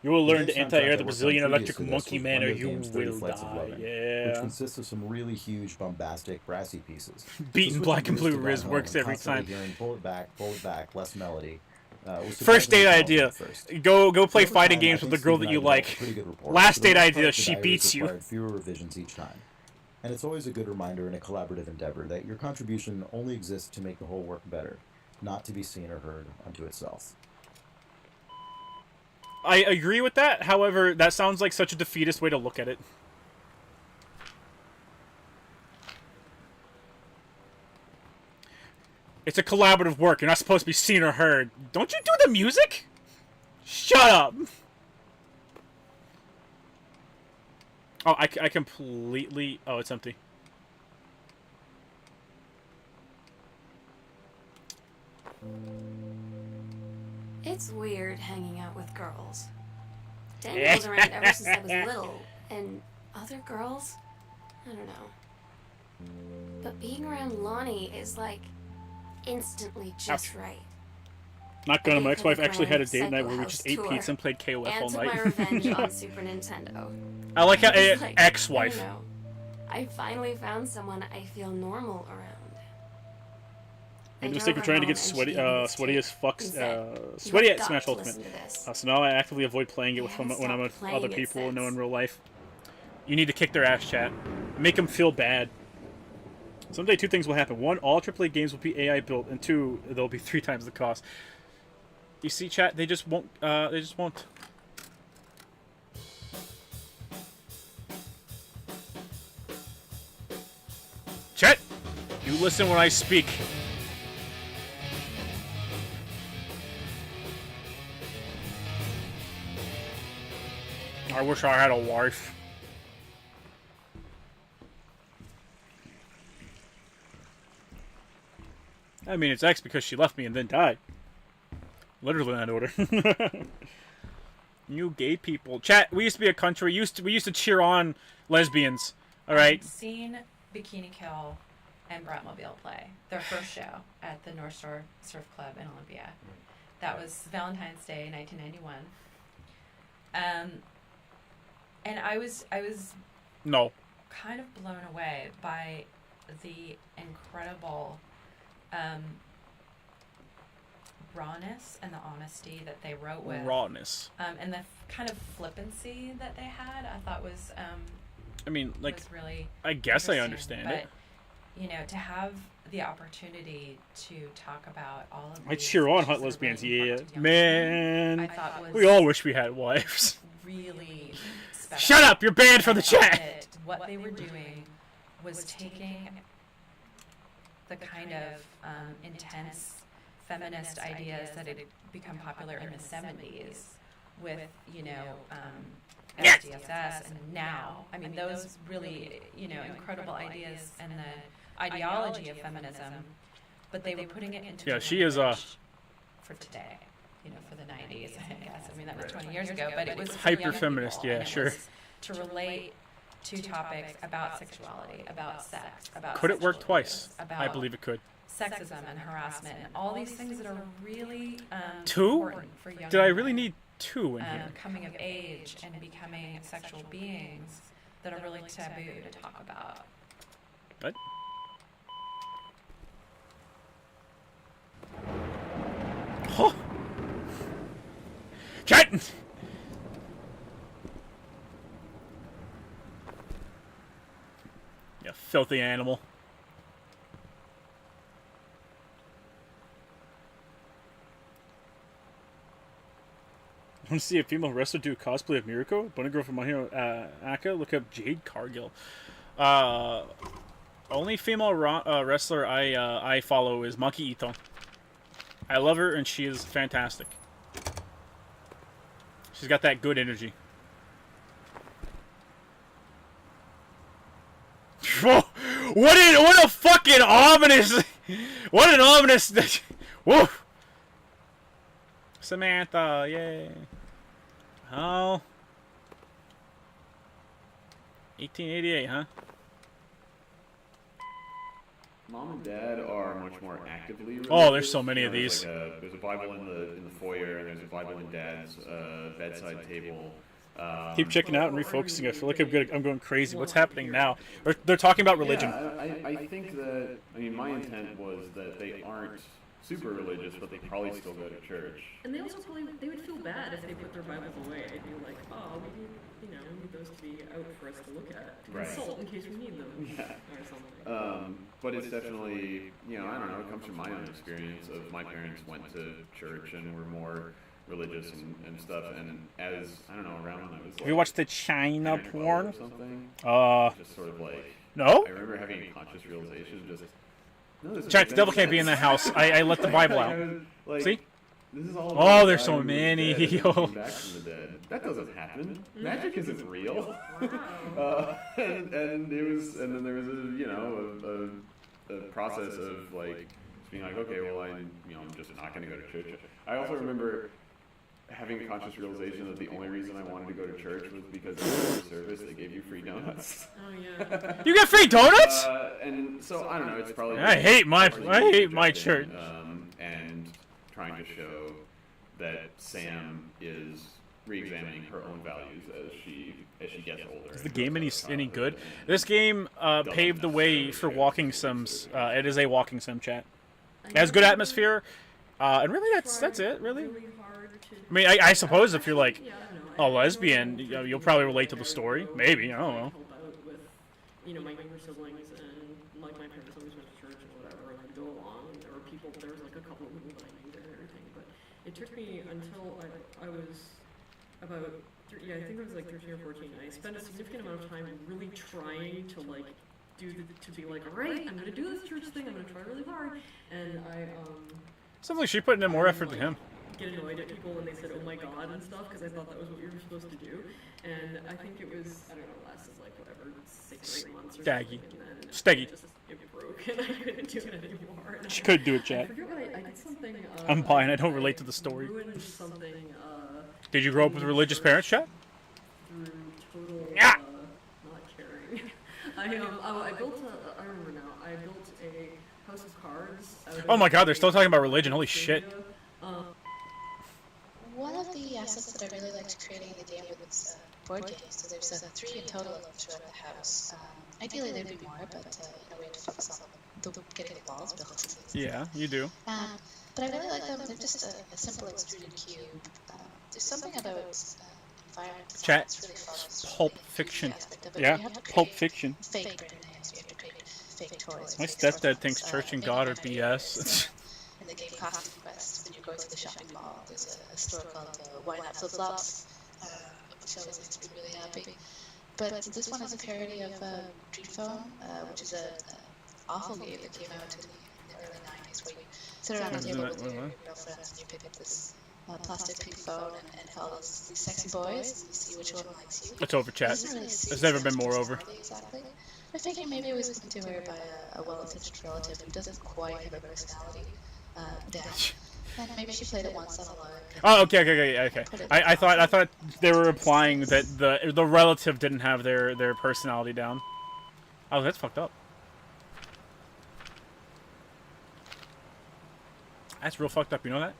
A: You will learn
N: The
A: to
N: game
A: anti-air
N: soundtrack
A: the
N: I worked
A: Brazilian
N: on
A: electric
N: previously
A: monkey
N: was
A: man, or
N: Mario
A: you
N: Games 30
A: will
N: Flights of
A: die.
N: Loving,
A: Yeah.
N: which consists of some really huge, bombastic, brassy pieces.
A: Beating
N: So
A: black and
N: switching
A: blue
N: gears
A: Riz
N: to
A: works
N: Gone
A: every
N: Home and
A: time.
N: constantly hearing pull it back, less melody.
A: First date idea. Go play
N: Over
A: fighting
N: time,
A: games
N: I
A: with the
N: think
A: girl
N: Steve
A: that you
N: and I developed
A: like.
N: a pretty good rapport.
A: Last
N: For the
A: date
N: most
A: idea,
N: part,
A: she
N: the diaries
A: beats you.
N: required fewer revisions each time. And it's always a good reminder in a collaborative endeavor that your contribution only exists to make the whole work better, not to be seen or heard unto itself.
A: I agree with that. However, that sounds like such a defeatist way to look at it. It's a collaborative work. You're not supposed to be seen or heard. Don't you do the music? Shut up. Oh, I completely... Oh, it's empty.
G: It's weird hanging out with girls. Daniel's around ever since I was little, and other girls? I don't know. But being around Lonnie is like instantly just right.
A: Not gonna. My ex-wife actually had a date
G: Psycho
A: night where we
G: House
A: just ate
G: tour
A: pizza and played KOF
G: and
A: all
G: took
A: night.
G: my revenge on Super Nintendo.
A: I like how
G: It's like,
A: ex-wife.
G: I don't know. I finally found someone I feel normal around.
A: Made the
G: I
A: mistake of
G: drove
A: trying to
G: her
A: get
G: home and
A: sweaty,
G: she gave me this
A: sweaty as
G: tape
A: fuck,
G: and said,
A: sweaty
G: "You
A: at
G: have
A: Smash
G: got to
A: Ultimate.
G: listen to this."
A: So now I actively avoid playing it with
G: I
A: when
G: haven't
A: I'm with
G: stopped playing
A: other
G: it
A: people and know in
G: since.
A: real life. You need to kick their ass, chat. Make them feel bad. Someday 2 things will happen. 1, all AAA games will be AI built, and 2, they'll be 3 times the cost. You see, chat? They just won't. They just won't. Chat, you listen when I speak. I wish I had a wife. I mean, it's X because she left me and then died. Literally in that order. New gay people. Chat, we used to be a country. We used to cheer on lesbians. All right.
I: I've seen Bikini Kill and Bratmobile play their first show at the North Shore Surf Club in Olympia. That was Valentine's Day, 1991. And I was
A: No.
I: kind of blown away by the incredible rawness and the honesty that they wrote with.
A: Rawness.
I: And the kind of flippancy that they had, I thought was
A: I mean, like,
I: was really
A: I guess I
I: interesting.
A: understand
I: But,
A: it.
I: you know, to have the opportunity to talk about all of
A: I
I: these
A: cheer on
I: issues
A: hot
I: that are
A: lesbians,
I: really
A: yeah.
I: important to young
A: Man,
I: women, I thought was
A: we all wish we had wives.
I: really special.
A: Shut up, you're banned from the
I: I thought
A: chat.
I: that what they were doing was taking the kind of intense feminist ideas that had become popular in the 70s with, you know, SDSS and now. I mean, those really, you know, incredible ideas and the ideology of feminism, but they were putting it into
A: Yeah, she is
I: for today, you know, for the 90s, I guess. I mean, that was 20 years ago, but it was for
A: hyper
I: young
A: feminist,
I: people,
A: yeah,
I: and it
A: sure.
I: was to relate to topics about sexuality, about sex, about
A: Could it work
I: sexual
A: twice?
I: abuse, about
A: I believe it could.
I: sexism and harassment and all these things that are really
A: 2?
I: important for young
A: Did I
I: women,
A: really need 2 in here?
I: coming of age and becoming sexual beings that are really taboo to talk about.
A: What? Oh. Chat! You filthy animal. Want to see a female wrestler do cosplay of Mirko? Bunny girl from My Hero Aka? Look up Jade Cargill. Only female wrestler I follow is Maki Ito. I love her and she is fantastic. She's got that good energy. Whoa! What a fucking ominous! What an ominous! Whoa! Samantha, yay! Oh, 1888, huh?
E: Mom and Dad are much more actively religious.
A: Oh, there's so many of
E: There's
A: these.
E: There's a Bible in the foyer, and there's a Bible in Dad's bedside table.
A: Keep checking out and refocusing. I feel like I'm going crazy. What's happening now? They're talking about religion.
E: Yeah, I think that, I mean, my intent was that they aren't super religious, but they probably still go to church.
H: And they also probably, they would feel bad if they put their Bibles away. They'd be like, oh, we need, you know, we need those to be out for us to look at, to consult in case we need them, or something.
E: But it's definitely, you know, I don't know, it comes from my own experience of my parents went to church and were more religious and stuff, and as, I don't know, around when I was like...
A: Have you watched the China
E: 10 or 12
A: porn?
E: Or something? Just sort of like...
A: No?
E: I remember having a conscious realization, just... No,
A: Chat, the devil can't be in the house. I let the Bible out.
E: Like,
A: See?
E: This is all
A: Oh, there's so many.
E: Back from the dead. That doesn't happen. Magic isn't real. And then there was a, you know, a process of like being like, okay, well, I'm just not going to go to church. I also remember having a conscious realization that the only reason I wanted to go to church was because after service they gave you free donuts.
H: Oh yeah.
A: You get free donuts?
E: And so I don't know. It's probably
A: I hate my church.
E: And trying to show that Sam is re-examining her own values as she gets older.
A: Is the game any good? This game paved the way for walking sims. It is a walking sim, chat. It has good atmosphere, and really that's it. Really, I mean, I suppose if you're like a lesbian, you'll probably relate to the story. Maybe, I don't know.
H: You know, my younger siblings and like my parents always went to church and whatever, and I'd go along, and there were people. There was like a couple of people that I knew there and everything, but it took me until I was about I think it was like 13 or 14. I spent a significant amount of time really trying to like to be like, all right, I'm gonna do this church thing. I'm gonna try really hard, and
A: Sounds like she's putting in more effort than him.
H: Get annoyed at people when they said, "Oh my God" and stuff, because I thought that was what you were supposed to do, and I think it was I don't know, lasted like whatever 6 or 8 months or
A: Staggy.
H: something, and then
A: Staggy.
H: it broke, and I couldn't do it anymore. And
A: She couldn't do it,
H: I
A: chat.
H: forget what I did something.
A: I'm buying. I don't relate to the story.
H: Ruined something.
A: Did you grow up with religious parents, chat?
H: Through total
A: Yeah.
H: not caring. I built I remember now. I built a house of cards.
A: Oh my God, they're still talking about religion. Holy shit.
F: One of the assets that I really liked creating in the game was board games. So there's 3 in total of them throughout the house. Ideally there'd be more, but we had to focus on getting the balls built.
A: Yeah, you do.
F: But I really like them. They're just a simple extruded cube. There's something about environment design
A: Chat.
F: that's really fun.
A: Pulp Fiction.
F: But
A: Yeah,
F: you have to
A: Pulp
F: create
A: Fiction.
F: Fake brand names. You have to create fake toys.
A: My
F: fake
A: stepdad
F: storefronts,
A: thinks church and
F: maybe
A: God are
F: even
A: BS.
F: in the game Costume Quest, when you go to the shopping mall, there's a store called Why Not Flip Flops, which always makes me really happy. But this one is a parody of Dream Phone, which is an awful game that came out in the early 90s, where you sit around the table with your girlfriends and you pick up this plastic pink phone and follow these sexy boys, and you see which one likes you.
A: It's over, chat. There's never been more over.
F: Exactly. I'm thinking maybe it was listened to her by a well-intentioned relative who doesn't quite have a personality. And maybe she played it once on a lark.
A: Oh, okay. I thought they were implying that the relative didn't have their personality down. Oh, that's fucked up. That's real fucked up. You know that?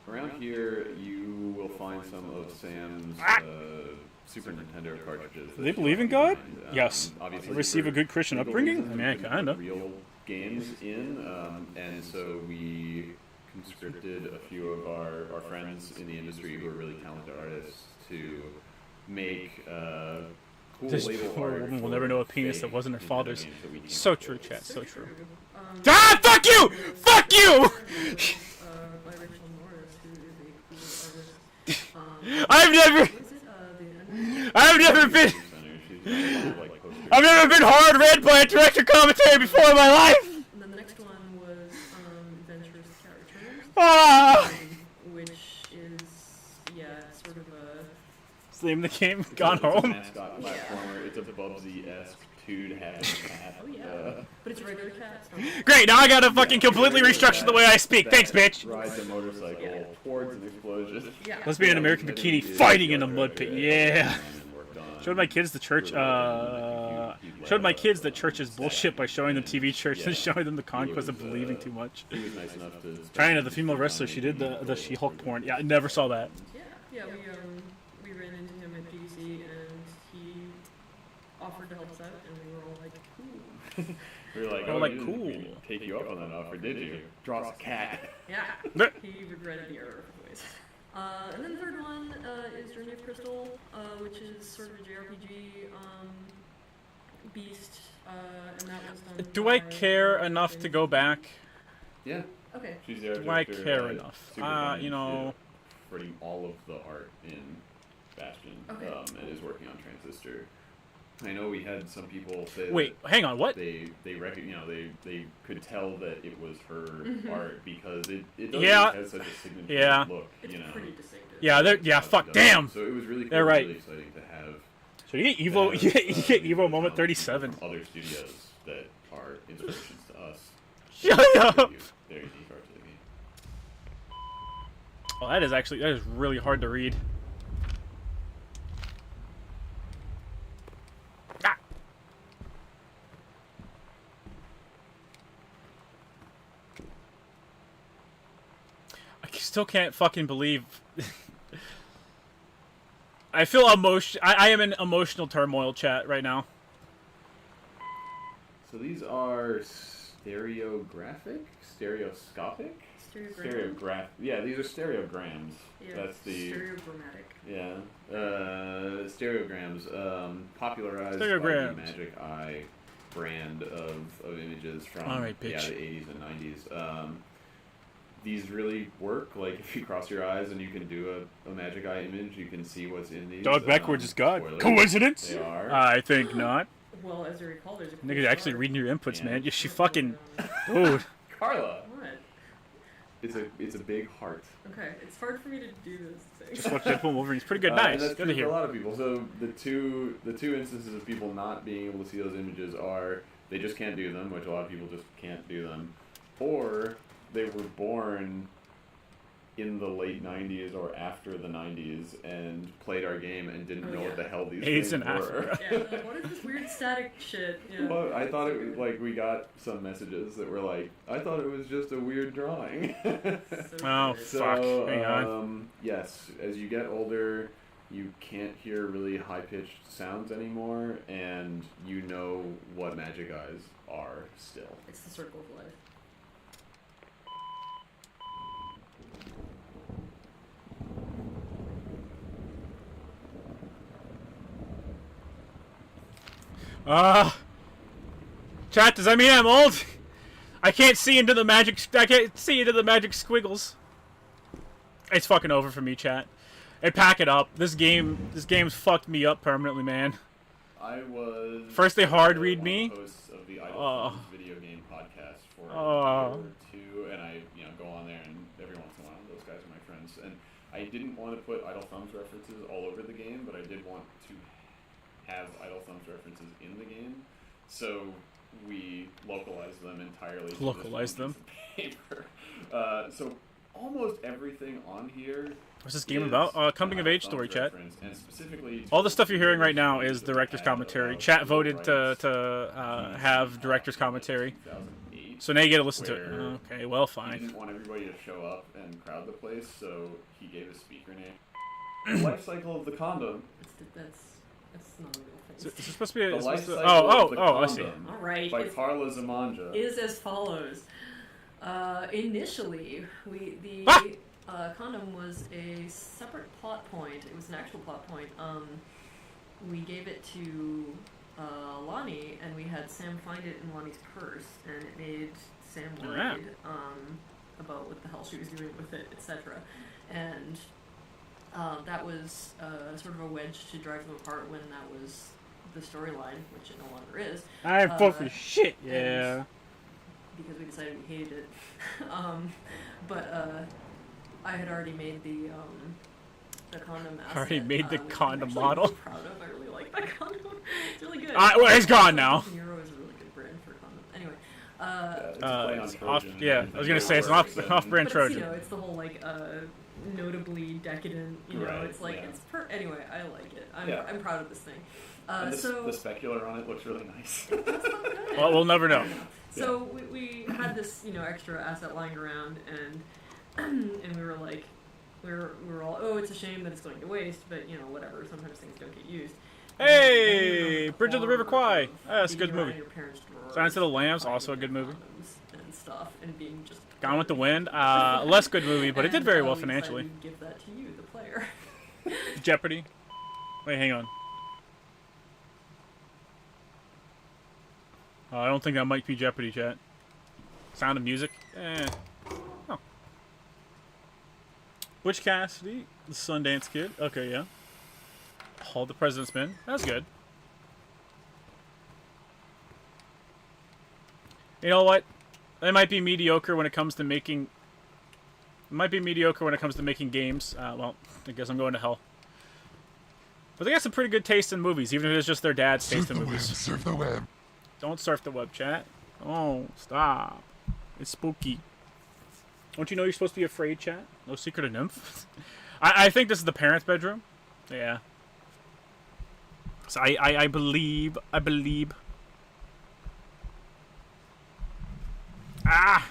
E: Around here, you will find some of Sam's Super Nintendo cartridges.
A: Do they believe in God?
E: Behind.
A: Yes.
E: Obviously,
A: Receive a good Christian upbringing? I mean, kinda.
E: Real games in, and so we conscripted a few of our friends in the industry who are really talented artists to make cool
A: This
E: label
A: poor
E: art.
A: woman will never know a penis that wasn't her
E: Nintendo
A: father's.
E: games that we came
A: So
E: up
A: true,
E: with.
A: chat. So true. Ah, fuck you! Fuck you! I've never been hard read by a director commentary before in my life.
H: And then the next one was Adventures Characters, which is sort of a.
A: What's the name of the game? Gone Home.
E: Mascot platformer. It's a Bubsy-esque 2-to-have cat.
H: Oh yeah, but it's regular cat.
A: Great, now I gotta fucking completely restructure the way I speak. Thanks, bitch.
E: Rides a motorcycle towards an explosion.
A: Let's be in an American bikini fighting in a mud pit. Yeah. Showed my kids the church. Showed my kids that church is bullshit by showing them TV church and showing them the conquest of believing too much. China, the female wrestler, she did the She-Hulk porn. Yeah, I never saw that.
H: Yeah, we ran into him at GDC and he offered to help us out, and we were all like, cool.
E: We were like,
A: We're
E: oh,
A: like,
E: we didn't-
A: cool.
E: we didn't take you up on that offer, did you? Draw a cat.
H: Yeah, he regretted the error of his ways. And then the third one is Journey of Crystal, which is sort of a JRPG beast, and that was done
A: Do I
H: by
A: care enough to go back?
E: Yeah.
H: Okay.
E: She's the art
A: Do I
E: director,
A: care enough?
E: Superman,
A: You know.
E: pretty all of the art in Bastion,
H: Okay.
E: and is working on Transistor. I know we had some people say.
A: Wait,
E: that
A: hang on, what?
E: They they could tell that it was her
H: Mhm.
E: art because it
A: Yeah.
E: has such a signature
A: Yeah.
E: look.
H: It's
E: You know.
H: pretty distinctive.
A: Yeah, fuck, damn.
E: So it was really cool,
A: They're right.
E: really exciting to have.
A: So you get Evo, you get Evo moment 37.
E: From other studios that are inspirations to us.
A: Shut up.
E: Very deep art to the game.
A: Oh, that is really hard to read. Ah. still can't fucking believe. I feel emotion. I am in emotional turmoil, chat, right now.
E: So these are stereoscopic? Yeah, these are stereograms.
H: Yeah,
E: That's the
H: stereogrammatic.
E: Yeah, stereograms, popularized by the
A: Stereograms.
E: Magic Eye brand of images from
A: All right, bitch.
E: the 80s and 90s. These really work. Like if you cross your eyes and you can do a Magic Eye image, you can see what's in these.
A: Dog backwards is God.
E: Spoilers.
A: Coincidence?
E: They are.
A: I think not.
H: Well, as I recall, there's a cool
A: Nigga, actually
H: star.
A: reading your inputs,
E: Yeah.
A: man. Yeah, she fucking. Dude.
E: Carla.
H: What?
E: It's a big heart.
H: Okay, it's hard for me to do this thing.
A: Just watch Deadpool Wolverine. It's pretty good.
E: And
A: Nice.
E: that's
A: Good
E: true
A: to hear.
E: for a lot of people. So the two instances of people not being able to see those images are they just can't do them, which a lot of people just can't do them, or they were born in the late 90s or after the 90s and played our game and didn't know what the hell these
A: AIDS
E: things
A: in
E: were.
A: Africa.
H: Yeah, like, what is this weird static shit? Yeah.
E: Well, I thought it was like we got some messages that were like, I thought it was just a weird drawing.
A: Oh,
E: So,
A: fuck. Hang on.
E: Yes, as you get older, you can't hear really high-pitched sounds anymore, and you know what Magic Eyes are still.
H: It's the circle of life.
A: Chat, does that mean I'm old? I can't see into the magic. I can't see into the magic squiggles. It's fucking over for me, chat. Hey, pack it up. This game's fucked me up permanently, man.
E: I was
A: First they hard read me.
E: Hosts of the Idle Films video game podcast for a year or two, and I go on there, and every once in a while, those guys are my friends. And I didn't want to put Idle Thumbs references all over the game, but I did want to have Idle Thumbs references in the game, so we localized them entirely. to
A: Localized
E: this
A: them.
E: one piece of paper. So almost everything on here.
A: What's this game
E: is
A: about? Coming of age
E: Thumbs
A: story, chat.
E: reference, and specifically
A: All the stuff you're hearing right now is director's commentary. Chat voted to have director's commentary. So now you get to listen to it. Okay, well,
E: He
A: fine.
E: didn't want everybody to show up and crowd the place, so he gave a speaker name. The life cycle of the condom.
H: That's not a real thing.
A: Is this supposed to be?
E: The
A: It's
E: life
A: supposed to,
E: cycle of the
A: I see.
E: condom
H: All right.
E: by Carla Zamanja.
H: Is as follows. Initially, condom was a separate plot point. It was an actual plot point. We gave it to Lonnie, and we had Sam find it in Lonnie's purse, and it made Sam worried about what the hell she was doing with it, etc. And that was sort of a wedge to drive them apart when that was the storyline, which it no longer is.
A: I'm full for shit. Yeah.
H: Because we decided we hated it. But I had already made the condom asset.
A: Already made the
H: which
A: condom
H: I'm actually
A: model.
H: really proud of. I really like that condom. It's really good.
A: Well, it's gone now.
H: Euro is a really good brand for condoms. Anyway.
E: It's
A: I was gonna say it's an off-brand Trojan.
H: It's the whole like notably decadent.
E: Right,
H: It's like
E: yeah.
H: it's anyway. I like it.
E: Yeah.
H: I'm proud of this thing.
E: And the
H: So
E: specular on it looks really nice.
A: Well, we'll never know.
H: So we had this extra asset lying around, and we were like, we were all, oh, it's a shame that it's going to waste, but whatever. Sometimes things don't get used.
A: Hey, Bridge of the River Kwai. That's a good
H: digging around
A: movie.
H: in your parents' drawers,
A: Silence of the Lambs,
H: finding
A: also a good movie.
H: condoms and stuff, and being just
A: Gone with the Wind, less good movie, but it did very well
H: we decided
A: financially.
H: we'd give that to you, the player.
A: Jeopardy. Wait, hang on. I don't think that might be Jeopardy, chat. Sound of Music? Oh. Butch Cassidy, the Sundance Kid. Okay, yeah. All the President's Men. That's good. You know what? That might be mediocre when it comes to making... It might be mediocre when it comes to making games. Well, I guess I'm going to hell. But they got some pretty good taste in movies, even if it's just their dad's taste in movies.
C: Surf the web.
A: Don't surf the web, chat. Oh, stop. It's spooky. Don't you know you're supposed to be afraid, chat? No secret of nymph? I think this is the parents' bedroom. Yeah. So I believe. Ah!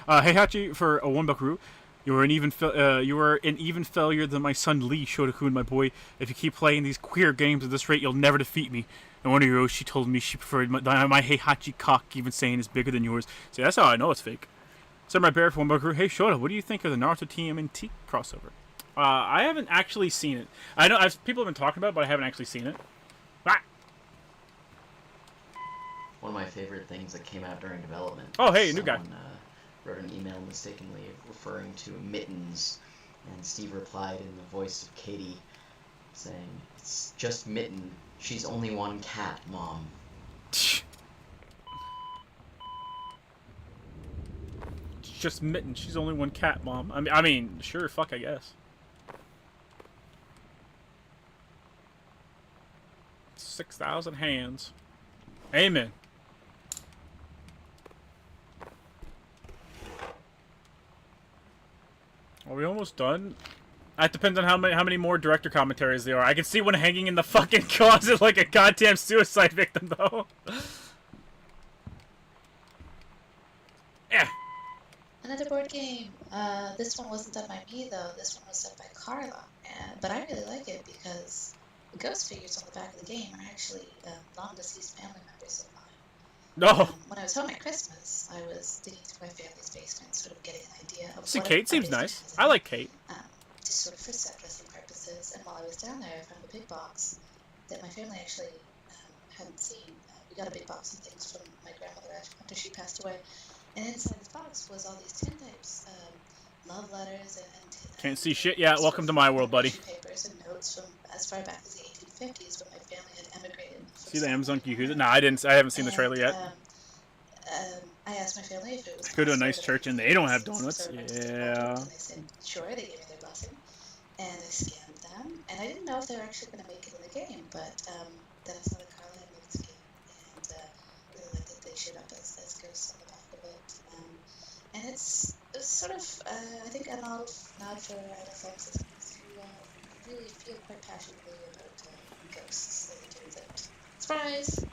A: Hey Hachi, for a $1 you were an even failure than my son Lee Shota-kun, my boy. If you keep playing these queer games at this rate, you'll never defeat me. And one of your she told me she preferred my Heihachi cock, even saying it's bigger than yours. See, that's how I know it's fake. Samurai Bear for $1. Hey Shota, what do you think of the Naruto TMNT crossover? I haven't actually seen it. I know people have been talking about it, but I haven't actually seen it. Ah!
K: One of my favorite things that came out during development.
A: Oh, hey, new guy.
K: Wrote an email mistakenly referring to Mittens, and Steve replied in the voice of Katie, saying, "It's just Mitten. She's only one cat, Mom."
A: It's just Mitten. She's only one cat, Mom. I mean, sure, fuck, I guess. 6,000 hands. Amen. Are we almost done? That depends on how many more director commentaries there are. I can see one hanging in the fucking closet like a goddamn suicide victim, though. Yeah.
F: Another board game. This one wasn't done by me though. This one was done by Carla. But I really like it because the ghost figures on the back of the game are actually long-deceased family members of mine.
A: No.
F: When I was home at Christmas, I was digging through my family's basement, sort of getting an idea of
A: See,
F: what
A: Kate seems nice. I like Kate.
F: Just sort of for set dressing purposes. And while I was down there, I found a big box that my family actually hadn't seen. We got a big box of things from my grandmother after she passed away. And inside this box was all these tin types, love letters, and
A: Can't see shit yet. Welcome to my world, buddy.
F: papers and notes from as far back as the 1850s when my family had emigrated.
A: See the Amazon Yakuza? Nah, I didn't. I haven't seen the trailer yet.
F: I asked my family if it was
A: Go to a
F: possible
A: nice
F: that I
A: church
F: could
A: and
F: get
A: they don't
F: these
A: have
F: things
A: donuts.
F: served to the
A: Yeah.
F: public, and they said sure. They gave me their blessing, and I scanned them. And I didn't know if they were actually going to make it in the game, but then I saw that Carla had made this game, and really liked that they showed up as ghosts on the back of it. And it's sort of, I think, a nod for NFX to really feel quite passionately about ghosts that they do that. Surprise!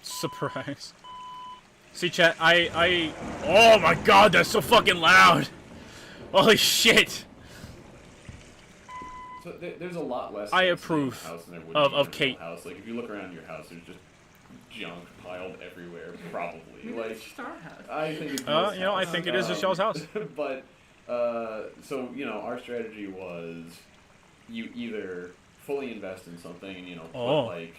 A: Surprise. See, chat, oh my god, that's so fucking loud! Holy shit!
E: So there's a lot less.
A: I approve
E: house than there would
A: of
E: be in a
A: Kate.
E: House. Like if you look around your house, there's just junk piled everywhere. Probably. Like
J: it's just our house.
E: I think it's.
A: You know, I think it is just y'all's house.
E: But so you know, our strategy was you either fully invest in something and put like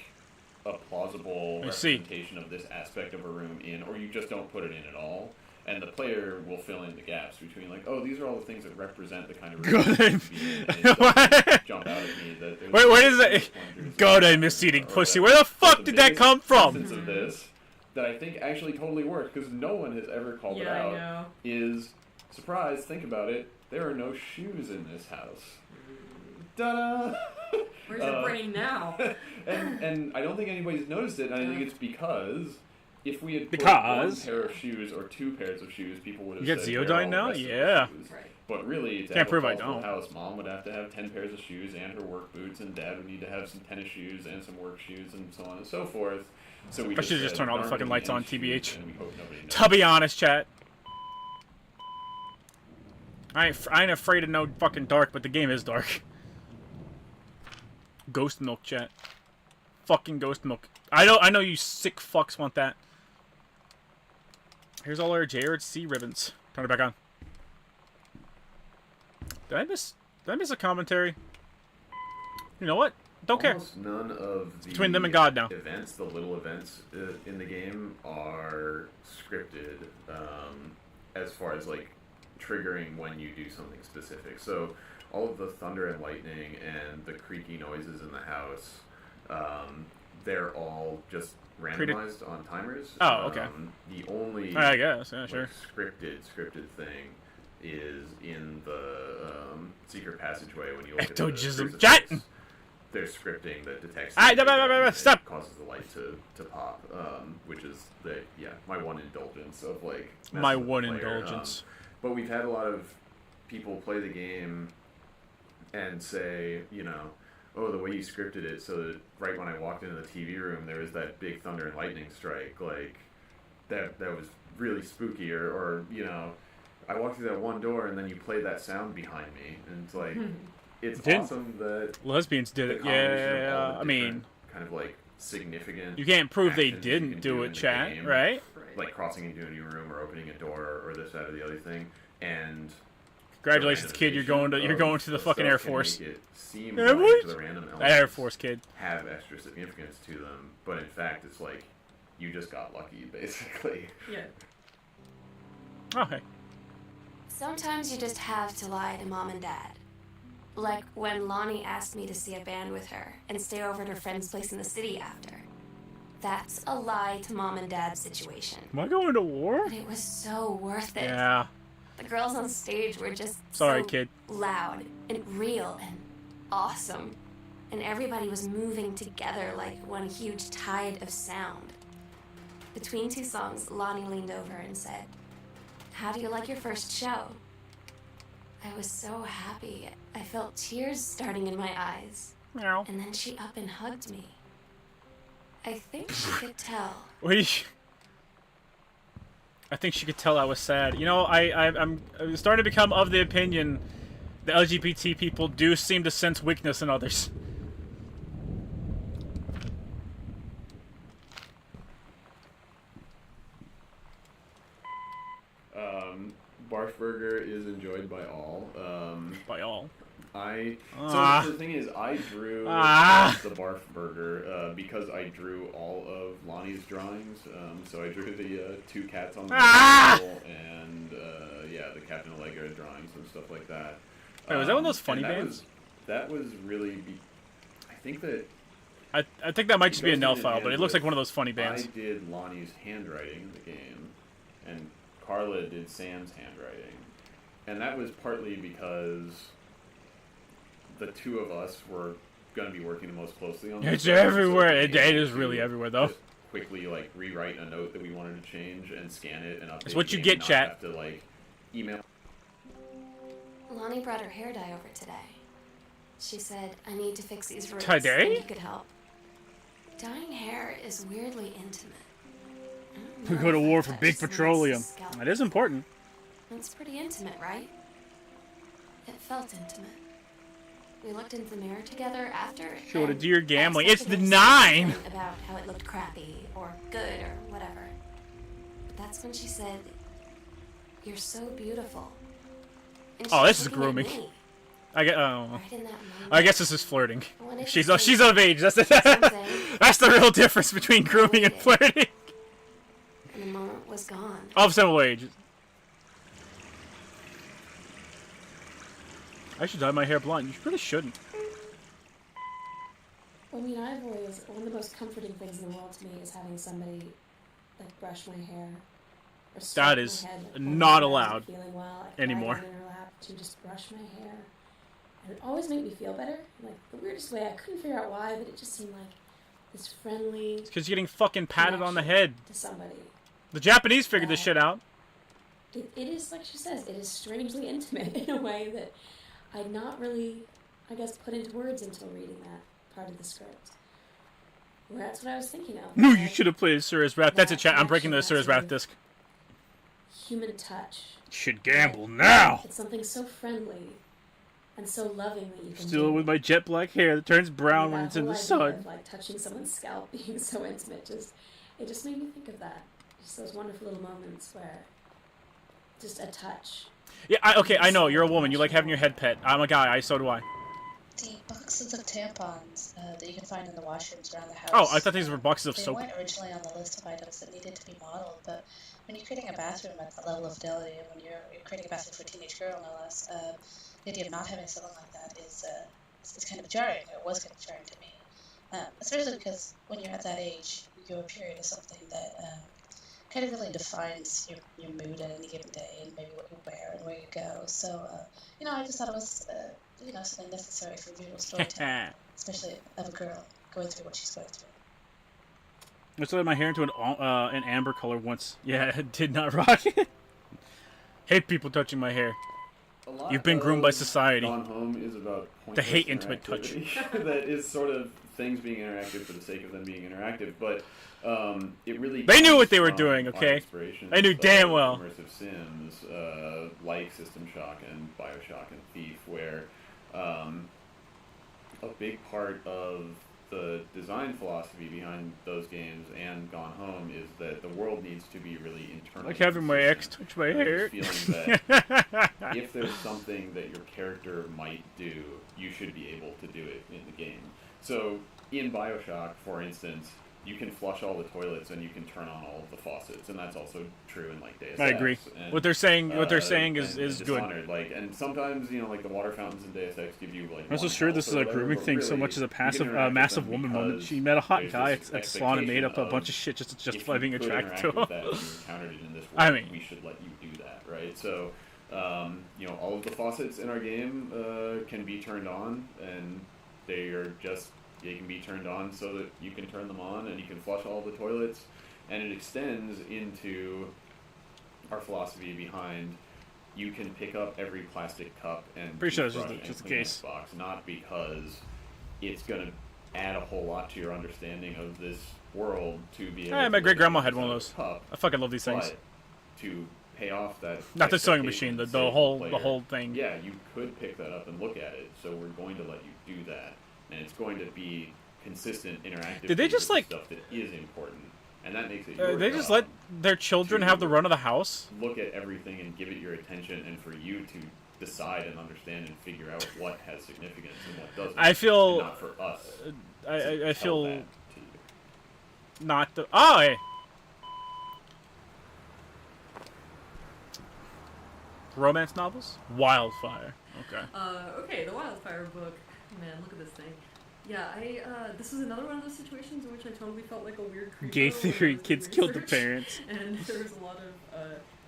E: a plausible representation of this aspect of a room in, or you just don't put it in at all. And the player will fill in the gaps between, like, oh, these are all the things that represent the kind of room you should be in. And it doesn't jump out at me that
A: wait, what is that? God, I'm miseating pussy. Where the fuck did that come from?
E: Of this that I think actually totally works because no one has ever called it out. I know. Is surprise? Think about it. There are no shoes in this house. Ta-da!
H: Where's your brain now?
E: and I don't think anybody's noticed it. And I think it's because. If we had put one pair of shoes or two pairs of shoes, people would have said,
A: you get Zeodyne now? Yeah.
E: But really, to
A: can't prove I
E: have a
A: don't.
E: house, Mom would have to have 10 pairs of shoes and her work boots, and Dad would need to have some tennis shoes and some work shoes and so on and so forth. So we
A: I should just turn all the fucking lights on, TBH.
E: To
A: To be honest, chat. I ain't afraid of no fucking dark, but the game is dark. Ghost milk, chat. Fucking ghost milk. I know you sick fucks want that. Here's all our JRC ribbons. Turn it back on. Did I miss a commentary? You know what? Don't
E: Almost
A: care.
E: None of the
A: between them and God now.
E: Events, the little events in the game, are scripted as far as like triggering when you do something specific. So all of the thunder and lightning and the creaky noises in the house, they're all just randomized on timers.
A: Oh, okay.
E: The only
A: I guess, yeah, sure.
E: Scripted thing is in the secret passageway when you look at
A: Ectojism.
E: There's scripting that detects
A: stop.
E: Causes the light to pop, which is my one indulgence of like
A: my one indulgence.
E: But we've had a lot of people play the game and say, oh, the way you scripted it, so that right when I walked into the TV room, there was that big thunder and lightning strike. Like, that was really spooky, or you know, I walked through that one door and then you play that sound behind me, and it's like, it's awesome that
A: lesbians did
E: the
A: it.
E: combination of all the
A: Yeah, I
E: different
A: mean,
E: kind of like significant.
A: you can't prove they
E: actions you
A: didn't
E: can
A: do
E: in
A: it,
E: the
A: chat,
E: game,
A: right?
E: Like crossing into a new room or opening a door or this, that, or the other thing, and.
A: Congratulations, kid! You're going to the fucking Air Force.
E: Make it seem
A: Air
E: like
A: Force?
E: the random
A: Air
E: elements
A: Force, kid.
E: have extra significance to them, but in fact, it's like you just got lucky, basically.
H: Yeah.
A: Okay.
G: Sometimes you just have to lie to mom and dad. Like when Lonnie asked me to see a band with her and stay over at her friend's place in the city after. That's a lie to mom and dad's situation.
A: Am I going to war?
G: But it was so worth it.
A: Yeah.
G: The girls on stage were just
A: Sorry,
G: so
A: kid.
G: loud and real and awesome. And everybody was moving together like one huge tide of sound. Between two songs, Lonnie leaned over and said, "How do you like your first show?" I was so happy. I felt tears starting in my eyes.
A: Meow.
G: And then she up and hugged me. I think she could tell.
A: I think she could tell I was sad. You know, I'm starting to become of the opinion the LGBT people do seem to sense weakness in others.
E: Barfburger is enjoyed by all.
A: By all.
E: So the thing is, I drew the Barf Burger because I drew all of Lonnie's drawings. So I drew the two cats on the table and the Captain Allegra drawings and stuff like that.
A: Wait, was that one of those funny bands?
E: That was really. I think that.
A: I think that might just be a Nell file, but it looks like one of those funny bands.
E: I did Lonnie's handwriting in the game, and Carla did Sam's handwriting, and that was partly because the two of us were going to be working the most closely on this.
A: It's everywhere. It is really everywhere, though.
E: Just quickly, like, rewrite a note that we wanted to change and scan it and update.
A: It's what
E: the
A: you
E: game
A: get,
E: and
A: chat.
E: Not have to, like, email.
G: Lonnie brought her hair dye over today. She said, "I need to fix these roots.
A: Today?
G: And you could help." Dyeing hair is weirdly intimate.
A: We go to war for big petroleum. That is important.
G: It's pretty intimate, right? It felt intimate. We looked into the mirror together after.
A: Show the deer gambling.
G: I
A: It's the
G: expected her to say
A: 9!
G: something about how it looked crappy or good or whatever. But that's when she said, "You're so beautiful." And she
A: Oh, this
G: was
A: is
G: looking at
A: grooming.
G: me.
A: I
G: Right in that
A: I guess this is flirting.
G: I wanted to
A: She's
G: say
A: of age. That's the real difference between grooming and flirting.
G: And the moment was gone.
A: Of similar age. I should dye my hair blonde. You really shouldn't.
M: I mean, I've always, one of the most comforting things in the world to me is having somebody, like, brush my hair. Or stroke
A: That
M: my
A: is
M: head, like,
A: not
M: when I'm
A: allowed
M: feeling well, I can
A: anymore.
M: lie down in her lap to just brush my hair. And it always made me feel better. Like, the weirdest way, I couldn't figure out why, but it just seemed like this friendly...
A: It's because you're getting fucking patted on the head.
M: To somebody.
A: The Japanese figured this shit out.
M: It is, like she says, it is strangely intimate in a way that I'd not really, I guess, put into words until reading that part of the script. Well, that's what I was thinking of.
A: No, you should have played Asura's Wrath. That's a chat. I'm breaking the Asura's Wrath disc.
M: Human touch.
A: Should gamble now.
M: It's something so friendly and so loving that you can
A: Still
M: do.
A: with my jet black hair that turns brown when
M: That
A: it's in
M: whole
A: the
M: idea
A: sun.
M: Of, like, touching someone's scalp being so intimate, it just made me think of that. Just those wonderful little moments where just a touch.
A: Yeah, okay, I know. You're a woman. You like having your head pet. I'm a guy. So do I.
F: The boxes of tampons that you can find in the washrooms around the house.
A: Oh, I thought these were boxes of
F: they
A: soap.
F: weren't originally on the list of items that needed to be modeled, but when you're creating a bathroom at that level of fidelity, and when you're creating a bathroom for a teenage girl, no less, the idea of not having something like that is kind of jarring. It was kind of jarring to me, especially because when you're at that age, your period is something that kind of really defines your mood at any given day, and maybe what you wear and where you go. So, I just thought it was, something necessary for visual storytelling, especially of a girl going through what she's going through.
A: I just let my hair into an amber color once. Yeah, it did not rock it. Hate people touching my hair. You've been groomed by society.
E: Gone Home is about
A: to hate intimate touch.
E: that is sort of things being interactive for the sake of them being interactive. But It really
A: They knew what they were
E: comes
A: doing,
E: from our
A: okay?
E: inspirations
A: They knew damn
E: of
A: well.
E: Immersive Sims, like System Shock and Bioshock and Thief, where a big part of the design philosophy behind those games and Gone Home is that the world needs to be really internal.
A: Like having my ex touch my hair.
E: Feeling that if there's something that your character might do, you should be able to do it in the game. So in Bioshock, for instance, you can flush all the toilets and you can turn on all of the faucets, and that's also true in like Deus Ex.
A: I agree.
E: And,
A: what they're saying is
E: and
A: good.
E: Dishonored. Like, and sometimes like the water fountains in Deus Ex give you like.
A: I'm also
E: one
A: sure
E: health
A: this is
E: or
A: a
E: whatever,
A: grooming
E: but
A: thing so
E: really,
A: much as a
E: you can
A: passive,
E: interact with
A: massive
E: them
A: woman moment.
E: because
A: She met a hot
E: there's
A: guy
E: this
A: at salon and made up a
E: expectation
A: bunch of shit just
E: if you
A: being
E: could
A: attracted
E: interact
A: to
E: with
A: her.
E: that, you encountered it in this world,
A: I mean,
E: we should let you do that, right? So, all of the faucets in our game can be turned on, and they can be turned on so that you can turn them on, and you can flush all the toilets, and it extends into our philosophy behind you can pick up every plastic cup and
A: pretty sure this
E: toothbrush
A: is just the
E: and
A: case.
E: Kleenex box, not because it's going to add a whole lot to your understanding of this world to be able
A: Hey,
E: to
A: my
E: look
A: great grandma
E: at
A: had
E: it
A: one of
E: as
A: those.
E: a cup,
A: I fucking love these things.
E: but to pay off that
A: Not the sewing machine,
E: expectation,
A: the
E: say,
A: whole
E: player,
A: thing.
E: Yeah, you could pick that up and look at it, so we're going to let you do that, and it's going to be consistent, interactive.
A: Did they just,
E: with
A: like-
E: stuff that is important, and that makes it your
A: They just
E: job
A: let their children
E: to
A: have the run of the house?
E: look at everything and give it your attention, and for you to decide and understand and figure out what has significance and what doesn't.
A: I feel-
E: and not for us.
A: I feel
E: that to you.
A: not the. Oh, hey. Romance novels? Wildfire. Okay.
H: Okay, the Wildfire book. Man, look at this thing. Yeah, this was another one of those situations in which I totally felt like a weird creeper.
A: Gay
H: when I
A: theory,
H: was doing
A: kids killed the
H: research,
A: parents.
H: And there was a lot of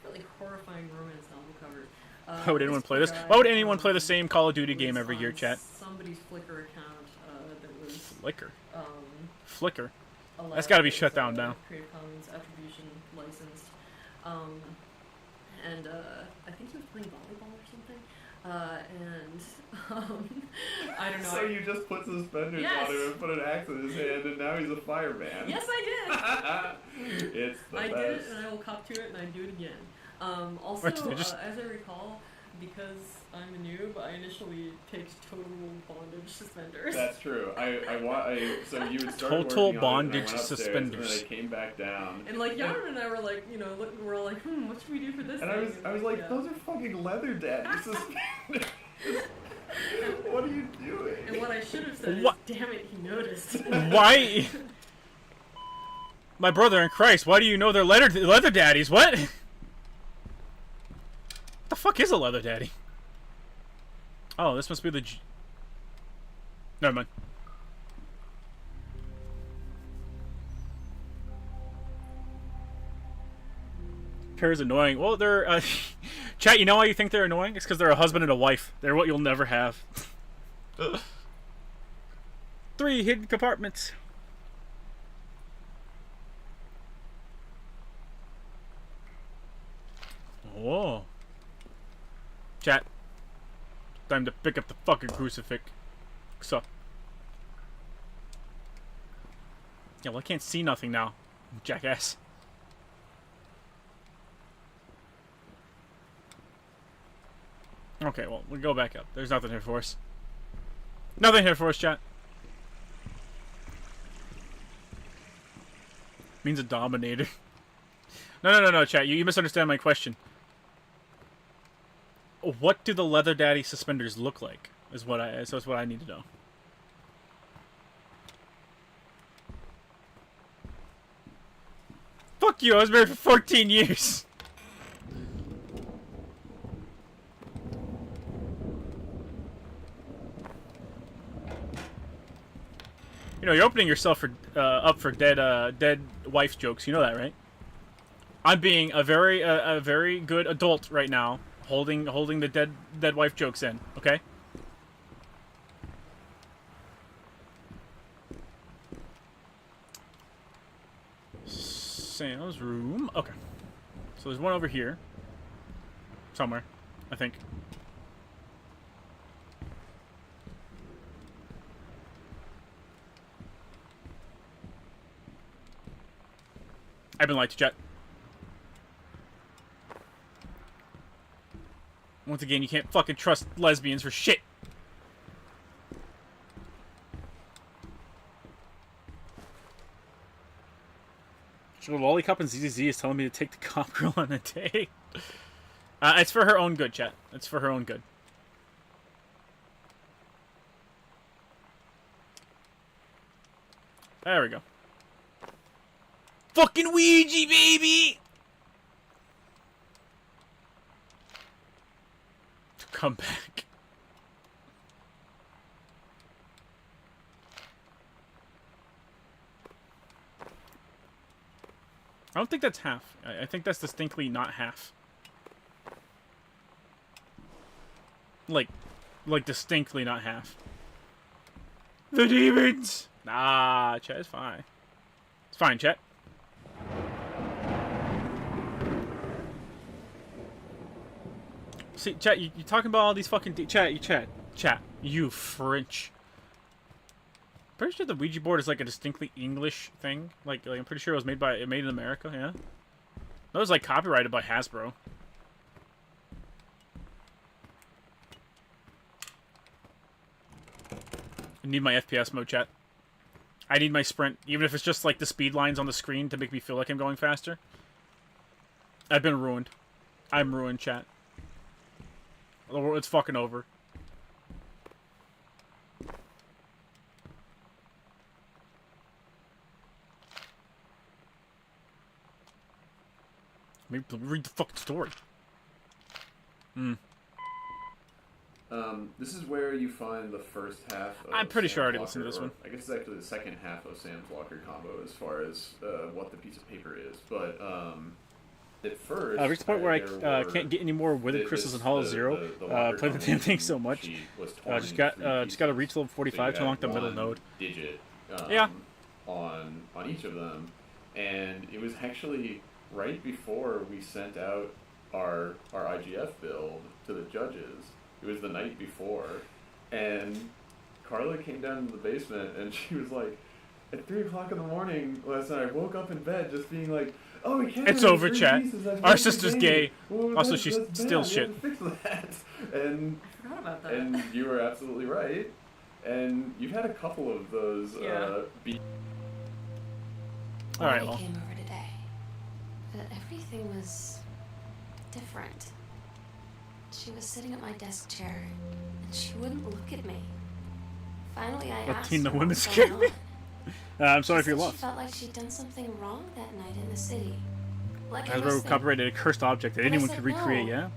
H: really horrifying romance novel covers.
A: Why would anyone play this? Why would anyone play the same Call of Duty game every year, chat?
H: Somebody's Flickr account that was
A: Flickr.
H: um,
A: Flickr.
H: allowed
A: That's got to be
H: as,
A: shut down now.
H: Creative Commons attribution licensed, and I think he was playing volleyball or something. I don't know.
E: So you just put suspenders
H: Yes.
E: on him and put an axe in his hand, and now he's a fireman.
H: Yes, I did.
E: It's the
H: I
E: best.
H: did it, and I will cop to it, and I do it again. Also,
A: What, did they just-
H: as I recall, because I'm a noob, I initially picked total bondage suspenders.
E: That's true. So you would start
A: Total
E: working on it,
A: bondage
E: and I went upstairs,
A: suspenders.
E: And then I came back down.
H: And like Yara and I were like, we're all like, what should we do for this?
E: And
H: thing?
E: I was like,
H: yeah.
E: those are fucking leather daddy suspenders. What are you doing?
H: And what I should have said
A: What?
H: is, damn it, he noticed.
A: Why? My brother in Christ, why do you know they're leather daddies? What? What the fuck is a leather daddy? Oh, this must be the. Never mind. Pair is annoying. Well, they're chat. You know why you think they're annoying? It's because they're a husband and a wife. They're what you'll never have. 3 hidden compartments. Oh. Chat. Time to pick up the fucking crucifix. So. Yeah, well, I can't see nothing now, jackass. Okay, well, we'll go back up. There's nothing here for us. Nothing here for us, chat. Means a dominator. No, chat. You misunderstand my question. What do the leather daddy suspenders look like? Is what I need to know. Fuck you! I was married for 14 years. You know, you're opening yourself up for dead wife jokes. You know that, right? I'm being a very good adult right now, holding the dead wife jokes in. Okay. Sam's room. Okay. So there's one over here, somewhere, I think. I've been lied to, chat. Once again, you can't fucking trust lesbians for shit. So Lollipop and ZZZ is telling me to take the cop girl on a date. It's for her own good, chat. It's for her own good. There we go. Fucking Ouija, baby! Come back. I don't think that's half. I think that's distinctly not half. Like distinctly not half. The demons! Nah, chat is fine. It's fine, chat. See, chat, you talking about all these fucking... Chat, you French. Pretty sure the Ouija board is like a distinctly English thing. Like I'm pretty sure it was made in America, yeah? That was like copyrighted by Hasbro. I need my FPS mode, chat. I need my sprint, even if it's just like the speed lines on the screen to make me feel like I'm going faster. I've been ruined. I'm ruined, chat. It's fucking over. Maybe read the fucking story.
E: This is where you find the first half of
A: I'm pretty
E: Sam's
A: sure I already
E: Locker,
A: listened to this one.
E: I guess it's actually the second half of Sam's Locker combo as far as what the piece of paper is. But at first...
A: I've reached the point where I can't get any more Withered Crystals in Hollow Zero. Played the damn thing so much. Just got to reach level 45 to unlock the middle node.
E: Digit,
A: yeah.
E: On each of them. And it was actually right before we sent out our IGF build to the judges. It was the night before, and Carla came down to the basement, and she was like, at 3 o'clock in the morning last night, I woke up in bed just being like, oh, we can't.
A: It's over, chat. Our sister's gay. Also, she's still shit.
E: Fix that. And
H: I forgot about that.
E: And you were absolutely right. And you've had a couple of those.
A: All right, well.
G: Came over today, but everything was different. She was sitting at my desk chair, and she wouldn't look at me. Finally, I asked her
A: women
G: what was
A: scared
G: going
A: me.
G: on.
A: I'm sorry
G: She
A: if you're
G: said
A: lost.
G: She felt like she'd done something wrong that night in the city. Like
A: Hasbro copyrighted a cursed object that
G: But I
A: anyone
G: said
A: could recreate,
G: no.
A: yeah?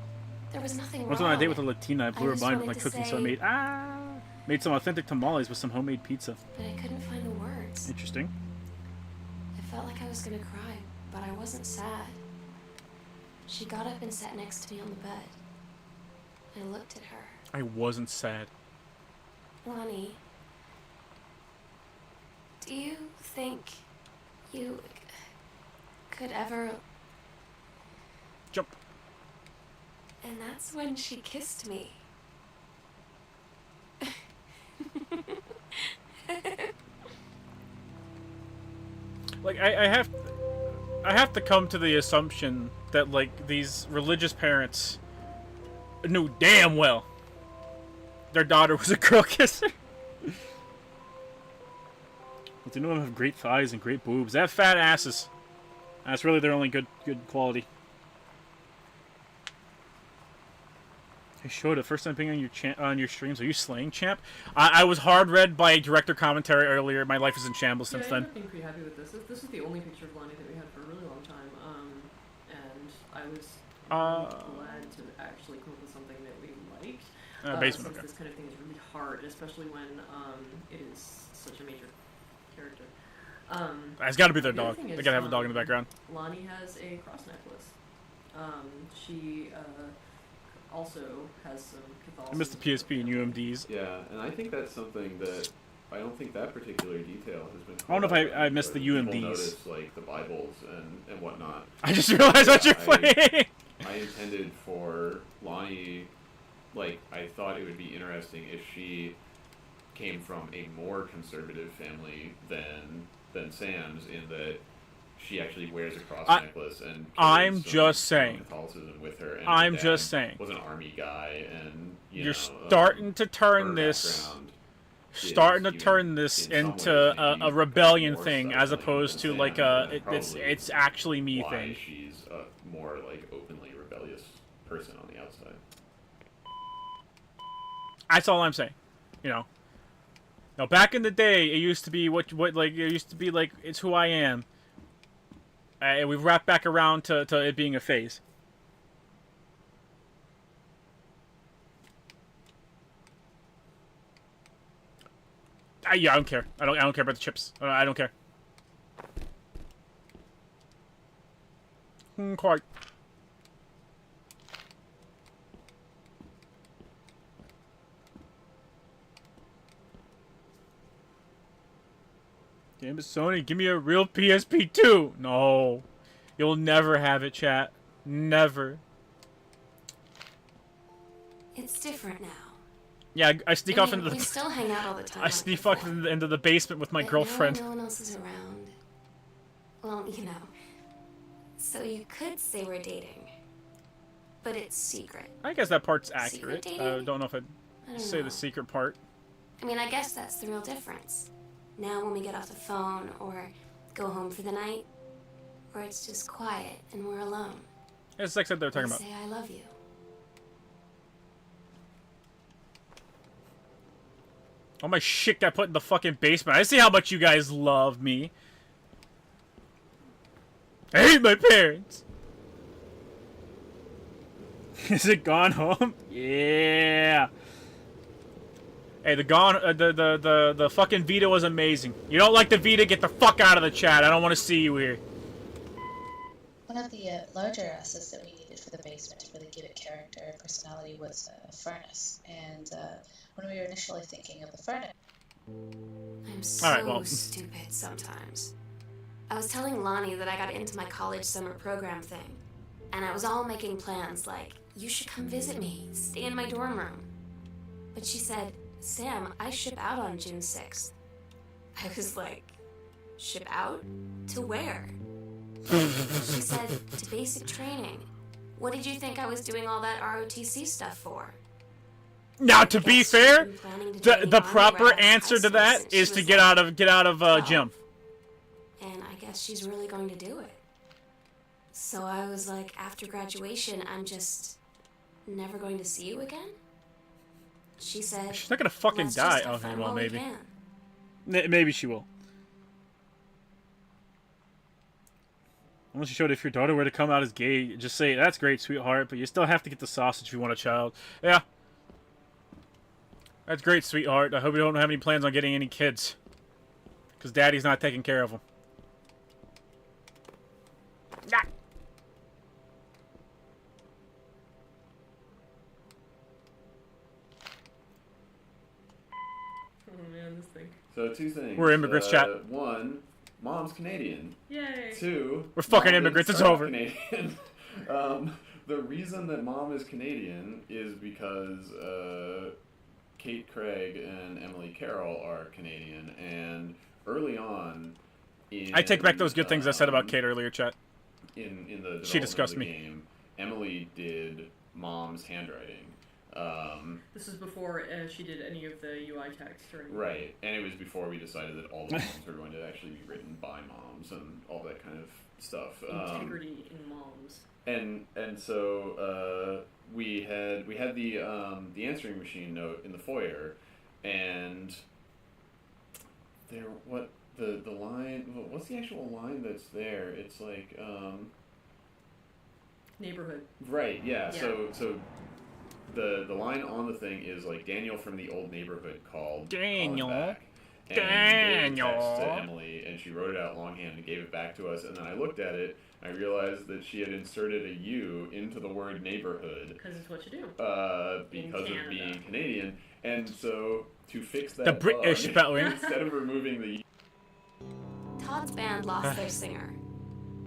G: There was nothing
A: Once
G: wrong.
A: on a date with a Latina, I blew her
G: just
A: mind with my
G: wanted to
A: cooking, so I
G: say-
A: made some authentic tamales with some homemade pizza.
G: But I couldn't find the words.
A: Interesting.
G: I felt like I was gonna cry, but I wasn't sad. She got up and sat next to me on the bed. I looked at her.
A: I wasn't sad.
G: Lonnie, do you think you could ever...
A: Jump.
G: And that's when she kissed me.
A: Like, I have to come to the assumption that, like, these religious parents knew damn well their daughter was a girl kisser. But they know them have great thighs and great boobs. They have fat asses. That's really their only good quality. Hey, Shota, first time being on your streams. Are you slaying, champ? I was hard read by director commentary earlier. My life is in shambles since then.
H: I've been pretty happy with this. This is the only picture of Lonnie that we had for a really long time. And I was glad to actually come up with something that we liked.
A: Basement,
H: since
A: okay.
H: this kind of thing is really hard, especially when it is such a major character.
A: It's got to be their
H: the other
A: dog.
H: thing
A: They
H: is,
A: gotta have a dog in the background.
H: Lonnie has a cross necklace. She also has some Catholicism.
A: I missed the PSP and UMDs.
E: Yeah, and I think that's something that I don't think that particular detail has been.
A: I don't know if I missed the
E: People
A: UMDs.
E: notice, like the Bibles and whatnot.
A: I just realized what you're playing.
E: I intended for Lonnie, like I thought it would be interesting if she came from a more conservative family than Sam's, in that she actually wears a cross necklace and
A: I'm just saying.
E: Catholicism with her. And
A: I'm
E: her dad
A: just saying.
E: Was an army guy, and
A: you're starting to turn this. Starting to turn this into a rebellion thing, as opposed to like it's actually me thing.
E: She's a more like openly rebellious person on the outside.
A: That's all I'm saying. You know. Now back in the day, it used to be what like it used to be like it's who I am. And we've wrapped back around to it being a phase. Yeah, I don't care. I don't care about the chips. I don't care. Quite. Damn it, Sony, give me a real PSP 2. No. You'll never have it, chat. Never.
G: It's different now.
A: Yeah, I sneak off into the...
G: We still hang out all the time.
A: I sneak off into the basement with my girlfriend.
G: No one else is around. Well, you know. So you could say we're dating. But it's secret.
A: I guess that part's accurate.
G: Secret
A: I
G: dating?
A: don't know if I'd say the secret part.
G: I mean, I guess that's the real difference. Now when we get off the phone or go home for the night, or it's just quiet and we're alone.
A: It's like they're talking about.
G: Say I love you.
A: All my shit got put in the fucking basement. I see how much you guys love me. I hate my parents. Is it Gone Home? Yeah. Hey, the fucking Vita was amazing. You don't like the Vita? Get the fuck out of the chat. I don't want to see you here.
F: One of the larger assets that we needed for the basement to really give it character and personality was a furnace. And when we were initially thinking of the furnace...
G: I'm so stupid sometimes. I was telling Lonnie that I got into my college summer program thing. And I was all making plans like, you should come visit me, stay in my dorm room. But she said, Sam, I ship out on June 6th. I was like, ship out? To where? She said, to basic training. What did you think I was doing all that ROTC stuff for?
A: Now, to be fair, the proper answer to that is to get out of gym.
G: And I guess she's really going to do it. So I was like, after graduation, I'm just never going to see you again? She said,
A: she's not gonna fucking die. Okay, well, maybe. Maybe she will. Unless you showed if your daughter were to come out as gay, just say, that's great, sweetheart, but you still have to get the sausage if you want a child. Yeah. That's great, sweetheart. I hope you don't have any plans on getting any kids. Because daddy's not taking care of them. Ah.
H: Oh man, this thing.
E: So 2 things.
A: We're immigrants, chat.
E: 1, Mom's Canadian.
H: Yay.
E: 2,
A: we're fucking immigrants. It's over.
E: Canadian. The reason that Mom is Canadian is because Kate Craig and Emily Carroll are Canadian, and early on,
A: I take back those good things I said about Kate earlier, chat.
E: In the
A: she discussed
E: of the
A: me.
E: Game, Emily did Mom's handwriting.
H: This is before she did any of the UI text or anything.
E: Right, and it was before we decided that all the moms were going to actually be written by moms and all that kind of stuff.
H: Integrity in moms.
E: And so we had the answering machine note in the foyer, and there the line, what's the actual line that's there? It's like
H: neighborhood.
E: Right. Yeah. So the line on the thing is like, Daniel from the old neighborhood called
A: Daniel.
E: Back. And
A: Daniel.
E: gave a text to Emily, and she wrote it out longhand and gave it back to us. And then I looked at it. I realized that she had inserted a U into the word neighborhood.
H: Because it's what you do.
E: Because of being Canadian. And so, to fix that
A: the British
E: bug, instead of removing the U...
G: Todd's band lost their singer.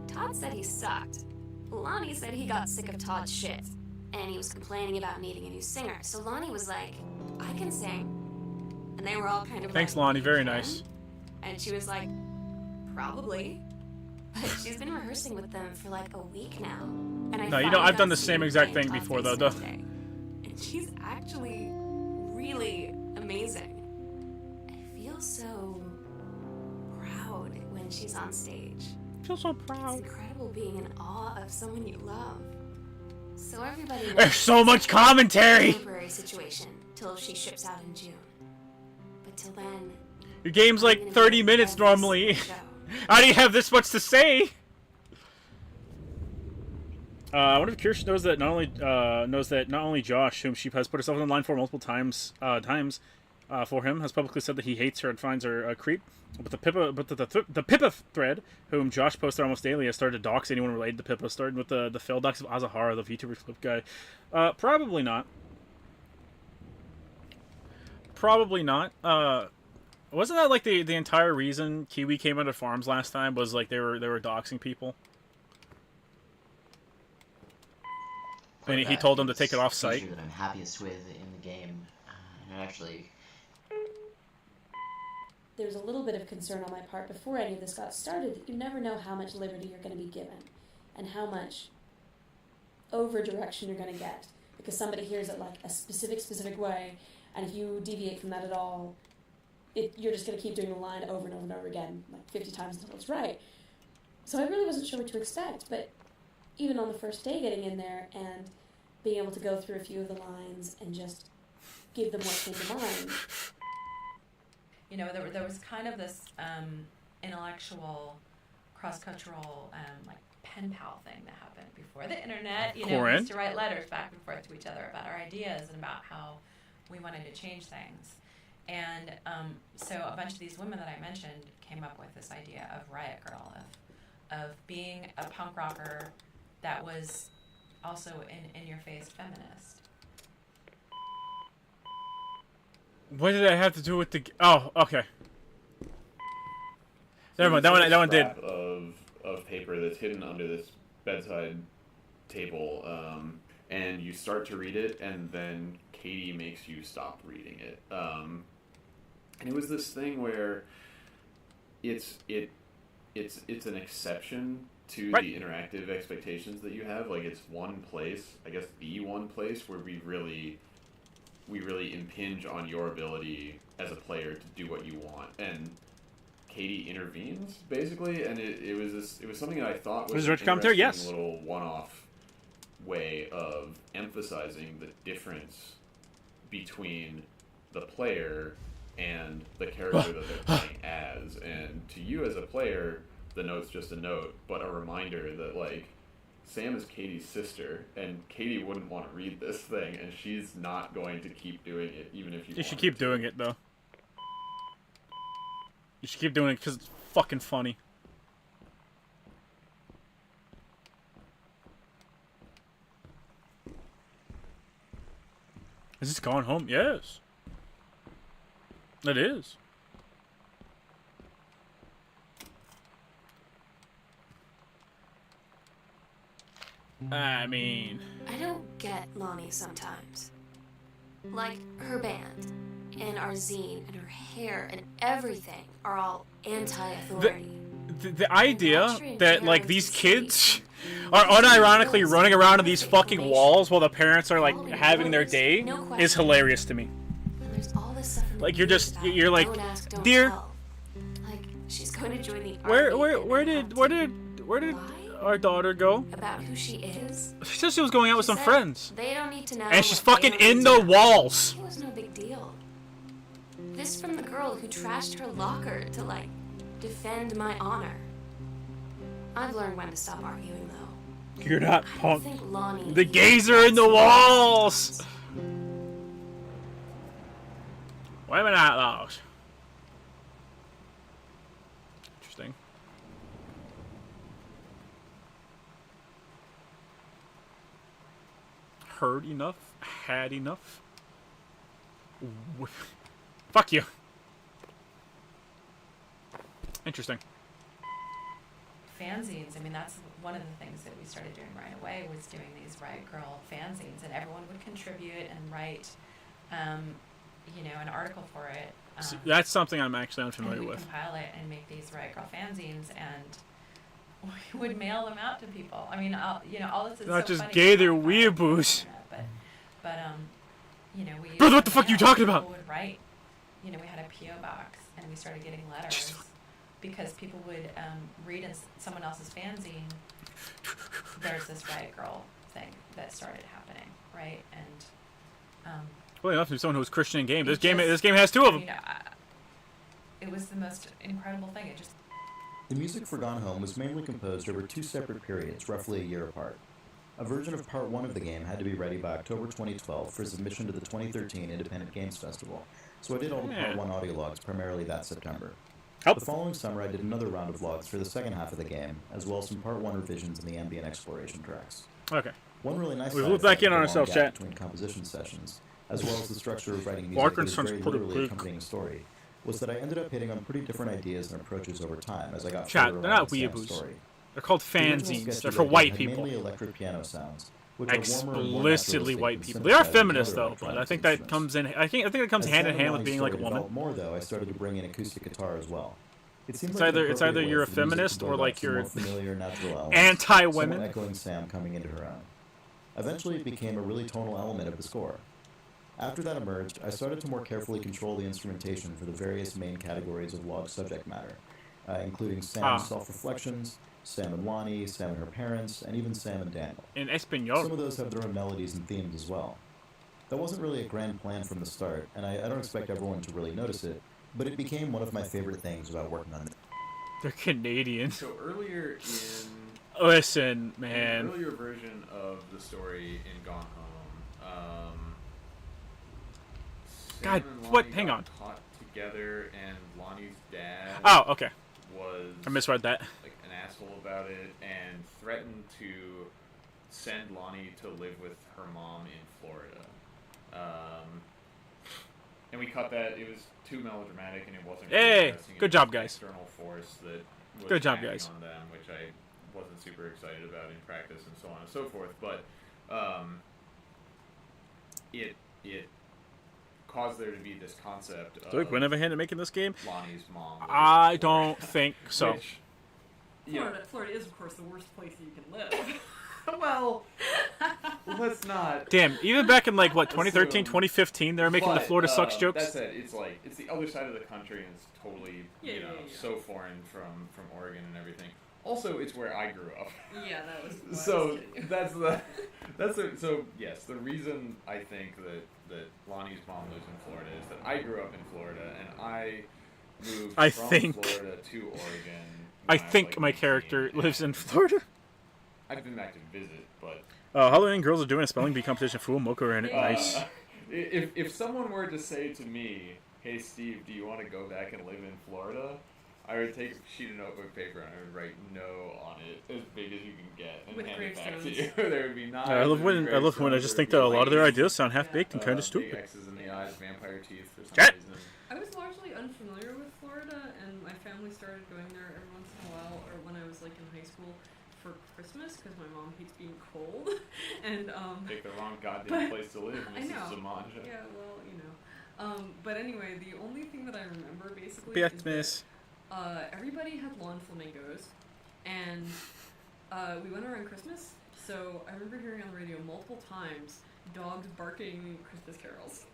G: Todd said he sucked. Lonnie said he got sick of Todd's shit. And he was complaining about needing a new singer. So Lonnie was like, I can sing. And they were all kind of
A: Thanks,
G: like,
A: Lonnie. Very
G: "You can?"
A: nice.
G: And she was like, probably. But she's been rehearsing with them for like a week now. And
A: No, you know, I've done the same exact thing before, though.
G: And she's actually really amazing. I feel so proud when she's on stage.
A: I feel so proud.
G: It's incredible being in awe of someone you love. So everybody knows
A: There's so much commentary!
G: Temporary situation till she ships out in June. But till then,
A: Your game's like 30 minutes normally. How do you have this much to say? I wonder if Kirsten knows that not only Josh, whom she has put herself on the line for multiple times, for him, has publicly said that he hates her and finds her a creep. But the Pippa thread, whom Josh posted almost daily, has started to dox anyone related to Pippa, starting with the failed dox of Azahara, the VTuber flip guy. Probably not. Probably not. Wasn't that like the entire reason Kiwi came out of farms last time? Was like they were doxing people, and he told them to take it off site.
K: That I'm happiest with in the game, and actually,
M: there's a little bit of concern on my part before any of this got started that you never know how much liberty you're going to be given, and how much over direction you're going to get, because somebody hears it like a specific way, and if you deviate from that at all, you're just going to keep doing the line over and over and over again, like 50 times until it's right. So I really wasn't sure what to expect, but even on the first day getting in there and being able to go through a few of the lines and just give them what came to mind.
I: You know, there was kind of this intellectual, cross-cultural, like pen pal thing that happened before the internet. You know, we used to write letters back and forth to each other about our ideas and about how we wanted to change things. And so a bunch of these women that I mentioned came up with this idea of Riot Girl, of being a punk rocker that was also in-your-face feminist.
A: What did that have to do with the... Oh, okay. Never mind, that one did.
E: Of paper that's hidden under this bedside table, and you start to read it, and then Katie makes you stop reading it. And it was this thing where it's an exception to the interactive expectations that you have. Like, it's one place, I guess the one place where we really impinge on your ability as a player to do what you want. And Katie intervenes, basically, and it was something that I thought was an interesting little one-off way of emphasizing the difference between the player and the character that they're playing as. And to you as a player, the note's just a note, but a reminder that, like, Sam is Katie's sister, and Katie wouldn't want to read this thing, and she's not going to keep doing it, even if you
A: should keep doing it, though. You should keep doing it because it's fucking funny. Is this going home? Yes. It is. I mean...
G: I don't get Lonnie sometimes. Like, her band, and our zine, and her hair, and everything are all anti-authority.
A: The idea that, like, these kids are unironically running around on these fucking walls while the parents are, like, having their day is hilarious to me. Like, you're like, dear...
G: Like, she's going to join the
A: Where did our daughter go?
G: About who she is?
A: She said she was going out with some friends.
G: They don't need to know.
A: And she's fucking in the walls.
G: It was no big deal. This from the girl who trashed her locker to, like, defend my honor. I've learned when to stop arguing, though.
A: You're not punk.
G: Lonnie
A: The gays are in the walls! Women outlaws. Interesting. Heard enough? Had enough? Fuck you. Interesting.
I: Fanzines, I mean, that's one of the things that we started doing right away, was doing these Riot Girl fanzines, and everyone would contribute and write, you know, an article for it.
A: That's something I'm actually unfamiliar with.
I: Compile it and make these Riot Girl fanzines, and we would mail them out to people. I mean, all this is
A: Not
I: so
A: just
I: funny
A: gay,
I: to
A: they're
I: talk about
A: weeaboos.
I: but we.
A: Brother, what the fuck are you talking about?
I: People would write. We had a PO box, and we started getting letters because people would read in someone else's fanzine. There's this Riot Girl thing that started happening, right? And
A: well, enough to someone who was Christian in game. This game has two of them.
I: It was the most incredible thing. It just.
N: The music for Gone Home was mainly composed over 2 separate periods, roughly a year apart. A version of Part 1 of the game had to be ready by October 2012 for submission to the 2013 Independent Games Festival, so I did all the Part 1 audio logs primarily that September. The following summer I did another round of logs for the second half of the game, as well as some Part 1 revisions in the ambient exploration tracks.
A: Okay.
N: One really nice
A: We've looked back in on ourselves, chat.
N: Between composition sessions, as well as the structure of writing music
A: Larkin's
N: that is very
A: pretty
N: literally
A: quick.
N: accompanying a story, was that I ended up hitting on pretty different ideas and approaches over time as I got
A: Chat,
N: further
A: they're
N: along
A: not
N: in Sam's
A: weeaboos.
N: story.
A: They're called
N: The original
A: fanzines.
N: sketch
A: They're
N: of
A: for
N: the game
A: white
N: had
A: people.
N: mainly electric piano sounds, which are warmer and more
A: Explicitly
N: naturalistic
A: white
N: than
A: people. They are
N: synthesizers and
A: feminists
N: other
A: though, but I
N: electronic
A: think that
N: instruments.
A: comes in. I think it comes
N: As
A: hand in
N: Sam
A: hand
N: and
A: with
N: Lonnie's
A: being like a
N: story
A: woman.
N: developed more, though, I started to bring in acoustic guitar as well. It seemed
A: It's
N: like an
A: either
N: appropriate way
A: you're a
N: for the music to
A: feminist
N: build
A: or
N: up
A: like
N: some
A: you're
N: more familiar natural elements,
A: anti-women.
N: somewhat echoing Sam coming into her own. Eventually, it became a really tonal element of the score. After that emerged, I started to more carefully control the instrumentation for the various main categories of log subject matter, including Sam's self-reflections, Sam and Lonnie, Sam and her parents, and even Sam and Daniel.
A: In Espanol.
N: Some of those have their own melodies and themes as well. That wasn't really a grand plan from the start, and I don't expect everyone to really notice it, but it became one of my favorite things about working on it.
A: They're Canadian.
E: So earlier in...
A: Listen, man.
E: In an earlier version of the story in Gone Home, Sam
A: God,
E: and
A: what?
E: Lonnie
A: Hang
E: got
A: on.
E: caught together, and Lonnie's dad...
A: Oh, okay.
E: Was...
A: I misread that.
E: Like, an asshole about it, and threatened to send Lonnie to live with her mom in Florida. And we cut that. It was too melodramatic, and it wasn't.
A: Hey,
E: addressing
A: good
E: an
A: job, guys.
E: External force that was
A: Good job,
E: acting
A: guys.
E: on them, which I wasn't super excited about in practice, and so on and so forth. But it caused there to be this concept of
A: Do we win have a hand in making this game?
E: Lonnie's mom.
A: I don't think so.
E: Which,
H: Florida is, of course, the worst place you can live. Well,
E: let's not.
A: Damn, even back in like what 2013, 2015, they were making the Florida sucks jokes.
E: That's it. It's like it's the other side of the country, and it's totally so foreign from Oregon and everything. Also, it's where I grew up.
H: Yeah, that was.
E: So so yes, the reason I think that Lonnie's mom lives in Florida is that I grew up in Florida, and I moved from Florida to Oregon.
A: I think my character lives in Florida.
E: I've been back to visit, but...
A: Halloween girls are doing a spelling bee competition. Fool, Mocha ran it. Nice.
E: If someone were to say to me, hey Steve, do you want to go back and live in Florida? I would take a sheet of notebook paper and I would write no on it as big as you can get and
H: with
E: hand it back to
H: gravestones.
E: you. There would be knives.
A: I love when I just think that a lot of their ideas sound half-baked and kind of
E: Big
A: stupid.
E: X's in the eyes, vampire teeth for some
A: Chat.
E: reason.
H: I was largely unfamiliar with Florida, and my family started going there every once in a while, or when I was like in high school for Christmas, because my mom hates being cold, and
E: Pick the wrong goddamn place to live,
H: I
E: Mrs.
H: know.
E: Zamanja.
H: Yeah, well, you know. But anyway, the only thing that I remember basically
A: Miss.
H: is that everybody had lawn flamingos, and we went around Christmas. So I remember hearing on the radio multiple times dogs barking Christmas carols.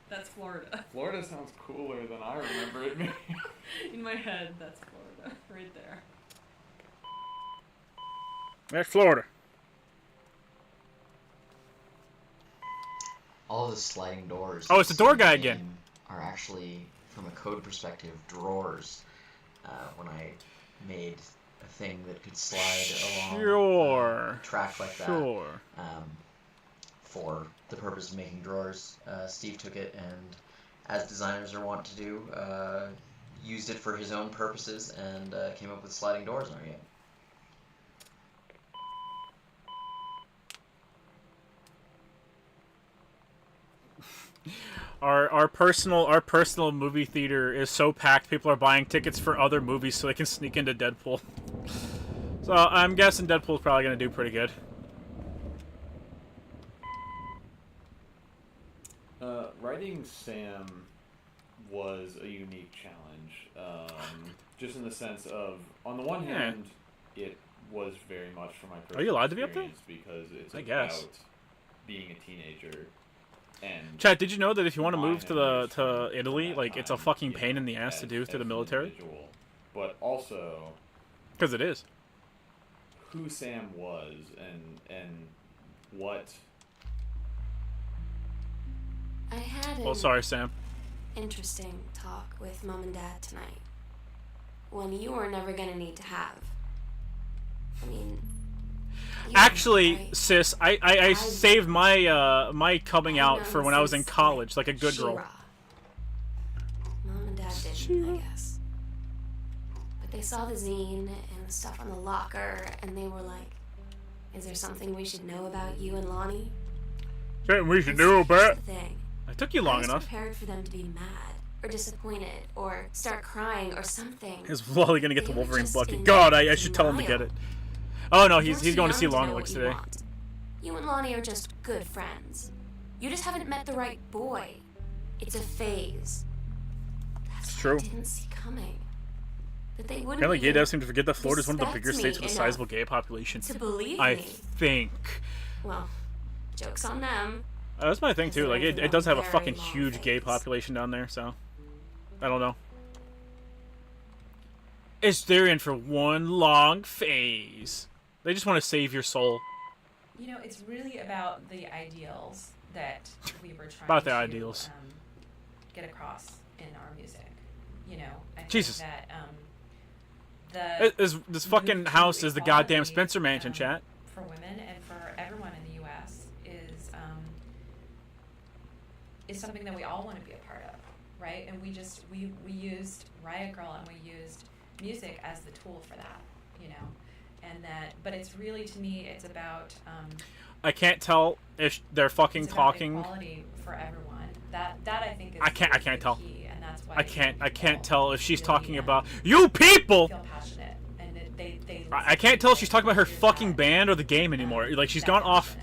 H: That's Florida.
E: Florida sounds cooler than I remember it being.
H: In my head, that's Florida, right there.
A: That's Florida.
K: All the sliding doors.
A: Oh, it's the door guy
K: in the
A: again.
K: game Are actually, from a code perspective, drawers. When I made a thing that could slide along a track like that.
A: Sure.
K: For the purpose of making drawers, Steve took it and, as designers are wont to do, used it for his own purposes and came up with sliding doors in our game.
A: Our personal movie theater is so packed. People are buying tickets for other movies so they can sneak into Deadpool. So I'm guessing Deadpool's probably gonna do pretty good.
E: Writing Sam was a unique challenge. Just in the sense of, on the one hand, it was very much for my personal
A: Are you allowed to be up there?
E: Because it's
A: I guess.
E: about being a teenager. And
A: Chad, did you know that if you want to move to Italy, like it's a fucking pain in the ass to do through the military?
E: But also,
A: because it is.
E: Who Sam was and what.
G: I had
A: Oh, sorry, Sam.
G: Interesting talk with Mom and Dad tonight. One you were never gonna need to have. I mean,
A: actually,
G: right?
A: sis, I saved my my coming out for when I was in college, like a good girl.
G: Mom and Dad didn't, I guess. But they saw the zine and the stuff on the locker, and they were like, "Is there something we should know about you and Lonnie?"
A: Something we should know about.
G: The thing.
A: It took you long
G: I was
A: enough.
G: prepared for them to be mad or disappointed or start crying or something.
A: Is Wally gonna get the Wolverine bucket? God, I should tell him to get it. Oh no, he's going to see Longlegs today.
G: You and Lonnie are just good friends. You just haven't met the right boy. It's a phase.
A: It's true.
G: I didn't see coming. That they wouldn't.
A: Apparently, gay
G: even
A: devs seem to forget that Florida is one of the bigger
G: respect
A: states
G: me
A: with a
G: enough
A: sizable gay population.
G: to believe
A: I
G: me.
A: think.
G: Well, joke's on them.
A: That's my thing too. Like it does have a
G: Very
A: fucking
G: long
A: huge gay population down there, so I don't know. They're in for one long phase. They just want to save your soul.
I: You know, it's really about the ideals that we were trying
A: About the
I: to
A: ideals.
I: Get across in our music. You know, I think
A: Jesus.
I: that
A: This fucking house is the goddamn Spencer Mansion, chat.
I: for women and for everyone in the U.S. is something that we all want to be a part of, right? And we used Riot Girl and we used music as the tool for that, you know, but it's really, to me, it's about.
A: I can't tell if they're fucking
I: it's about
A: talking.
I: equality for everyone. That I think is.
A: I can't tell.
I: Key, and that's why
A: I can't tell if she's talking about you people.
I: Feel passionate, and they
A: I can't tell if she's talking about her fucking band or the game anymore. Like she's gone off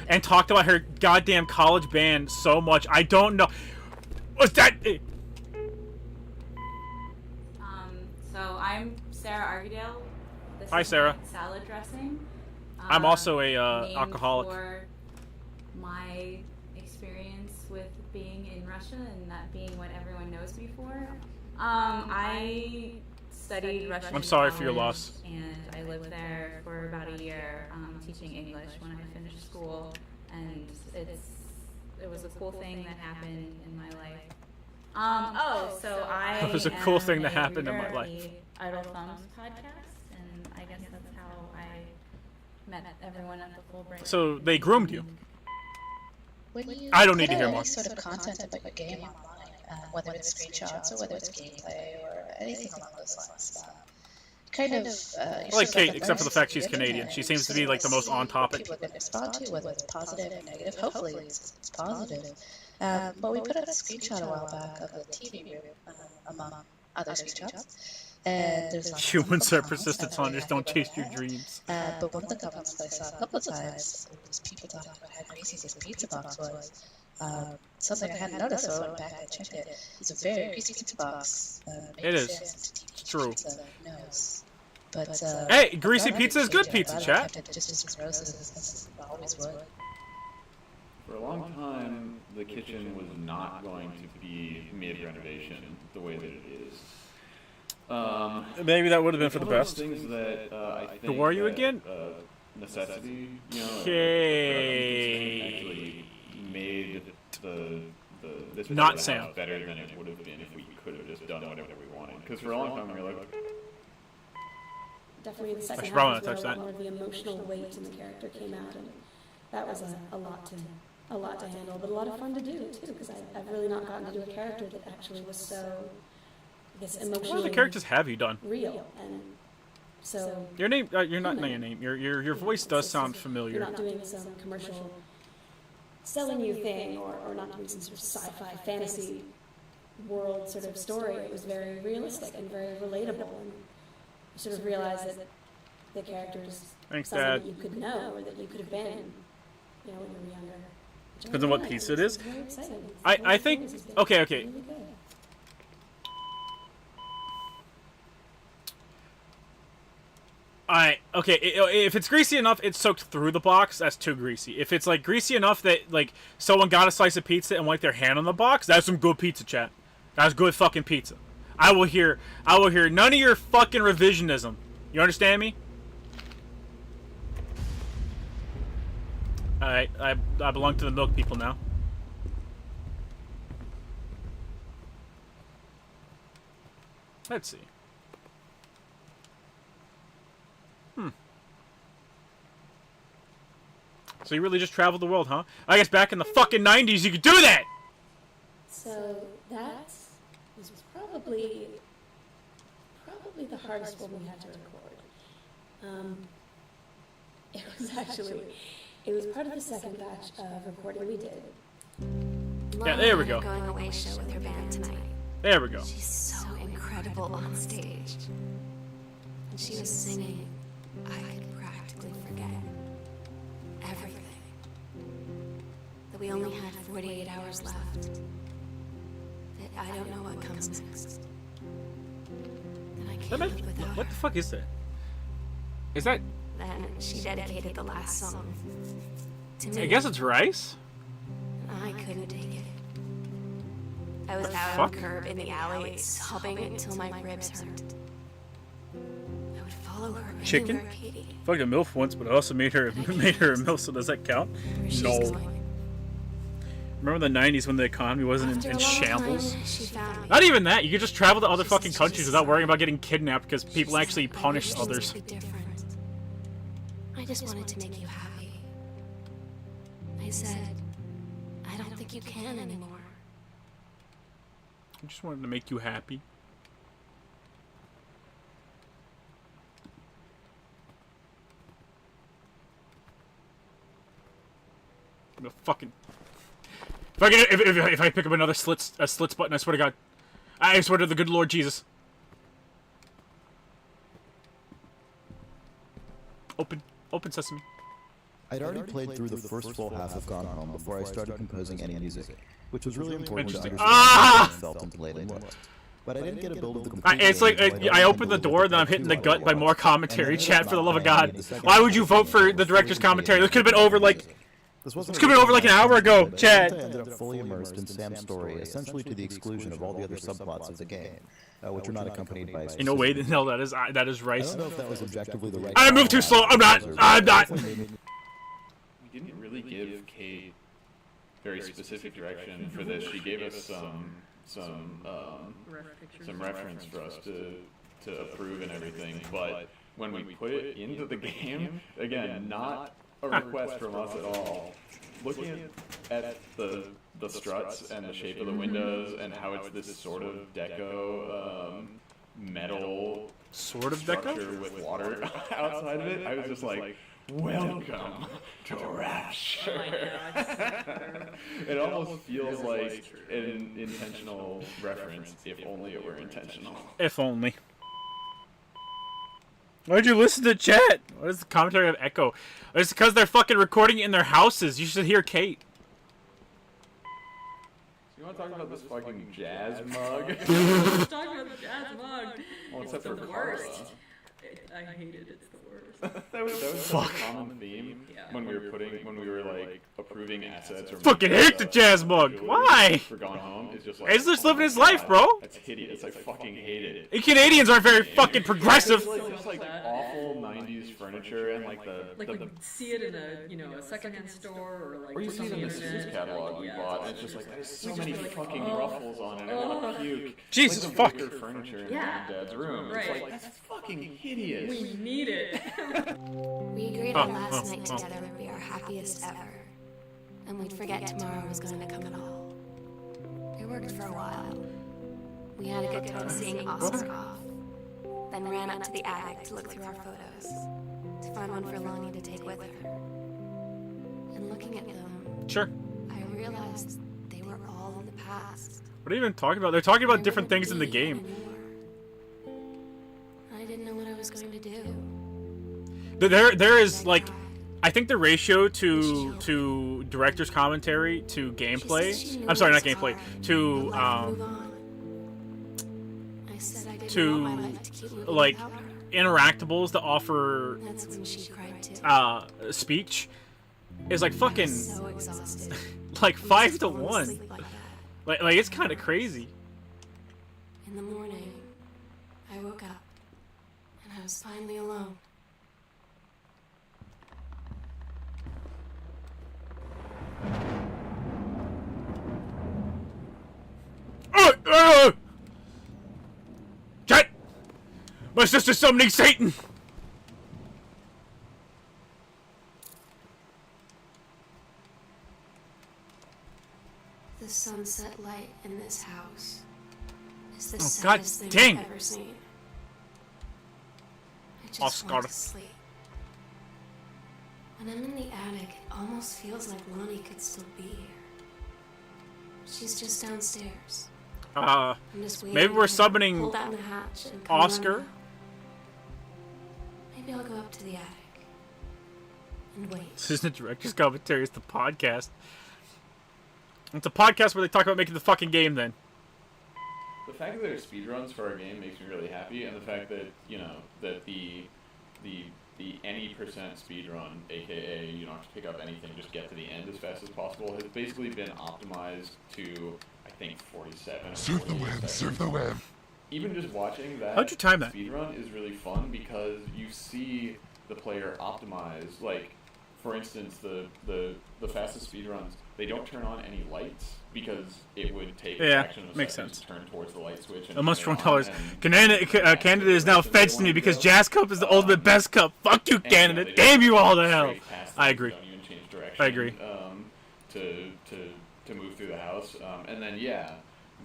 A: and talked about her goddamn college band so much. I don't know. Was that?
O: So I'm Sarah Argadale. This
A: Hi,
O: is
A: Sarah.
O: my salad dressing.
A: I'm also a
O: named
A: alcoholic.
O: For my experience with being in Russia and that being what everyone knows me for. I studied Russian.
A: I'm sorry
O: in
A: for your
O: college,
A: loss.
O: And I lived there for about a year, teaching English when I finished school, and it was a cool thing that happened in my life. So I
A: It was a cool thing that
O: am a
A: happened in my
O: reader of
A: life.
O: the Idle Thumbs podcast, and I guess that's how I met everyone at the Fulbright.
A: So they groomed you.
F: When you
A: I don't need to
F: put
A: hear
F: out
A: more.
F: any sort of content about your game online, whether it's screenshots or whether it's gameplay or anything along those lines, kind of.
A: I like Kate, except for the fact she's Canadian. She seems to be like the most on topic.
F: People are going to respond to, whether it's positive or negative. Hopefully, it's positive. But we put out a screenshot a while back of the TV room, among other screenshots. And there's lots of
A: Humans are
F: comments
A: persistent
F: that are
A: saunders, don't chase your dreams.
F: but one of the comments that I saw a couple of times was people talking about how greasy this pizza box was. Something I hadn't noticed, so I went back and checked it. It's a very greasy pizza box.
A: It is. It's true.
F: Pizza knows. But,
A: hey, greasy pizza is good pizza, chat.
F: Just as gross as it always would.
E: For a long time, the kitchen was not going to be mid-renovation the way that it is.
A: Maybe that would have been for the
E: one of
A: best.
E: those things that I think
A: Who are you again?
E: Necessity, you know,
A: Okay.
E: actually made this
A: Not
E: part of the
A: Sam.
E: house better than it would have been if we could have just done whatever we wanted. Because for a long time we were like,
M: Definitely the
A: I
M: second
A: should probably
M: half
A: not
M: is
A: touch
M: where a
A: that.
M: lot more of the emotional weight in the character came out, and that was a lot to handle, but a lot of fun to do too, because I've really not gotten to do a character that actually was so, I guess, emotionally.
A: What other characters have you done?
M: Real, and so.
A: Your name? You're not your name. Your voice does sound
M: You're
A: familiar.
M: not doing some commercial selling you thing, or not doing some sort of sci-fi fantasy world sort of story. It was very realistic and very relatable, and you sort of realized that the characters
A: Thanks,
M: something
A: Dad.
M: that you could know or that you could have been, you know, when you were younger.
A: Depends on what piece it is.
M: Very exciting.
A: I think okay. Okay, if it's greasy enough, it's soaked through the box. That's too greasy. If it's like greasy enough that like someone got a slice of pizza and wiped their hand on the box, that's some good pizza, chat. That's good fucking pizza. I will hear none of your fucking revisionism. You understand me? All right, I belong to the milk people now. Let's see. So you really just traveled the world, huh? I guess back in the fucking 90s you could do that!
M: So that was probably the hardest one we had to record. It was part of the second batch of recording we did.
A: Yeah, there we go.
G: Going away show with her band tonight.
A: There we go.
G: She's so incredible on stage. And she was singing, I could practically forget everything. That we only had 48 hours left. That I don't know what comes next. That I can't live without her.
A: What the fuck is that? Is that...
G: Then she dedicated the last song to me.
A: I guess it's rice?
G: I couldn't take it. I was out on the curb in the alley, sobbing until my ribs hurt. I would follow her
A: Chicken?
G: anywhere, Katie.
A: Fucked a MILF once, but I also made her a MILF, so does that count? No. Remember the 90s when the economy wasn't in shambles? Not even that. You could just travel to other fucking countries without worrying about getting kidnapped because people actually punish others.
G: I just wanted to make you happy. I said, I don't think you can anymore.
A: I just wanted to make you happy. I'm gonna fucking... If I pick up another slits button, I swear to God. I swear to the good Lord Jesus. Open sesame.
N: I'd already played through the first full half of Gone Home before I started composing any music, which was really important to understand how I felt and played it. But I didn't get a build of the complete
A: It's like, I open the door, then I'm hitting the gut by more commentary. Chat, for the love of God. Why would you vote for the director's commentary? This could have been over like... This could have been over like an hour ago, Chad.
N: I ended up fully immersed in Sam's story, essentially to the exclusion of all the other subplots of the game, which are not accompanied by...
A: In a way, no, that is rice.
N: I don't know if that was objectively the right...
A: I moved too slow. I'm not.
E: We didn't really give Kate very specific direction for this. She gave us some reference for us to approve and everything. But when we put it into the game, again, not a request from us at all. Looking at the struts and the shape of the windows and how it's this sort of deco metal
A: sort of
E: structure
A: deco
E: with water outside of it, I was just like, welcome to Rapture. It almost feels like an intentional reference, if only it were intentional.
A: If only. Why'd you listen to chat? What is the commentary of Echo? It's because they're fucking recording it in their houses. You should hear Kate.
E: You want to talk about this fucking jazz mug?
H: Let's talk about the jazz mug.
E: Well, except
H: It's
E: for
H: the worst.
E: Carla.
H: I hate it. It's the worst.
E: that was such a common theme when we were like approving assets or
A: Fucking hate the jazz mug. Why?
E: For Gone Home is just like,
A: He's just living his life, bro.
E: That's hideous. I fucking hate it.
A: And Canadians aren't very fucking progressive.
E: Just like awful '90s furniture and like the
H: you see it in a secondhand store or like.
E: Or you see it in the Sears catalog we bought, and it's just like there's so many fucking ruffles on it. I want to puke.
A: Jesus
E: like
A: fuck.
E: Furniture in Dad's room.
H: Right.
E: It's like that's fucking hideous.
H: We need it.
G: We agreed on last night together would be our happiest ever. And we'd forget tomorrow was going to come at all. It worked for a while. We had a good time seeing Oscar off. Then ran up to the attic to look through our photos. To find one for Lonnie to take with her. And looking at them,
A: Sure.
G: I realized they were all in the past.
A: What are you even talking about? They're talking about different things in the game.
G: I didn't know what I was going to do.
A: There is like, I think the ratio to director's commentary to gameplay. I'm sorry, not gameplay. To like interactables that offer
G: That's when she cried too.
A: speech is like fucking
G: So exhausted.
A: like
G: I'm
A: 5
G: just
A: to
G: falling
A: 1.
G: asleep like that.
A: Like it's kind of crazy.
G: In the morning, I woke up and I was finally alone.
A: Cat! My sister's summoning Satan!
G: The sunset light in this house is the
A: Oh,
G: saddest
A: God
G: thing
A: dang.
G: I've ever seen. I just
A: Oscar.
G: want to sleep. When I'm in the attic, it almost feels like Lonnie could still be here. She's just downstairs. I'm just waiting
A: Maybe we're
G: for her to
A: summoning
G: pull down the hatch and come
A: Oscar.
G: running out. Maybe I'll go up to the attic and wait.
A: This isn't the director's commentary, it's the podcast. It's a podcast where they talk about making the fucking game then.
E: The fact that there's speedruns for our game makes me really happy, and the fact that, you know, that the any percent speedrun, aka you don't have to pick up anything, just get to the end as fast as possible, has basically been optimized to, I think, 47 or
C: Surf the
E: 48
C: web,
E: seconds.
C: surf the web.
E: Even just watching that
A: How'd you time that?
E: speedrun is really fun because you see the player optimize, like, for instance, the fastest speedruns, they don't turn on any lights because it would take a
A: Yeah,
E: fraction of a
A: makes
E: second
A: sense.
E: to turn towards the light switch. And
A: Almost
E: turn it
A: $1.
E: on, and
A: Canada is now fenced to me because Jazz Cup is the ultimate best cup. Fuck you,
E: and,
A: Canada.
E: they
A: Damn
E: just
A: you all to
E: straight
A: hell.
E: past
A: I
E: them,
A: agree.
E: Don't even change direction.
A: I agree.
E: To move through the house, and then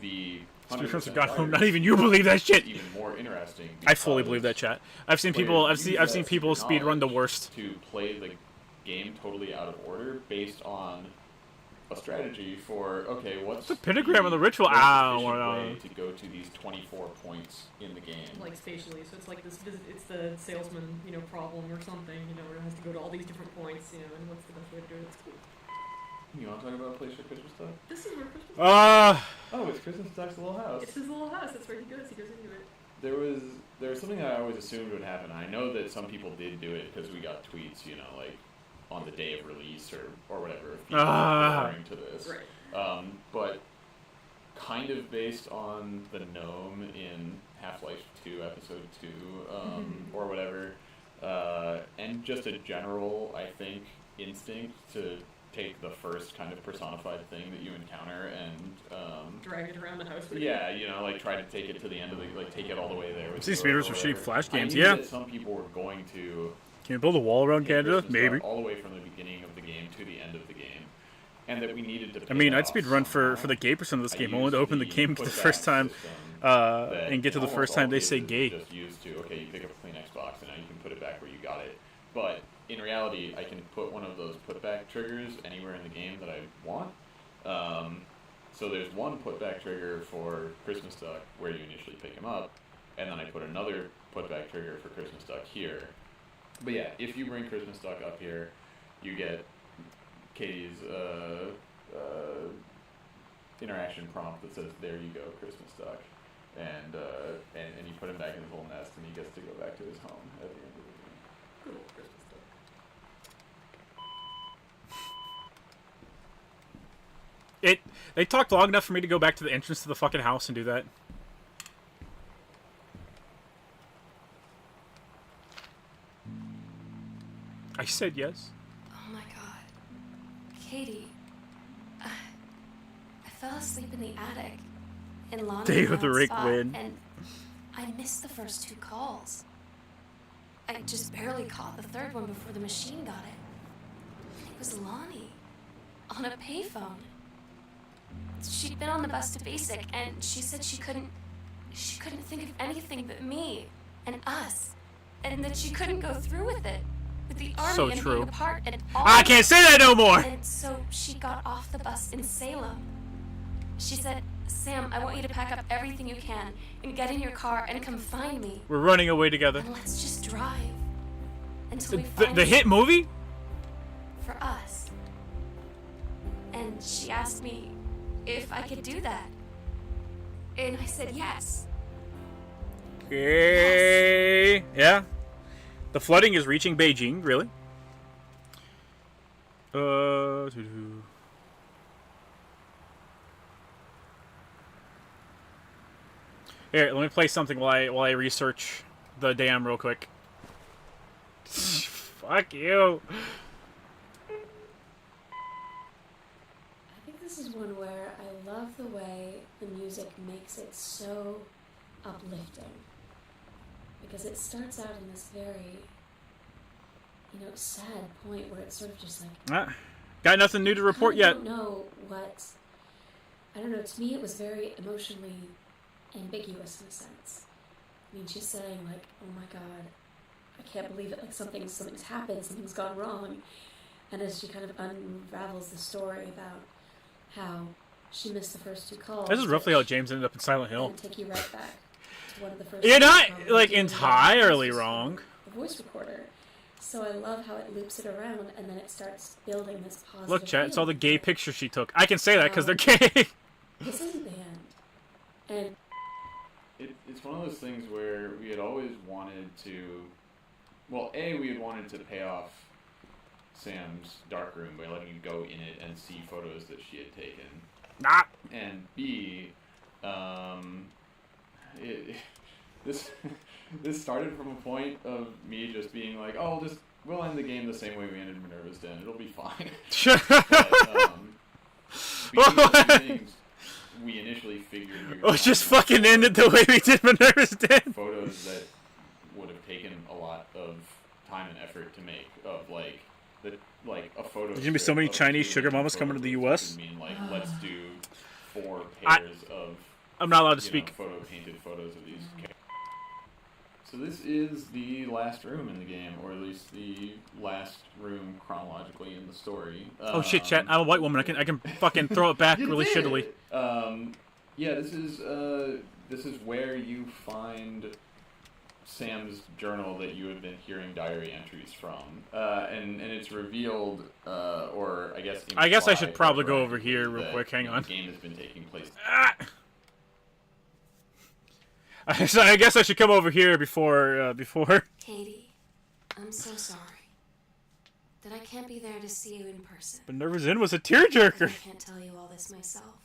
E: the
A: Speedruns
E: 100%
A: of God,
E: fighters
A: not even you believe that shit.
E: is even more interesting.
A: I fully believe that, chat. I've seen people. I've seen people speedrun the worst.
E: To play the game totally out of order based on a strategy for, okay, what's
A: The pentagram and the ritual.
E: most
A: Ow,
E: efficient
A: wow.
E: way to go to these 24 points in the game.
H: Like spatially, so it's like this. It's the salesman, problem or something. Where it has to go to all these different points. And what's the best way to do it? It's cool.
E: You want to talk about a place for Christmas stuff?
H: This is where Christmas.
E: Oh, it's Christmas Duck's little house.
H: It's his little house. That's where he goes. He goes into it.
E: There was something that I always assumed would happen. I know that some people did do it because we got tweets, like on the day of release or whatever. If people were referring to this,
H: right?
E: But kind of based on the gnome in Half-Life 2 Episode 2 or whatever, and just a general, I think, instinct to take the first kind of personified thing that you encounter and
H: drag it around the house with
E: yeah, like try to take it to the end of take it all the way there.
A: I've seen speedruns for shitty Flash games,
E: I knew
A: yeah.
E: that some people were going to.
A: Can you build a wall around Canada? Maybe.
E: All the way from the beginning of the game to the end of the game, and that we needed to.
A: I mean, I'd speedrun for the gay percent of this game. Only to open the game to the first time, and get to the first time they say gay.
E: Just used to you pick up a clean Xbox and now you can put it back where you got it, but in reality, I can put one of those putback triggers anywhere in the game that I want. So there's one putback trigger for Christmas Duck where you initially pick him up, and then I put another putback trigger for Christmas Duck here. But yeah, if you bring Christmas Duck up here, you get Katie's interaction prompt that says, "There you go, Christmas Duck," and you put him back in his little nest, and he gets to go back to his home at the end of the game.
H: Cool, Christmas Duck.
A: They talked long enough for me to go back to the entrance to the fucking house and do that. I said yes.
G: Oh my god. Katie. I fell asleep in the attic. In Lonnie's
A: Day of the
G: loud
A: Rick
G: spot,
A: win.
G: and I missed the first 2 calls. I just barely caught the third one before the machine got it. It was Lonnie. On a payphone. She'd been on the bus to Basic, and she said she couldn't think of anything but me and us, and that she couldn't go through with it, with the army
A: So
G: and
A: true.
G: being apart and all.
A: I can't say that no more.
G: And so she got off the bus in Salem. She said, "Sam, I want you to pack up everything you can and get in your car and come find me.
A: We're running away together.
G: And let's just drive until we
A: The
G: find
A: hit
G: you
A: movie?
G: for us." And she asked me if I could do that. And I said yes.
A: Okay. Yeah. The flooding is reaching Beijing, really? Here, let me play something while I research the dam real quick. Fuck you.
M: I think this is one where I love the way the music makes it so uplifting. Because it starts out in this very, sad point where it's sort of just like...
A: Got nothing new to report yet.
M: I don't know what... I don't know, to me it was very emotionally ambiguous in a sense. I mean, she's saying, like, oh my god, I can't believe it, like, something's happened, something's gone wrong. And as she kind of unravels the story about how she missed the first 2 calls...
A: This is roughly how James ended up in Silent Hill.
M: And take you right back to one of the first...
A: You're not, like, entirely wrong.
M: The voice recorder. So I love how it loops it around, and then it starts building this positive...
A: Look, chat, it's all the gay pictures she took. I can say that because they're gay.
M: This isn't the end. And...
E: It's one of those things where we had always wanted to... Well, A, we had wanted to pay off Sam's darkroom by letting you go in it and see photos that she had taken. And B, this started from a point of me just being like, oh, we'll end the game the same way we ended Minerva's Den. It'll be fine. But, things we initially figured we were
A: just fucking ended the way we did Minerva's Den.
E: Photos that would have taken a lot of time and effort to make, of a photo.
A: There's gonna be so many Chinese sugar mamas coming to the U.S.
E: Let's do 4 pairs of.
A: I'm not allowed to speak.
E: Photo painted photos of these characters. So this is the last room in the game, or at least the last room chronologically in the story.
A: Oh shit, chat! I'm a white woman. I can fucking throw it back really shittily.
E: Yeah, this is where you find Sam's journal that you have been hearing diary entries from, and it's revealed, or I guess.
A: I guess I should probably go over here real quick. Hang on.
E: The game has been taking place.
A: I guess I should come over here before.
G: Katie, I'm so sorry that I can't be there to see you in person.
A: Minerva's Inn was a tearjerker.
G: I can't tell you all this myself,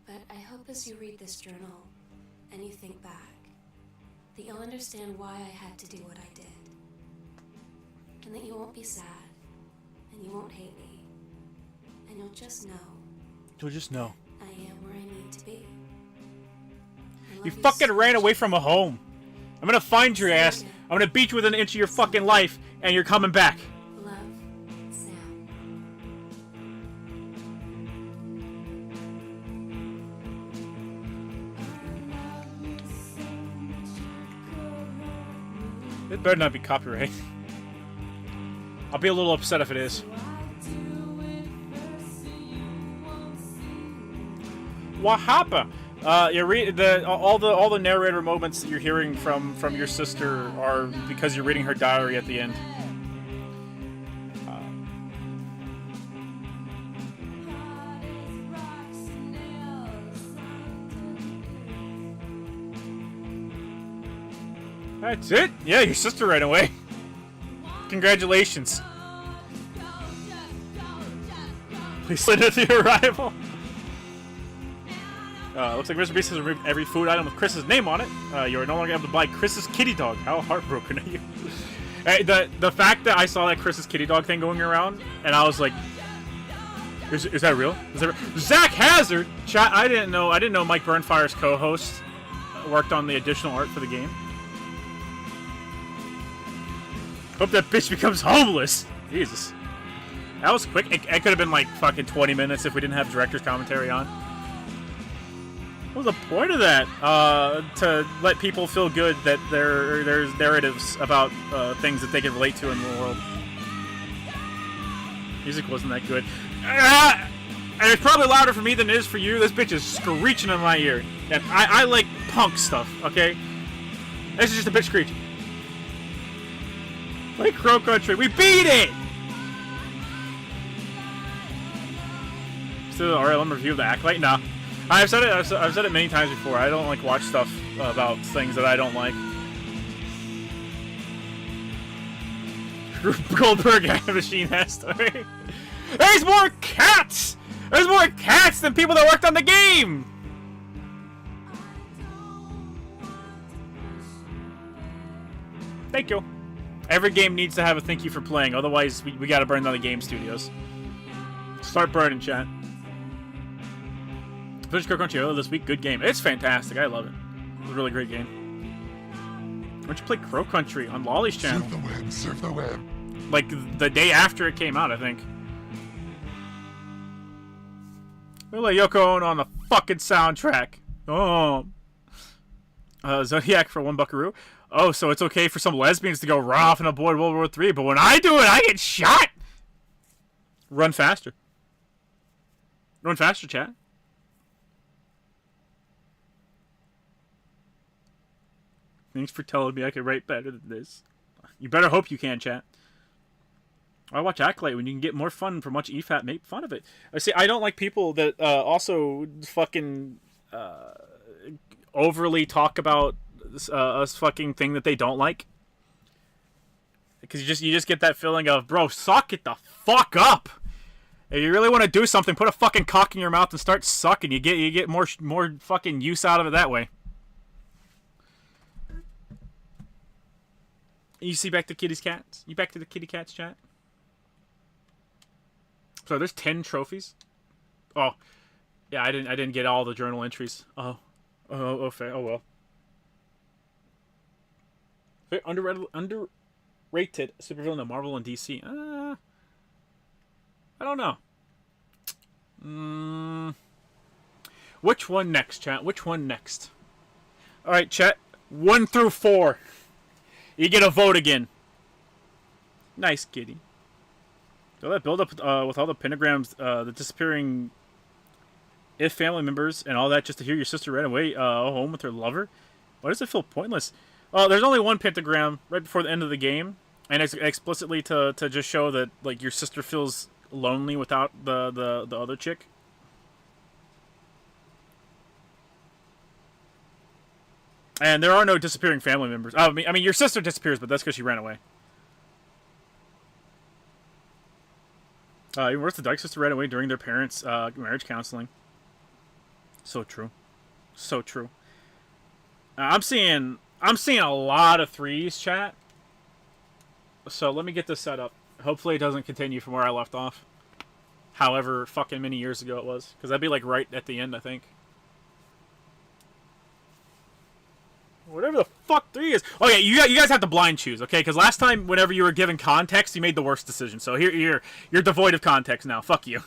G: but I hope as you read this journal and you think back, that you'll understand why I had to do what I did, and that you won't be sad, and you won't hate me, and you'll just know.
A: You'll just know.
G: I am where I need to be.
A: You fucking ran away from a home. I'm gonna find your ass. I'm gonna beat you within an inch of your fucking life, and you're coming back.
G: Love, Sam.
A: It better not be copyright. I'll be a little upset if it is. What happened? All the narrator moments that you're hearing from your sister are because you're reading her diary at the end. That's it? Yeah, your sister ran away. Congratulations. Please send it to your arrival. Looks like Mr. Beast has removed every food item with Chris's name on it. You are no longer able to buy Chris's kitty dog. How heartbroken are you? The fact that I saw that Chris's kitty dog thing going around, and I was like, is that real? Is that real? Zach Hazard! Chat, I didn't know Mike Burnfire's co-host worked on the additional art for the game. Hope that bitch becomes homeless. Jesus. That was quick. It could have been like fucking 20 minutes if we didn't have director's commentary on. What was the point of that? To let people feel good that there's narratives about things that they can relate to in the world. Music wasn't that good. And it's probably louder for me than it is for you. This bitch is screeching in my ear. And I like punk stuff, okay? This is just a bitch screeching. Like Crow Country. We beat it! Still the RLM review of the Acolyte? No. I've said it many times before. I don't like watch stuff about things that I don't like. Goldberg machine has story. There's more cats! There's more cats than people that worked on the game! Thank you. Every game needs to have a thank you for playing, otherwise we gotta burn down the game studios. Start burning, chat. Finished Crow Country this week, good game. It's fantastic, I love it. It's a really great game. Why don't you play Crow Country on Lolly's channel?
C: Surf the web, surf the web.
A: Like, the day after it came out, I think. We'll let Yoko Ono on the fucking soundtrack. Oh. Zodiac for 1 buckaroo. Oh, so it's okay for some lesbians to go run off and avoid World War III, but when I do it, I get shot! Run faster. Run faster, chat. Thanks for telling me I can write better than this. You better hope you can, chat. I watch Acolyte when you can get more fun from watching EFAT make fun of it. I see. I don't like people that also fucking overly talk about a fucking thing that they don't like. Because you just get that feeling of, bro, suck it the fuck up. If you really want to do something, put a fucking cock in your mouth and start sucking. You get more fucking use out of it that way. You see back to kitties cats? You back to the kitty cats chat? So there's 10 trophies. Oh, yeah. I didn't get all the journal entries. Oh, fair. Oh well. Very underrated supervillain of Marvel and DC. I don't know. Which one next, chat? Which one next? All right, chat. 1 through 4. You get a vote again. Nice, kitty. So that build up with all the pentagrams, the disappearing if family members and all that, just to hear your sister ran away home with her lover. Why does it feel pointless? There's only one pentagram right before the end of the game, and it's explicitly to just show that like your sister feels lonely without the other chick. And there are no disappearing family members. I mean, your sister disappears, but that's because she ran away. Even worse, the Dyke sister ran away during their parents' marriage counseling. So true, so true. I'm seeing a lot of 3s, chat. So let me get this set up. Hopefully, it doesn't continue from where I left off. However fucking many years ago it was, because that'd be like right at the end, I think. Whatever the fuck 3 is. Oh yeah, you guys have to blind choose, okay? Because last time, whenever you were given context, you made the worst decision. So here you're devoid of context now. Fuck you.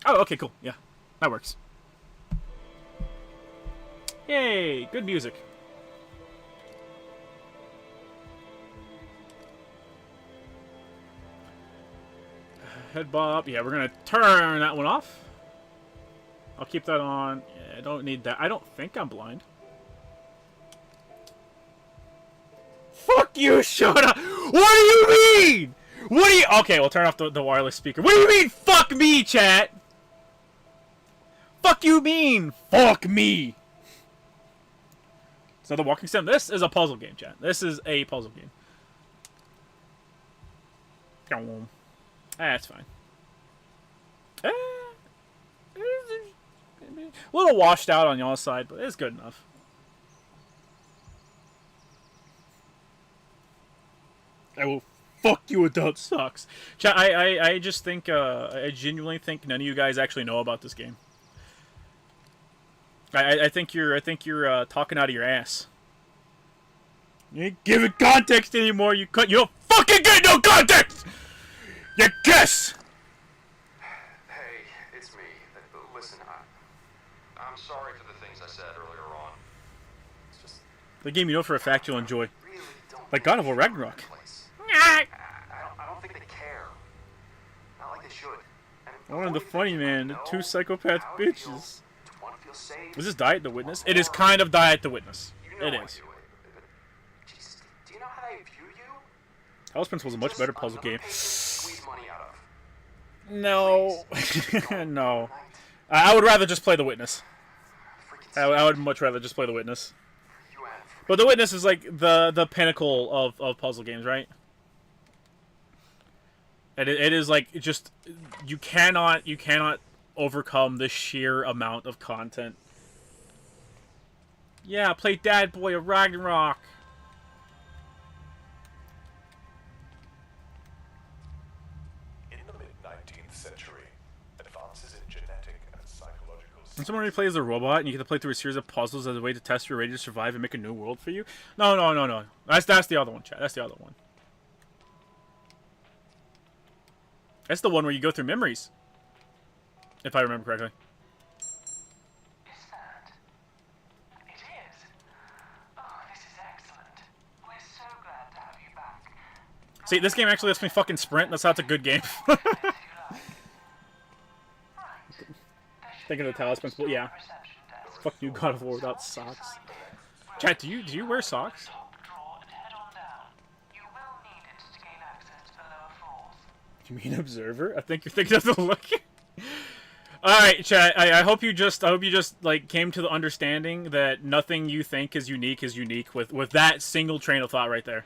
A: Oh, okay, cool. Yeah, that works. Yay, good music. Head bob. Yeah, we're gonna turn that one off. I'll keep that on. Yeah, I don't need that. I don't think I'm blind. Fuck you, shut up! What do you mean? What do you... Okay, we'll turn off the wireless speaker. What do you mean, fuck me, chat? Fuck you mean, fuck me. So the walking sim. This is a puzzle game, chat. This is a puzzle game. That's fine. A little washed out on y'all's side, but it's good enough. I will fuck you, adult sucks. Chat, I just think, I genuinely think none of you guys actually know about this game. I think you're talking out of your ass. You ain't giving context anymore. You don't fucking get no context. You guess.
P: Hey, it's me. Listen, I'm sorry for the things I said earlier on. It's just
A: the game you know for a fact you'll enjoy, like God of War Ragnarok.
P: I don't think they care. Not like they should.
A: One of the funny man, the 2 psychopath bitches. Is this Die at the Witness? It is kind of Die at the Witness. It is.
P: Do you know how I view you?
A: Hell's Prince was a much better puzzle game. No. No. I would rather just play The Witness. I would much rather just play The Witness. But The Witness is like the pinnacle of puzzle games, right? And it is like just you cannot overcome the sheer amount of content. Yeah, play Dad Boy of Ragnarok.
Q: In the mid-19th century, advances in genetic and psychological...
A: When someone already plays a robot and you get to play through a series of puzzles as a way to test your ready to survive and make a new world for you? No. That's the other one, chat. That's the other one. That's the one where you go through memories. If I remember correctly.
R: Is that? It is. Oh, this is excellent. We're so glad to have you back.
A: See, this game actually lets me fucking sprint. That's how it's a good game. Thinking of the Talos principle, yeah. Fuck you, God of War without socks. Chat, do you wear socks? You mean observer? I think you're thinking of the look. All right, chat. I hope you just like came to the understanding that nothing you think is unique with that single train of thought right there,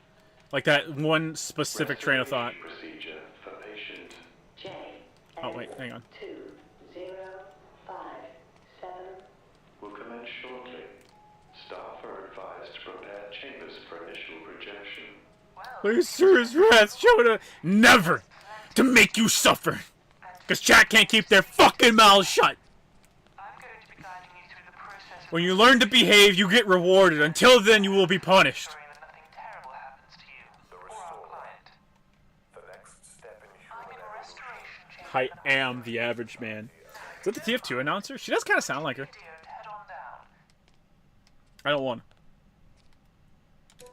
A: like that one specific train of thought.
Q: Procedure for patient
A: Oh wait, hang on.
R: 2057
Q: will commence shortly. Staff are advised to prepare chambers for initial projection.
A: Please, Sir's wrath, Shota, never to make you suffer, because chat can't keep their fucking mouths shut. When you learn to behave, you get rewarded. Until then, you will be punished. I am the average man. Is that the TF2 announcer? She does kind of sound like her. I don't want to.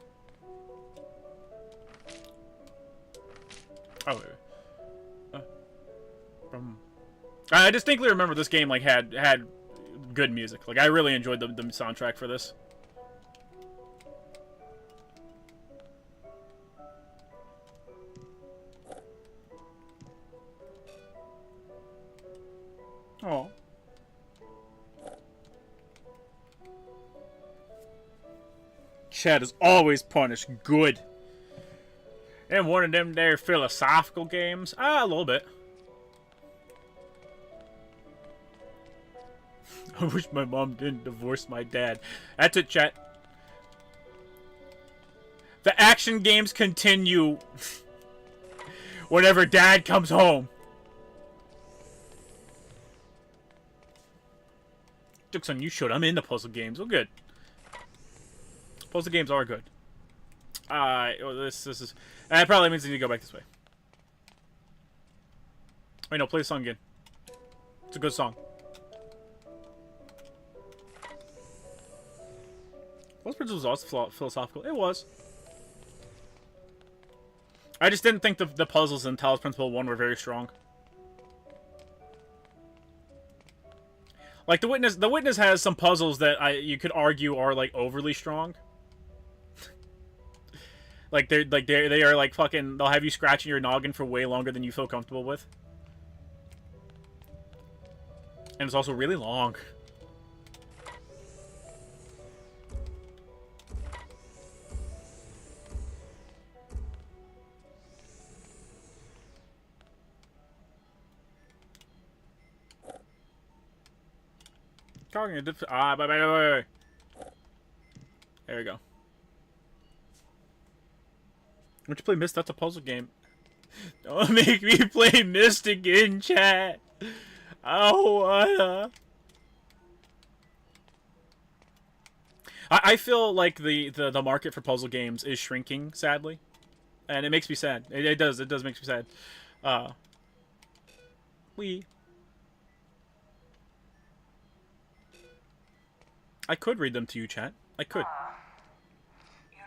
A: Oh, wait. I distinctly remember this game like had good music. Like I really enjoyed the soundtrack for this. Oh. Chad is always punished good. And one of them there philosophical games? A little bit. I wish my mom didn't divorce my dad. That's it, chat. The action games continue whenever dad comes home. Joke's on you, should. I'm into puzzle games. Well, good. Puzzle games are good. This is... That probably means I need to go back this way. Wait, no, play the song again. It's a good song. Lost Bridges was also philosophical. It was. I just didn't think the puzzles in Talos Principle 1 were very strong. Like the Witness has some puzzles that you could argue are like overly strong. they are like fucking, they'll have you scratching your noggin for way longer than you feel comfortable with. And it's also really long. Wait. There we go. Why'd you play Myst? That's a puzzle game. Don't make me play Myst again, chat. Oh, wanna. I feel like the market for puzzle games is shrinking, sadly. And it makes me sad. It does make me sad. I could read them to you, chat. I could.
R: You know,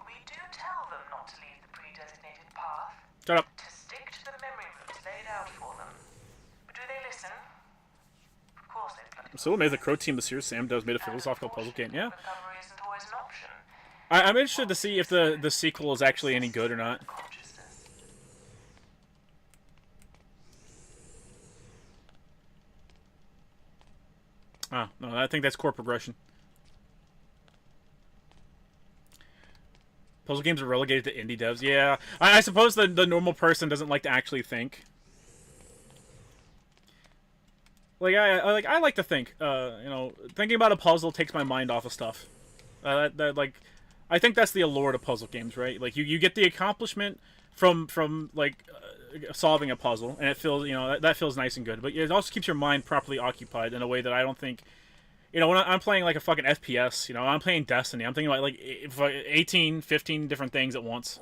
R: we do tell them not to leave the predesignated path.
A: Shut up.
R: To stick to the memory routes laid out for them. But do they listen? Of course they bloody
A: I'm so amazed that Crow Team this year, Sam does made a philosophical puzzle game. Yeah.
R: recovery isn't always an option.
A: I'm interested to see if the sequel is actually any good or not. Oh, no, I think that's core progression. Puzzle games are relegated to indie devs. Yeah, I suppose the normal person doesn't like to actually think. Like I like to think. You know, thinking about a puzzle takes my mind off of stuff. Like, I think that's the allure to puzzle games, right? Like you get the accomplishment from like solving a puzzle, and it feels, you know, that feels nice and good. But it also keeps your mind properly occupied in a way that I don't think. You know, when I'm playing like a fucking FPS, you know, I'm playing Destiny, I'm thinking about like 18, 15 different things at once.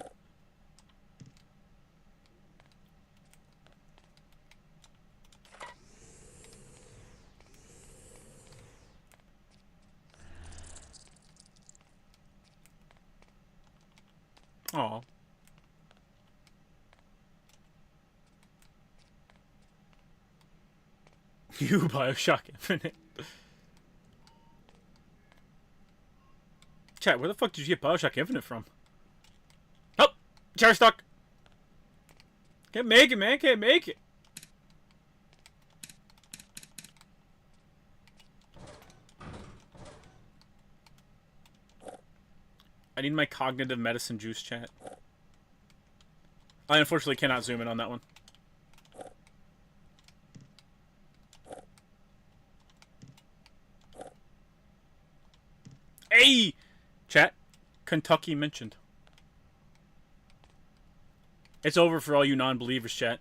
A: Aw. You, Bioshock Infinite. Chat, where the fuck did you get Bioshock Infinite from? Oh! Chair stuck! Can't make it, man. Can't make it. I need my cognitive medicine juice, chat. I unfortunately cannot zoom in on that one. Hey! Chat, Kentucky mentioned. It's over for all you non-believers, chat.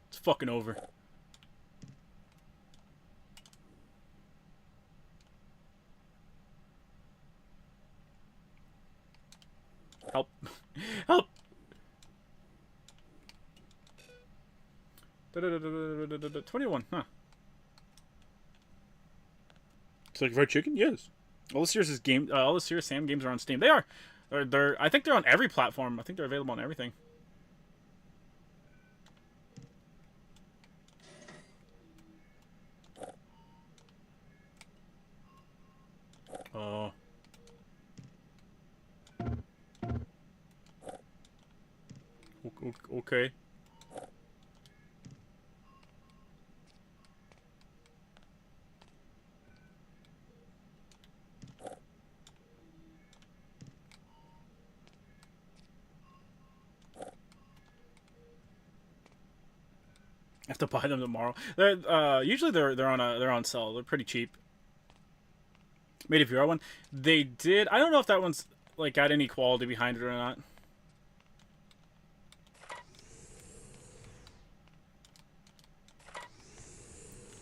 A: It's fucking over. Help. Help! 21, huh? It's like fried chicken? Yes. All the Serious Sam games are on Steam. They are. I think they're on every platform. I think they're available on everything. Oh. Okay. I have to buy them tomorrow. Usually they're on sale. They're pretty cheap. Made a VR one. They did. I don't know if that one's like got any quality behind it or not.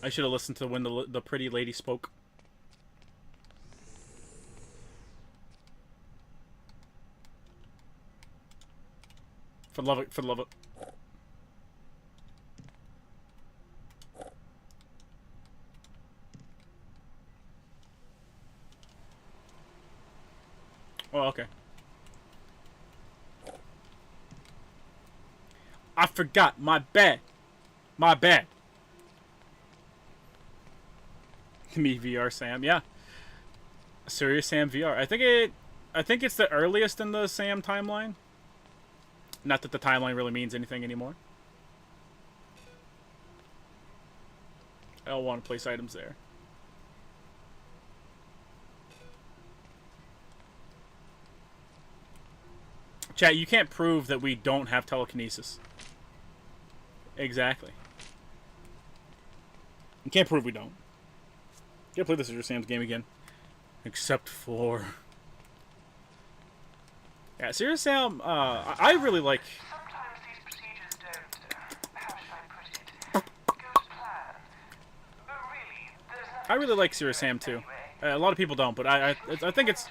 A: I should have listened to when the pretty lady spoke. For love it. For love it. Oh, okay. I forgot. My bad. My bad. Me VR Sam, yeah. Serious Sam VR. I think it's the earliest in the Sam timeline. Not that the timeline really means anything anymore. I don't want to place items there. Chat, you can't prove that we don't have telekinesis. Exactly. You can't prove we don't. Can't play this as your Sam's game again. Except for... Yeah, Serious Sam, I really like...
R: Sometimes these procedures don't, how should I put it, go to plan. But really, there's nothing
A: I really like Serious Sam too. A lot of people don't, but I think it's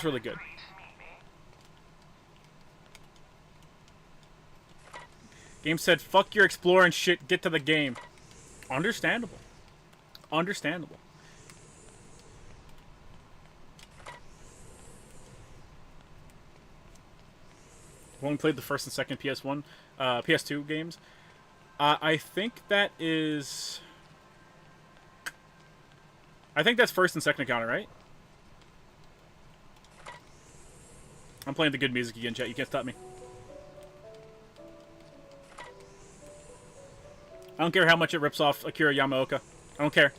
A: really good. Game said, fuck your exploring shit, get to the game. Understandable. Understandable. I've only played the first and second PS2 games. I think that is... I think that's first and second encounter, right? I'm playing the good music again, chat. You can't stop me. I don't care how much it rips off Akira Yamaoka. I don't care.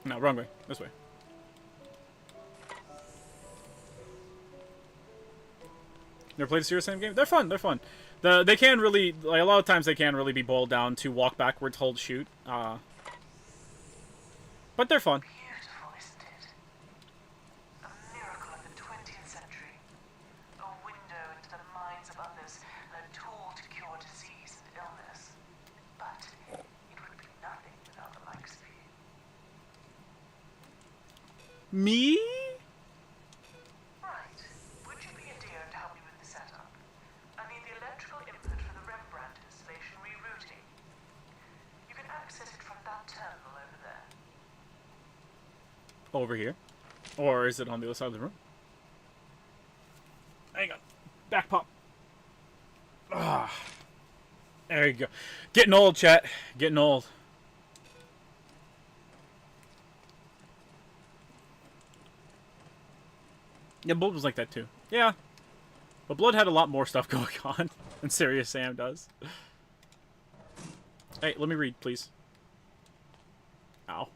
A: No, wrong way. This way. Never played a Serious Sam game? They're fun. They're fun. They can really, like, a lot of times they can really be boiled down to walk backwards, hold, shoot. But they're fun.
R: Beautiful, isn't it? A miracle of the 20th century. A window into the minds of others and a tool to cure disease and illness. But it would be nothing without the likes of you.
A: Me?
R: Right. Would you be a dear and help me with the setup? I need the electrical input for the Rembrandt installation rerouting. You can access it from that terminal over there.
A: Over here? Or is it on the other side of the room? Hang on. Back pop. Ah. There you go. Getting old, chat. Getting old. Yeah, Blood was like that too. Yeah. But Blood had a lot more stuff going on than Serious Sam does. Hey, let me read, please. Ow.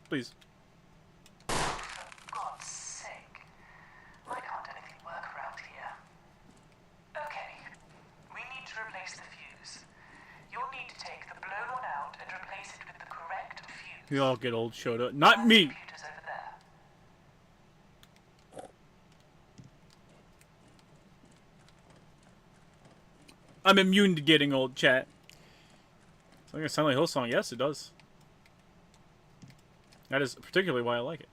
A: Please.
R: For God's sake. Why can't anything work around here? Okay. We need to replace the fuse. You'll need to take the blown one out and replace it with the correct fuse.
A: We all get old, showed up. Not me!
R: Computer's over there.
A: I'm immune to getting old, chat. It's not gonna sound like Hillsong. Yes, it does. That is particularly why I like it.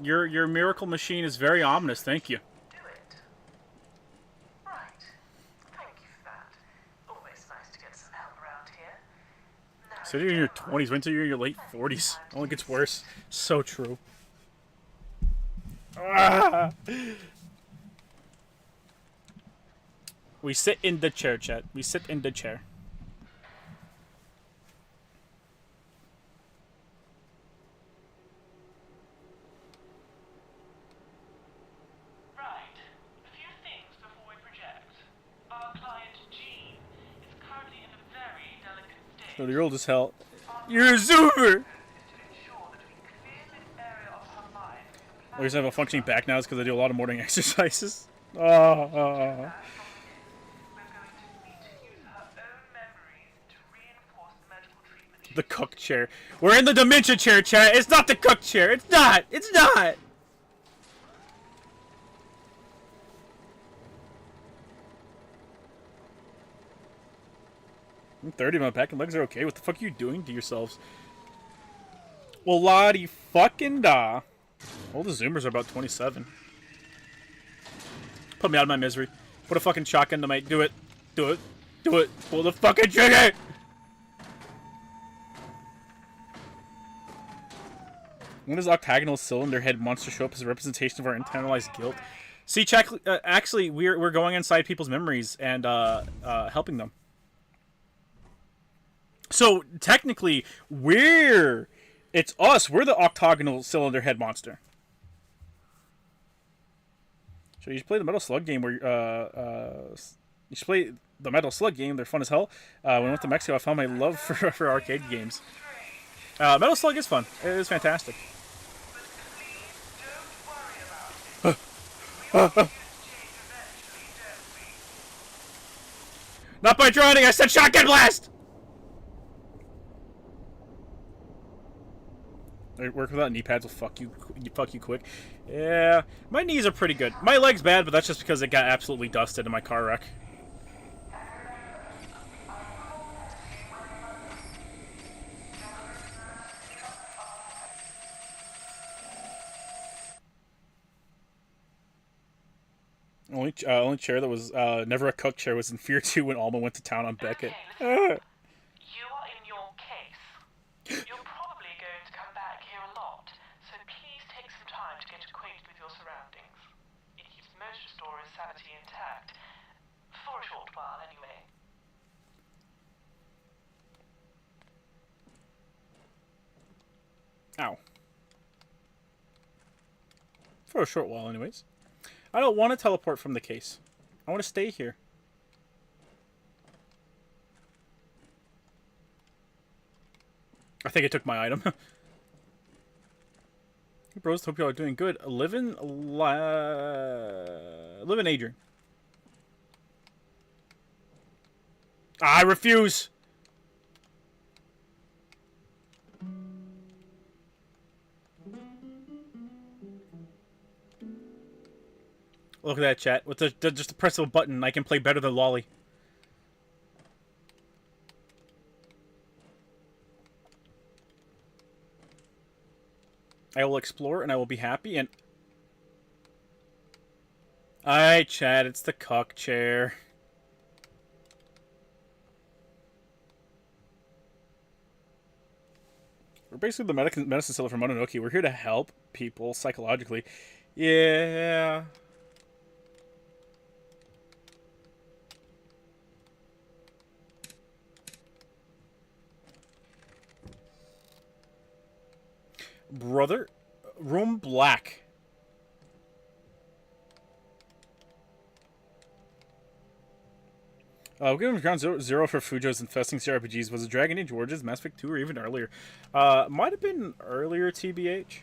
A: Your miracle machine is very ominous. Thank you.
R: Do it. Right. Thank you for that. Always nice to get some help around here. Now,
A: So you're in your 20s, wait until you're in your late 40s. Only gets worse. So true. Ah! We sit in the chair, chat. We sit in the chair.
R: right. A few things before we project. Our client Jean is currently in a very delicate state.
A: So you're old as hell. You're a zoomer! The reason I have a functioning back now is because I do a lot of morning exercises. The cook chair. We're in the dementia chair, chat. It's not the cook chair. It's not. It's not. I'm 30. My back and legs are okay. What the fuck are you doing to yourselves? Well, lottie fucking da. All the Zoomers are about 27. Put me out of my misery. Put a fucking shotgun to my... Do it. Do it. Do it. Pull the fucking trigger! When does octagonal cylinder head monster show up as a representation of our internalized guilt? See, check. Actually, we're going inside people's memories and helping them. So technically, it's us. We're the octagonal cylinder head monster. So you should play the Metal Slug game where you should play the Metal Slug game. They're fun as hell. When I went to Mexico, I found my love for arcade games. Metal Slug is fun. It is fantastic. Not by drowning. I said shotgun blast. Work without knee pads will fuck you quick. Yeah, my knees are pretty good. My leg's bad, but that's just because it got absolutely dusted in my car wreck. Only chair that was never a cook chair was in Fear 2 when Alma went to town on Beckett.
R: You are in your case. You're probably going to come back here a lot, so please take some time to get acquainted with your
A: Ow. For a short while, anyways. I don't want to teleport from the case. I want to stay here. I think it took my item. Hey bros, hope y'all are doing good. Living Adrian. I refuse. Look at that, chat. With just the press of a button, I can play better than Lolly. I will explore and I will be happy and... Alright, chat, it's the cuck chair. We're basically the medicine seller from Mononoke. We're here to help people psychologically. Yeah. Brother, room black. We're giving ground zero for Fujo's infesting CRPGs. Was it Dragon Age Origins, Mass Effect 2, or even earlier? Might have been earlier, TBH.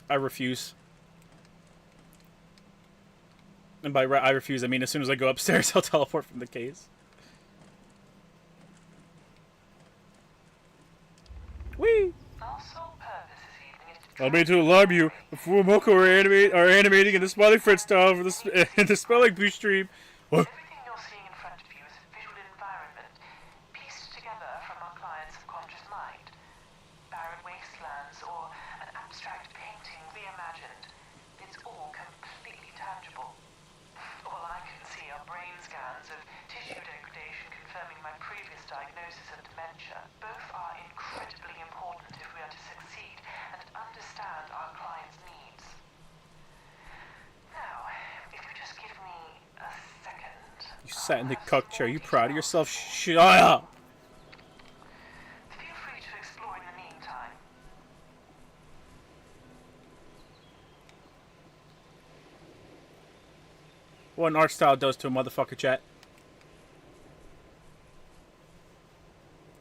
A: I refuse. And by I refuse, I mean as soon as I go upstairs, I'll teleport from the case. Whee! I'll be to alarm you. The Fumoko are animating in the smiling Fred style for in the spelling bee stream. What?
R: Everything you're seeing in front of you is a visual environment pieced together from our client's subconscious mind. Barren wastelands or an abstract painting reimagined. It's all completely tangible. All I can see are brain scans of tissue degradation confirming my previous diagnosis of dementia. Both are incredibly important if we are to succeed and understand our client's needs. Now, if you just give me a second...
A: You sat in the cuck chair. You proud of yourself? Shut up!
R: Feel free to explore in the meantime.
A: What an art style does to a motherfucker, chat.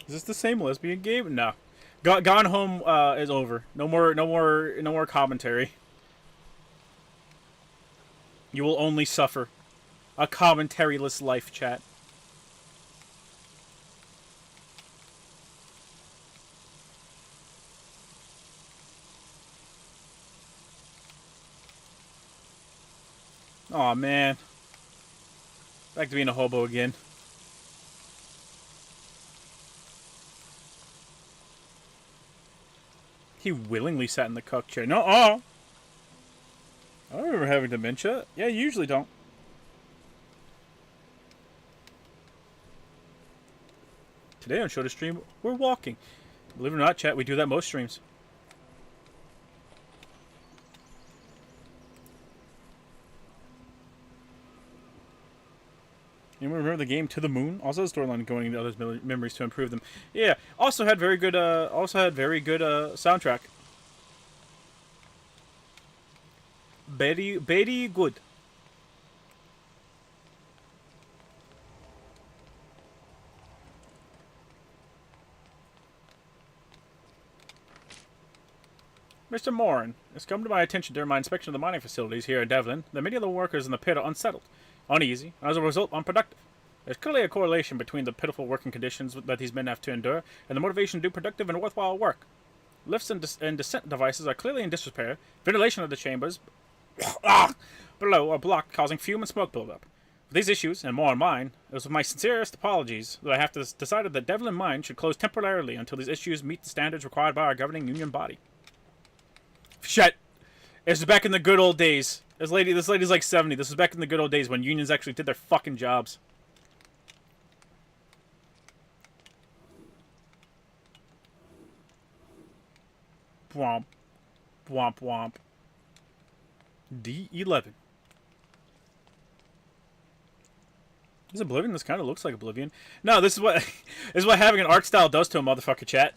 A: Is this the same lesbian game? No. Gone Home is over. No more commentary. You will only suffer. A commentary-less life, chat. Aw, man. Back to being a hobo again. He willingly sat in the cuck chair. No, I don't remember having dementia. Yeah, you usually don't. Today on Show to Stream, we're walking. Believe it or not, chat, we do that most streams. Anyone remember the game To the Moon? Also, the storyline going into others' memories to improve them. Yeah, also had very good. Soundtrack. Very good. Mr. Morin, it's come to my attention during my inspection of the mining facilities here in Devlin that many of the workers in the pit are unsettled, uneasy, and as a result, unproductive. There's clearly a correlation between the pitiful working conditions that these men have to endure and the motivation to do productive and worthwhile work. Lifts and descent devices are clearly in disrepair. Ventilation of the chambers below are blocked, causing fume and smoke buildup. For these issues, and more on mine, it was with my sincerest apologies that I have decided that Devlin Mine should close temporarily until these issues meet the standards required by our governing union body. Shit. It's back in the good old days. This lady's like 70. This was back in the good old days when unions actually did their fucking jobs. Womp. Womp womp. D11. Is Oblivion? This kind of looks like Oblivion. No, this is what this is what having an art style does to a motherfucker, chat.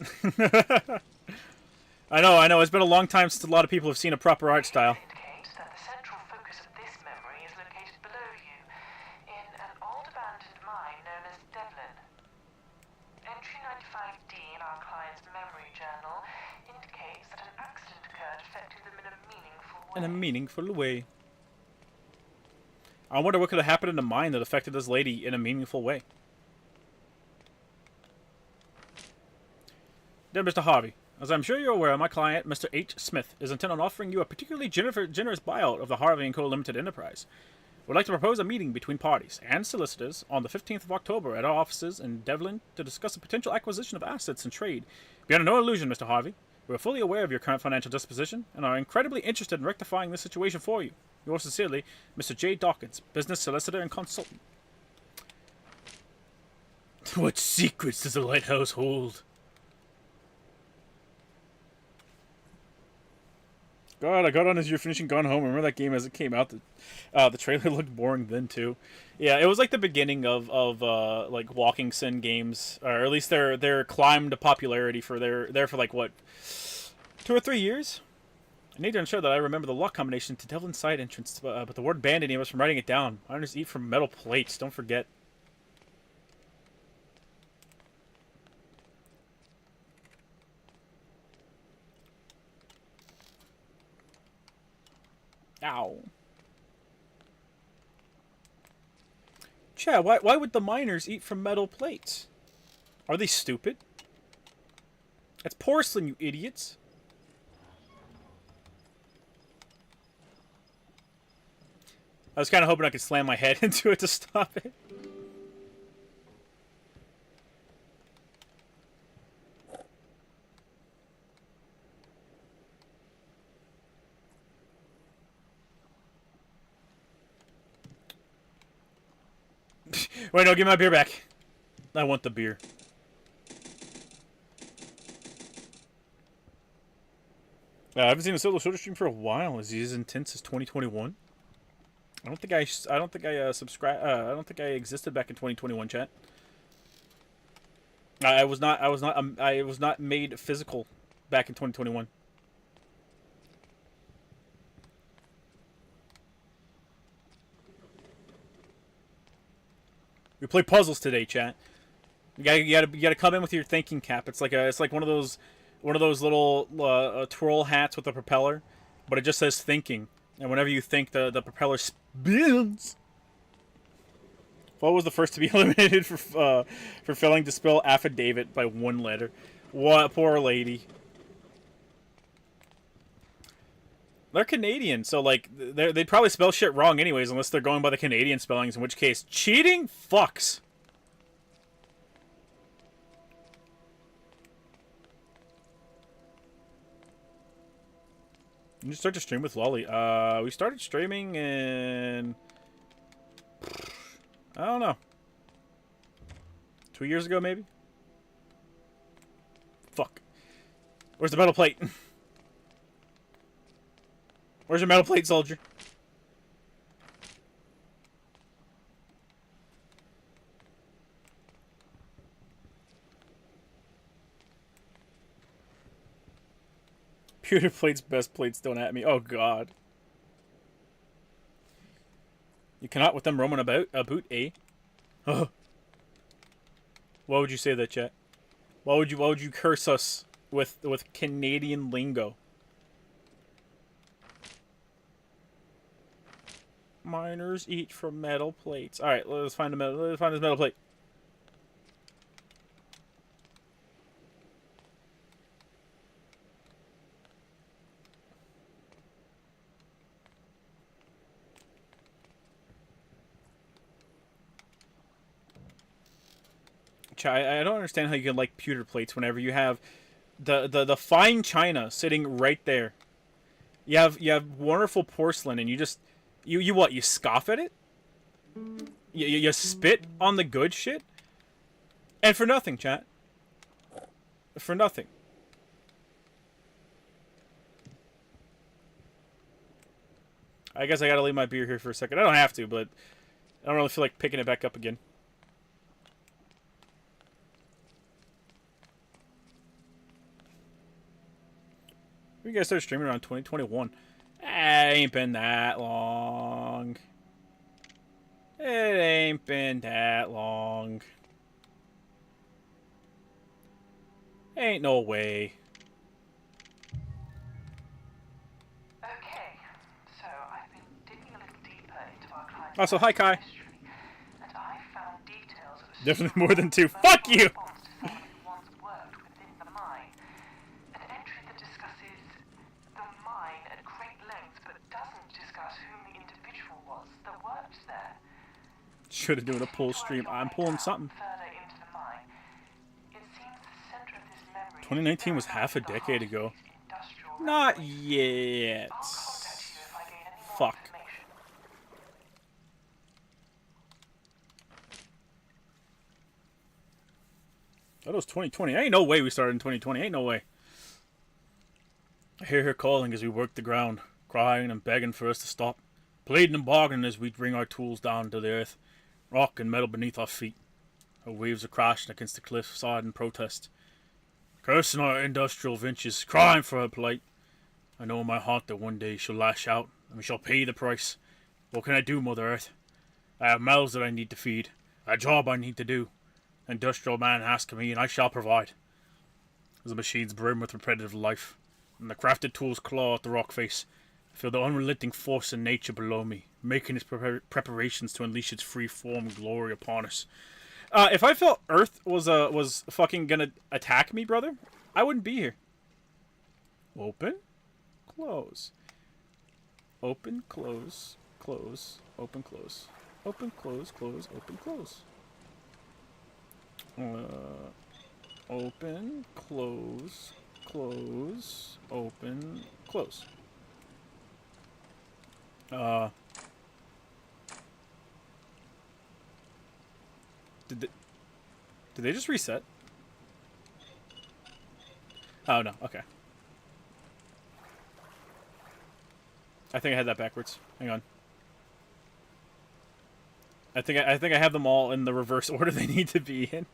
A: I know. It's been a long time since a lot of people have seen a proper art style.
R: Indicates that the central focus of this memory is located below you, in an old abandoned mine known as Devlin. Entry 95D in our client's memory journal indicates that an accident occurred affecting them in a meaningful way.
A: In a meaningful way. I wonder what could have happened in the mine that affected this lady in a meaningful way. Dear Mr. Harvey, as I'm sure you're aware, my client, Mr. H. Smith, is intent on offering you a particularly generous buyout of the Harvey & Co. Limited Enterprise. We'd like to propose a meeting between parties and solicitors on the 15th of October at our offices in Devlin to discuss a potential acquisition of assets and trade. Be under no illusion, Mr. Harvey. We are fully aware of your current financial disposition and are incredibly interested in rectifying this situation for you. Yours sincerely, Mr. J. Dawkins, business solicitor and consultant. What secrets does the lighthouse hold? God, I got on as you're finishing Gone Home. I remember that game as it came out. The trailer looked boring then too. Yeah, it was like the beginning of like walking sim games, or at least their climb to popularity for for like what, 2 or 3 years. I need to ensure that I remember the lock combination to Devlin's side entrance, but the word bandit was from writing it down. I just eat from metal plates. Don't forget. Ow. Chad, why would the miners eat from metal plates? Are they stupid? That's porcelain, you idiots. I was kind of hoping I could slam my head into it to stop it. Wait, no, give my beer back. I want the beer. I haven't seen a solo shooter stream for a while. Is he as intense as 2021? I don't think I existed back in 2021, chat. I was not made physical back in 2021. We play puzzles today, chat. You gotta come in with your thinking cap. It's like one of those little twirl hats with a propeller, but it just says thinking. And whenever you think, the propeller spins. What was the first to be eliminated for failing to spell affidavit by 1 letter? What, poor lady. They're Canadian, so like they'd probably spell shit wrong anyways, unless they're going by the Canadian spellings. In which case, cheating fucks. You just start to stream with Lolly. We started streaming in, I don't know, 2 years ago maybe? Fuck. Where's the metal plate? Where's your metal plate, soldier? Pewter plates, best plates, don't at me. Oh god. You cannot with them roaming about, eh? Oh. Why would you say that, chat? Why would you curse us with Canadian lingo? Miners eat from metal plates. All right, let's find this metal plate. I don't understand how you can like pewter plates whenever you have the fine china sitting right there. You have wonderful porcelain, and you just you what? You scoff at it? You spit on the good shit? And for nothing, chat. For nothing. I guess I gotta leave my beer here for a second. I don't have to, but I don't really feel like picking it back up again. We guys started streaming around 2021. Ain't been that long. It ain't been that long. Ain't no way.
R: Okay, so I've been digging a little deeper into our client's
A: Also, hi Kai.
R: history, and I found details of a
A: Definitely more than 2. Fuck you!
R: response to someone who once worked within the mine. An entry that discusses the mine at great length, but doesn't discuss whom the individual was that worked there.
A: Should have doing a pull stream. I'm pulling something.
R: Further into the mine, it seems the center of this memory
A: 2019 was half a decade ago. Not yet. Fuck. That was 2020. Ain't no way we started in 2020. Ain't no way. I hear her calling as we work the ground, crying and begging for us to stop, pleading and bargaining as we bring our tools down to the earth, rock and metal beneath our feet. Her waves are crashing against the cliff side in protest, cursing our industrial ventures, crying for her plight. I know in my heart that one day she'll lash out, and we shall pay the price. What can I do, Mother Earth? I have mouths that I need to feed, a job I need to do. Industrial man asks me, and I shall provide. As the machines brim with repetitive life, and the crafted tools claw at the rock face, I feel the unrelenting force in nature below me, making its preparations to unleash its free-form glory upon us. If I felt Earth was fucking gonna attack me, brother, I wouldn't be here. Open, close. Open, close, close, open, close. Open, close, close, open, close. Open, close, close, open, close. Did they just reset? Oh no, okay. I think I had that backwards. Hang on. I think I have them all in the reverse order they need to be in.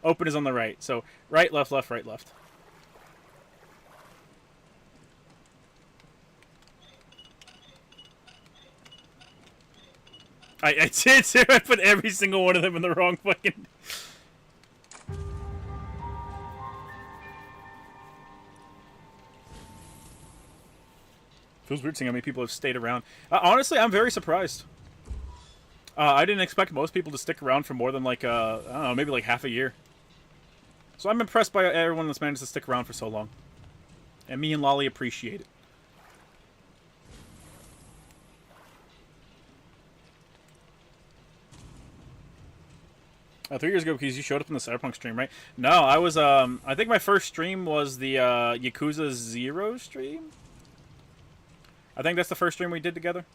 A: Open is on the right, so right, left, left, right, left. I did too. I put every single one of them in the wrong fucking. Feels weird seeing how many people have stayed around. Honestly, I'm very surprised. I didn't expect most people to stick around for more than like, I don't know, maybe like half a year. So I'm impressed by everyone that's managed to stick around for so long. And me and Lolly appreciate it. 3 years ago, because you showed up in the Cyberpunk stream, right? No, I was, I think my first stream was the Yakuza 0 stream? I think that's the first stream we did together.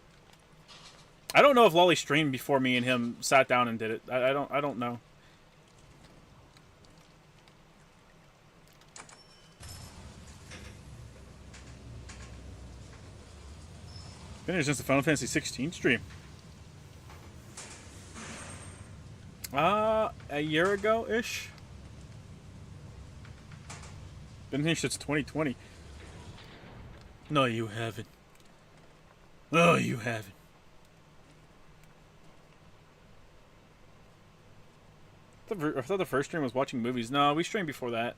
A: I don't know if Lolly streamed before me and him sat down and did it. I don't know. Been here since the Final Fantasy 16 stream. A year ago-ish. Been here since 2020. No, you haven't. No, you haven't. I thought the first stream was watching movies. No, we streamed before that.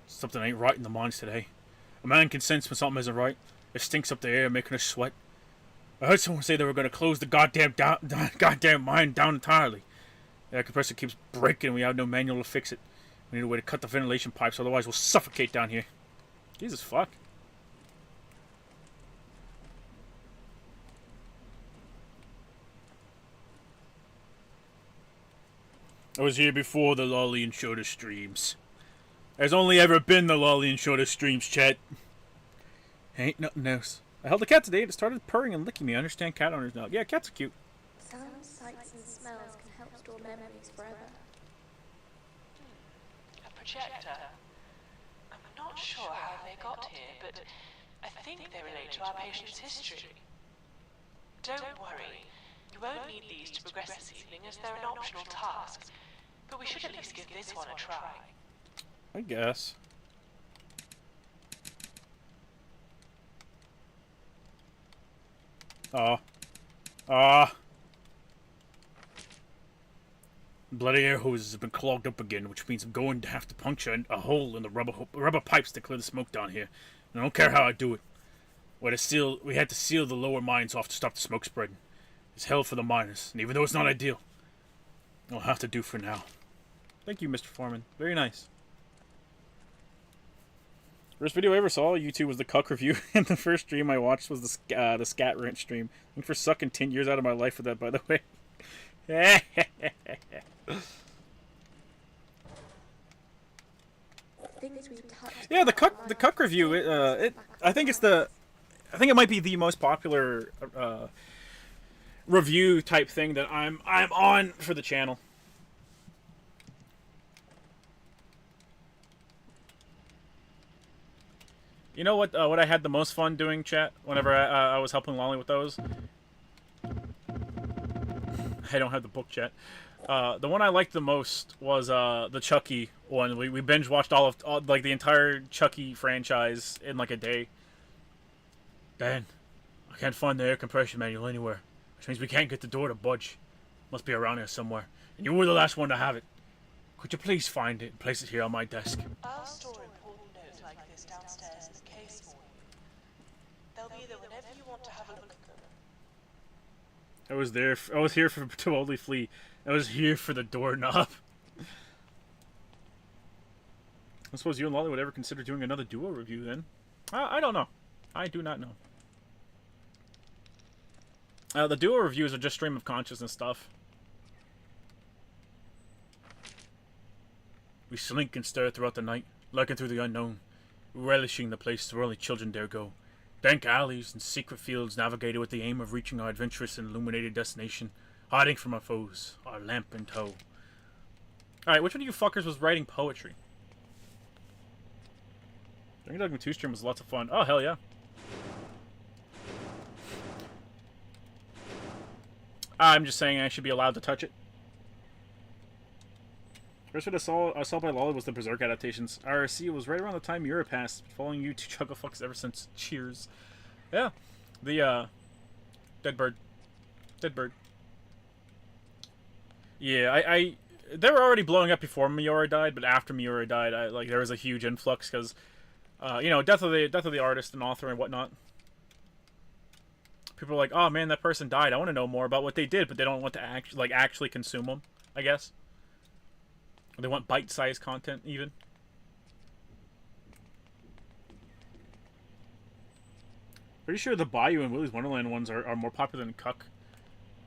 A: Something ain't right in the mines today. A man can sense when something isn't right. It stinks up the air, making us sweat. I heard someone say they were going to close the goddamn mine down entirely. The air compressor keeps breaking and we have no manual to fix it. We need a way to cut the ventilation pipes, otherwise we'll suffocate down here. Jesus fuck. I was here before the Lolly and Shorter streams. There's only ever been the Lolly and Shorter streams, chat. Ain't nothing else. I held a cat today and it started purring and licking me. I understand cat owners now. Yeah, cats are cute.
S: Sounds, sights, and smells can help store memories forever.
R: A projector. I'm not sure how they got here, but I think they relate to our patient's history. Don't worry. You won't need these to progress this evening as they're an optional task. But we should at least give this one a try.
A: I guess. Bloody air hoses have been clogged up again, which means I'm going to have to puncture a hole in the rubber pipes to clear the smoke down here. And I don't care how I do it. We had to seal the lower mines off to stop the smoke spreading. It's hell for the miners, and even though it's not ideal, I'll have to do for now. Thank you, Mr. Foreman. Very nice. First video I ever saw on YouTube was the Cuck review, and the first stream I watched was the Scat Rant stream. Thanks for sucking 10 years out of my life for that, by the way. Yeah, the Cuck review. I think it might be the most popular review type thing that I'm on for the channel. You know what I had the most fun doing, chat, whenever I was helping Lolly with those? I don't have the book, chat. The one I liked the most was the Chucky one. We binge watched all like the entire Chucky franchise in like a day. Dan, I can't find the air compression manual anywhere, which means we can't get the door to budge. Must be around here somewhere. And you were the last one to have it. Could you please find it and place it here on my desk?
R: I'll store important notes like this downstairs in the case for you. They'll be there whenever you want to have a look at them.
A: I was here to boldly flee. I was here for the doorknob. I suppose you and Lolly would ever consider doing another duo review then? I don't know. I do not know. The duo reviews are just stream of consciousness stuff. We slink and stir throughout the night, lurking through the unknown, relishing the place where only children dare go. Dank alleys and secret fields navigated with the aim of reaching our adventurous and illuminated destination, hiding from our foes, our lamp in tow. Alright, which one of you fuckers was writing poetry? Dragon Dogma 2 stream was lots of fun. Oh, hell yeah. I'm just saying I should be allowed to touch it. First one I saw by Lolly was the Berserk adaptations. RSC was right around the time Europe passed, following you two chucklefucks ever since. Cheers. Yeah. The, Dead Bird. Yeah, they were already blowing up before Miura died, but after Miura died, there was a huge influx, because, you know, death of the artist and author and whatnot. People are like, oh man, that person died. I want to know more about what they did, but they don't want to actually consume them, I guess. They want bite-sized content, even. Pretty sure the Bayou and Willy's Wonderland ones are more popular than Cuck.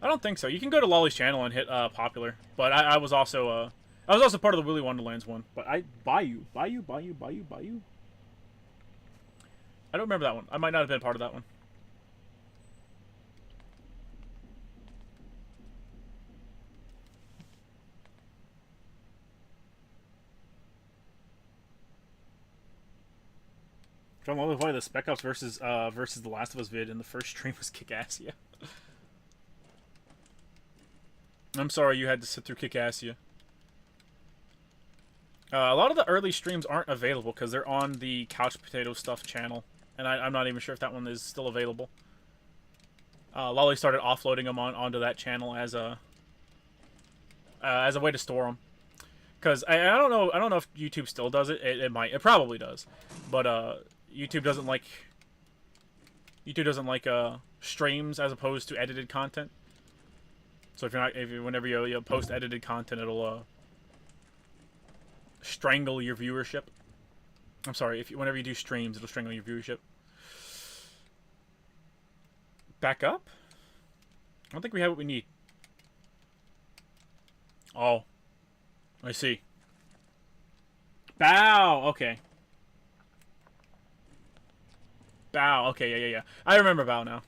A: I don't think so. You can go to Lolly's channel and hit popular, but I was also part of the Willy Wonderlands one. But Bayou. I don't remember that one. I might not have been part of that one. John Lolly, why the Spec Ops versus the Last of Us vid in the first stream was Kick-Assia. I'm sorry you had to sit through Kick-Assia. A lot of the early streams aren't available because they're on the Couch Potato Stuff channel, and I'm not even sure if that one is still available. Lolly started offloading them onto that channel as a way to store them. Because I don't know if YouTube still does it. It might. It probably does. But YouTube doesn't like streams as opposed to edited content. So whenever you post edited content, it'll strangle your viewership. I'm sorry, whenever you do streams, it'll strangle your viewership. Back up? I don't think we have what we need. Oh. I see. Bow! Okay. Bow. Okay, yeah. I remember Bow now.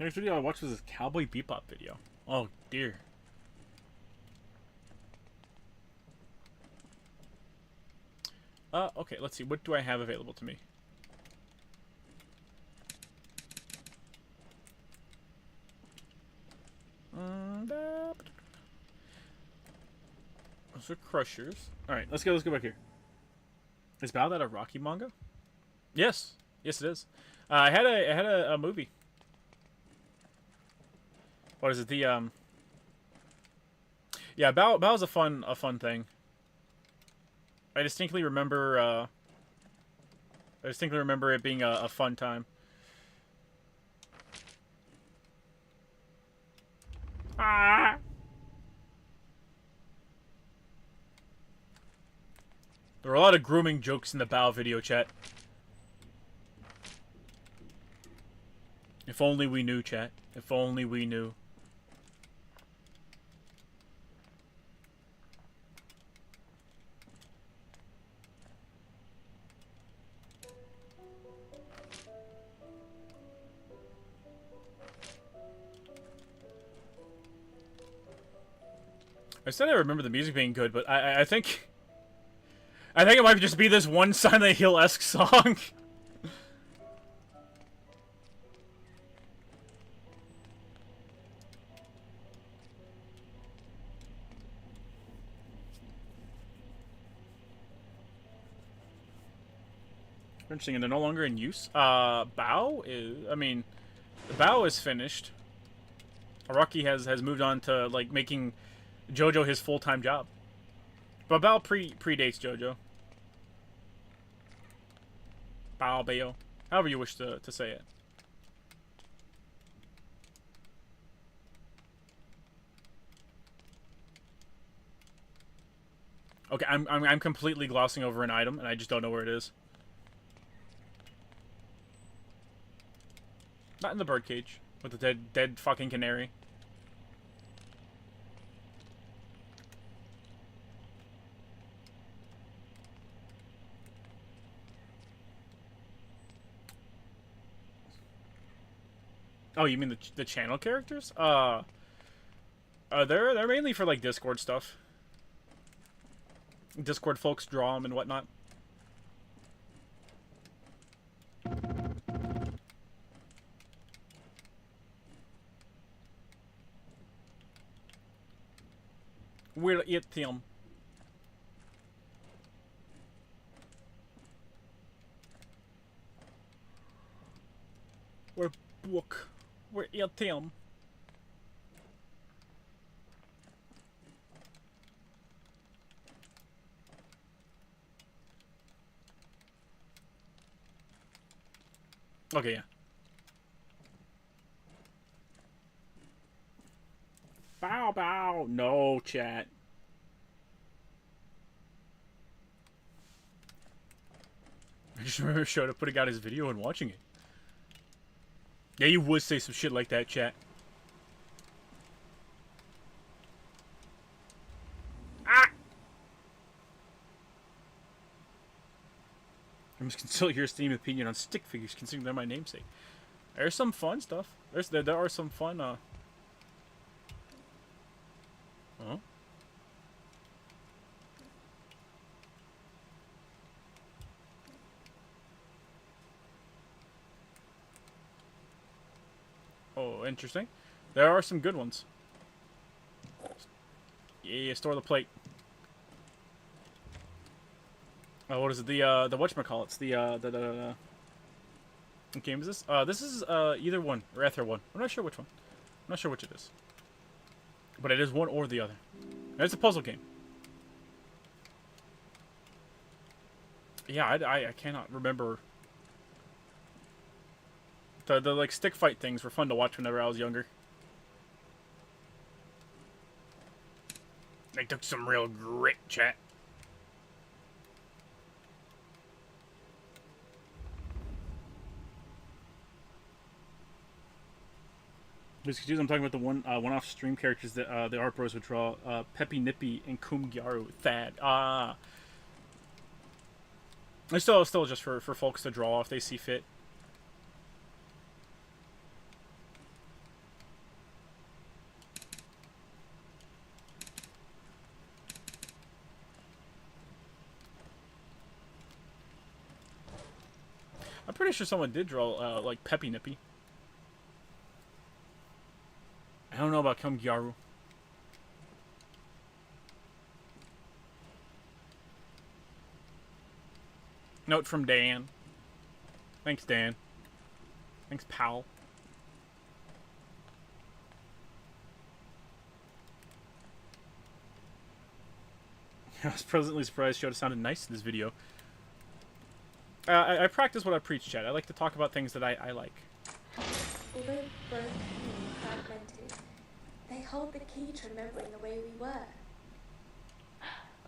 A: Next video I watched was this Cowboy Bebop video. Oh dear. Okay, let's see. What do I have available to me? Those are Crushers. Alright, let's go back here. Is Bao that a Rocky manga? Yes. Yes, it is. I had a movie. What is it? Yeah, Bao's a fun thing. I distinctly remember it being a fun time. Ah! There were a lot of grooming jokes in the Bao video chat. If only we knew, chat. If only we knew. I said I remember the music being good, but I think it might just be this one Silent Hill-esque song. Interesting, and they're no longer in use. Bao is, the Bao is finished. Araki has moved on to, like, making JoJo his full-time job. But Bao predates JoJo. Bao. However you wish to say it. Okay, I'm completely glossing over an item, and I just don't know where it is. Not in the birdcage with the dead fucking canary. Oh, you mean the channel characters? They're mainly for like Discord stuff. Discord folks draw them and whatnot. We'll eat them. We're book. We're eat them. Okay, yeah. Bow. No, chat. I just remember Shota putting out his video and watching it. Yeah, you would say some shit like that, chat. Ah! I must consult your esteemed opinion on stick figures, considering they're my namesake. There's some fun stuff. There are some fun, Huh? Oh, interesting. There are some good ones. Yeah, store the plate. Oh, what is it? The whatchamacallits. What game is this? This is, either one, or Ether one. I'm not sure which one. I'm not sure which it is. But it is one or the other. And it's a puzzle game. Yeah, I cannot remember. The like stick fight things were fun to watch whenever I was younger. They took some real grit, chat. Just confused, I'm talking about the one-off stream characters that the art bros would draw. Peppy Nippy and Kum Gyaru. Thad. It's still just for folks to draw if they see fit. pretty sure someone did draw like Peppy Nippy. I don't know about Kamgyaru. Note from Dan. Thanks, Dan. Thanks, pal. I was pleasantly surprised Shota sounded nice in this video. I practice what I preach, Chad. I like to talk about things that I like.
S: Although broken and fragmented, they hold the key to remembering the way we were.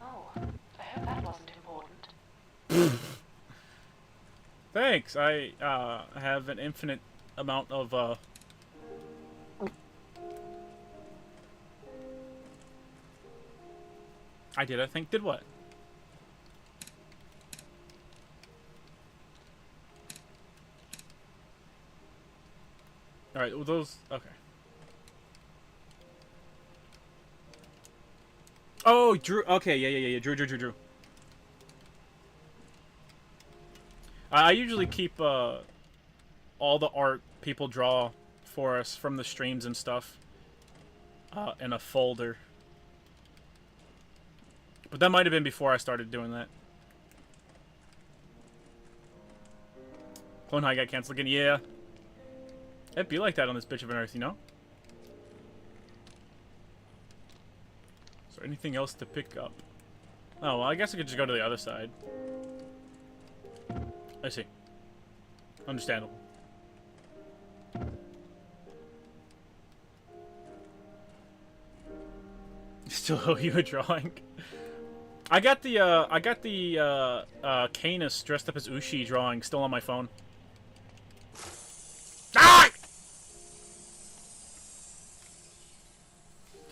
R: Oh, I hope that wasn't important.
A: Thanks. I have an infinite amount of I think. Did what? Alright, well, those... Okay. Oh, Drew. Okay, yeah. Drew. I usually keep all the art people draw for us from the streams and stuff in a folder. But that might have been before I started doing that. Clone High got canceled again. Yeah. It'd be like that on this bitch of an earth, you know? Is there anything else to pick up? Oh, well, I guess I could just go to the other side. I see. Understandable. Still owe you a drawing. I got the Canis dressed up as Ushi drawing still on my phone. Ah!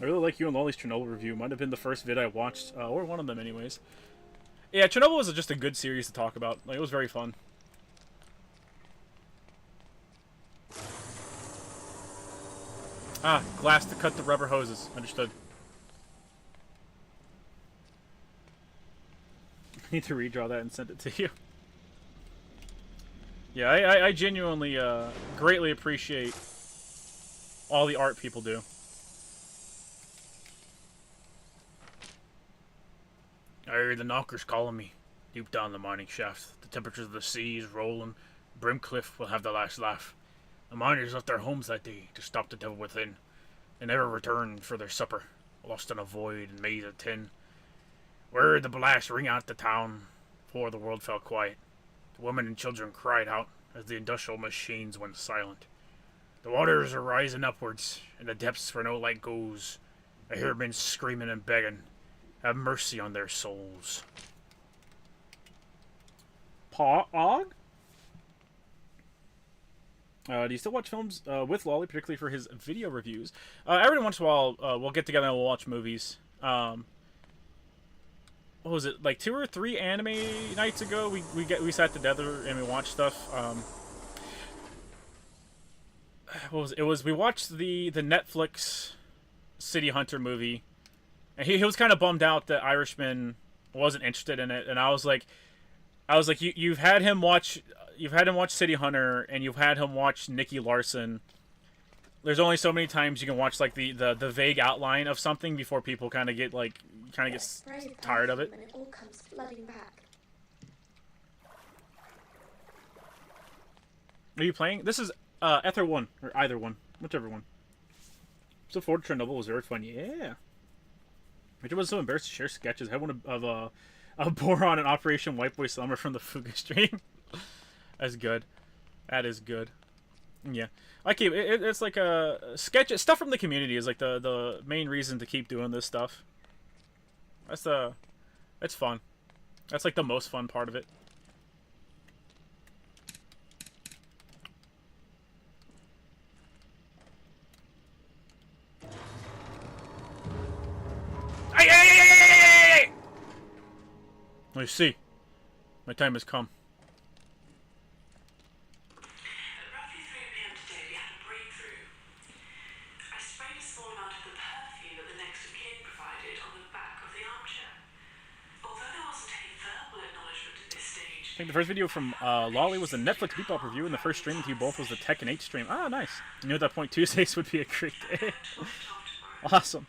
A: I really like you and Lolly's Chernobyl review. Might have been the first vid I watched, or one of them anyways. Yeah, Chernobyl was just a good series to talk about. Like, it was very fun. Ah, glass to cut the rubber hoses. Understood. I need to redraw that and send it to you. Yeah, I genuinely greatly appreciate all the art people do. I hear the knockers calling me. Deep down the mining shaft, the temperatures of the sea is rolling. Brimcliff will have the last laugh. The miners left their homes that day to stop the devil within. They never returned for their supper, lost in a void and maze of tin. Where the blast ring out the town, before the world fell quiet. The women and children cried out as the industrial machines went silent. The waters are rising upwards, in the depths where no light goes. I hear men screaming and begging, have mercy on their souls. Pog? Do you still watch films with Lolly, particularly for his video reviews? Every once in a while, we'll get together and we'll watch movies. What was it, like 2 or 3 anime nights ago? We sat together and we watched stuff. What was it? It was, we watched the Netflix City Hunter movie, and he was kind of bummed out that Irishman wasn't interested in it, and I was like, you've had him watch City Hunter, and you've had him watch Nicky Larson. There's only so many times you can watch like the vague outline of something before people kind of get tired of it.
S: And it all comes flooding back.
A: Are you playing? This is Ether 1 or either one, whichever one. So Ford Chernobyl was very fun. Yeah. It was so embarrassed to share sketches. I had one of a Boron and Operation White Boy Summer from the Fuga stream. That's good. That is good. Yeah, I keep it's like a sketch stuff from the community is like the main reason to keep doing this stuff. It's fun. That's like the most fun part of it. I see. My time has come.
R: At roughly 3 p.m. today, we had a breakthrough. I sprayed a small amount of the perfume that the next of kin provided on the back of the armchair. Although there wasn't any verbal acknowledgement at this stage,
A: I think the first video from Lolly was the Netflix Bebop review, and the first stream with you both was the Tekken 8 stream. Ah, nice. You know, at that point, Tuesdays would be a great day. Awesome.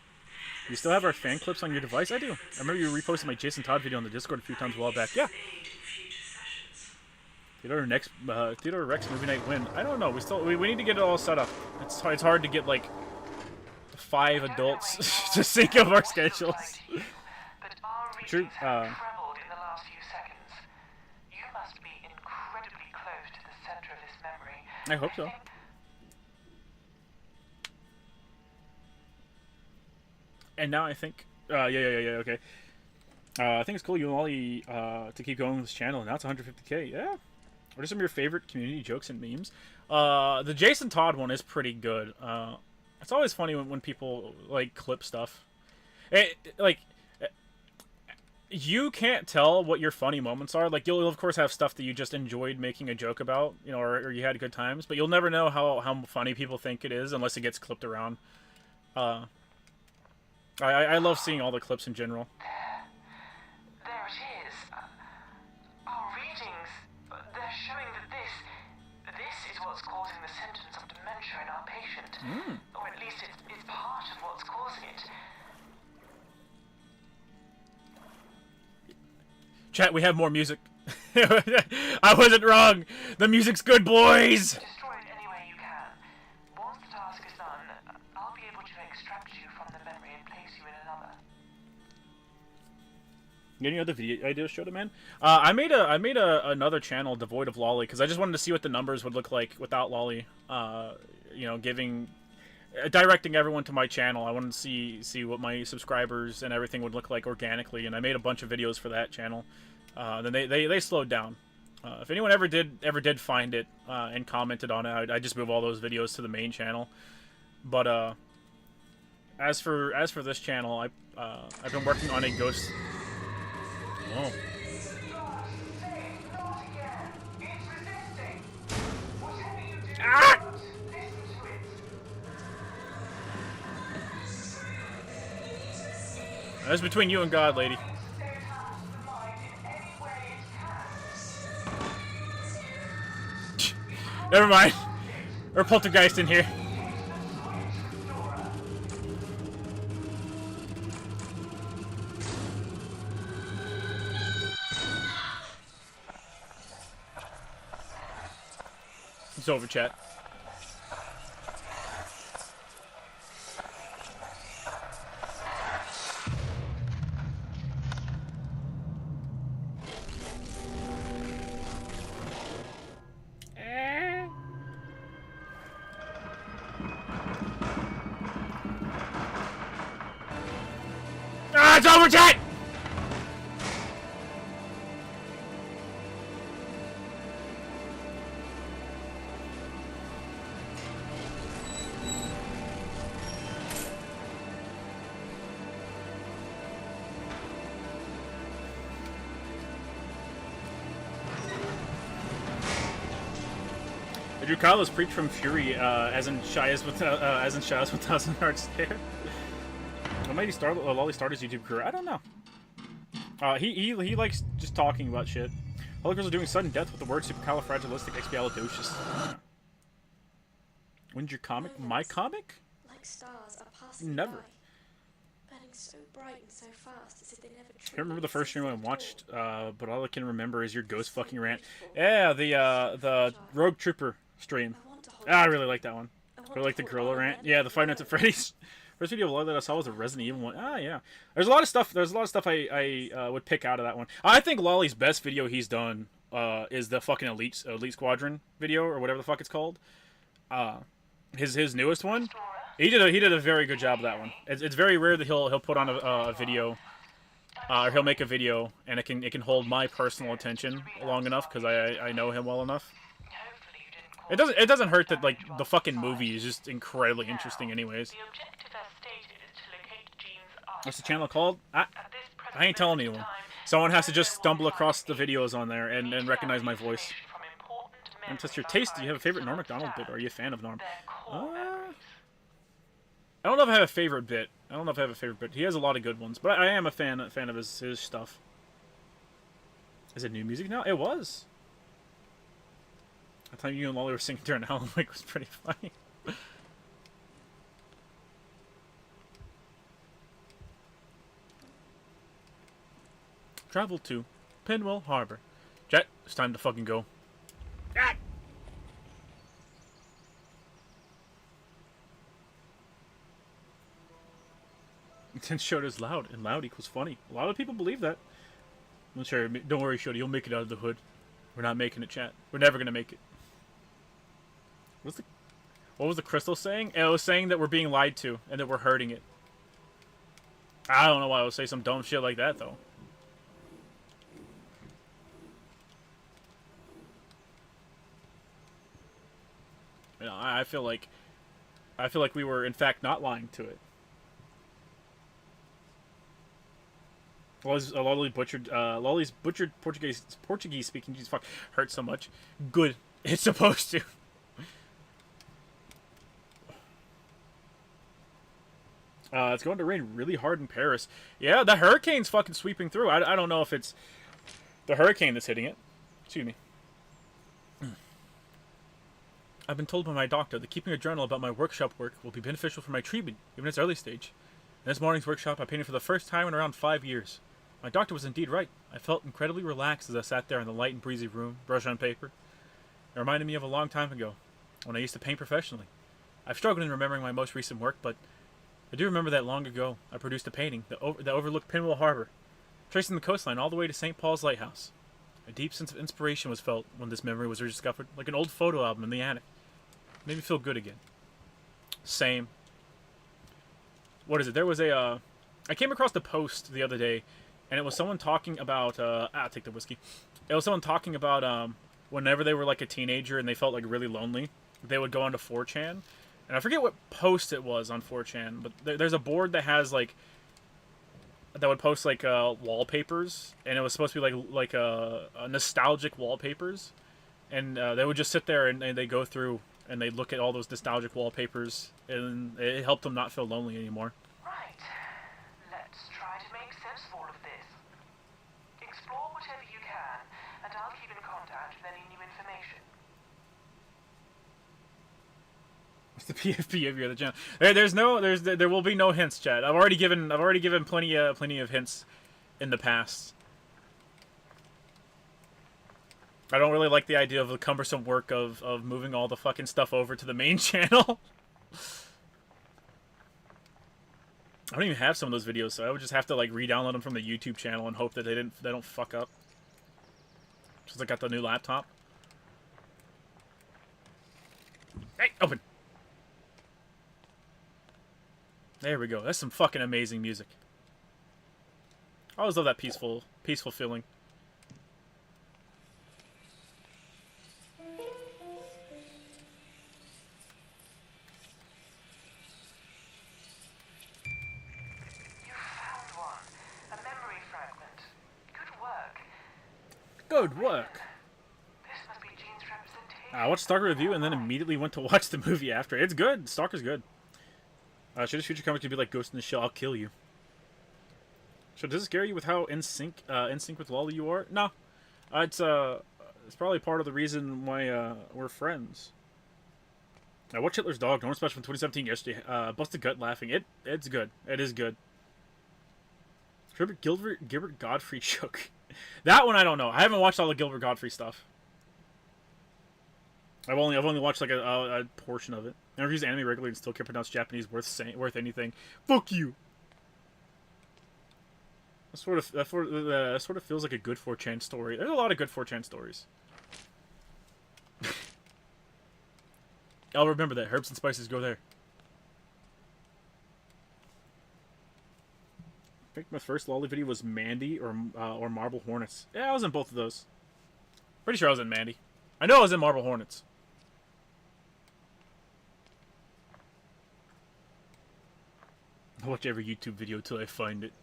A: You still have our fan clips on your device? I do. I remember you reposted my Jason Todd video on the Discord a few times a while back. Yeah. Theodore Rex movie night win. I don't know. We need to get it all set up. It's hard to get like 5 adults to sync up our schedules. True. I hope so. And now I think, okay. I think it's cool you and Ollie to keep going with this channel, and now it's 150K. Yeah. What are some of your favorite community jokes and memes? The Jason Todd one is pretty good. It's always funny when people like clip stuff. You can't tell what your funny moments are. Like, you'll of course have stuff that you just enjoyed making a joke about, you know, or you had good times, but you'll never know how funny people think it is unless it gets clipped around. I love seeing all the clips in general.
R: There it is. Our readings, they're showing that this is what's causing the symptoms of dementia in our patient. Or at least it's part of what's causing it.
A: Chat, we have more music. I wasn't wrong. The music's good, boys.
R: Destroy it any way you can. Once the task is done, I'll be able to extract you from the memory and place you in another.
A: Any other video ideas, show them, man? I made another channel devoid of Lolly because I just wanted to see what the numbers would look like without Lolly. You know, directing everyone to my channel. I wanted to see what my subscribers and everything would look like organically, and I made a bunch of videos for that channel. Then they slowed down. If anyone ever did find it and commented on it, I'd just move all those videos to the main channel. But as for this channel, I've been working on a ghost. Oh. Ah! That's between you and God, lady. Never mind. Or poltergeist in here. It's over, chat. Ah, it's over, chat! Drew Carlos preached from Fury, as in Shia's 1,000 Hearts Stare. What made Lolly start his YouTube career? I don't know. He likes just talking about shit. All the girls are doing sudden death with the word supercalifragilisticexpialidocious. When's your comic? My comic?
S: Like stars are passing
A: Never.
S: by, burning so bright and so fast as if they never
A: I can't remember the first stream I watched, but all I can remember is your ghost fucking rant.
S: beautiful.
A: Yeah, the Rogue Trooper stream. I really like that one. I really like the gorilla rant. Yeah, the Five Nights at Freddy's. First video of Lolly that I saw was the Resident Evil one. Ah, yeah. There's a lot of stuff. I would pick out of that one. I think Lolly's best video he's done is the fucking Elite Squadron video or whatever the fuck it's called. His newest one. He did a very good job of that one. It's very rare that he'll put on a video, or he'll make a video and it can hold my personal attention long enough because I know him well enough. It doesn't hurt that like the fucking movie is just incredibly interesting anyways. What's the channel called? I ain't telling anyone. Someone has to just stumble across the videos on there and recognize my voice. And test your taste. Do you have a favorite Norm Macdonald bit? Or are you a fan of Norm? I don't know if I have a favorite bit. He has a lot of good ones, but I am a fan of his stuff. Is it new music now? It was. I thought you and Lolly were singing during Alan Wake was pretty funny. Travel to Pinwell Harbor. Jet, it's time to fucking go. Ah! Intense showed is loud, and loud equals funny. A lot of people believe that. I'm sure. Don't worry, Shody. You'll make it out of the hood. We're not making it, chat. We're never gonna make it. What was the crystal saying? It was saying that we're being lied to, and that we're hurting it. I don't know why I would say some dumb shit like that, though. You know, I feel like we were in fact not lying to it. Lolly's butchered Portuguese speaking. Jesus fuck, hurts so much. Good, it's supposed to. It's going to rain really hard in Paris. Yeah, the hurricane's fucking sweeping through. I don't know if it's the hurricane that's hitting it. Excuse me. I've been told by my doctor that keeping a journal about my workshop work will be beneficial for my treatment, even in its early stage. In this morning's workshop, I painted for the first time in around 5 years. My doctor was indeed right. I felt incredibly relaxed as I sat there in the light and breezy room, brush on paper. It reminded me of a long time ago, when I used to paint professionally. I've struggled in remembering my most recent work, but I do remember that long ago I produced a painting that overlooked Pinwell Harbor, tracing the coastline all the way to St. Paul's Lighthouse. A deep sense of inspiration was felt when this memory was rediscovered, like an old photo album in the attic. It made me feel good again. Same. What is it? There was a, I came across the post the other day, and it was someone talking about, I'll take the whiskey. It was someone talking about, whenever they were like a teenager and they felt like really lonely, they would go onto 4chan. And I forget what post it was on 4chan, but there's a board that has like, that would post like wallpapers, and it was supposed to be like a nostalgic wallpapers, and they would just sit there and they go through and they look at all those nostalgic wallpapers, and it helped them not feel lonely anymore.
R: Right. Let's try to make sense of all of this. Explore whatever you can, and I'll keep in contact with any new information.
A: What's the PFP of your other channel? There will be no hints, chat. I've already given plenty of hints in the past. I don't really like the idea of the cumbersome work of moving all the fucking stuff over to the main channel. I don't even have some of those videos, so I would just have to like re-download them from the YouTube channel and hope that they don't fuck up. Since I got the new laptop. Hey, open. There we go. That's some fucking amazing music. I always love that peaceful feeling. Good work. I watched Stalker review and then immediately went to watch the movie after. It's good. Stalker's good. Should his future comic be like Ghost in the Shell? I'll kill you. So does it scare you with how in sync with Lolly you are? No. It's probably part of the reason why we're friends. I watched Hitler's Dog, Norman Special from 2017 yesterday. Busted gut laughing. It's good. It is good. Gilbert Godfrey shook. That one I don't know. I haven't watched all the Gilbert Godfrey stuff. I've only watched like a portion of it. I never use anime regularly and still can't pronounce Japanese worth anything. Fuck you. That sort of feels like a good 4chan story. There's a lot of good 4chan stories. I'll remember that. Herbs and spices go there. I think my first Lolly video was Mandy or Marble Hornets. Yeah, I was in both of those. Pretty sure I was in Mandy. I know I was in Marble Hornets. I'll watch every YouTube video till I find it.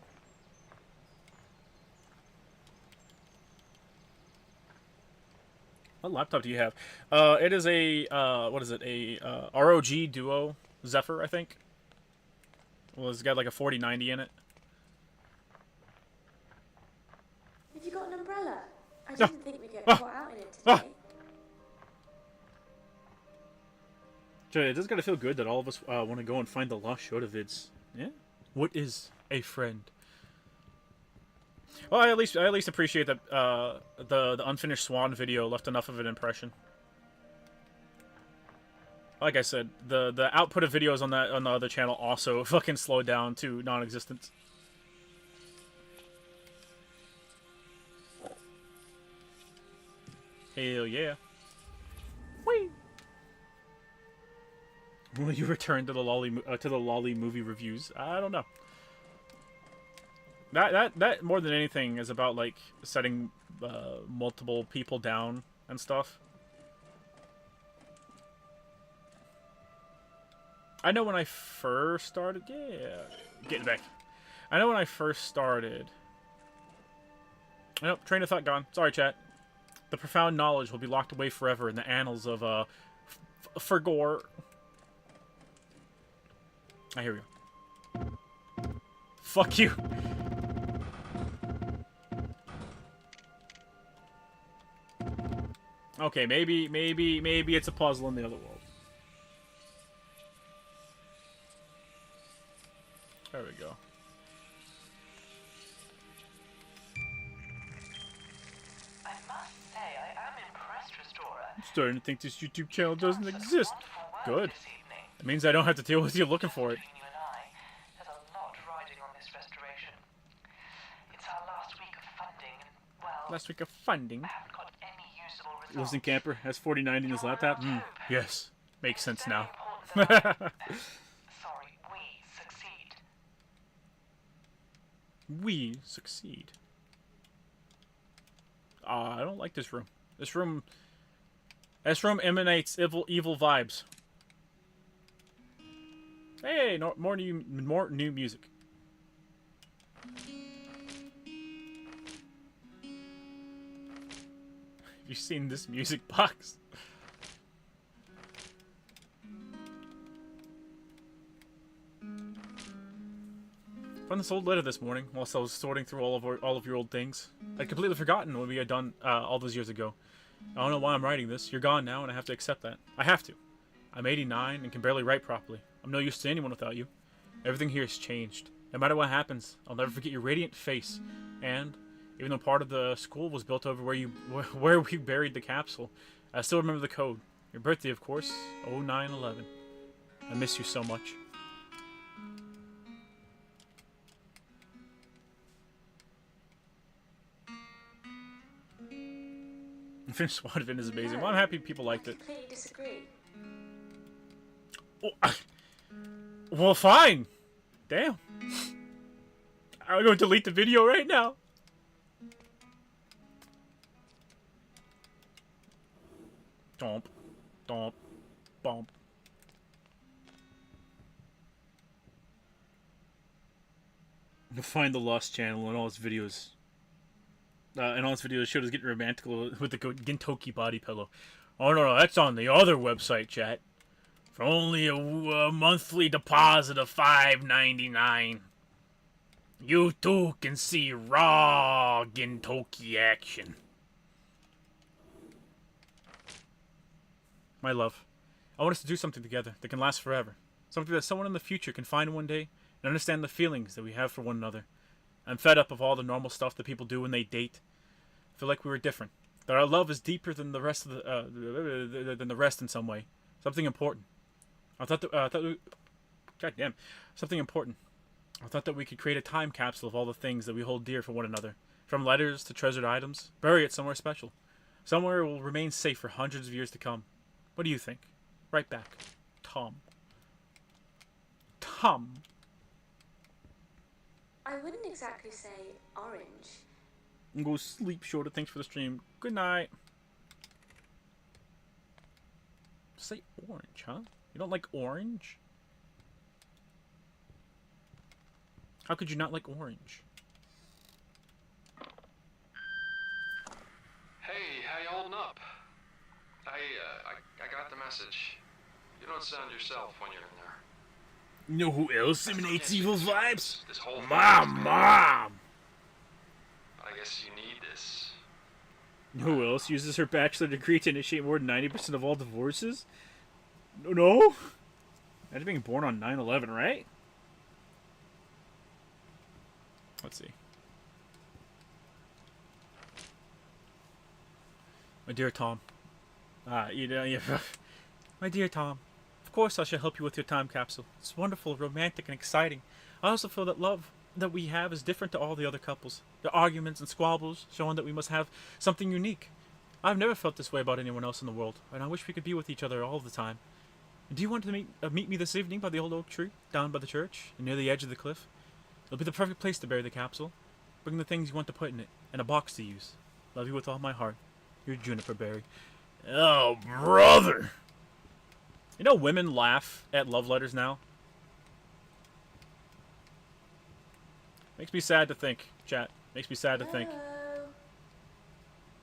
A: What laptop do you have? It is a, what is it? A ROG Duo Zephyr, I think. Well, it's got like a 4090 in it.
S: Have you got an umbrella? I didn't think we'd get caught out in it today.
A: It does gotta feel good that all of us want to go and find the lost Shota vids. Yeah. What is a friend? Well, I at least appreciate that the unfinished Swan video left enough of an impression. Like I said, the output of videos on the other channel also fucking slowed down to non-existent. Hell yeah. Whee! Will you return to the lolly movie reviews? I don't know. That more than anything is about like setting multiple people down and stuff. I know when I first started, get back. I know when I first started. Nope, train of thought gone. Sorry, chat. The profound knowledge will be locked away forever in the annals of Fergor. Ah, here we go. Fuck you. Okay, maybe it's a puzzle in the other world. There we go.
R: I must say, I am impressed, Restorer.
A: I'm starting to think this YouTube channel doesn't exist. Good. It means I don't have to deal with you looking for it.
R: Between you and I, there's a lot riding on this restoration. It's our last week of funding, and well,
A: Last week of funding.
R: I haven't got any usable results.
A: Wilson Camper has 4090 in his laptop. Yes, makes sense now.
R: Sorry, we succeed.
A: We succeed. I don't like this room. This room emanates evil vibes. Hey, more new music. Have you seen this music box? Found this old letter this morning whilst I was sorting through all of your old things. I'd completely forgotten what we had done all those years ago. I don't know why I'm writing this. You're gone now, and I have to accept that. I have to. I'm 89 and can barely write properly. I'm no use to anyone without you. Everything here has changed. No matter what happens, I'll never forget your radiant face. And even though part of the school was built over where we buried the capsule, I still remember the code. Your birthday, of course, 0911. I miss you so much. Finished Swadvin is amazing. Well, I'm happy people liked it.
S: Completely disagree.
A: Oh, well, fine. Damn. I'm going to delete the video right now. Domp. Domp. Bump. We'll find the Lost Channel and all its videos. And all its videos showed us getting romantic with the Gintoki body pillow. Oh no, that's on the other website, chat. For only a monthly deposit of $5.99, you too can see raw Gintoki action. My love, I want us to do something together that can last forever. Something that someone in the future can find one day and understand the feelings that we have for one another. I'm fed up of all the normal stuff that people do when they date. I feel like we were different. That our love is deeper than the rest of the rest in some way. Something important. Something important. I thought that we could create a time capsule of all the things that we hold dear for one another. From letters to treasured items. Bury it somewhere special. Somewhere it will remain safe for hundreds of years to come. What do you think? Right back. Tom. Tom.
S: I wouldn't exactly say orange.
A: Go sleep, Shorter. Thanks for the stream. Good night. Say orange, huh? You don't like orange? How could you not like orange?
P: Hey, how you holding up? I got the message. You don't sound yourself when you're in there.
A: You know who else emanates evil vibes?
P: This whole
A: Mom!
P: I guess you need this.
A: Who else uses her bachelor degree to initiate more than 90% of all divorces? No? Imagine being born on 9/11, right? Let's see. My dear Tom. Yeah. My dear Tom, of course I shall help you with your time capsule. It's wonderful, romantic, and exciting. I also feel that love that we have is different to all the other couples. The arguments and squabbles showing that we must have something unique. I've never felt this way about anyone else in the world, and I wish we could be with each other all the time. Do you want to meet me this evening by the old oak tree, down by the church, and near the edge of the cliff? It'll be the perfect place to bury the capsule. Bring the things you want to put in it, and a box to use. Love you with all my heart. Your Juniper Berry. Oh, brother! You know women laugh at love letters now? Makes me sad to think, chat. Makes me sad to think.
S: Hello?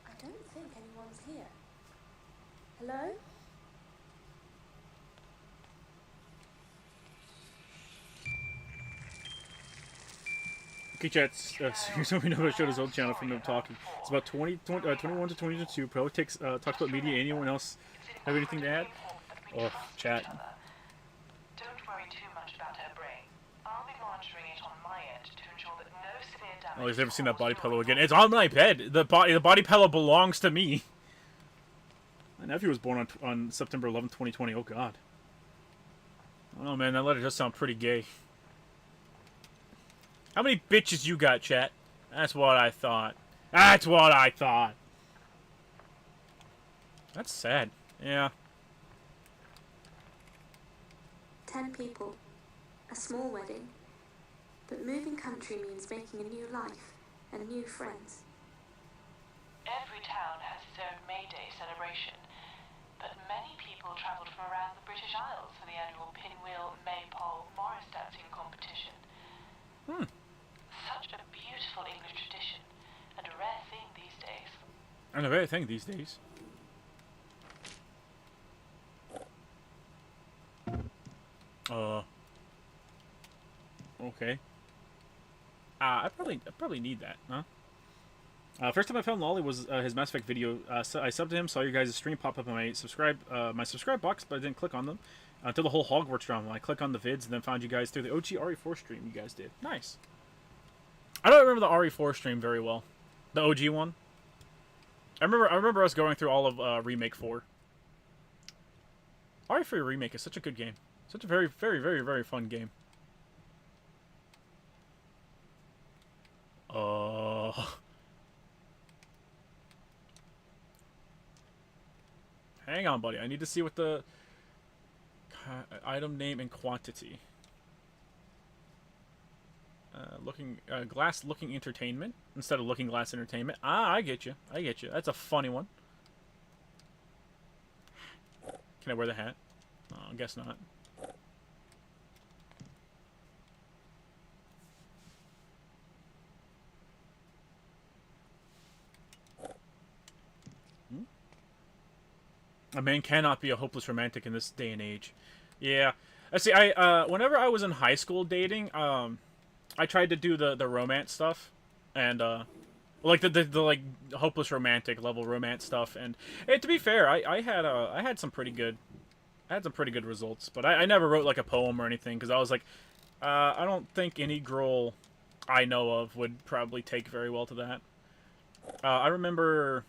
S: I don't think anyone's here. Hello?
A: Okay, chat. Here's what we know about Shota's old channel from him talking. It's about 21 to 22. Politics, talks about media. Anyone else have anything to add? Oh, chat.
R: Don't worry too much about her brain. I'll be monitoring it on my end to ensure that no severe damage.
A: Oh, he's never seen that body pillow again. It's on my bed. The body pillow belongs to me. My nephew was born on September 11th, 2020. Oh, God. I don't know, man. That letter does sound pretty gay. How many bitches you got, chat? That's what I thought. That's what I thought. That's sad. Yeah.
S: 10 people. A small wedding. But moving country means making a new life and new friends.
R: Every town has its own May Day celebration, but many people travelled from around the British Isles for the annual Pinwheel Maypole Morris dancing competition. Such a beautiful English tradition, and a rare thing these days.
A: And a rare thing these days. Okay. I probably need that, huh? First time I found Lolly was his Mass Effect video. So I subbed to him, saw your guys' stream pop up on my subscribe box, but I didn't click on them until the whole Hogwarts drama. I clicked on the vids and then found you guys through the OG RE4 stream you guys did. Nice. I don't remember the RE4 stream very well. The OG one. I remember us going through all of Remake 4. RE4 Remake is such a good game. Such a very, very, very, very fun game. Hang on, buddy. I need to see what the item name and quantity. Glass looking entertainment instead of looking glass entertainment. Ah, I get you. I get you. That's a funny one. Can I wear the hat? Oh, I guess not. A man cannot be a hopeless romantic in this day and age. Yeah. See, whenever I was in high school dating, I tried to do the romance stuff, and like the like hopeless romantic level romance stuff, and to be fair, I had some pretty good results, but I never wrote like a poem or anything because I was like, I don't think any girl I know of would probably take very well to that. I remember.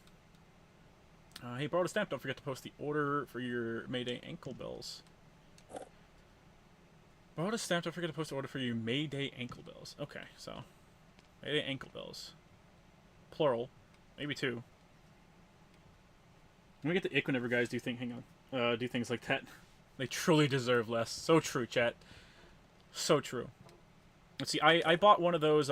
A: Hey, brought a stamp. Don't forget to post the order for your Mayday ankle bells. Brought a stamp. Don't forget to post the order for your Mayday ankle bells. Okay, so Mayday ankle bells, plural, maybe 2. When we get the ick whenever guys do things like that. They truly deserve less. So true, chat. So true. Let's see. I bought one of those.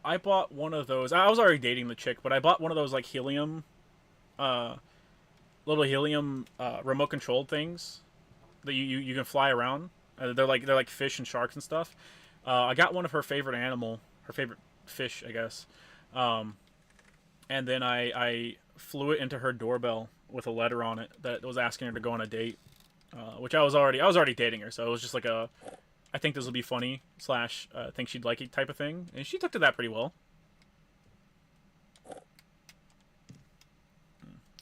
A: I bought one of those. I was already dating the chick, but I bought one of those like helium, little helium remote controlled things that you can fly around. They're like fish and sharks and stuff. I got one of her favorite animal, her favorite fish, I guess. And then I flew it into her doorbell with a letter on it that was asking her to go on a date. Which I was already dating her, so it was just like a. I think this will be funny / I think she'd like it type of thing, and she took to that pretty well.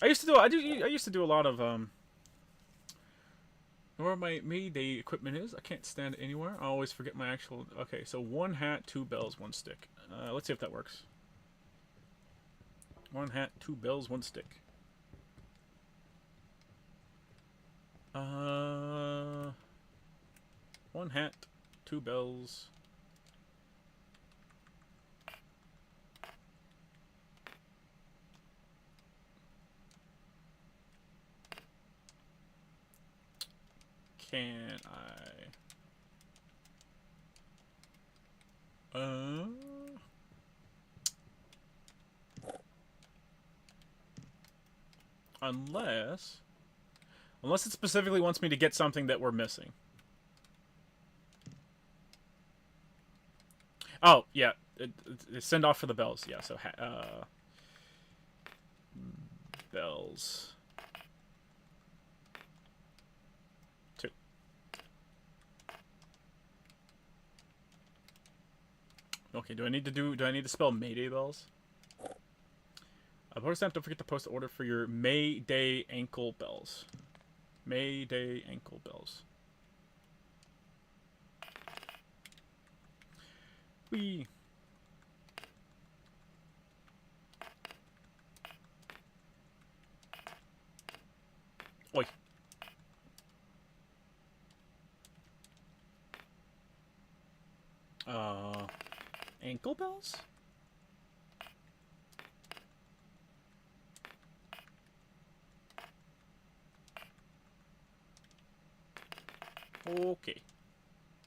A: I used to do a lot of where my Mayday equipment is. I can't stand it anywhere. I always forget my actual. Okay, so 1 hat, 2 bells, 1 stick. Let's see if that works. 1 hat, 2 bells, 1 stick. 1 hat, 2 bells. Can I? Unless it specifically wants me to get something that we're missing. Oh, yeah. Send off for the bells. Yeah, so bells. 2. Okay, do I need to spell Mayday bells? Protestant, don't forget to post the order for your Mayday ankle bells. Mayday ankle bells. Whee! Oi. Ankle bells? Okay.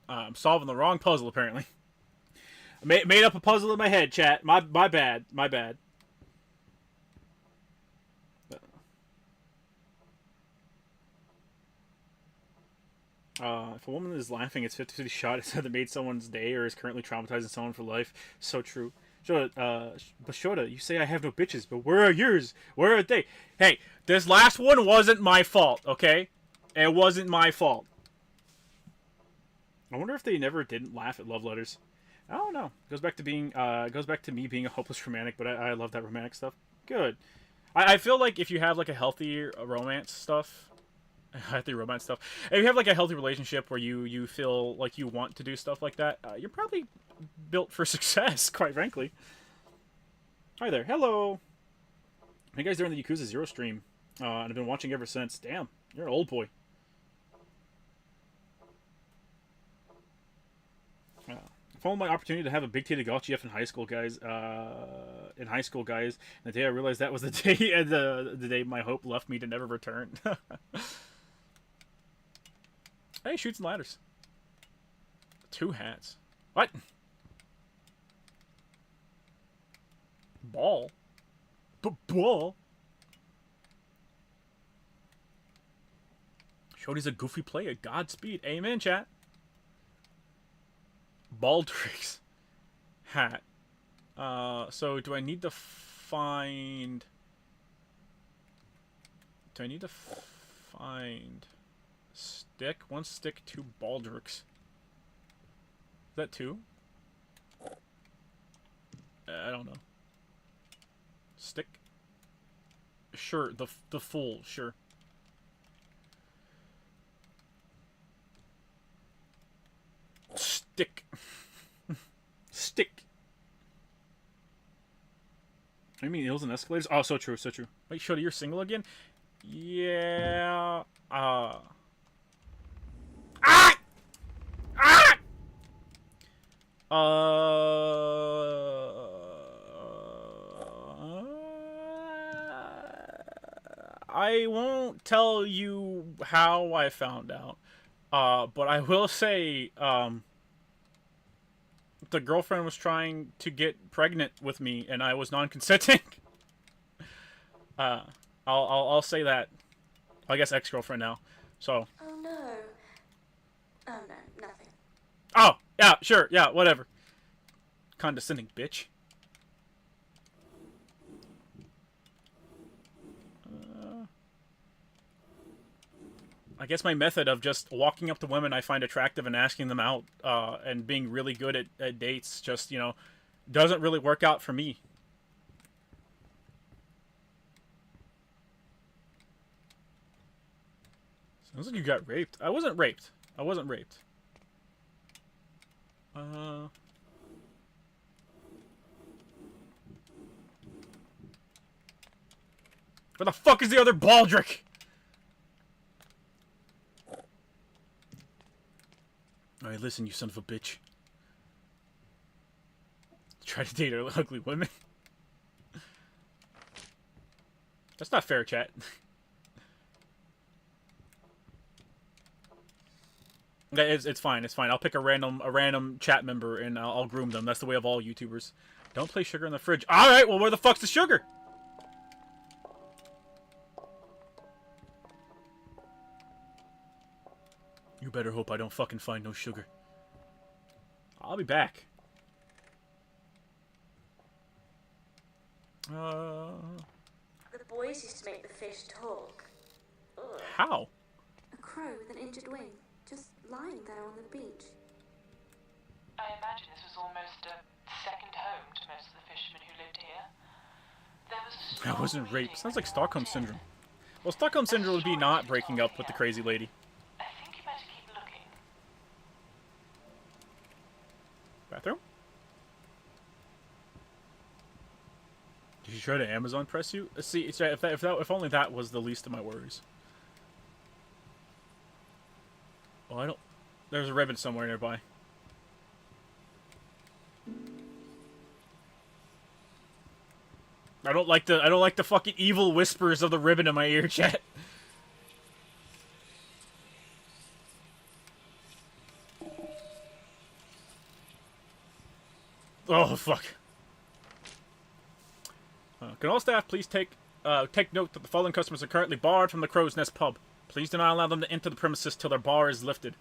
A: I'm solving the wrong puzzle, apparently. I made up a puzzle in my head, chat. My bad. My bad. If a woman is laughing, it's 50-50 shot. It's either made someone's day or is currently traumatizing someone for life. So true. Shota, but Shota, you say I have no bitches, but where are yours? Where are they? Hey, this last one wasn't my fault, okay? It wasn't my fault. I wonder if they never didn't laugh at love letters. I don't know. Goes back to me being a hopeless romantic, but I love that romantic stuff. Good. I feel like if you have like a healthy romance stuff, if you have like a healthy relationship where you feel like you want to do stuff like that, you're probably built for success, quite frankly. Hi there. Hello. You guys are in the Yakuza 0 stream, and I've been watching ever since. Damn, you're an old boy. Followed my opportunity to have a big titty GF in high school, guys. And the day I realized that was the day, the day my hope left me to never return. Hey, shoots and ladders. 2 hats. What? Ball. Ball. Shody's a goofy player. Godspeed. Amen, chat. Baldric's hat. So do I need to find... stick? 1 stick, 2 Baldric's. Is that 2? I don't know. Stick? Sure, the full, sure. Stick. Stick. I mean, hills and escalators? Oh, so true, so true. Wait, Shody, you're single again? Yeah. Ah! Ah! I won't tell you how I found out. But I will say, the girlfriend was trying to get pregnant with me, and I was non-consenting. I'll say that. I guess ex-girlfriend now. So.
S: Oh no. Oh no, nothing.
A: Oh yeah, sure, yeah, whatever. Condescending bitch. I guess my method of just walking up to women I find attractive and asking them out, and being really good at dates, just, you know, doesn't really work out for me. Sounds like you got raped. I wasn't raped. I wasn't raped. Where the fuck is the other Baldric? Alright, listen, you son of a bitch. Try to date ugly women. That's not fair, chat. It's fine. It's fine. I'll pick a random chat member and I'll groom them. That's the way of all YouTubers. Don't play sugar in the fridge. All right. Well, where the fuck's the sugar? You better hope I don't fucking find no sugar. I'll be back.
S: The boys used to make the fish talk. Ugh.
A: How?
S: A crow with an injured wing, just lying there on the beach.
R: I imagine this was almost a second home to most of the fishermen who lived here. There was a
A: That wasn't rape. Sounds like Stockholm Syndrome. Well, Stockholm Syndrome would be not breaking up with the crazy lady.
R: I think you better keep looking.
A: Bathroom? Did you try to Amazon press you? See, if only that was the least of my worries. Oh, I don't. There's a ribbon somewhere nearby. I don't like the fucking evil whispers of the ribbon in my ear, chat. Oh fuck. Can all staff please take note that the following customers are currently barred from the Crow's Nest pub. Please do not allow them to enter the premises till their bar is lifted.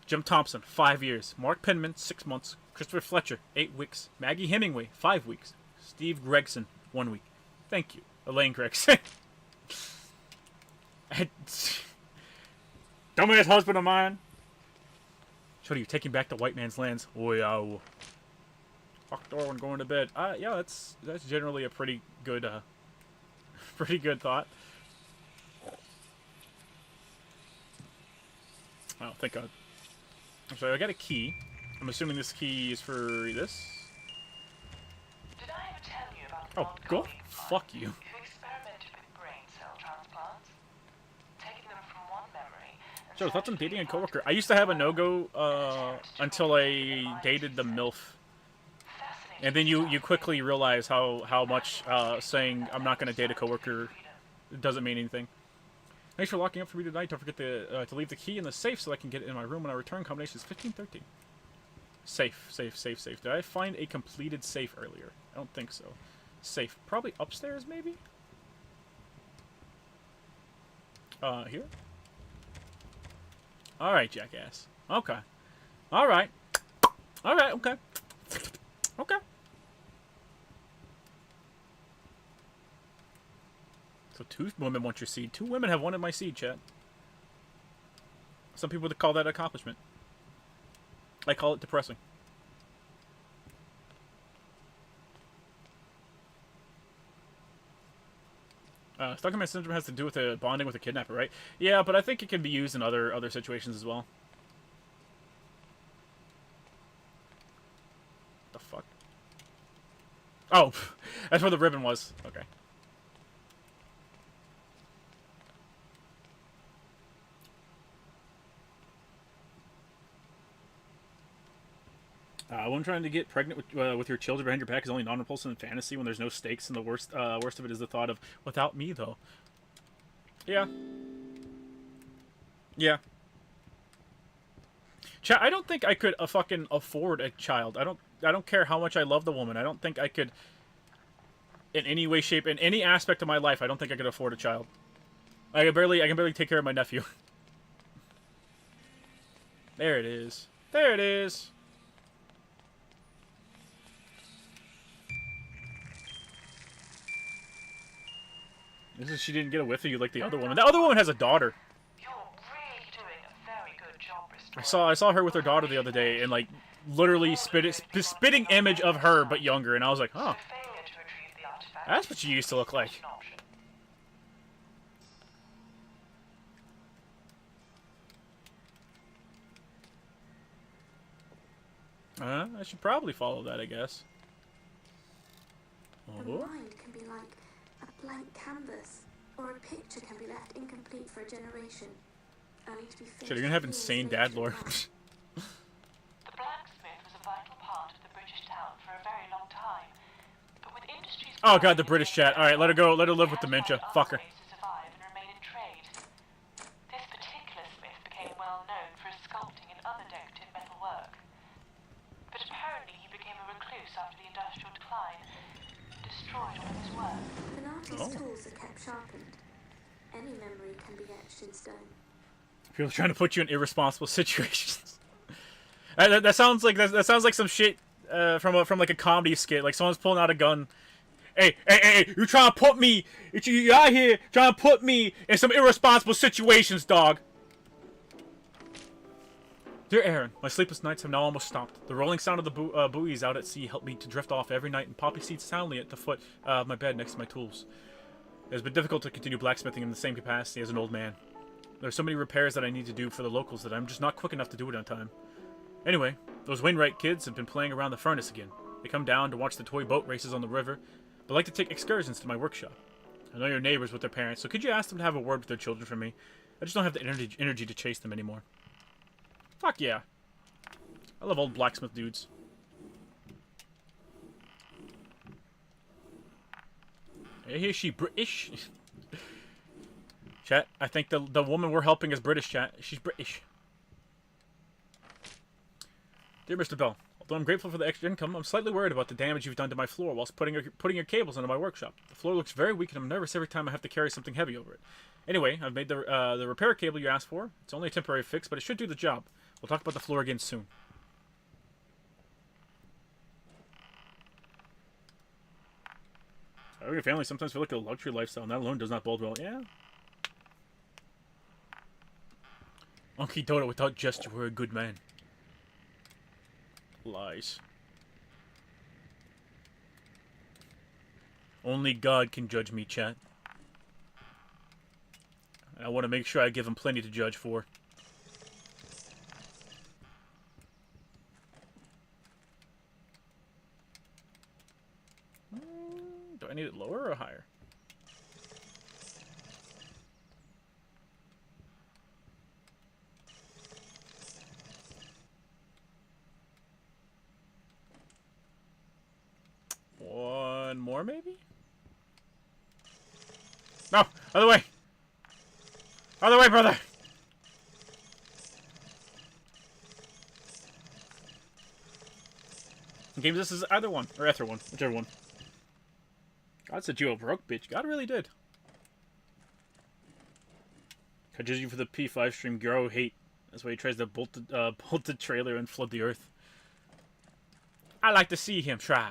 A: Jim Thompson, 5 years. Mark Penman, 6 months. Christopher Fletcher, 8 weeks. Maggie Hemingway, 5 weeks. Steve Gregson, 1 week. Thank you, Elaine Gregson. Dumbass husband of mine. Shorty, you're taking back the white man's lands. Oh yeah. Fuck door when going to bed. Yeah, that's generally a pretty good thought. Oh, thank God. So I got a key. I'm assuming this key is for this.
R: Did I ever tell you about
A: Oh, go fuck you.
R: who experimented with brain cell transplants? Taking them from one memory and
A: Joe, thoughts on dating a coworker? I used to have a no-go until I dated the MILF. And then you quickly realize how much saying I'm not going to date a coworker doesn't mean anything. Thanks for locking up for me tonight. Don't forget to leave the key in the safe so I can get it in my room when I return. Combination is 1513. Safe. Did I find a completed safe earlier? I don't think so. Safe. Probably upstairs, maybe? Here? Alright, jackass. Okay. Alright. Alright, okay. Okay. So 2 women want your seed. 2 women have wanted my seed, chat. Some people would call that an accomplishment. I call it depressing. Stockholm Syndrome has to do with bonding with a kidnapper, right? Yeah, but I think it can be used in other situations as well. The fuck? Oh, that's where the ribbon was. Okay. One trying to get pregnant with your children behind your back is only non-repulsive in fantasy when there's no stakes, and the worst of it is the thought of without me though. Yeah. Yeah. Chat, I don't think I could fucking afford a child. I don't care how much I love the woman. I don't think I could, in any way, shape, in any aspect of my life, I don't think I could afford a child. I can barely take care of my nephew. There it is. There it is. This is she didn't get a whiff of you like the other woman. The other woman has a daughter.
R: You're really doing a very good job restoring.
A: I saw her with her daughter the other day, and like literally spitting image of her but younger, and I was like, huh, that's what she used to look like. I should probably follow that, I guess.
S: The mind can be like a blank canvas, or a picture can be left incomplete for a generation, only to be finished.
A: Shit, you're gonna have insane dad lore.
R: The blacksmith was a vital part of the British town for a very long time, but with industries...
A: Oh god, the British chat. Alright, let her go. Let her live with dementia. Fuck her.
R: to survive and remain in trade. This particular smith became well known for his sculpting and other decorative metal work. But apparently he became a recluse after the industrial decline, destroyed all his work.
S: When artist's tools are kept sharpened, any memory can be etched in stone.
A: People trying to put you in irresponsible situations. that sounds like that sounds like some shit from like a comedy skit. Like someone's pulling out a gun. Hey! You trying to put me? You out here trying to put me in some irresponsible situations, dog. Dear Aaron, my sleepless nights have now almost stopped. The rolling sound of the buoys out at sea helped me to drift off every night and poppy seats soundly at the foot of my bed next to my tools. It has been difficult to continue blacksmithing in the same capacity as an old man. There are so many repairs that I need to do for the locals that I'm just not quick enough to do it on time. Anyway, those Wainwright kids have been playing around the furnace again. They come down to watch the toy boat races on the river, but like to take excursions to my workshop. I know you're neighbors with their parents, so could you ask them to have a word with their children for me? I just don't have the energy to chase them anymore. Fuck yeah. I love old blacksmith dudes. Hey, is she British? Chat, I think the woman we're helping is British, chat. She's British. Dear Mr. Bell, although I'm grateful for the extra income, I'm slightly worried about the damage you've done to my floor whilst putting your cables into my workshop. The floor looks very weak and I'm nervous every time I have to carry something heavy over it. Anyway, I've made the repair cable you asked for. It's only a temporary fix, but it should do the job. We'll talk about the floor again soon. Having a family sometimes feel like a luxury lifestyle, and that alone does not bode well. Yeah. Unky Dodo, without gesture, we're a good man. Lies. Only God can judge me, chat. I want to make sure I give him plenty to judge for. Do I need it lower or higher? One more, maybe? No! Other way! Other way, brother! Games, this is either one, or ether one, whichever one. God said you a broke bitch. God really did. I judge you for the P5 stream. Garo hate. That's why he tries to bolt the trailer and flood the earth. I like to see him try.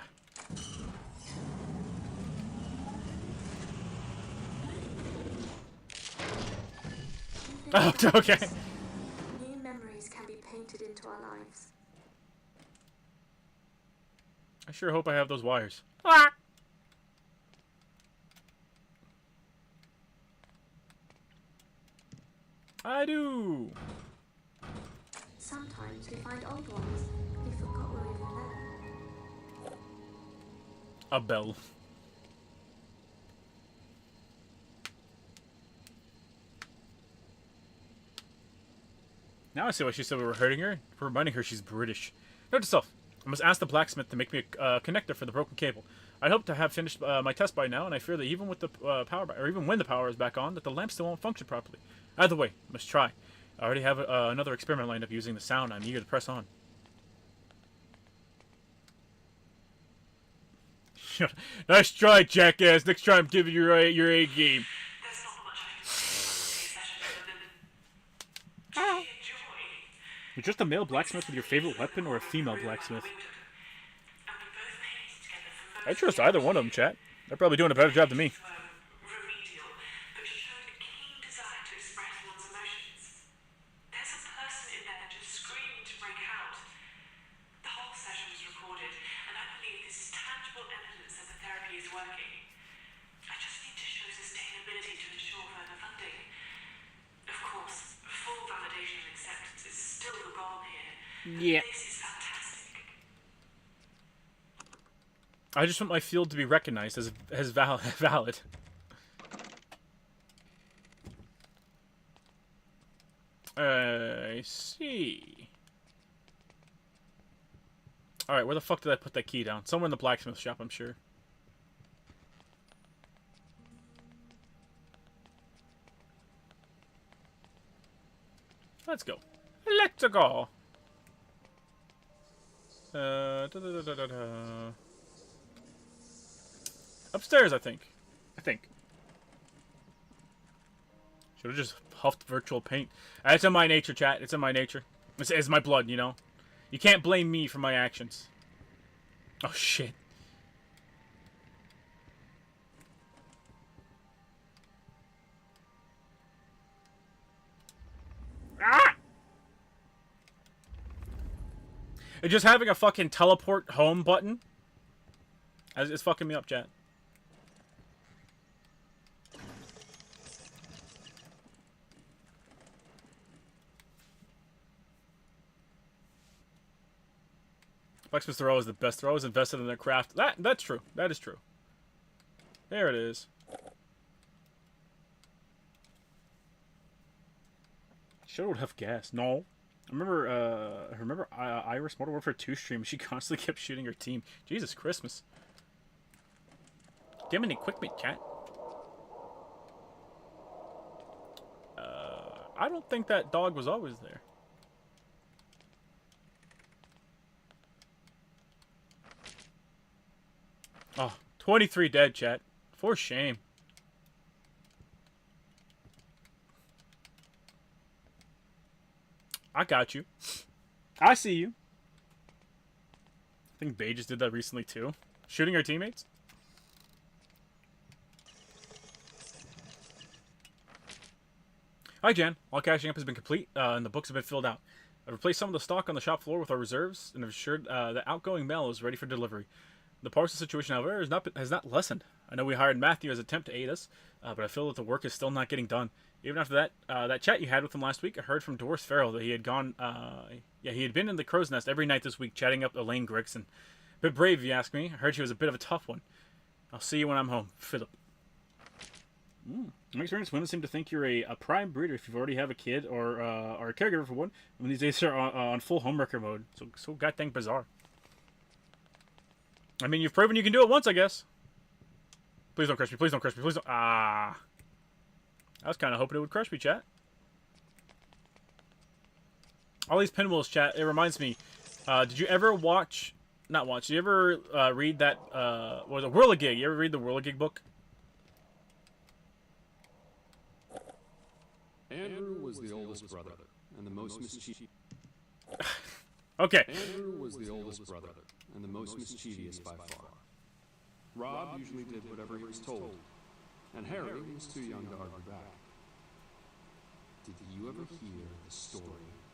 A: Oh, okay.
S: New memories can be painted into our lives.
A: I sure hope I have those wires. Ah! I do.
S: Sometimes we find old ones we forgot were even there.
A: A bell. Now I see why she said we were hurting her. For reminding her she's British. Note to self. I must ask the blacksmith to make me a connector for the broken cable. I hope to have finished my test by now, and I fear that even with the even when the power is back on, that the lamp still won't function properly. Either way, must try. I already have another experiment lined up using the sound. I'm eager to press on. Nice try, jackass. Next try I'm giving you your A game. You're just a male blacksmith with your favorite weapon, or a female blacksmith? I trust either one of them, chat. They're probably doing a better job than me. Yeah.
R: This is fantastic.
A: I just want my field to be recognized as valid. I see. Alright, where the fuck did I put that key down? Somewhere in the blacksmith shop, I'm sure. Let's go. Let's go. Upstairs, I think. Should have just huffed virtual paint. It's in my nature, chat. It's in my nature. It's my blood, you know? You can't blame me for my actions. Oh, shit. Ah! And just having a fucking teleport home button is fucking me up, chat. Blacksmiths are always the best. They're always invested in their craft. That's true. That is true. There it is. Shadow would have gas. No. I remember Iris Modern Warfare 2 stream. She constantly kept shooting her team. Jesus Christmas. Damn it, quick meet, chat. I don't think that dog was always there. Oh, 23 dead, chat. For shame. I got you. I see you. I think Bae just did that recently, too. Shooting her teammates? Hi, Jan. All caching up has been complete, and the books have been filled out. I've replaced some of the stock on the shop floor with our reserves, and have assured that outgoing mail is ready for delivery. The parcel situation, however, has not lessened. I know we hired Matthew as an attempt to aid us, but I feel that the work is still not getting done. Even after that chat you had with him last week, I heard from Doris Farrell that he had gone, he had been in the crow's nest every night this week, chatting up Elaine Gregson. A bit brave, if you ask me. I heard she was a bit of a tough one. I'll see you when I'm home, Philip. In my experience, women seem to think you're a prime breeder if you already have a kid or a caregiver for one. When these days are on full homewrecker mode, so goddamn bizarre. I mean, you've proven you can do it once, I guess. Please don't crush me. Please don't crush me. Please don't. Ah. I was kind of hoping it would crush me, chat. All these pinwheels, chat. It reminds me. Did you ever watch? Not watch. Did you ever read that? What was it? Whirligig. You ever read the Whirligig book?
T: Andrew was the oldest brother and the most mischievous.
A: Okay.
T: Andrew was the oldest brother and the most mischievous by far. Rob usually did whatever he was told, and Harry was too young to argue back. Did you ever hear the story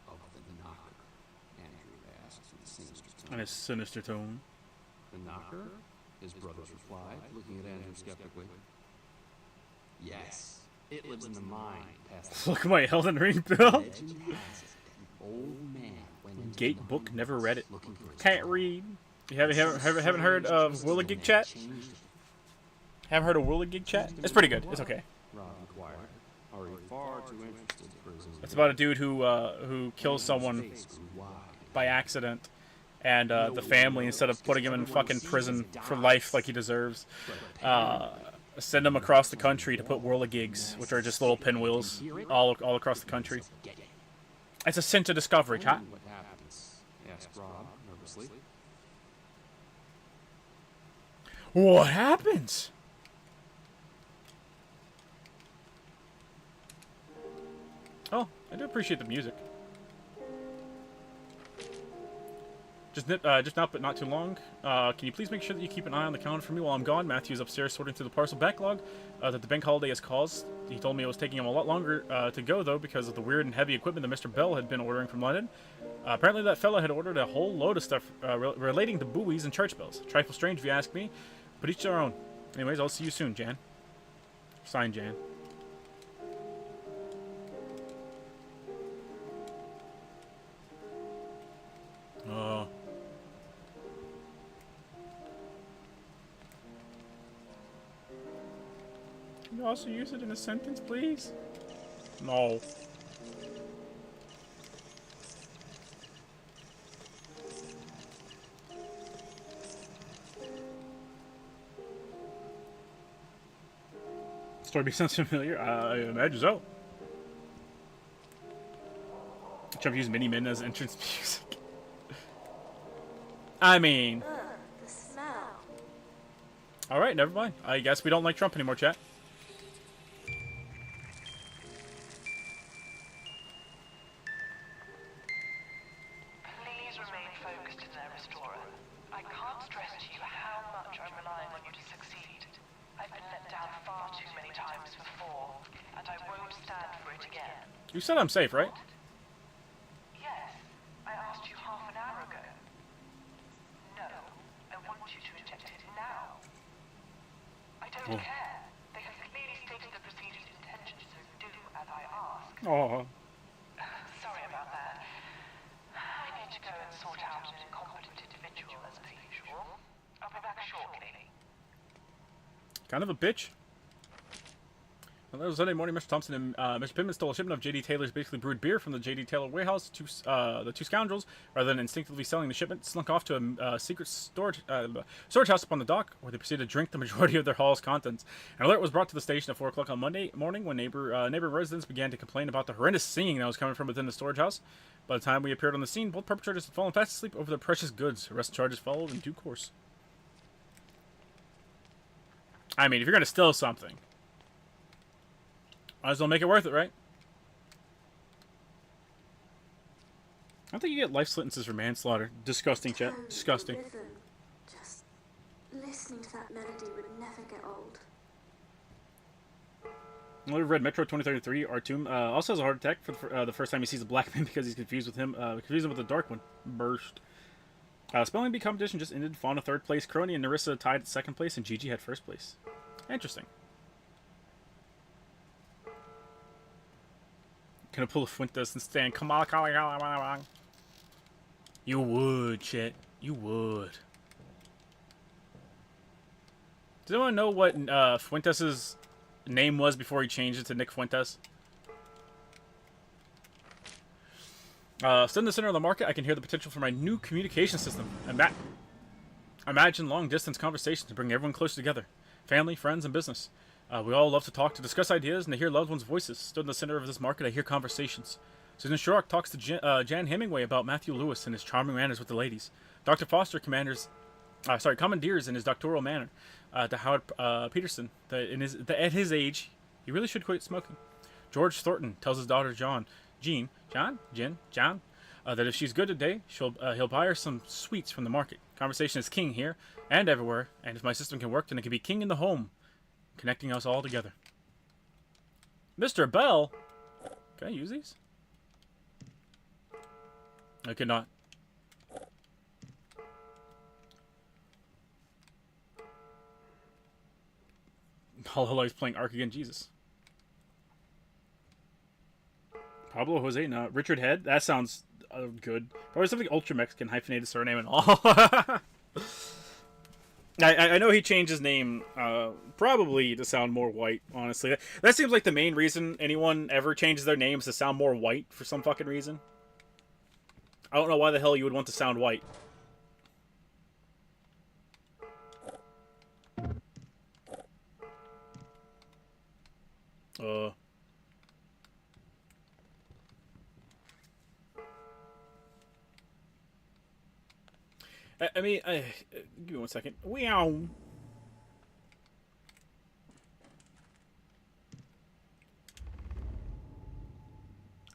T: of the Knocker? Andrew asked in a sinister tone.
A: In a sinister tone.
T: The Knocker? His brothers replied, looking at Andrew skeptically. Yes, it lives in the mine past the
A: Look at my Elden Ring build.
T: Legend has it that an old man went into
A: Gate
T: the
A: book,
T: mine
A: never read it.
T: looking for his
A: Can't
T: brother.
A: read. You haven't heard of Whirligig chat? Haven't heard of Whirligig chat? It's pretty good. It's okay.
T: Rob inquired. Are you far too interested for his
A: It's about a dude who kills someone by accident, and the family, instead of putting him in fucking prison for life like he deserves, send him across the country to put whirligigs, which are just little pinwheels, all across the country. It's a sin to discovery, chat.
T: What happens? Asked Rob nervously.
A: What happens? Oh, I do appreciate the music. Just now, but not too long. Can you please make sure that you keep an eye on the calendar for me while I'm gone? Matthew's upstairs sorting through the parcel backlog that the bank holiday has caused. He told me it was taking him a lot longer to go, though, because of the weird and heavy equipment that Mr. Bell had been ordering from London. Apparently that fella had ordered a whole load of stuff relating to buoys and church bells. Trifle strange if you ask me, but each their own. Anyways, I'll see you soon, Jan. Signed, Jan. Can you also use it in a sentence, please? No. Story sounds familiar. I imagine so. Trump used Mini-Men as entrance music. I mean...
S: The smell.
A: Alright, never mind. I guess we don't like Trump anymore, chat.
R: Please remain focused in there, Restorer. I can't stress to you how much I'm relying on you to succeed. I've been let down far too many times before, and I won't stand for it again.
A: You said I'm safe, right?
R: Yes, I asked you half an hour ago. No, I want you to inject it now. I don't care. They have clearly stated the procedure's intentions, so do as I ask.
A: Oh.
R: Sorry about that. I need to go and sort out an incompetent individual as per usual. I'll be back shortly.
A: Kind of a bitch. Well, that was Sunday morning. Mr. Thompson and Mr. Pittman stole a shipment of J.D. Taylor's basically brewed beer from the J.D. Taylor warehouse. The two scoundrels, rather than instinctively selling the shipment, slunk off to a secret storage house up on the dock, where they proceeded to drink the majority of their hall's contents. An alert was brought to the station at 4 o'clock on Monday morning when neighboring residents began to complain about the horrendous singing that was coming from within the storage house. By the time we appeared on the scene, both perpetrators had fallen fast asleep over their precious goods. Arrest charges followed in due course. I mean, if you're going to steal something, might as well make it worth it, right? I don't think you get life sentences for manslaughter. Disgusting, chat. Disgusting.
S: Rhythm. Just listening to that melody would never get old.
A: I've read Metro 2033. Artum also has a heart attack for the first time he sees a black man because he's confused with him with the dark one. Burst. Spelling bee competition just ended. Fauna third place. Crony and Narissa tied at second place, and Gigi had first place. Interesting. Gonna pull a Fuentes and stand. Come on. You would, shit. You would. Does anyone know what Fuentes' name was before he changed it to Nick Fuentes? Stood in the center of the market, I can hear the potential for my new communication system. Imagine long-distance conversations to bring everyone closer together. Family, friends, and business. We all love to talk, to discuss ideas, and to hear loved ones' voices. Stood in the center of this market, I hear conversations. Susan Shorrock talks to Jan Hemingway about Matthew Lewis and his charming manners with the ladies. Dr. Foster commandeers in his doctoral manner to Howard Peterson that at his age, he really should quit smoking. George Thornton tells his daughter John, that if she's good today, he'll buy her some sweets from the market. Conversation is king here and everywhere, and if my system can work, then it can be king in the home, connecting us all together. Mr. Bell, can I use these? I cannot. Hololife's playing Ark again. Jesus. Pablo Jose, no. Richard Head? That sounds good. Probably something ultra Mexican, hyphenated surname and all. I know he changed his name probably to sound more white, honestly. That seems like the main reason anyone ever changes their names to sound more white for some fucking reason. I don't know why the hell you would want to sound white. I mean, give me 1 second. Wow.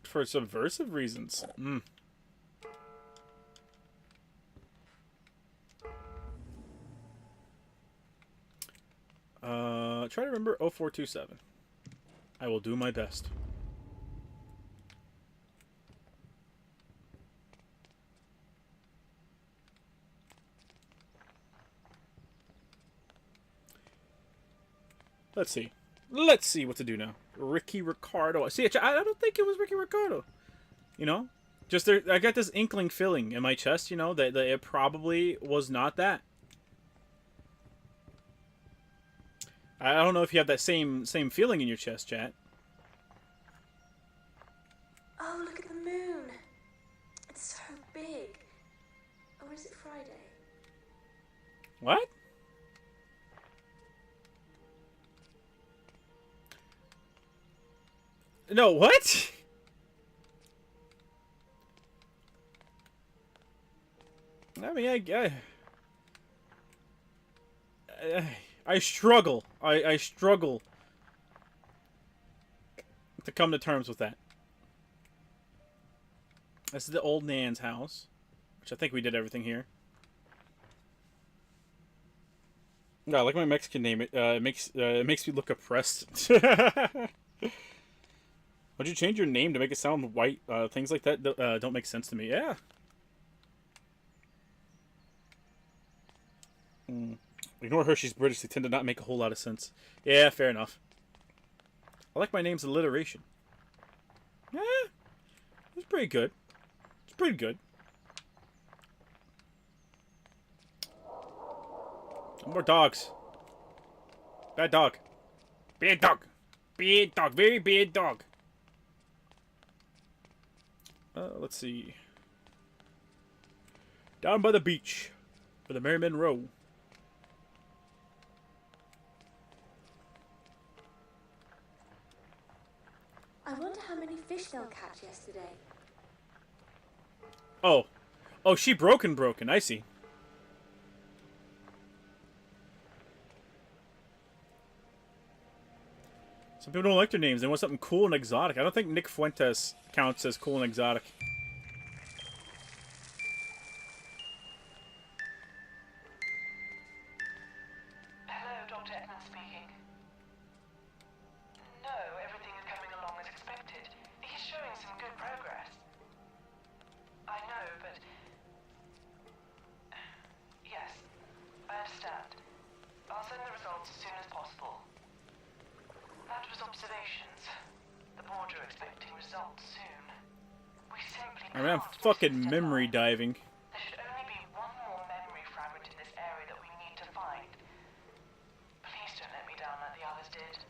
A: For subversive reasons. Try to remember 0427. I will do my best. Let's see. Let's see what to do now. Ricky Ricardo. See, I don't think it was Ricky Ricardo. You know? Just there, I got this inkling feeling in my chest, you know, that it probably was not that. I don't know if you have that same feeling in your chest, chat.
S: Oh, look at the moon. It's so big. Or is it Friday?
A: What? No, what? I mean, I struggle. I struggle to come to terms with that. This is the old Nan's house, which I think we did everything here. No, I like my Mexican name. It makes me look oppressed. Would you change your name to make it sound white? Things like that don't make sense to me. Yeah. Ignore her, she's British. They tend to not make a whole lot of sense. Yeah, fair enough. I like my name's alliteration. Yeah, it's pretty good. It's pretty good. More dogs. Bad dog. Bad dog. Bad dog. Very bad dog. Let's see. Down by the beach, where the merry men row.
S: I wonder how many fish they'll catch yesterday.
A: Oh. Oh, she broken. I see. Some people don't like their names. They want something cool and exotic. I don't think Nick Fuentes counts as cool and exotic.
R: Hello, Dr. Edmund speaking. No, everything is coming along as expected. He's showing some good progress. I know, but... Yes, I understand. I'll send the results as soon as possible. That was observations. The board are expecting results soon. We simply
A: I mean, I'm fucking memory diving.
R: There should only be one more memory fragment in this area that we need to find. Please don't let me down like the others did.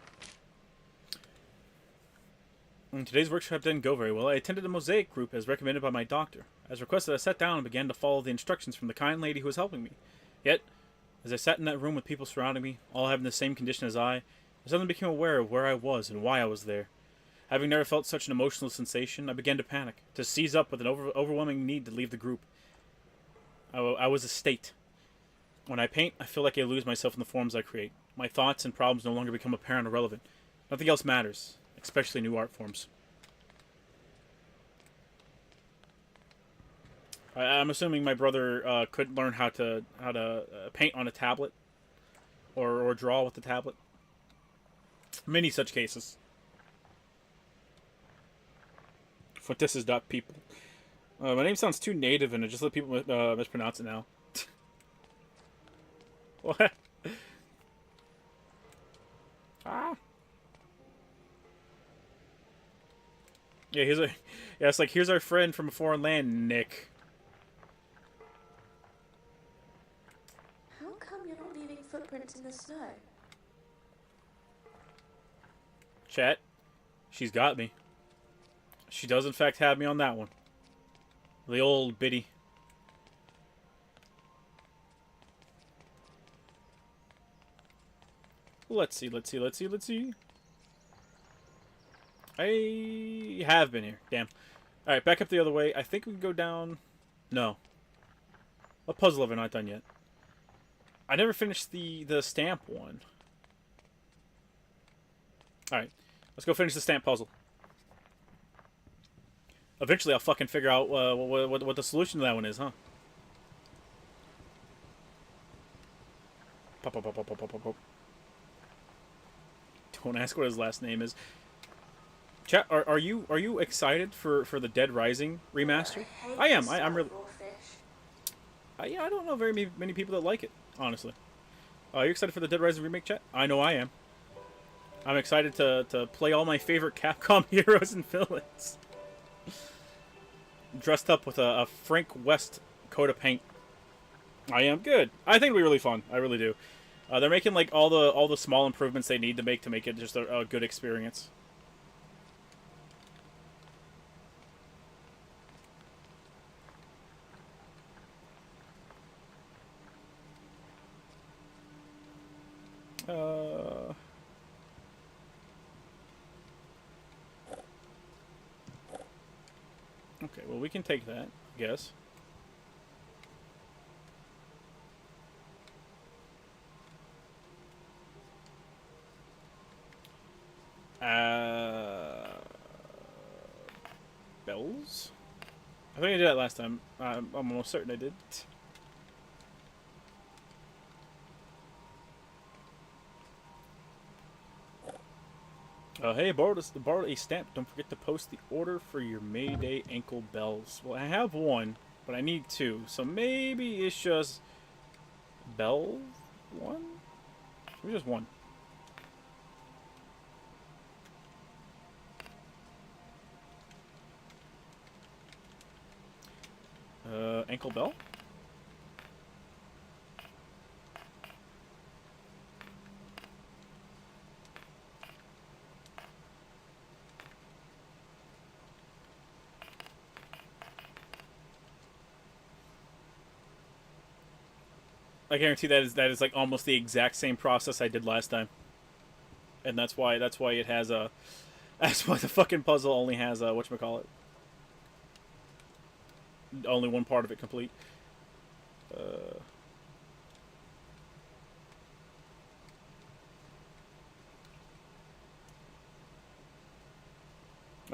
A: Today's workshop didn't go very well. I attended a mosaic group as recommended by my doctor. As requested, I sat down and began to follow the instructions from the kind lady who was helping me. Yet, as I sat in that room with people surrounding me, all having the same condition as I suddenly became aware of where I was and why I was there. Having never felt such an emotional sensation, I began to panic, to seize up with an overwhelming need to leave the group. I was a state. When I paint, I feel like I lose myself in the forms I create. My thoughts and problems no longer become apparent or relevant. Nothing else matters, especially new art forms. I'm assuming my brother could learn how to paint on a tablet, or draw with the tablet. Many such cases. What this is not people. My name sounds too native, and I just let people mispronounce it now. What? Ah. Yeah, it's like, here's our friend from a foreign land, Nick.
S: How come you're not leaving footprints in the snow?
A: Chat, she's got me. She does in fact have me on that one. The old biddy. Let's see. I have been here. Damn. Alright, back up the other way. I think we can go down... No. What puzzle have I not done yet? I never finished the stamp one. Alright. Let's go finish the stamp puzzle. Eventually I'll fucking figure out what the solution to that one is, huh? Pop. Don't ask what his last name is. Chat, are you excited for the Dead Rising remaster? I am. I'm really. Yeah, I don't know very many people that like it, honestly. Are you excited for the Dead Rising remake, chat? I know I am. I'm excited to play all my favorite Capcom heroes and villains. Dressed up with a Frank West coat of paint. I am good. I think it'll be really fun. I really do. They're making like all the small improvements they need to make it just a good experience. Okay, well we can take that, I guess. Bells? I think I did that last time. I'm almost certain I did. Hey, borrowed a stamp. Don't forget to post the order for your May Day ankle bells. Well, I have one, but I need two. So maybe it's just bell one? Maybe just one. Ankle bell? I guarantee that is like almost the exact same process I did last time. And that's why it has a that's why the fucking puzzle only has a whatchamacallit. Only one part of it complete.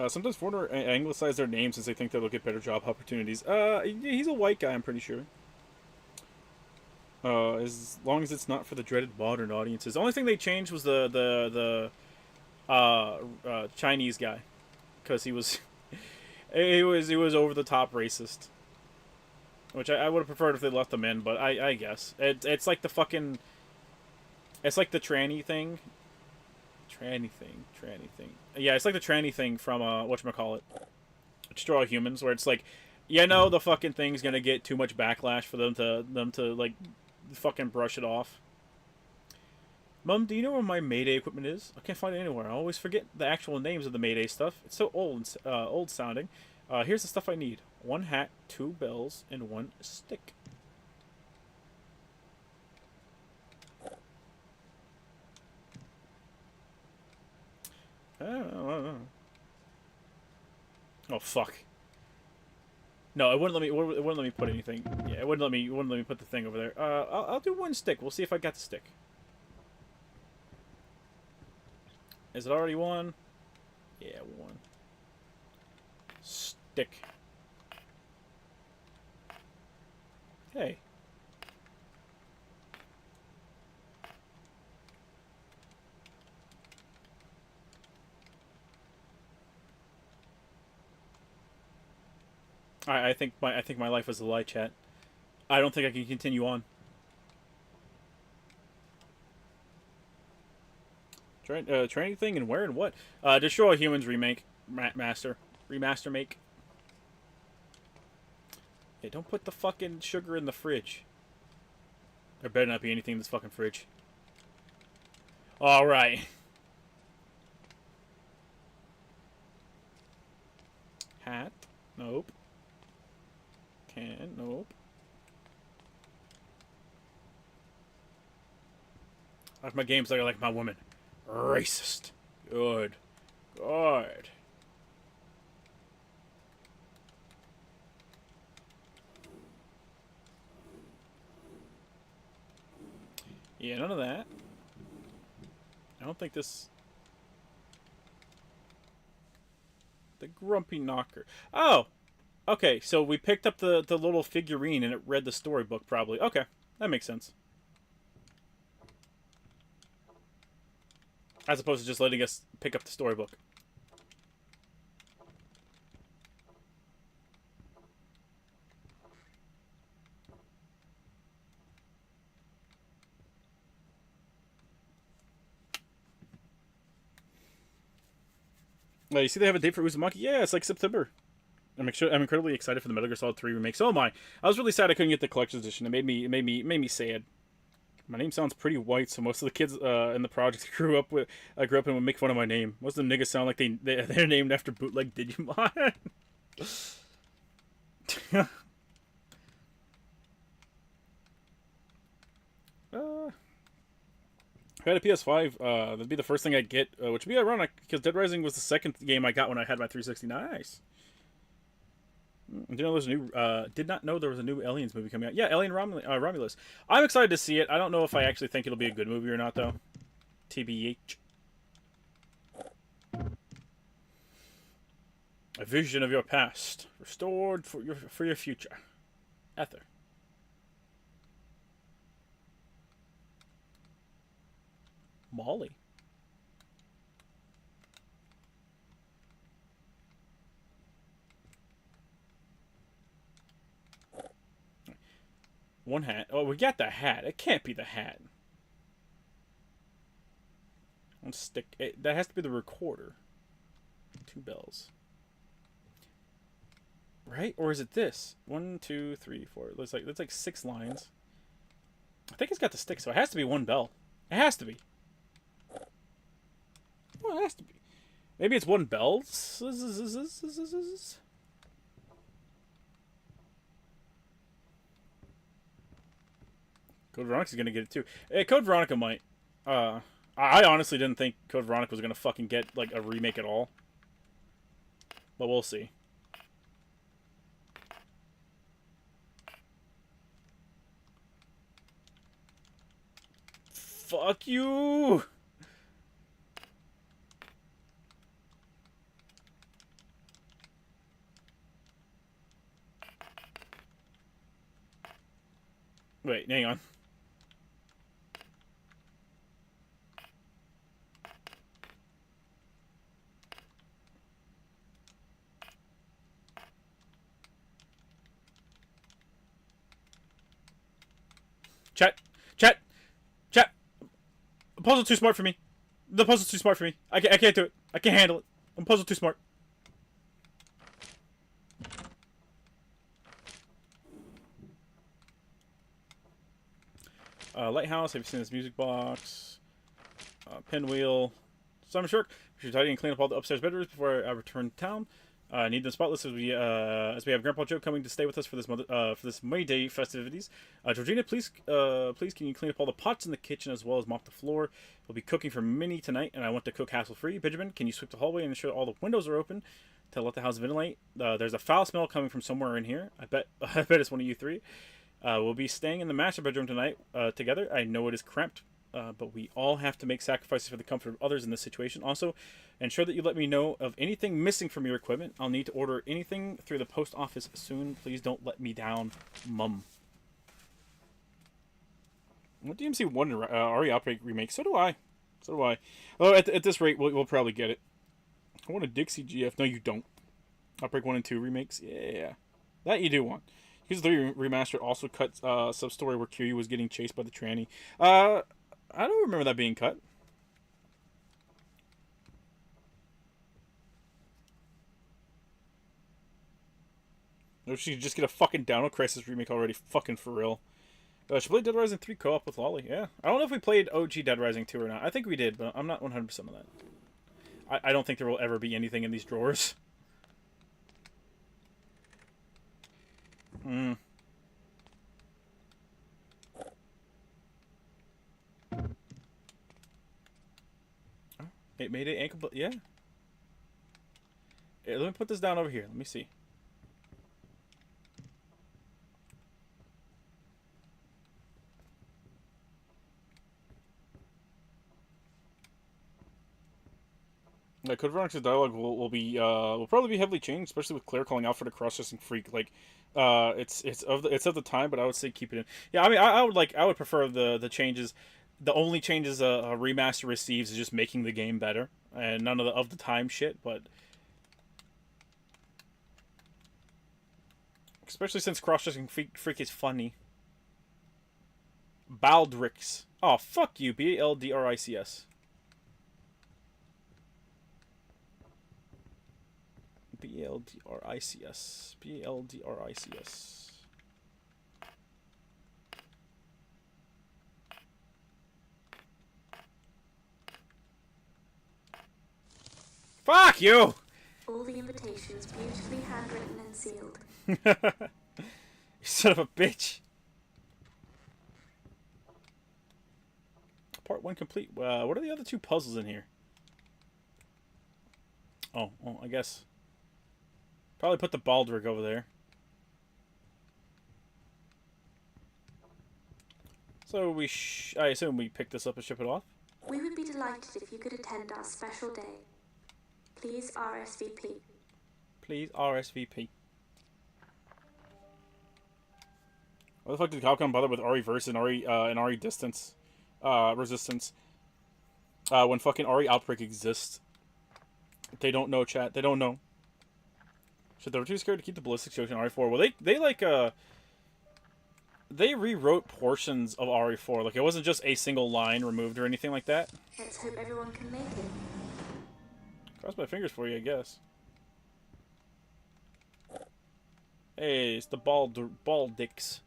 A: Sometimes foreigners anglicize their names since they think they'll get better job opportunities. He's a white guy, I'm pretty sure. As long as it's not for the dreaded modern audiences. The only thing they changed was the Chinese guy, because he was he was over the top racist. Which I would have preferred if they left them in, but I guess. It's like the fucking... It's like the tranny thing. Tranny thing. Yeah, it's like the tranny thing from, whatchamacallit. Destroy All Humans, where it's like, you know the fucking thing's gonna get too much backlash for them to like, fucking brush it off. Mom, do you know where my Mayday equipment is? I can't find it anywhere. I always forget the actual names of the Mayday stuff. It's so old sounding. Here's the stuff I need. 1 hat, 2 bells, and 1 stick. Oh fuck. No, it wouldn't let me put anything. Yeah, it wouldn't let me put the thing over there. I'll do 1 stick. We'll see if I got the stick. Is it already 1? Yeah, 1. Stick. Hey. I think my life was a lie, chat. I don't think I can continue on. Training thing and where and what? Destroy Humans remake, remaster make. Hey, don't put the fucking sugar in the fridge. There better not be anything in this fucking fridge. Alright. Hat? Nope. Can? Nope. I like my games like I like my women. Racist. Good. Good. Yeah, none of that. I don't think this... The Grumpy Knocker. Oh! Okay, so we picked up the little figurine and it read the storybook, probably. Okay, that makes sense. As opposed to just letting us pick up the storybook. You see they have a date for Uzumaki? Yeah, it's like September. I'm incredibly excited for the Metal Gear Solid 3 remake. So am I. I was really sad I couldn't get the collector's edition. It made me sad. My name sounds pretty white, so most of the kids in the project I grew up in would make fun of my name. Most of the niggas sound like they're named after bootleg Digimon. If I had a PS5, that'd be the first thing I'd get, which would be ironic because Dead Rising was the second game I got when I had my 360. Nice. Did not know there was a new Aliens movie coming out. Yeah, Alien Romulus. I'm excited to see it. I don't know if I actually think it'll be a good movie or not, though. TBH. A vision of your past, restored for your future. Ether. Molly. One hat. Oh, we got the hat. It can't be the hat. One stick. That has to be the recorder. 2 bells. Right? Or is it this? 1, 2, 3, 4. That's like 6 lines. I think it's got the stick, so it has to be 1 bell. It has to be. Well, it has to be. Maybe it's 1 bell? Code Veronica's gonna get it too. Code Veronica might. I honestly didn't think Code Veronica was gonna fucking get like a remake at all. But we'll see. Fuck you! Wait, hang on. Chat! The puzzle's too smart for me. The puzzle's too smart for me. I can't do it. I can't handle it. The puzzle's too smart. Lighthouse, have you seen this music box? Pinwheel. Summer Shark. We should tidy and clean up all the upstairs bedrooms before I return to town. Need them spotless as we have Grandpa Joe coming to stay with us for this May Day festivities. Georgina, please can you clean up all the pots in the kitchen as well as mop the floor? We'll be cooking for Minnie tonight, and I want to cook hassle-free. Benjamin, can you sweep the hallway and ensure all the windows are open to let the house ventilate? There's a foul smell coming from somewhere in here. I bet it's one of you three. We'll be staying in the master bedroom tonight together. I know it is cramped, but we all have to make sacrifices for the comfort of others in this situation. Also, ensure that you let me know of anything missing from your equipment. I'll need to order anything through the post office soon. Please don't let me down, Mum. What DMC 1 RE Outbreak remake? So do I. Oh, at this rate, we'll probably get it. I want a Dixie GF. No, you don't. Outbreak 1 and 2 remakes? Yeah. That you do want. Here's 3 Remastered also cut sub-story where Kiryu was getting chased by the tranny. I don't remember that being cut. Or she just get a fucking Dino Crisis remake already, fucking for real. Should play Dead Rising 3 co-op with Lolly, yeah. I don't know if we played OG Dead Rising 2 or not. I think we did, but I'm not 100% on that. I don't think there will ever be anything in these drawers. It made it ankle, but yeah. Let me put this down over here. Let me see. Yeah, Code Veronica's dialogue will probably be heavily changed, especially with Claire calling out for the cross-dressing freak. Like, it's of the time, but I would say keep it in. Yeah, I mean, I would prefer the changes. The only changes a remaster receives is just making the game better, and none of the time shit. But especially since cross-dressing freak is funny. Baldrix. Oh, fuck you, Baldrics. Baldrics. Fuck you!
S: All the invitations beautifully handwritten and sealed.
A: You son of a bitch. Part 1 complete. What are the other 2 puzzles in here? Oh, I guess. Probably put the baldric over there. So I assume we pick this up and ship it off?
S: We would be delighted if you could attend our special day. Please RSVP.
A: Please RSVP. What the fuck did Capcom bother with RE Verse and RE Distance? Resistance. When fucking RE Outbreak exists. They don't know, chat. They don't know. Shit, they were too scared to keep the ballistics joke in RE4. Well, they rewrote portions of RE4. Like, it wasn't just a single line removed or anything like that.
S: Let's hope everyone can make it.
A: Cross my fingers for you, I guess. Hey, it's the Baldicks.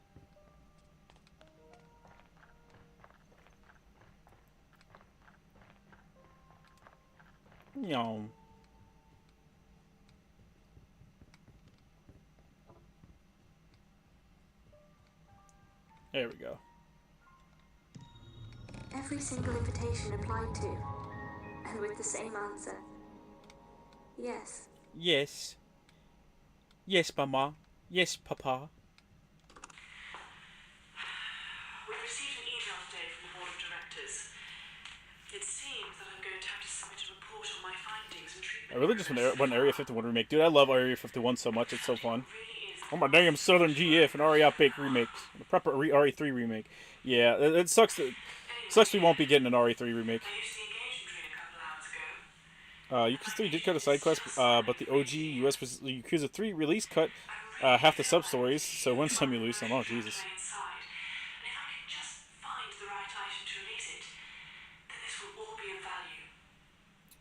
A: Yum. There we go.
S: Every single invitation applied to, and with the same answer. Yes.
A: Yes. Yes, Mama. Yes, Papa.
R: We received an email today from the board of directors. It seems that I'm going to have to submit a report on my findings and treatment.
A: I really just want Area 51 remake. Dude, I love Area 51 so much. It's so fun. Oh my damn Southern GF and RE Outbreak remakes. The proper RE3 remake. Yeah, it sucks. Sucks we won't be getting an RE3 remake. Yakuza 3 did cut a side quest, but the OG US Yakuza 3 release cut half the sub stories. So win some, you lose some. Oh Jesus.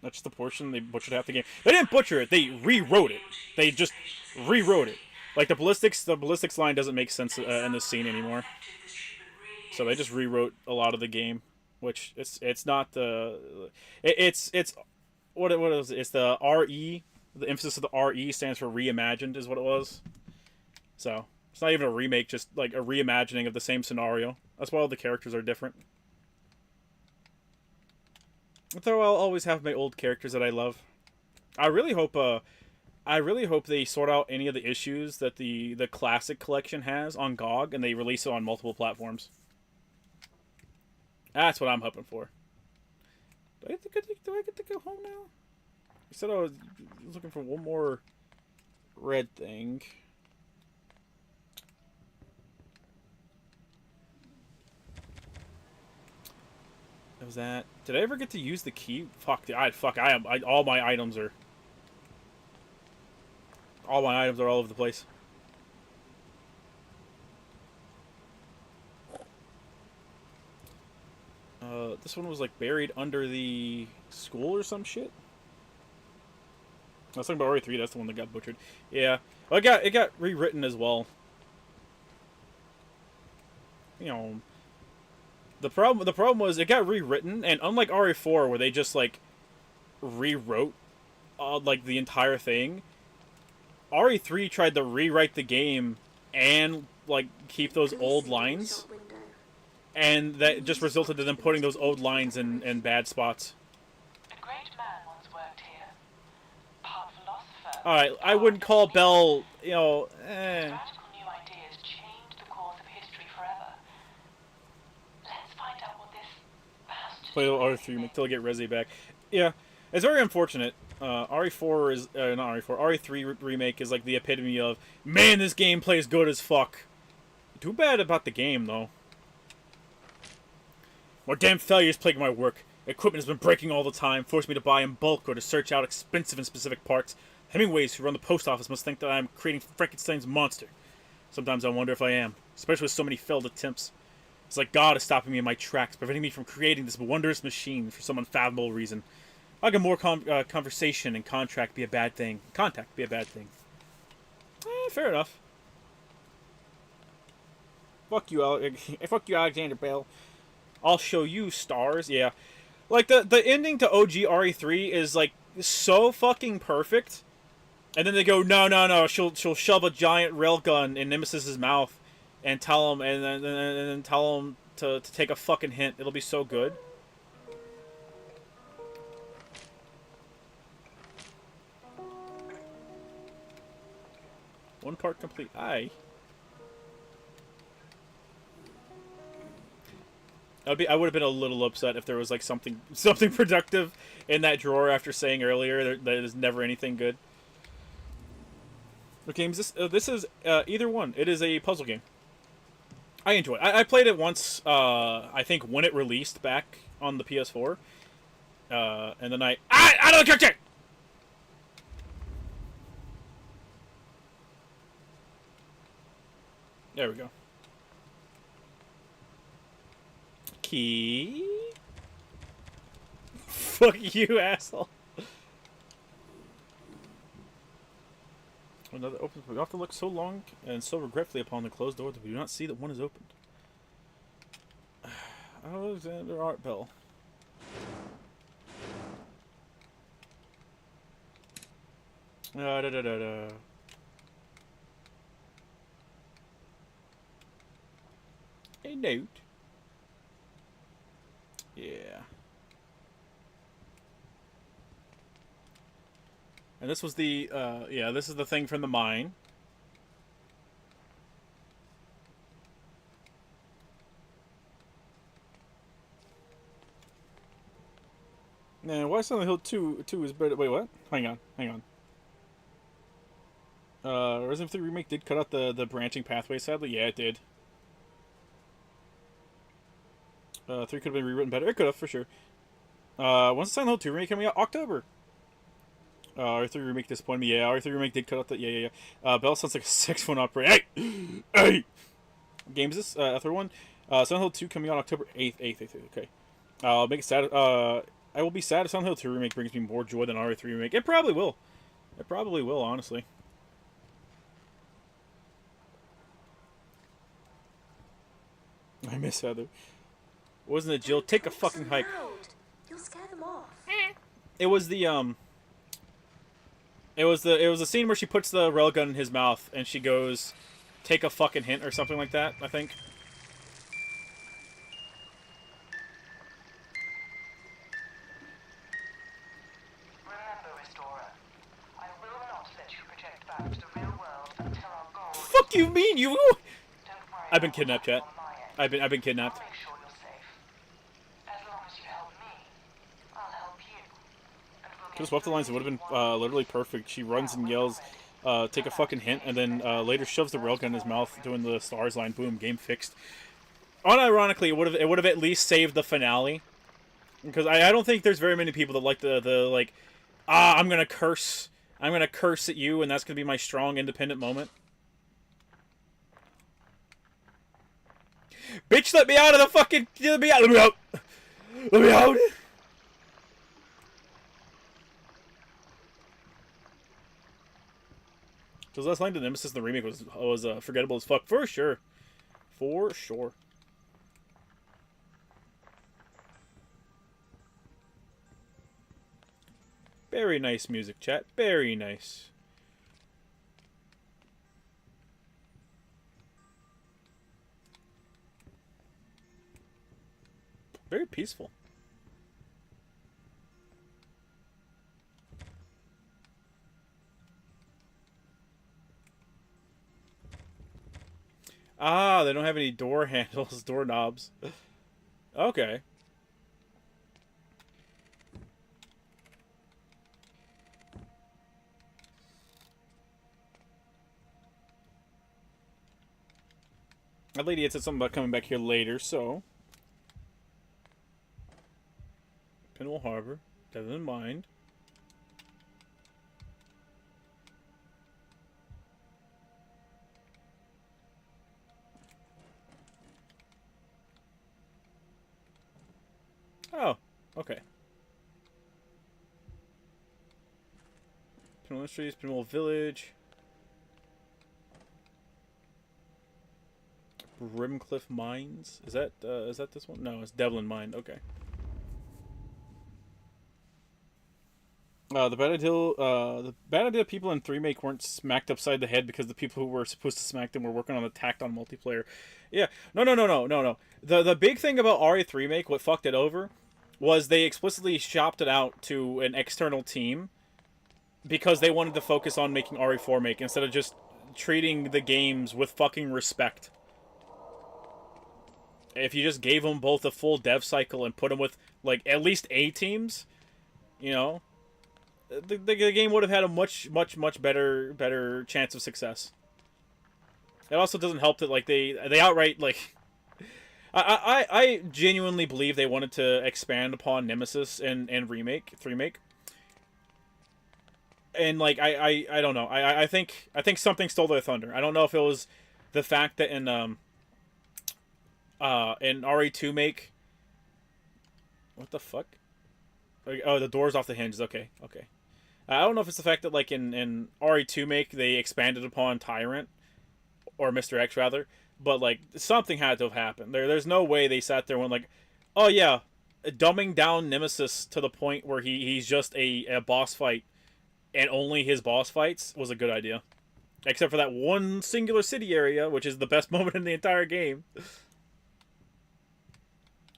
A: That's the portion they butchered half the game. They didn't butcher it. They rewrote it. They just rewrote it. Like the ballistics line doesn't make sense in this scene anymore. So they just rewrote a lot of the game, which it's not the it's what is it? It's the RE. The emphasis of the RE stands for reimagined, is what it was. So it's not even a remake, just like a reimagining of the same scenario. That's why all the characters are different. Though I'll always have my old characters that I love. I really hope they sort out any of the issues that the classic collection has on GOG and they release it on multiple platforms. That's what I'm hoping for. Do I get to go home now? You said I was looking for one more red thing. That was that. Did I ever get to use the key? Fuck. All my items are all over the place. This one was like buried under the school or some shit. I was talking about RE3. That's the one that got butchered. Yeah, well, it got rewritten as well. You know, the problem was it got rewritten, and unlike RE4 where they just like rewrote like the entire thing, RE3 tried to rewrite the game and like keep those old lines. And that just resulted in them putting those old lines in bad spots.
R: A great man once worked here. Part philosopher.
A: Alright, I wouldn't call Bell, you know,
R: Radical new ideas changed the course of history forever. Let's find out what this has to
A: Play RE3 until I get Resi back. Yeah, it's very unfortunate. RE4 is, not RE4, RE3 remake is like the epitome of, man, this game plays good as fuck. Too bad about the game, though. More damn failures plague my work. Equipment has been breaking all the time, forcing me to buy in bulk or to search out expensive and specific parts. Hemingways who run the post office must think that I am creating Frankenstein's monster. Sometimes I wonder if I am, especially with so many failed attempts. It's like God is stopping me in my tracks, preventing me from creating this wondrous machine for some unfathomable reason. How can more conversation and contact be a bad thing? Fair enough. Fuck you, Alexander Bell. I'll show you stars. Yeah, like the ending to OG RE3 is like so fucking perfect. And then they go, no, she'll shove a giant railgun in Nemesis's mouth and tell him, and then tell him to take a fucking hint. It'll be so good. One part complete. I would have been a little upset if there was like something productive in that drawer after saying earlier that there's never anything good. What game is this? This is either one. It is a puzzle game. I enjoy it. I played it once, I think when it released back on the PS4. And then out of the kitchen! There we go. Key? Fuck you, asshole. Another opens. We often look so long and so regretfully upon the closed door that we do not see that one is opened. Alexander Art Bell. A note. Yeah. And this was the, yeah, this is the thing from the mine. Now, why Silent Hill 2 is better? Wait, what? Hang on. Resident Evil 3 Remake did cut out the branching pathway, sadly. Yeah, it did. 3 could have been rewritten better. It could have, for sure. When's the Silent Hill 2 Remake coming out? October. R3 Remake disappointed me. Yeah, R3 Remake did cut out the... Yeah. Bell sounds like a saxophone operator. Hey! Game is this? Third one? Silent Hill 2 coming out October 8th. Okay. I'll make it sad. I will be sad if Silent Hill 2 Remake brings me more joy than R3 Remake. It probably will. Honestly. I miss Heather. Wasn't it Jill? Take a fucking hike.
S: You'll scare them off.
A: It was the It was the scene where she puts the railgun in his mouth and she goes, "Take a fucking hint" or something like that, I think.
R: Remember, Restorer, I will not let you project back to the real world until our goal.
A: Fuck you mean you? I've been kidnapped, chat. I've been kidnapped.
R: Make sure you're safe. As long as you help me, I'll help you.
A: Just swept the lines. It would have been literally perfect. She runs and yells, "Take a fucking hint," and then later shoves the railgun in his mouth, doing the stars line. Boom, game fixed. Unironically, it would have at least saved the finale, because I don't think there's very many people that like the like, I'm gonna curse at you, and that's gonna be my strong independent moment. Bitch, let me out of the fucking... Let me out! Because last night the Nemesis in the remake was forgettable as fuck, for sure. Very nice music, chat. Very nice. Very peaceful. Ah, they don't have any door handles, doorknobs. Okay. That lady had said something about coming back here later, so... Pinwheel Harbor. Doesn't mind. Oh, okay. Pinwheel Industries, Pinwheel Village. Brimcliff Mines. Is that this one? No, it's Devlin Mine. Okay. The bad idea people in 3 make weren't smacked upside the head because the people who were supposed to smack them were working on the tacked on multiplayer. Yeah, no. The big thing about RE3 make, what fucked it over, was they explicitly shopped it out to an external team because they wanted to focus on making RE4 make instead of just treating the games with fucking respect. If you just gave them both a full dev cycle and put them with, like, at least A teams, you know, the game would have had a much better chance of success. It also doesn't help that, like, they outright, like... I genuinely believe they wanted to expand upon Nemesis and 3 make. And, like, I don't know. I think something stole their thunder. I don't know if it was the fact that in RE2 make... What the fuck? Oh, the door's off the hinges. Okay. I don't know if it's the fact that, like, in RE2 make, they expanded upon Tyrant, or Mr. X, rather, but, like, something had to have happened. There's no way they sat there and went, like, oh, yeah, dumbing down Nemesis to the point where he's just a boss fight, and only his boss fights was a good idea. Except for that one singular city area, which is the best moment in the entire game.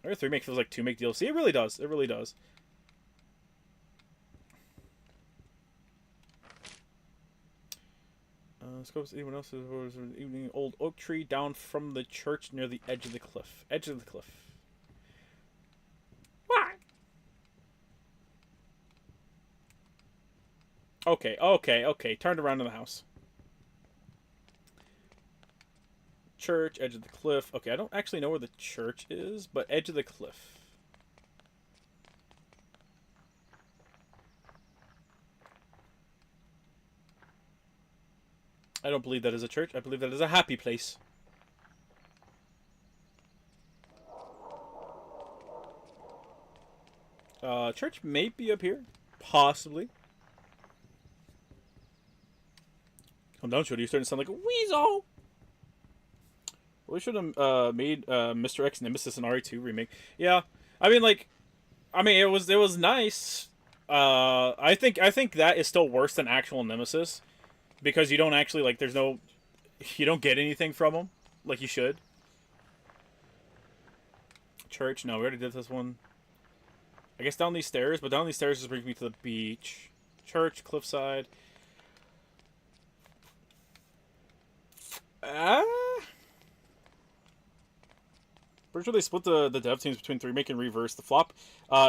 A: RE3 make feels like 2 make DLC. It really does. It really does. Scopes anyone else was an evening old oak tree down from the church near the edge of the cliff. Edge of the cliff. Why? Okay. Turned around to the house. Church, edge of the cliff. Okay, I don't actually know where the church is, but edge of the cliff. I don't believe that is a church. I believe that is a happy place. Church may be up here. Possibly. Calm down, Shorty. You're starting to sound like a weasel. We should have made Mr. X Nemesis and RE2 remake. Yeah. I mean, it was nice. I think that is still worse than actual Nemesis. Because you don't actually, like, you don't get anything from them, like you should. Church, no, we already did this one. I guess down these stairs, but down these stairs just brings me to the beach. Church, cliffside. Pretty sure they split the dev teams between 3 make and Reverse. The flop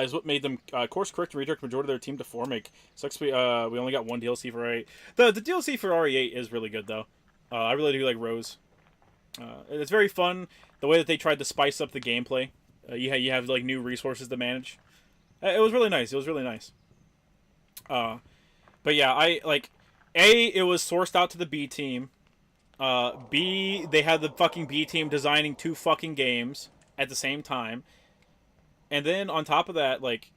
A: is what made them course correct and redirect majority of their team to 4 make. Sucks we only got one DLC for RE8. The DLC for RE8 is really good though. I really do like Rose. It's very fun the way that they tried to spice up the gameplay. You have like new resources to manage. It was really nice. But yeah, it was sourced out to the B team. B, they had the fucking B team designing 2 fucking games at the same time. And then on top of that, like,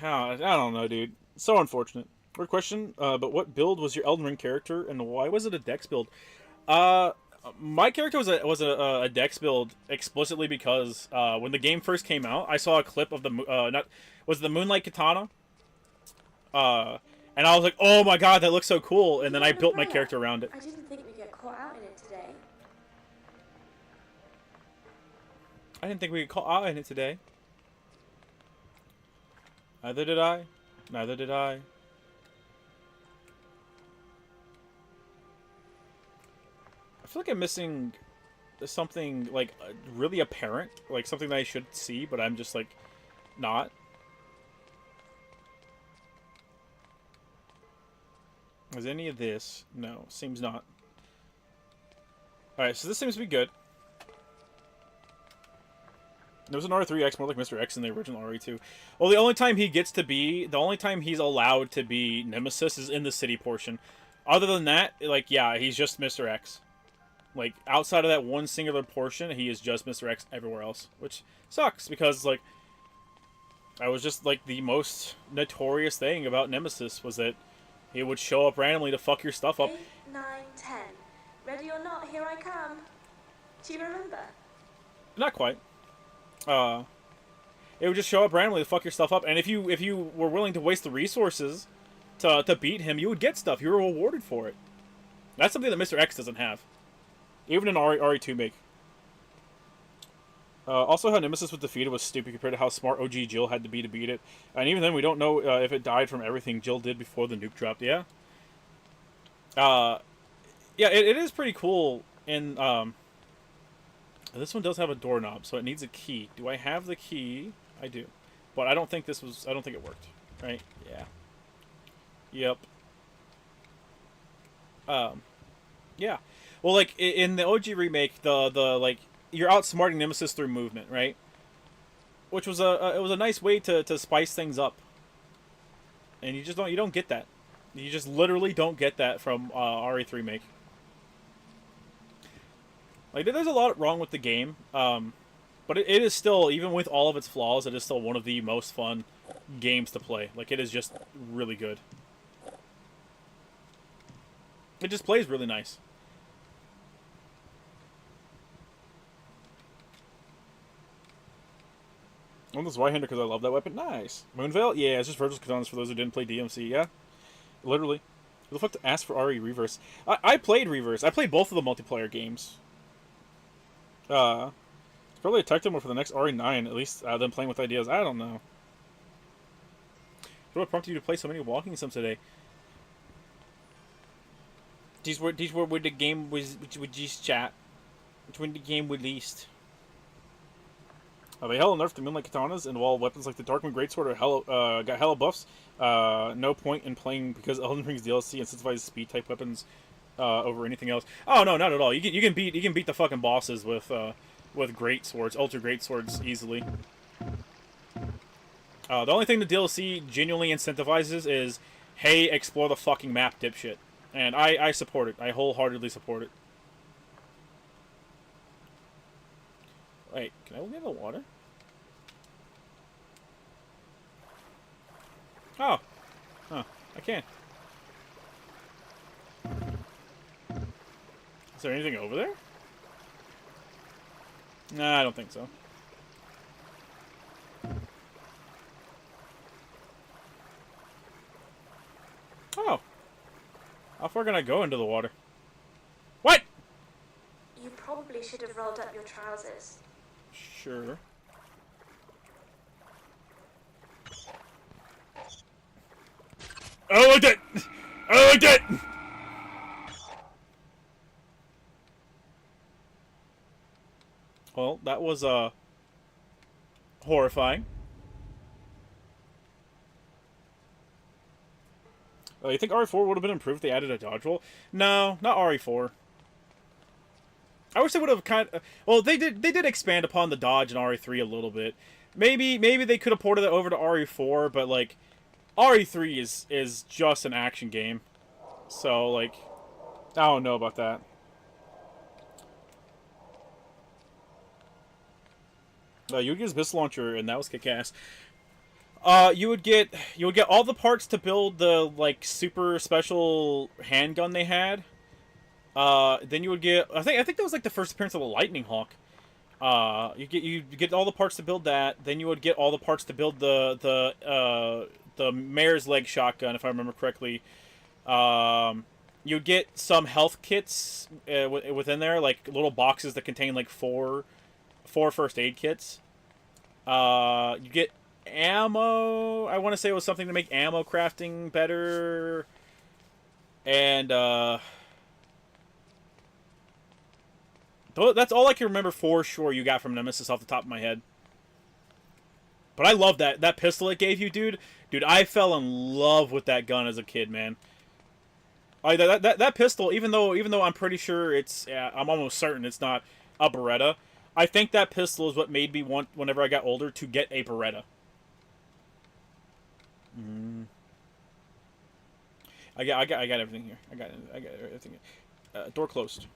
A: I don't know, dude. So unfortunate. Weird question, but what build was your Elden Ring character, and why was it a Dex build? My character was a Dex build explicitly because when the game first came out, I saw a clip of the Moonlight Katana? And I was like, oh my god, that looks so cool, and then I built my character around it.
S: I didn't think we'd get caught out in it today.
A: I didn't think we could call out in it today. Neither did I. Neither did I. I feel like I'm missing something, like, really apparent. Like, something that I should see, but I'm just, like, not. Is any of this? No, seems not. Alright, so this seems to be good. There was an R3X more like Mr. X in the original RE2. Well, the only time he's allowed to be Nemesis is in the city portion. Other than that, like, yeah, he's just Mr. X. Like, outside of that one singular portion, he is just Mr. X everywhere else. Which sucks, because, like, I was just, like, the most notorious thing about Nemesis was that he would show up randomly to fuck your stuff up.
S: 8, 9, 10. Ready or not, here I come. Do you remember?
A: Not quite. It would just show up randomly to fuck your stuff up, and if you were willing to waste the resources to beat him, you would get stuff. You were rewarded for it. That's something that Mr. X doesn't have. Even in RE2 make. Also, how Nemesis was defeated was stupid compared to how smart OG Jill had to be to beat it. And even then, we don't know if it died from everything Jill did before the nuke dropped. Yeah. Yeah, it is pretty cool. And this one does have a doorknob, so it needs a key. Do I have the key? I do, but I don't think this was. I don't think it worked. Right? Yeah. Yep. Yeah. Well, like in the OG remake, the like you're outsmarting Nemesis through movement, right? Which was it was a nice way to spice things up. And you don't get that. You just literally don't get that from RE3 remake. Like there's a lot wrong with the game, but it is still, even with all of its flaws, it is still one of the most fun games to play. Like it is just really good. It just plays really nice. Well, this is White-Hander because I love that weapon. Nice. Moonveil? Yeah, it's just Virgil's Katanas for those who didn't play DMC. Yeah, literally. Who the fuck to ask for RE Reverse? I played Reverse. I played both of the multiplayer games. It's probably a tech demo for the next RE9, at least them playing with ideas. I don't know. What prompted you to play so many walking sims today? These were where the game was, with just chat. It's when the game released. They hella nerfed the Moonlight Katanas, and while weapons like the Darkmoon Greatsword are got hella buffs, no point in playing because Elden Ring's DLC incentivizes speed type weapons over anything else. Oh no, not at all. You can beat the fucking bosses with great swords, ultra great swords easily. The only thing the DLC genuinely incentivizes is, hey, explore the fucking map, dipshit. And I support it. I wholeheartedly support it. Wait, can I look at the water? Oh. Huh. I can't. Is there anything over there? Nah, I don't think so. Oh. How far can I go into the water? What?
S: You probably should have rolled up your trousers.
A: Sure. I like it! I like it! Well, that was horrifying. You think RE4 would have been improved if they added a dodge roll? No, not RE4. I wish they would have kind of... Well, they did expand upon the dodge in RE3 a little bit. Maybe they could have ported it over to RE4, but, like, RE3 is just an action game. So, like, I don't know about that. You would use this launcher, and that was kick-ass. You would get all the parts to build the, like, super special handgun they had. Then you would get, I think that was like the first appearance of the Lightning Hawk. You get all the parts to build that. Then you would get all the parts to build the mare's leg shotgun, if I remember correctly. You'd get some health kits within there, like little boxes that contain like four first aid kits. You get ammo. I want to say it was something to make ammo crafting better. And that's all I can remember for sure you got from Nemesis off the top of my head. But I love that pistol it gave you, dude. Dude, I fell in love with that gun as a kid, man. That pistol, even though I'm pretty sure it's, I'm almost certain it's not a Beretta. I think that pistol is what made me want, whenever I got older, to get a Beretta. I got everything here. I got everything. Door closed.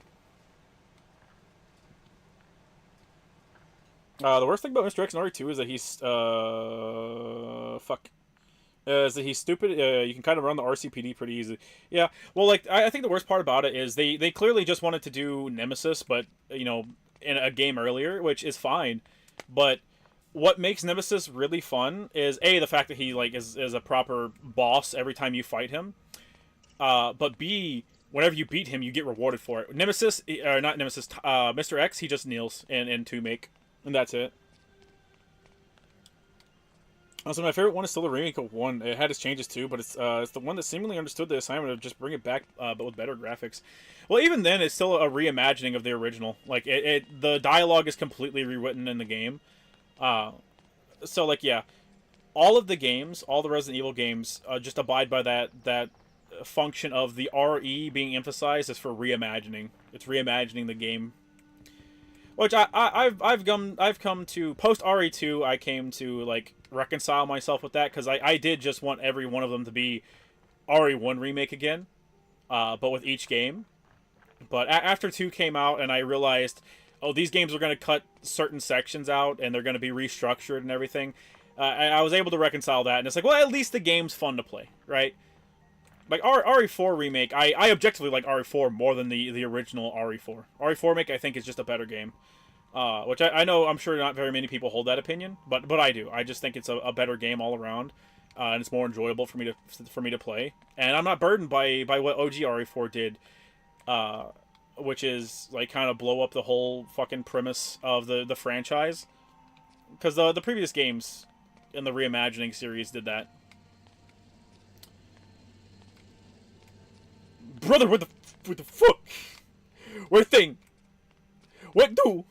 A: The worst thing about Mr. X in RE2 is that he's is that he's stupid. You can kind of run the RCPD pretty easy. Yeah, well, like I think the worst part about it is they clearly just wanted to do Nemesis, but you know, in a game earlier, which is fine. But what makes Nemesis really fun is A, the fact that he like is a proper boss every time you fight him. But B, whenever you beat him, you get rewarded for it. Nemesis, or not Nemesis, Mr. X, he just kneels in 2 make, and that's it. Also, my favorite one is still the remake of 1. It had its changes too, but it's the one that seemingly understood the assignment of just bring it back, but with better graphics. Well, even then, it's still a reimagining of the original. Like, the dialogue is completely rewritten in the game. So, like, yeah. All of the games, all the Resident Evil games, just abide by that function of the RE being emphasized as for reimagining. It's reimagining the game. Which I've come to post RE2. I came to like reconcile myself with that because I did just want every one of them to be RE1 remake again, but with each game. But after 2 came out and I realized, oh, these games are going to cut certain sections out and they're going to be restructured and everything. I was able to reconcile that, and it's like, well, at least the game's fun to play, right? Like RE4 remake, I objectively like RE4 more than the original RE4. RE4 remake, I think, is just a better game. Which I know I'm sure not very many people hold that opinion, but I do. I just think it's a better game all around, and it's more enjoyable for me to play. And I'm not burdened by what OG RE4 did, which is like kind of blow up the whole fucking premise of the franchise, because the previous games in the reimagining series did that. Brother, what the fuck? What thing? What do?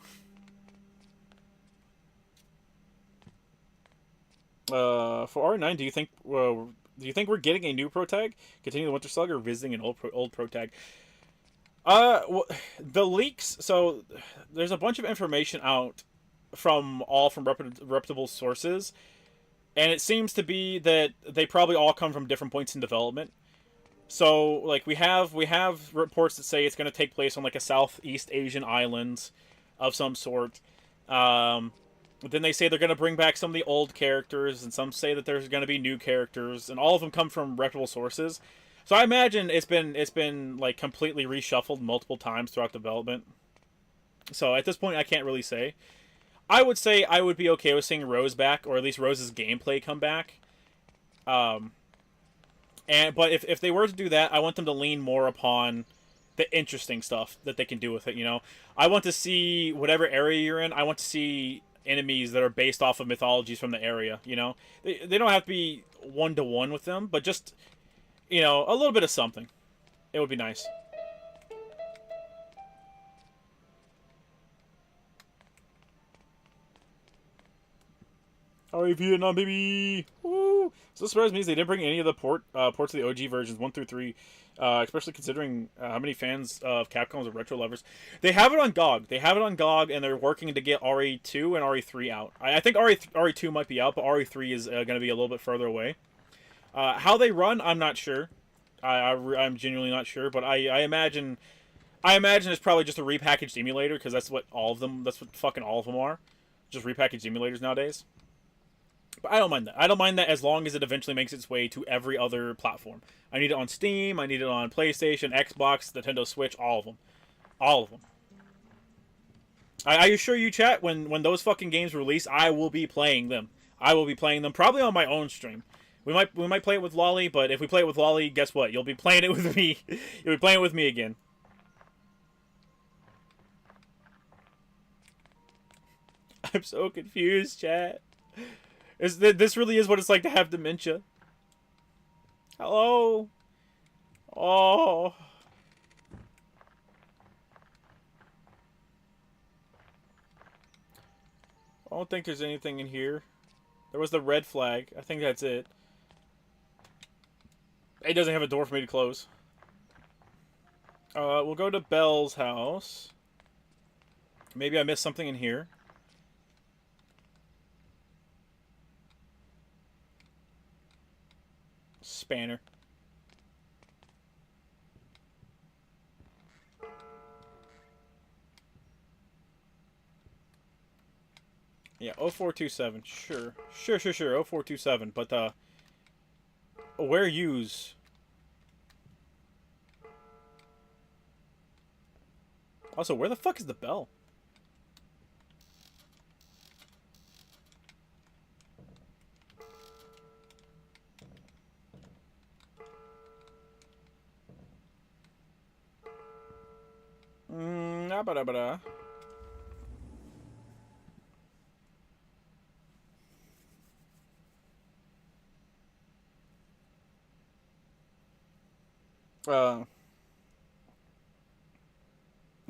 A: For R9, do you think we're getting a new pro tag? Continuing the Winter Slug or visiting an old pro tag? Well, the leaks. So there's a bunch of information out from reputable sources, and it seems to be that they probably all come from different points in development. So, like, we have reports that say it's going to take place on, like, a Southeast Asian island of some sort. Then they say they're going to bring back some of the old characters, and some say that there's going to be new characters, and all of them come from reputable sources. So I imagine it's been like, completely reshuffled multiple times throughout development. So at this point, I can't really say. I would say I would be okay with seeing Rose back, or at least Rose's gameplay come back. But if they were to do that, I want them to lean more upon the interesting stuff that they can do with it, you know? I want to see whatever area you're in, I want to see enemies that are based off of mythologies from the area, you know? They don't have to be one-to-one with them, but just, you know, a little bit of something. It would be nice. Alright, Vietnam, baby! Woo! So this surprised me is they didn't bring any of the ports of the OG versions 1 through 3, especially considering how many fans of Capcom are retro lovers. They have it on GOG. And they're working to get RE2 and RE3 out. I think RE2 might be out, but RE3 is going to be a little bit further away. How they run, I'm not sure. I'm genuinely not sure, but I imagine it's probably just a repackaged emulator, because that's what fucking all of them are. Just repackaged emulators nowadays. But I don't mind that. I don't mind that as long as it eventually makes its way to every other platform. I need it on Steam, I need it on PlayStation, Xbox, Nintendo Switch, all of them. All of them. I assure you, chat, when those fucking games release, I will be playing them. I will be playing them, probably on my own stream. We might play it with Lolly, but if we play it with Lolly, guess what? You'll be playing it with me. You'll be playing it with me again. I'm so confused, chat. This really is what it's like to have dementia. Hello? Oh. I don't think there's anything in here. There was the red flag. I think that's it. It doesn't have a door for me to close. We'll go to Belle's house. Maybe I missed something in here. Spanner. Yeah, 0427. Sure. Sure. 0427. But, where use? Also, where the fuck is the bell? Ba-da-ba-da-ba-da.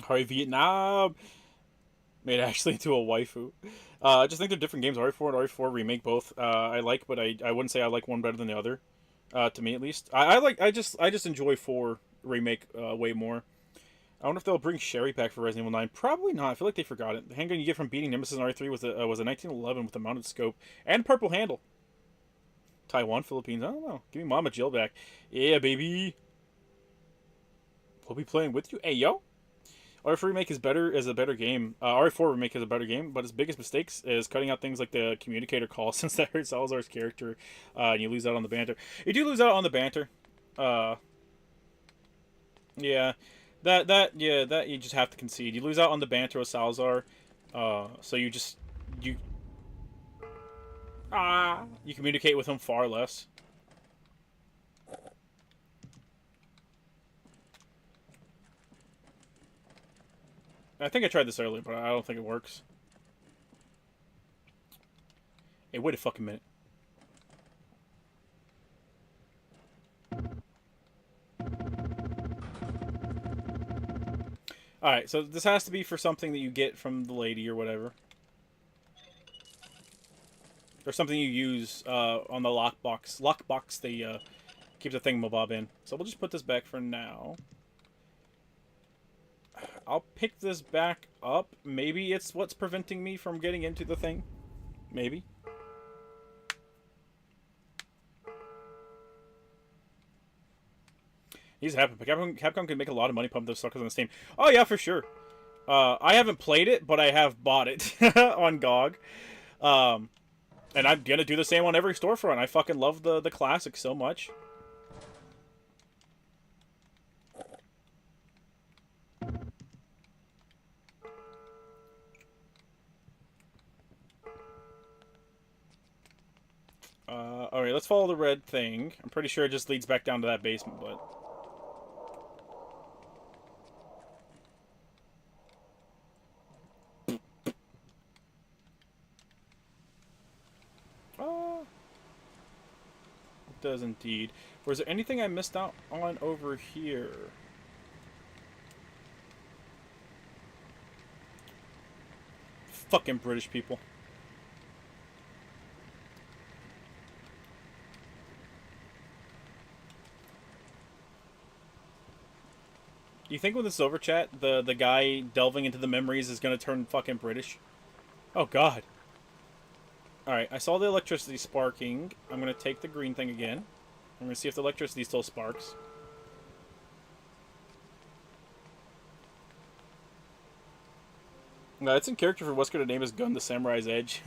A: Hi Vietnam made Ashley into a waifu. I just think they're different games. RE4 and RE4 Remake both I like, but I wouldn't say I like one better than the other. To me at least. I just enjoy 4 Remake way more. I wonder if they'll bring Sherry back for Resident Evil 9. Probably not. I feel like they forgot it. The handgun you get from beating Nemesis in RE3 was a 1911 with a mounted scope and purple handle. Taiwan, Philippines. I don't know. Give me Mama Jill back. Yeah, baby. We'll be playing with you. Hey, yo. RE4 Remake is a better game. RE4 Remake is a better game, but its biggest mistakes is cutting out things like the communicator call, since that hurts Salazar's character, and you lose out on the banter. You do lose out on the banter. Yeah. That you just have to concede. You lose out on the banter with Salazar, so you communicate with him far less. I think I tried this earlier, but I don't think it works. Hey, wait a fucking minute. Alright, so this has to be for something that you get from the lady or whatever. Or something you use on the lockbox. Lockbox they keep the thingamabob in. So we'll just put this back for now. I'll pick this back up. Maybe it's what's preventing me from getting into the thing. Maybe. He's happy. Capcom can make a lot of money pumping those suckers on Steam. Oh yeah, for sure. I haven't played it, but I have bought it on GOG. And I'm gonna do the same on every storefront. I fucking love the classics so much. Alright, let's follow the red thing. I'm pretty sure it just leads back down to that basement, but... It does indeed. Was there anything I missed out on over here? Fucking British people. You think when this is over, chat, the guy delving into the memories is gonna turn fucking British? Oh god. Alright, I saw the electricity sparking. I'm gonna take the green thing again. I'm gonna see if the electricity still sparks. No, it's in character for Wesker to name his gun the Samurai's Edge.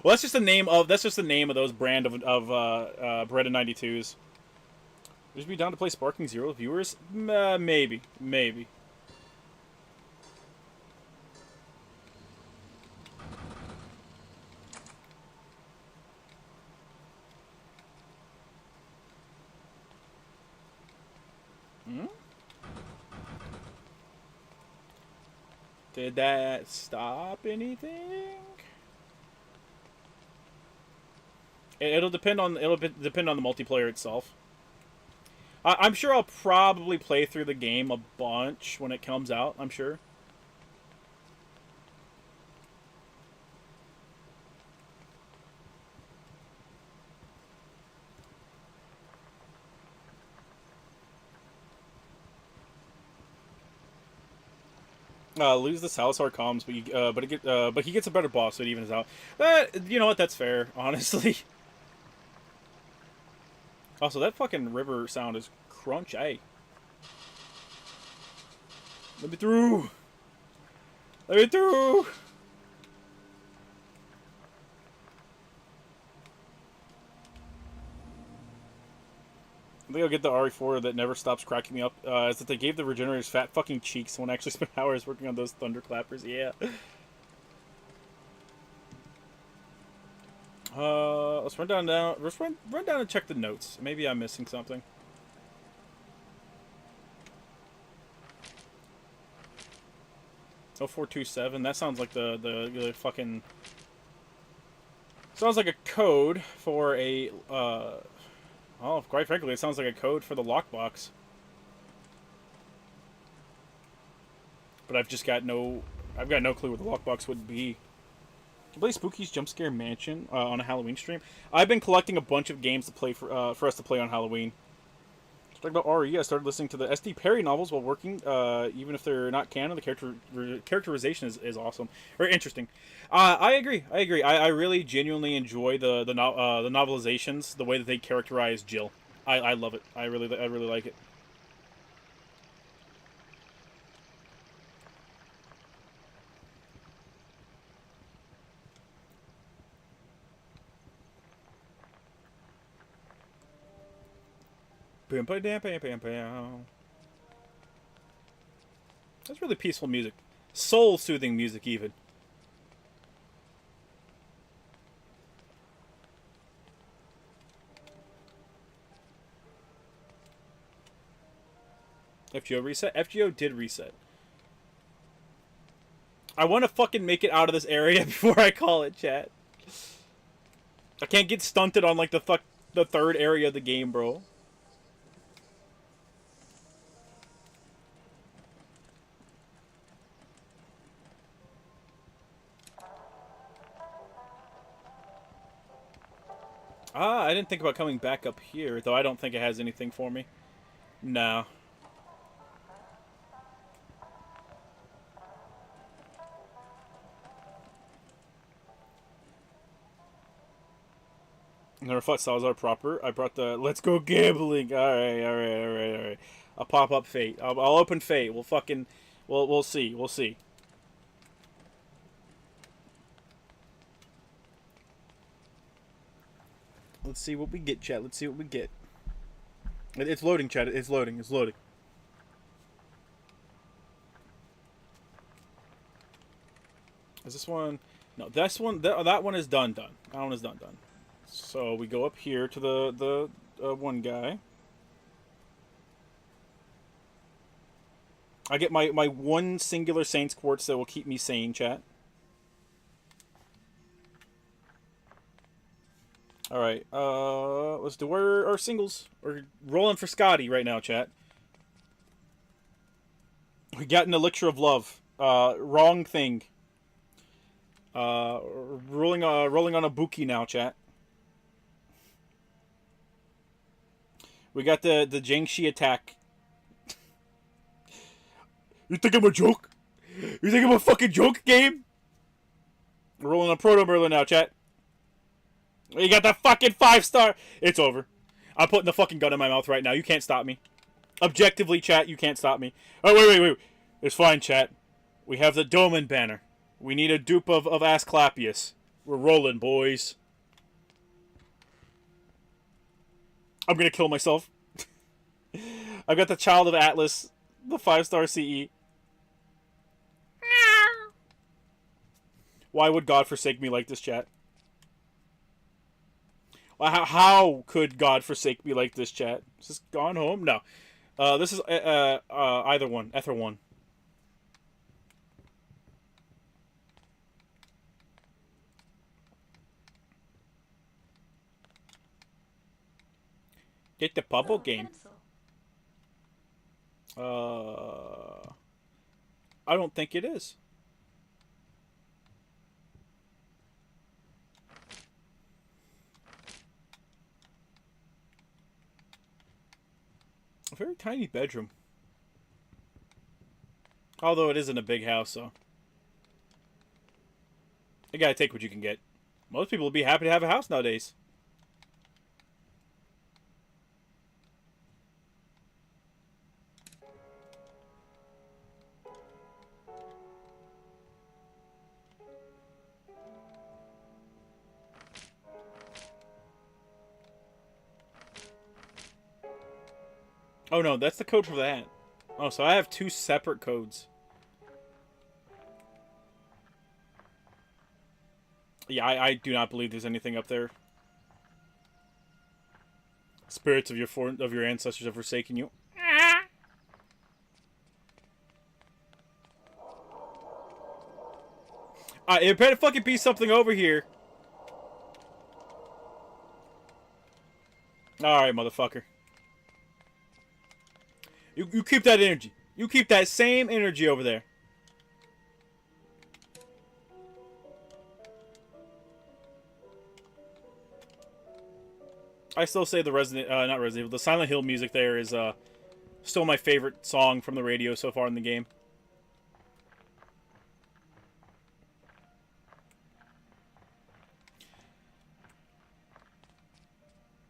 A: Well, that's just the name of those brand of Bread and 92s. Would you be down to play Sparking Zero viewers? Maybe. Maybe. Hmm? Did that stop anything? It'll depend on the multiplayer itself. I'm sure I'll probably play through the game a bunch when it comes out, I'm sure. Lose the Salazar comms, but he gets a better boss, so it evens out. You know what? That's fair, honestly. Also, that fucking river sound is crunch, eh? Let me through! Let me through! I think I'll get the RE4 that never stops cracking me up. Is that they gave the Regenerators fat fucking cheeks when I actually spent hours working on those thunderclappers. Yeah. Let's run down. Let's run down and check the notes. Maybe I'm missing something. 0427. That sounds like the fucking... Sounds like a code for a, well, quite frankly, it sounds like a code for the lockbox. But I've got no clue what the lockbox would be. Can you play Spooky's Jump Scare Mansion on a Halloween stream? I've been collecting a bunch of games to play for us to play on Halloween. Talking about RE, I started listening to the S.D. Perry novels while working. Even if they're not canon, the characterization is awesome or interesting. I agree. I really genuinely enjoy the novelizations, the way that they characterize Jill. I love it. I really like it. That's really peaceful music. Soul-soothing music, even. FGO reset? FGO did reset. I want to fucking make it out of this area before I call it, chat. I can't get stunted on, like, the third area of the game, bro. I didn't think about coming back up here, though I don't think it has anything for me. No. Never fought Salazar proper. I brought the let's go gambling. Alright. I'll pop up Fate. I'll open Fate. We'll see. Let's see what we get, chat. Let's see what we get. It's loading, chat. It's loading. Is this one? No, this one. That one is done. That one is done. So we go up here to the one guy. I get my one singular Saints Quartz that will keep me sane, chat. Alright, let's do our singles. We're rolling for Scotty right now, chat. We got an Elixir of Love. Wrong thing. Rolling on a Buki now, chat. We got the Jiangxi attack. You think I'm a joke? You think I'm a fucking joke, game? We're rolling on Proto Merlin now, chat. You got the fucking 5-star. It's over. I'm putting the fucking gun in my mouth right now. You can't stop me. Objectively, chat, you can't stop me. Oh, wait. It's fine, chat. We have the Doman banner. We need a dupe of Asclepius. We're rolling, boys. I'm gonna kill myself. I've got the Child of Atlas, the 5-star CE. Why would God forsake me like this, chat? How could God forsake me like this, chat? Is this Gone Home? No. This is either one. Ether 1. Get the bubble game. I don't think it is. A very tiny bedroom. Although it isn't a big house, so. You gotta take what you can get. Most people will be happy to have a house nowadays. Oh no, that's the code for that. Oh, so I have 2 separate codes. Yeah, I do not believe there's anything up there. Spirits of your ancestors have forsaken you. It better fucking be something over here. Alright, motherfucker. You keep that energy. You keep that same energy over there. I still say the not Resident Evil, the Silent Hill music there is still my favorite song from the radio so far in the game.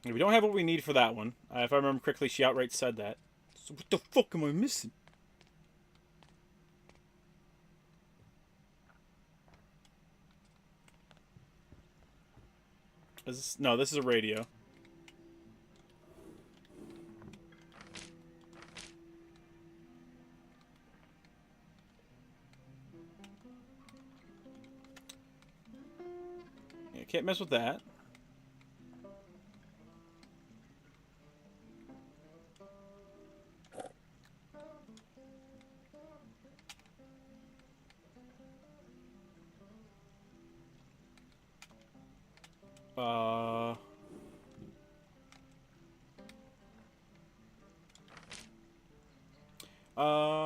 A: We don't have what we need for that one. If I remember correctly, she outright said that. So what the fuck am I missing? No, this is a radio. Yeah, can't mess with that.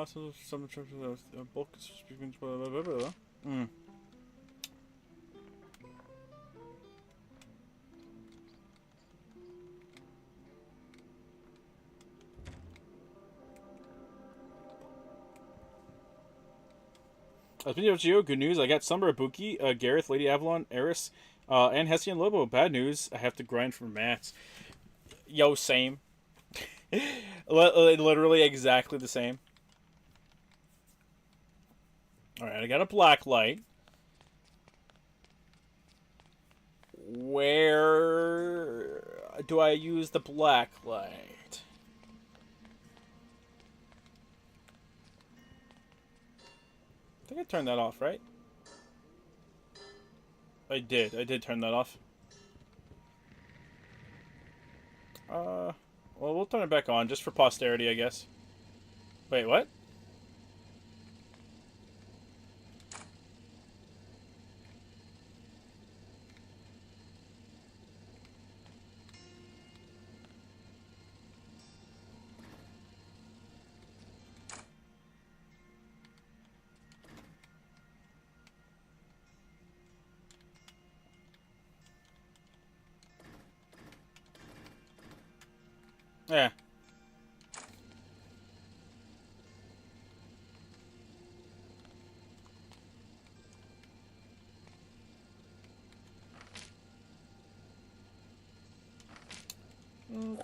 A: So some bulk is speaking. Hmm. Speaking of Geo, good news. I got Summer Ibuki, Gareth, Lady Avalon, Eris, and Hessian Lobo. Bad news. I have to grind for mats. Yo, same. Literally exactly the same. Alright, I got a black light. Where do I use the black light? I think I turned that off, right? I did turn that off. Well, we'll turn it back on, just for posterity, I guess. Wait, what? Yeah. Come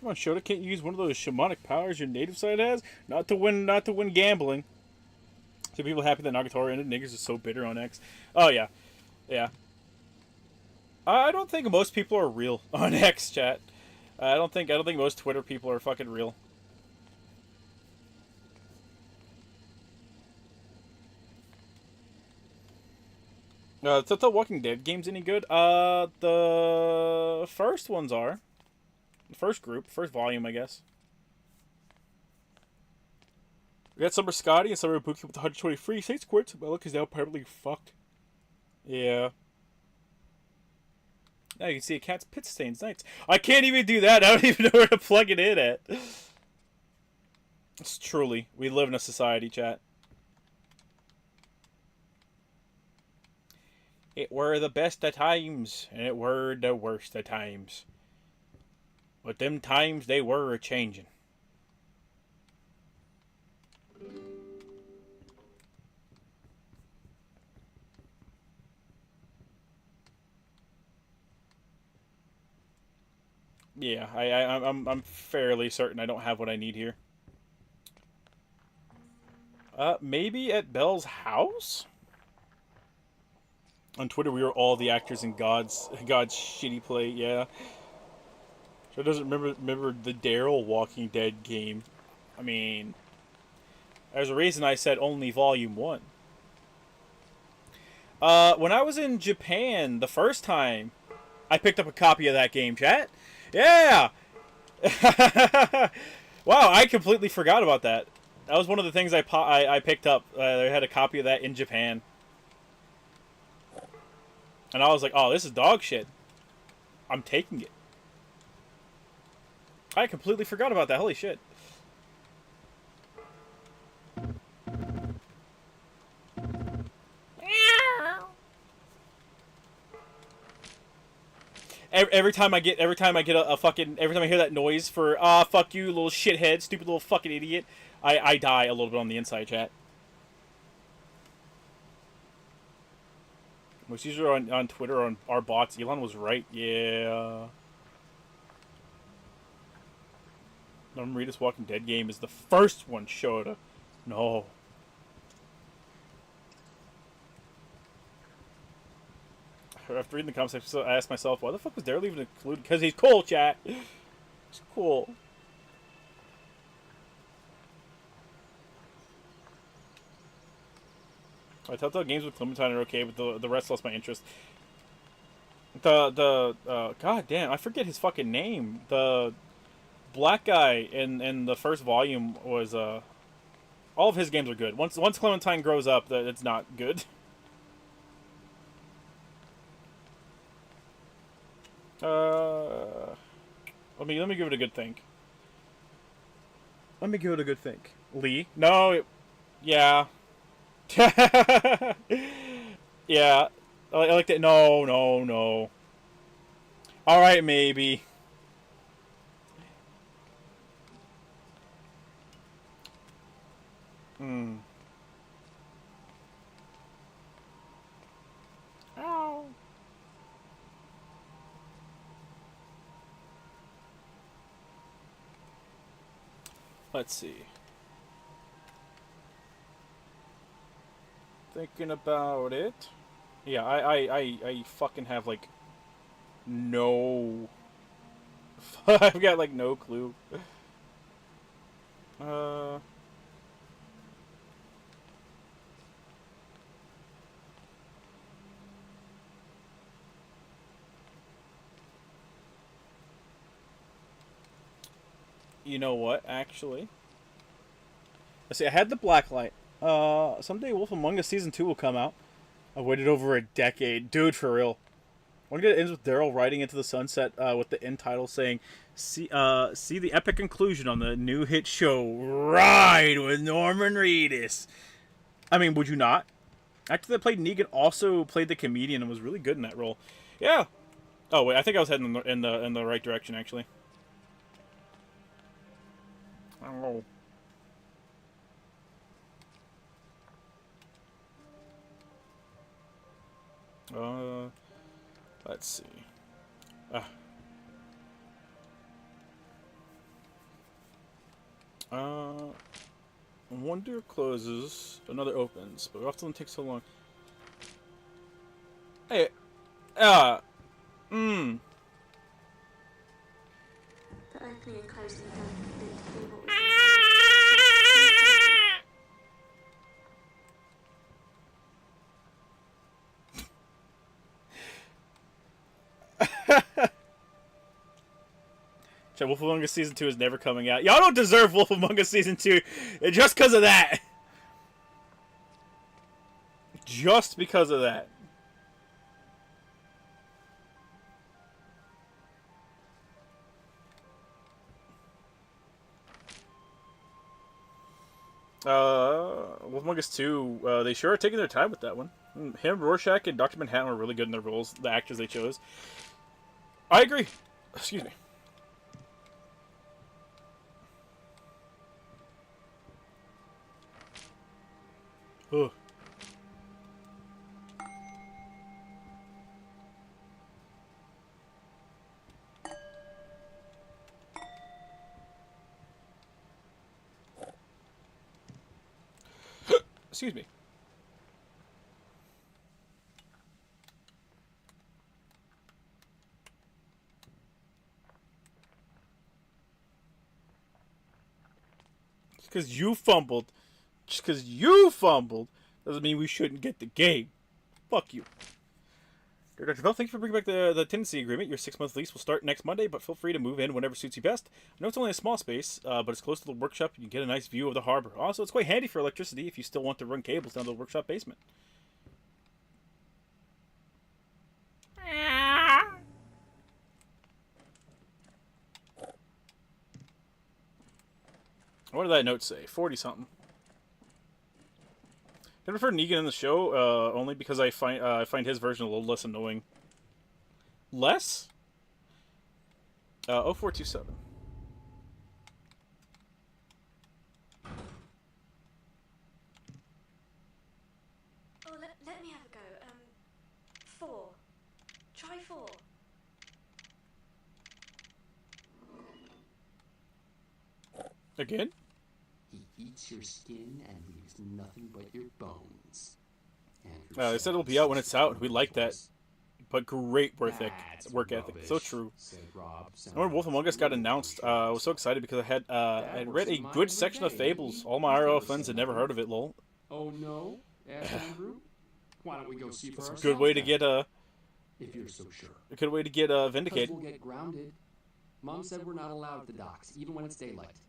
A: on, Shota, can't you use one of those shamanic powers your native side has? Not to win gambling. So people happy that Nagatoro ended. Niggers is so bitter on X. Oh yeah. Yeah. I don't think most people are real on X, chat. I don't think most Twitter people are fucking real. Is that the Walking Dead games any good? The first ones are. The first group, first volume, I guess. We got Summer Scotty and Summer Ibuki with 120 free state squirts. My luck is now permanently fucked. Yeah. Now you can see a cat's pit stains. Nice. I can't even do that. I don't even know where to plug it in at. It's truly. We live in a society, chat. It were the best of times, and it were the worst of times. But them times, they were a-changin'. Yeah, I'm fairly certain I don't have what I need here. Maybe at Belle's house? On Twitter, we were all the actors in God's shitty play, yeah. So doesn't remember the Daryl Walking Dead game. I mean, there's a reason I said only Volume 1. When I was in Japan the first time, I picked up a copy of that game, chat. Yeah! Wow, I completely forgot about that. That was one of the things I picked up. They had a copy of that in Japan. And I was like, oh, this is dog shit. I'm taking it. I completely forgot about that. Holy shit. Every time I hear that noise for fuck you, little shithead, stupid little fucking idiot, I die a little bit on the inside chat. Most users on Twitter are bots. Elon was right. Yeah. Marita's Walking Dead game is the first one, Shota. No. After reading the comments, I asked myself, why the fuck was Daryl even included? Because he's cool, chat. He's cool. I Telltale games with Clementine are okay, but the rest lost my interest. God damn, I forget his fucking name. The black guy in the first volume was all of his games are good. Once Clementine grows up, it's not good. Let me give it a good think. Let me give it a good think. Lee? No. Yeah. Yeah. I like that. No. All right, maybe. Ow. Let's see. Thinking about it. Yeah, I fucking have like no. I've got like no clue. You know what? Actually, let's see. I had the Blacklight. Someday Wolf Among Us Season 2 will come out. I waited over a decade. Dude, for real. One it ends with Daryl riding into the sunset with the end title saying, see the epic conclusion on the new hit show, Ride with Norman Reedus. I mean, would you not? Actor that played Negan also played the comedian and was really good in that role. Yeah. Oh, wait, I think I was heading in the right direction, actually. Oh. Let's see. One door closes, another opens, but often takes so long. Hey,
S: The opening and closing don't need to be what was
A: Wolf Among Us Season 2 is never coming out. Y'all don't deserve Wolf Among Us Season 2 just because of that. Just because of that. Wolf Among Us 2, they sure are taking their time with that one. Him, Rorschach, and Dr. Manhattan were really good in their roles, the actors they chose. I agree. Excuse me. Ugh. Excuse me. Just because you fumbled. Just because you fumbled doesn't mean we shouldn't get the game. Fuck you. Dr. Bell, thank you for bringing back the tenancy agreement. Your 6-month lease will start next Monday, but feel free to move in whenever suits you best. I know it's only a small space, but it's close to the workshop and you get a nice view of the harbor. Also, it's quite handy for electricity if you still want to run cables down to the workshop basement. What did that note say? 40-something. I prefer Negan in the show, only because I find his version a little less annoying. Less? 0427.
S: Oh, let me have a go. 4. Try 4.
A: Again?
T: He eats your skin and leaves nothing but your bones.
A: They said it'll be out when it's out. We like that. But great work ethic. So true. I remember Wolf Among Us got announced. I was so excited because I had read a good section of Fables. All my RL friends had never heard of it, lol.
T: Oh no? Asked Andrew? Why don't we go see for ourselves?
A: Good way to get
T: if you're so sure.
A: A good way to get vindicated.
T: Because we'll get grounded. Mom said we're not allowed at the docks, even when it's daylight.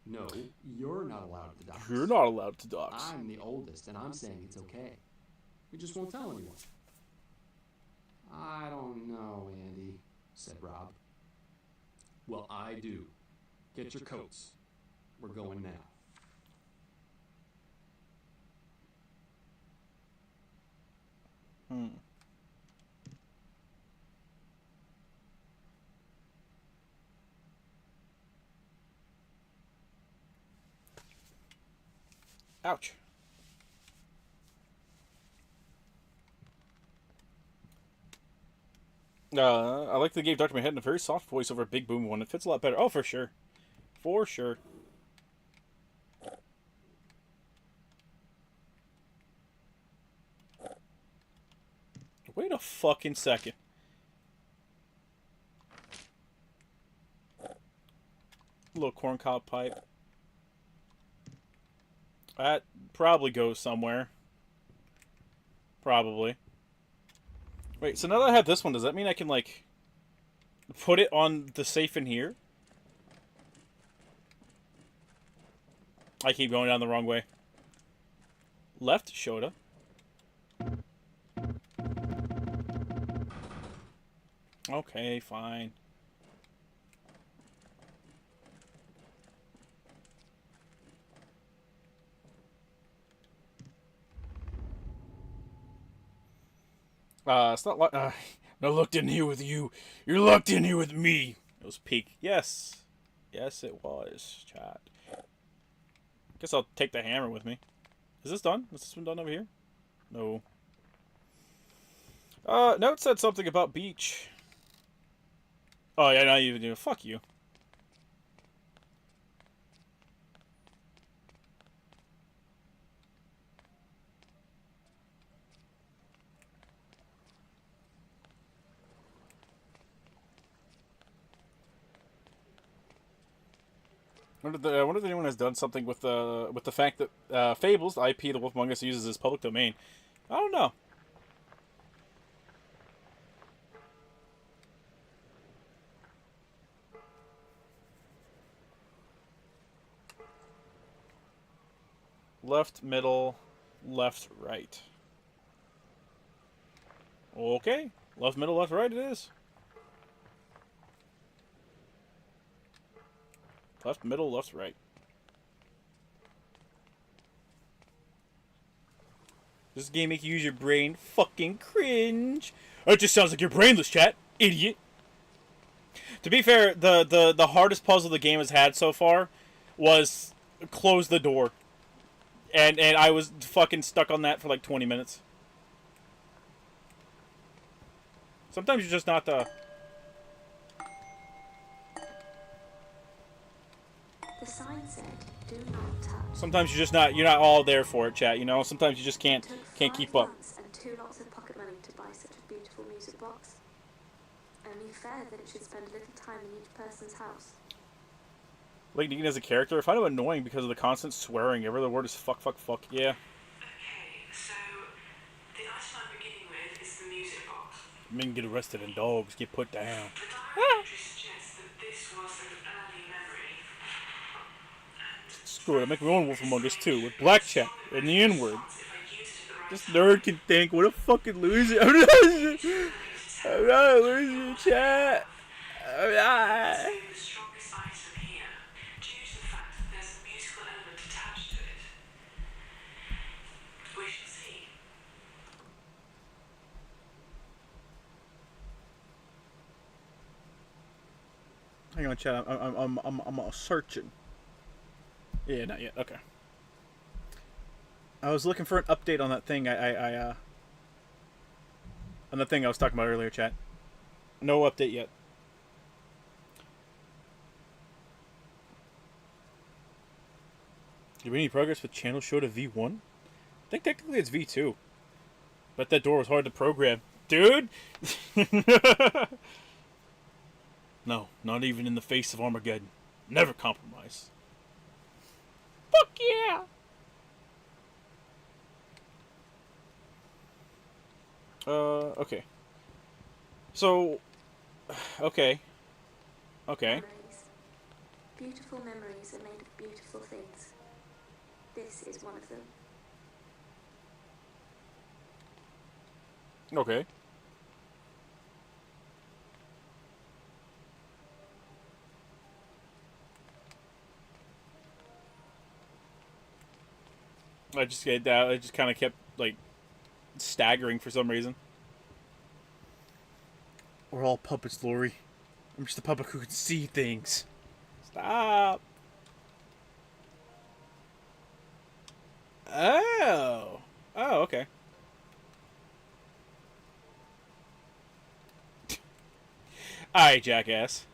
T: No, you're not allowed at the docks.
A: You're not allowed to docks.
T: I'm the oldest, and I'm saying it's okay. We just won't tell anyone. I don't know, Andy, said Rob. Well, I do. Get your coats. We're going now.
A: Ouch. I like the game Dr. Manhattan, a very soft voice over a big boom one. It fits a lot better. Oh, for sure. For sure. Wait a fucking second. Little corncob pipe. That probably goes somewhere. Probably. Wait, so now that I have this one, does that mean I can, like, put it on the safe in here? I keep going down the wrong way. Left, Shota. Okay, fine. It's not like no locked in here with you. You're locked in here with me. It was peak. Yes. Yes, it was, chat. Guess I'll take the hammer with me. Is this done? Is this one done over here? No. Note said something about beach. Oh, yeah, not even do. Fuck you. I wonder if anyone has done something with the fact that Fables, the IP the Wolf Among Us uses, is public domain. I don't know. Left, middle, left, right. Okay. Left, middle, left, right it is. Left, middle, left, right. Does this game make you use your brain? Fucking cringe. It just sounds like you're brainless, chat. Idiot. To be fair, the hardest puzzle the game has had so far was close the door. And I was fucking stuck on that for like 20 minutes. Sometimes you're just not the...
S: The sign said, "Do not touch."
A: Sometimes you're not all there for it, chat, you know? Sometimes you just can't keep up.
S: And 2 lots of pocket money to buy such a beautiful music box. Only fair that it should spend a little time in each person's house.
A: Like Negan as a character, I find him annoying because of the constant swearing. Every other word is fuck, fuck, fuck. Yeah.
R: Okay, so the item I'm beginning with is
A: Men get arrested and dogs get put down. Screw it, I make my own Wolf Among Us too, with black chat and the N-word. This nerd can think, what a fucking loser. I'm not a loser, chat. I'm not. Hang on, chat. I'm searching. Yeah, not yet. Okay. I was looking for an update on that thing. On the thing I was talking about earlier, chat. No update yet. Did we need progress with channel show to V1? I think technically it's V2. But that door was hard to program. Dude! No, not even in the face of Armageddon. Never compromise. Fuck yeah! Okay. So, okay.
S: Memories. Beautiful memories are made of beautiful things. This is one of them.
A: Okay. I just kind of kept, like, staggering for some reason. We're all puppets, Lori. I'm just a puppet who can see things. Stop. Oh. Oh, okay. Alright, jackass.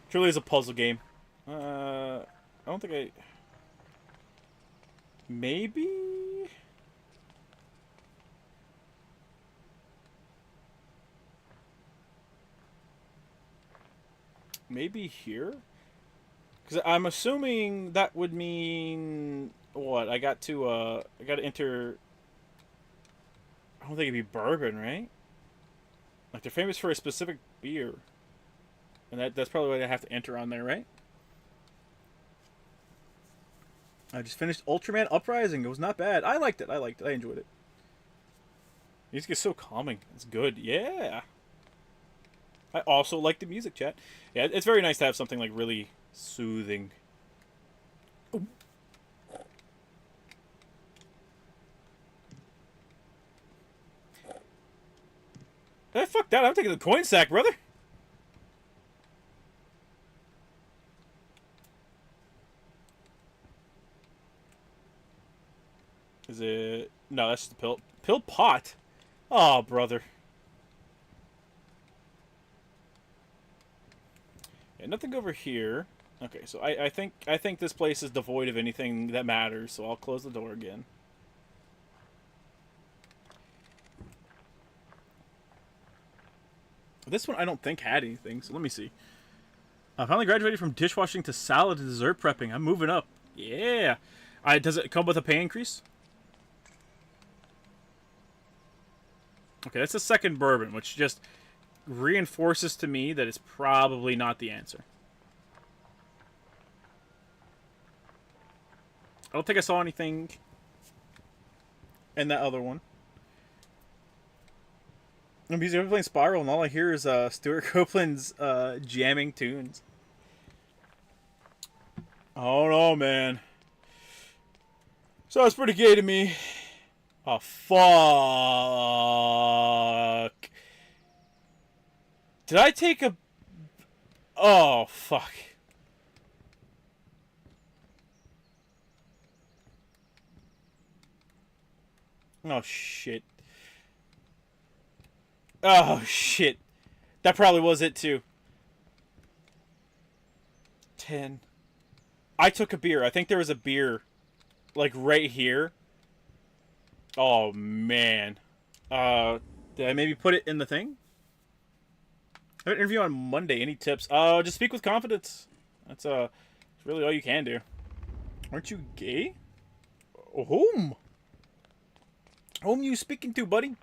A: Truly is a puzzle game. I don't think I... Maybe? Maybe here? Because I'm assuming that would mean... What? I got to enter... I don't think it'd be bourbon, right? Like, they're famous for a specific beer. And that's probably what I have to enter on there, right? I just finished Ultraman Uprising. It was not bad. I liked it. I enjoyed it. Music is so calming. It's good. Yeah. I also like the music, chat. Yeah, it's very nice to have something, like, really soothing. Ooh. Hey, fuck that. I'm taking the coin sack, brother. Is it... No, that's just the pill. Pill pot? Oh, brother. Yeah, nothing over here. Okay, so I think this place is devoid of anything that matters, so I'll close the door again. This one I don't think had anything, so let me see. I finally graduated from dishwashing to salad and dessert prepping. I'm moving up. Yeah. Does it come with a pay increase? Okay, that's the second bourbon, which just reinforces to me that it's probably not the answer. I don't think I saw anything in that other one. I'm playing Spiral, and all I hear is Stuart Copeland's jamming tunes. Oh no, man. So it's pretty gay to me. Oh, fuck. Did I take a... Oh, fuck. Oh, shit. Oh, shit. That probably was it, too. 10. I took a beer. I think there was a beer, like, right here. Oh, man. Did I maybe put it in the thing? I have an interview on Monday. Any tips? Just speak with confidence. That's really all you can do. Aren't you gay? Whom? Whom you speaking to, buddy?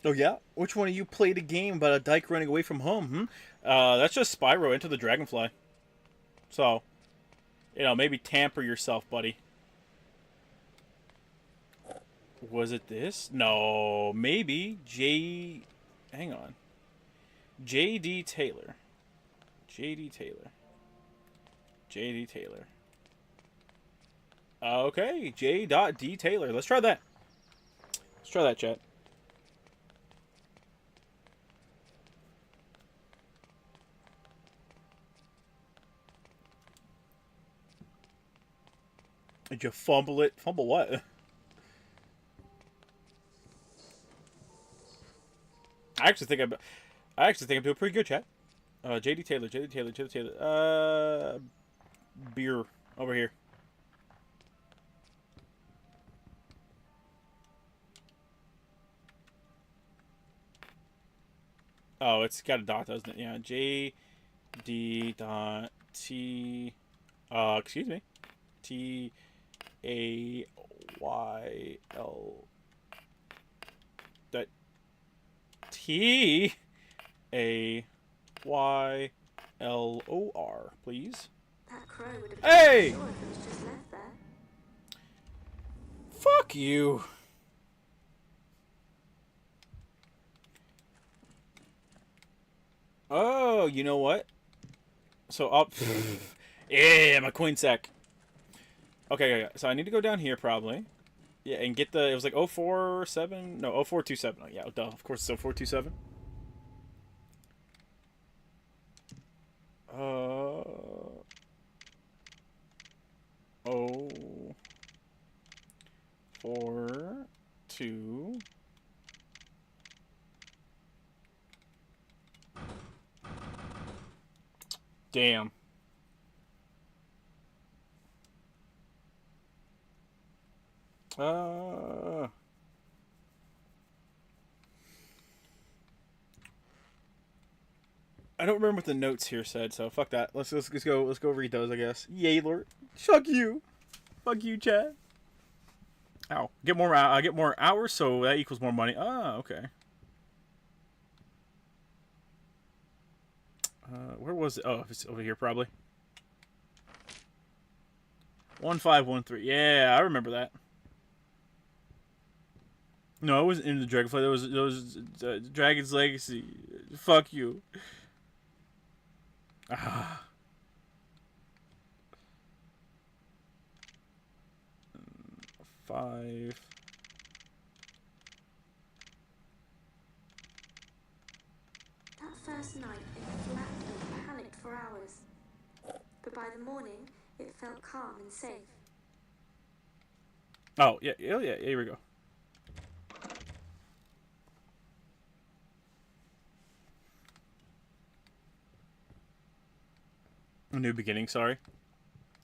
A: Oh yeah? Which one of you played a game about a dyke running away from home, that's just Spyro Into the Dragonfly. So, you know, maybe tamper yourself, buddy. Was it this? No, maybe hang on. J.D. Taylor. J.D. Taylor. J.D. Taylor. Okay, J.D. Taylor. Let's try that. Let's try that, chat. Did you fumble it? Fumble what? I actually think I'm doing pretty good, chat. J.D. Taylor, J.D. Taylor, J.D. Taylor. Beer over here. Oh, it's got a dot, doesn't it? Yeah, J.D. dot T. Excuse me. T-A-Y-L. That T-A-Y-L-O-R, please.
S: That crow would have
A: hey!
S: been sure if it was just left there.
A: Fuck you. Oh, you know what? So up. Yeah, my queen sack. Okay, so I need to go down here probably. Yeah, and get the. It was like 047. No, 0427. Oh, yeah, duh. Of course, it's 0427. Oh. 4 2. Damn. I don't remember what the notes here said, so fuck that. Let's go read those, I guess. Yay, Lord. Fuck you. Fuck you, Chad. Ow. Get more hours, so that equals more money. Ah, okay. Where was it? Oh, it's over here probably. 1513. Yeah, I remember that. No, it wasn't in the Dragonfly. That was Dragon's Legacy. Fuck you. Ah. Five.
S: That first night, it flattened and panicked for hours. But by the morning, it felt calm and safe.
A: Oh, yeah, here we go. A New Beginning, sorry.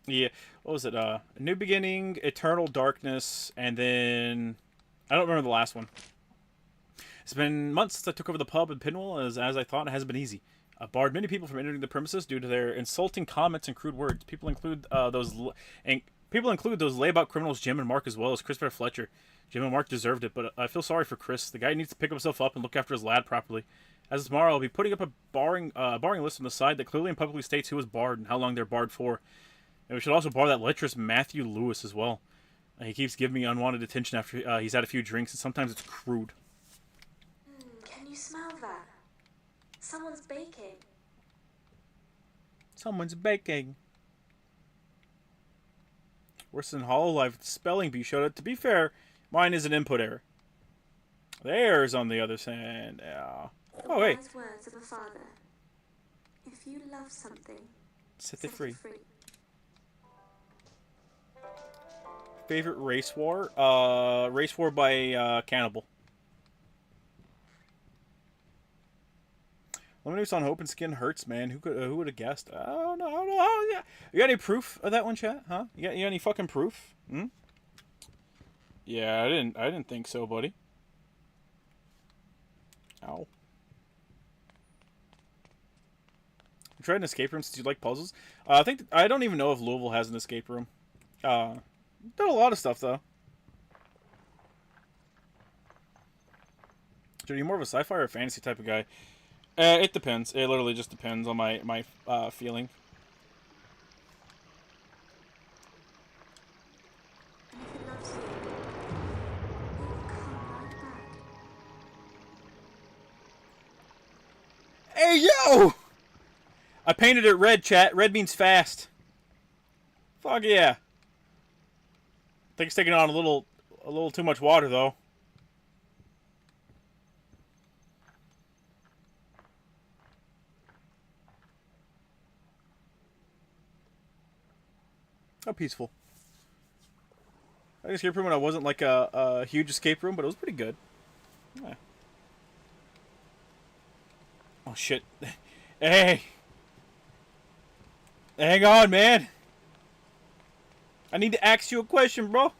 A: Yeah, what was it? A New Beginning, Eternal Darkness, and then... I don't remember the last one. It's been months since I took over the pub in Pinwell, as I thought it hasn't been easy. I've barred many people from entering the premises due to their insulting comments and crude words. People include those layabout criminals Jim and Mark, as well as Christopher Fletcher. Jim and Mark deserved it, but I feel sorry for Chris. The guy needs to pick himself up and look after his lad properly. As of tomorrow, I'll be putting up a barring list on the side that clearly and publicly states who is barred and how long they're barred for. And we should also bar that lecherous Matthew Lewis as well. He keeps giving me unwanted attention after he's had a few drinks, and sometimes it's crude.
S: Can you smell that? Someone's baking.
A: Someone's baking. Worse than HoloLive, the spelling bee showed it. To be fair, mine is an input error. Theirs, on the other hand, yeah. Oh, wait.
S: Wise words of a father. If you love something,
A: set it free. Favorite race war? Race War by Cannibal. Lemonade on Hope and Skin hurts, man. Who would have guessed? I don't know. Yeah. You got any proof of that one, chat? Huh? You got any fucking proof? Hmm? Yeah, I didn't think so, buddy. Ow. tried an escape room since you like puzzles? I don't even know if Louisville has an escape room. Done a lot of stuff though. Are you more of a sci-fi or a fantasy type of guy? It depends. It literally just depends on my feeling. Hey yo! I painted it red, chat. Red means fast. Fuck yeah. I think it's taking on a little too much water though. How peaceful. I escape room when I wasn't like a huge escape room, but it was pretty good. Yeah. Oh shit. Hey! Hang on, man! I need to ask you a question, bro.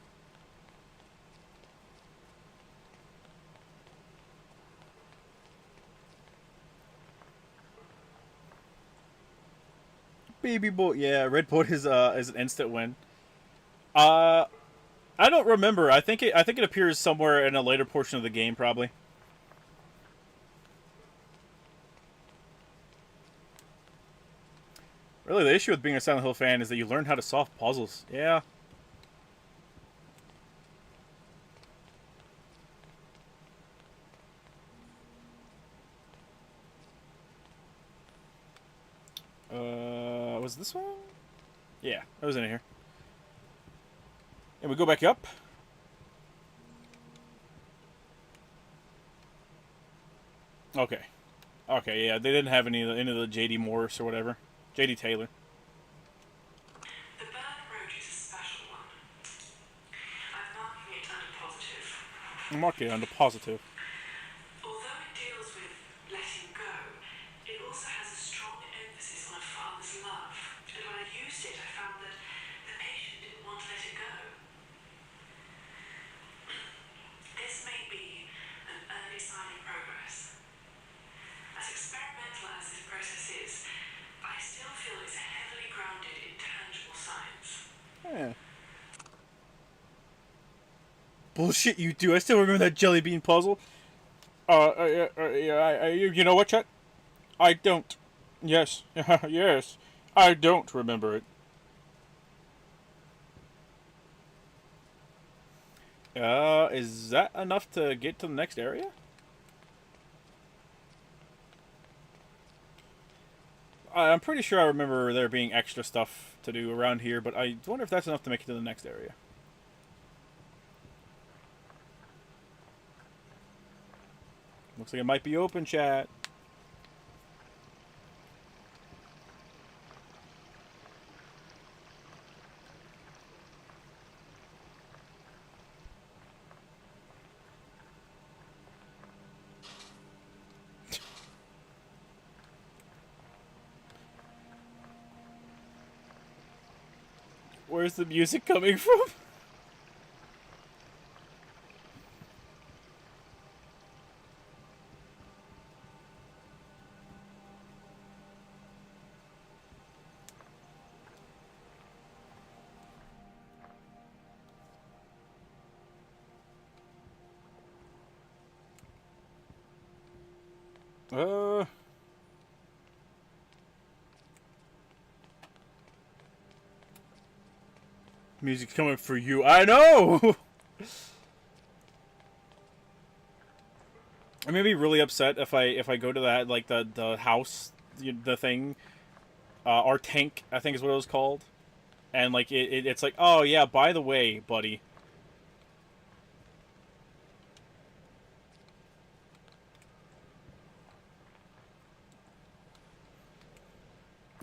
A: Baby boy, yeah, red board is an instant win. I don't remember. I think it appears somewhere in a later portion of the game, probably. Really, the issue with being a Silent Hill fan is that you learn how to solve puzzles. Yeah. Was this one? Yeah, that was in here. And we go back up. Okay. Okay, yeah, they didn't have any of the JD Morris or whatever. JD Taylor.
R: The bird road is a special one. I'm marking it under positive.
A: I'm marking it under positive.
R: Although it deals with letting go, it also has a strong emphasis on a father's love. And when I used it, I found that the patient didn't want to let it go. This may be an early sign of progress. As experimental as this process is, I still feel it's heavily grounded in tangible science.
A: Yeah. Bullshit, you do. I still remember that jelly bean puzzle. You know what, chat? I don't. Yes. Yes. I don't remember it. Is that enough to get to the next area? I'm pretty sure I remember there being extra stuff to do around here, but I wonder if that's enough to make it to the next area. Looks like it might be open, chat. Where's the music coming from? Music's coming for you. I know! I'm gonna be really upset if I go to that, like, the house, the thing, our tank, I think is what it was called. And, like, it's like, oh, yeah, by the way, buddy.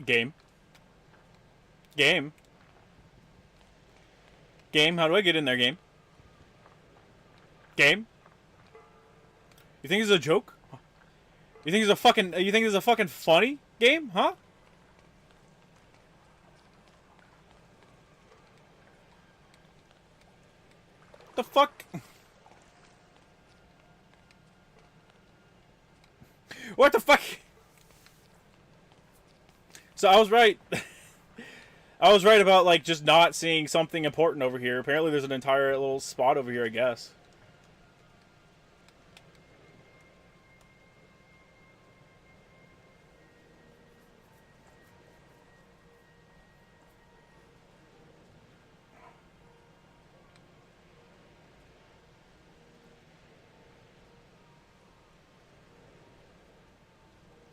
A: Game. Game. Game, how do I get in there, game? Game? You think it's a joke? You think it's a fucking funny game, huh? The fuck? What the fuck? So I was right. I was right about, like, just not seeing something important over here. Apparently there's an entire little spot over here, I guess.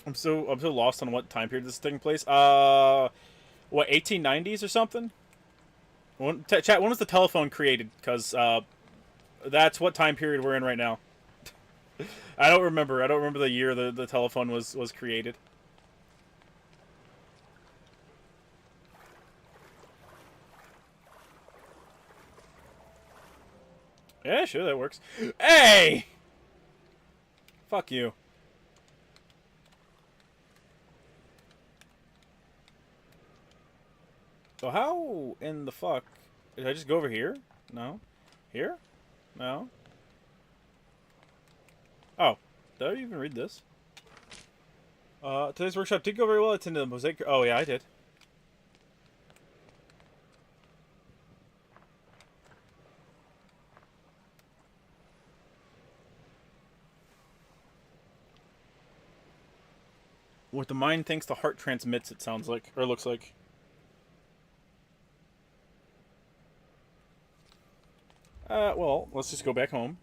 A: I'm so lost on what time period this is taking place. What, 1890s or something? Chat, when was the telephone created? Because that's what time period we're in right now. I don't remember. I don't remember the year the telephone was created. Yeah, sure, that works. Hey! Fuck you. So how in the fuck... Did I just go over here? No. Here? No. Oh. Did I even read this? Today's workshop did go very well. It's into the mosaic... Oh, yeah, I did. What the mind thinks the heart transmits, it sounds like. Or looks like. Well, let's just go back home.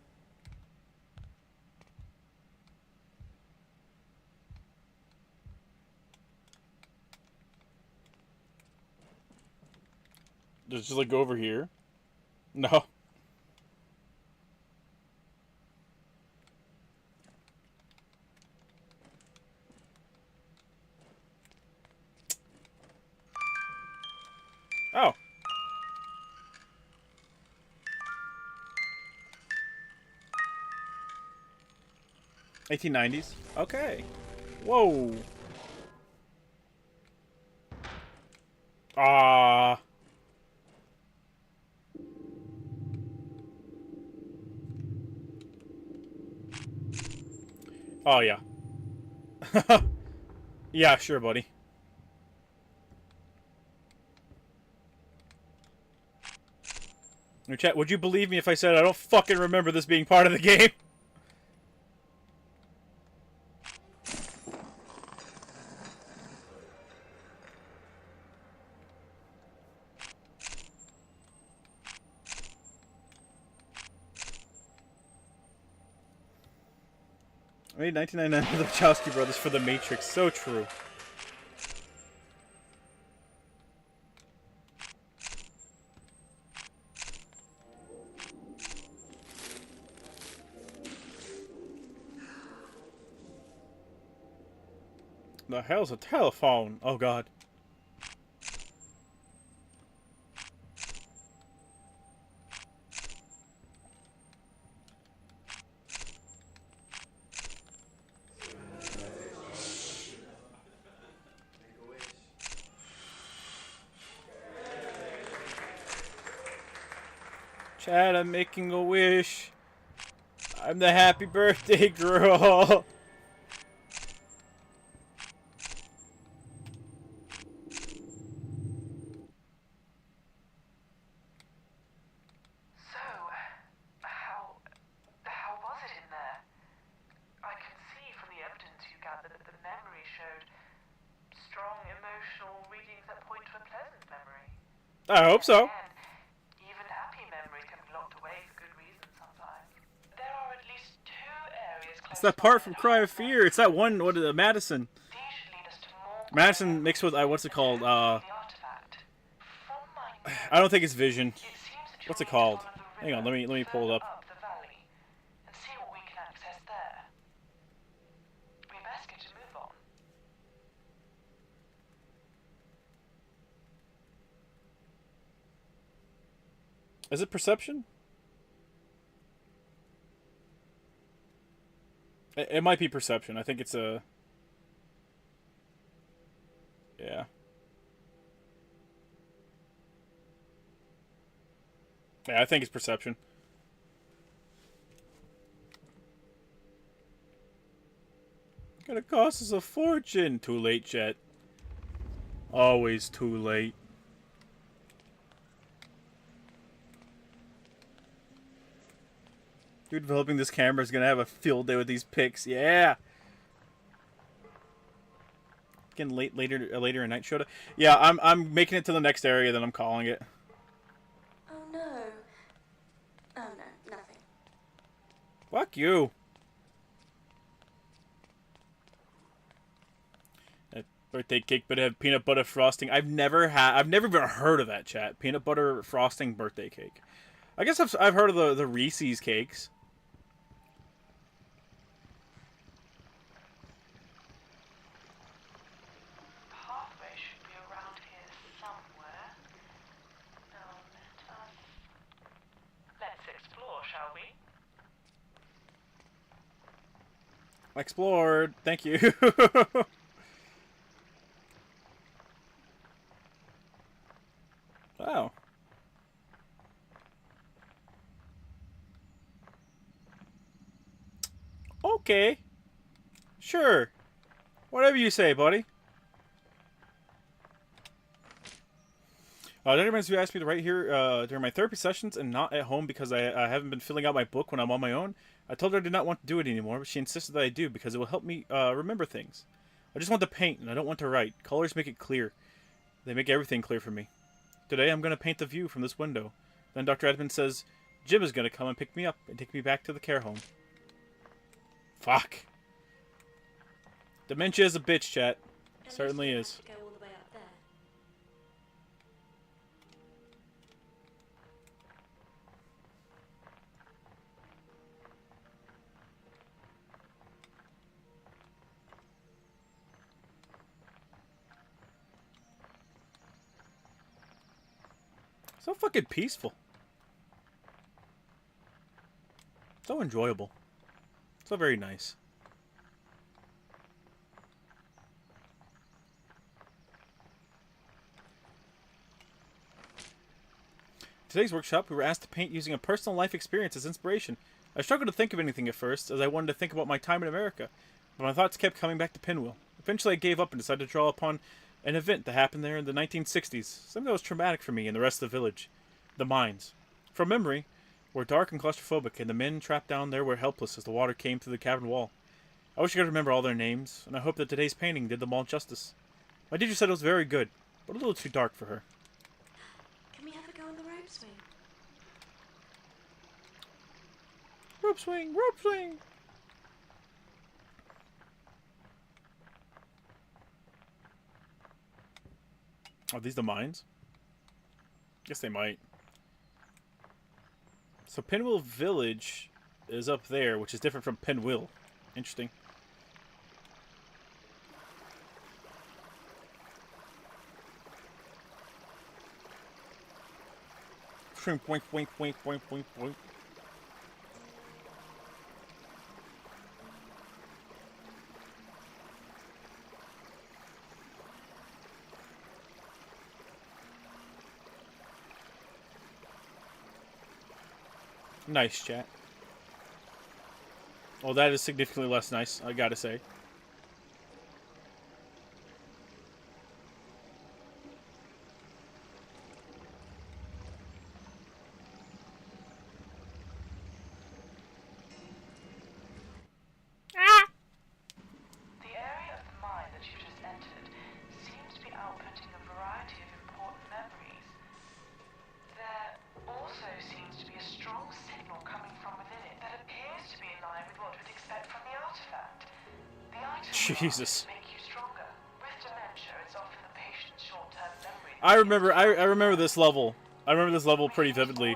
A: Just like go over here. No. Oh. $1890s. Okay. Whoa. Ah. Oh, yeah. Yeah, sure, buddy. Now, chat, would you believe me if I said I don't fucking remember this being part of the game? I made 1999 with the Wachowski brothers for The Matrix. So true. The hell's a telephone? Oh god. Chad, I'm making a wish. I'm the happy birthday girl.
R: So, how was it in there? I can see from the evidence you gathered that the memory showed strong emotional readings that point to a pleasant memory.
A: I hope so.
R: Even happy memory can be locked away for good reason sometimes. There are at least 2 areas close.
A: It's that part from Cry of Fear. It's that one, what is it, Madison. Madison mixed with, what's it called? I don't think it's Vision. What's it called? Hang on, let me pull it up.
R: And see what we can access there. We best get to move on.
A: Is it Perception? It might be Perception. I think it's a... Yeah. Yeah, I think it's Perception. Gonna cost us a fortune. Too late, chat. Always too late. Dude developing this camera is gonna have a field day with these pics. Yeah. Getting later a night show. Yeah, I'm making it to the next area, then I'm calling it.
S: Oh no. Oh no, nothing.
A: Fuck you. That birthday cake but have peanut butter frosting. I've never even heard of that, chat. Peanut butter frosting birthday cake. I guess I've heard of the Reese's cakes.
R: Pathway should be around here somewhere. Now let's explore, shall we?
A: Explored. Thank you. Wow. Okay. Sure. Whatever you say, buddy. That reminds me, you asked me to write here during my therapy sessions and not at home because I haven't been filling out my book when I'm on my own. I told her I did not want to do it anymore, but she insisted that I do because it will help me remember things. I just want to paint, and I don't want to write. Colors make it clear. They make everything clear for me. Today, I'm going to paint the view from this window. Then Dr. Edmund says, Jim is going to come and pick me up and take me back to the care home. Fuck. Dementia is a bitch, chat. Certainly is. So fucking peaceful. So enjoyable. So very nice. Today's workshop, we were asked to paint using a personal life experience as inspiration. I struggled to think of anything at first, as I wanted to think about my time in America, but my thoughts kept coming back to Pinwheel. Eventually I gave up and decided to draw upon an event that happened there in the 1960s, something that was traumatic for me and the rest of the village. The mines. From memory, were dark and claustrophobic, and the men trapped down there were helpless as the water came through the cavern wall. I wish I could remember all their names, and I hope that today's painting did them all justice. My teacher said it was very good, but a little too dark for her.
S: Can we have a go on the rope swing?
A: Rope swing! Rope swing! Are these the mines? Guess they might. So Pinwheel Village is up there, which is different from Pinwheel. Interesting. Boink, boink, boink, boink, boink, boink, boink. Nice, chat. Well, that is significantly less nice, I gotta say.
R: The area of the mine that you just entered seems to be outputting a variety of important memories. There also seems to be a strong signal coming from within it that appears to be in line with what we'd expect from the artifact. The item
A: Jesus.
R: will make you stronger. With dementia, it's often the patient's short-term memory.
A: I remember this level. I remember this level pretty vividly.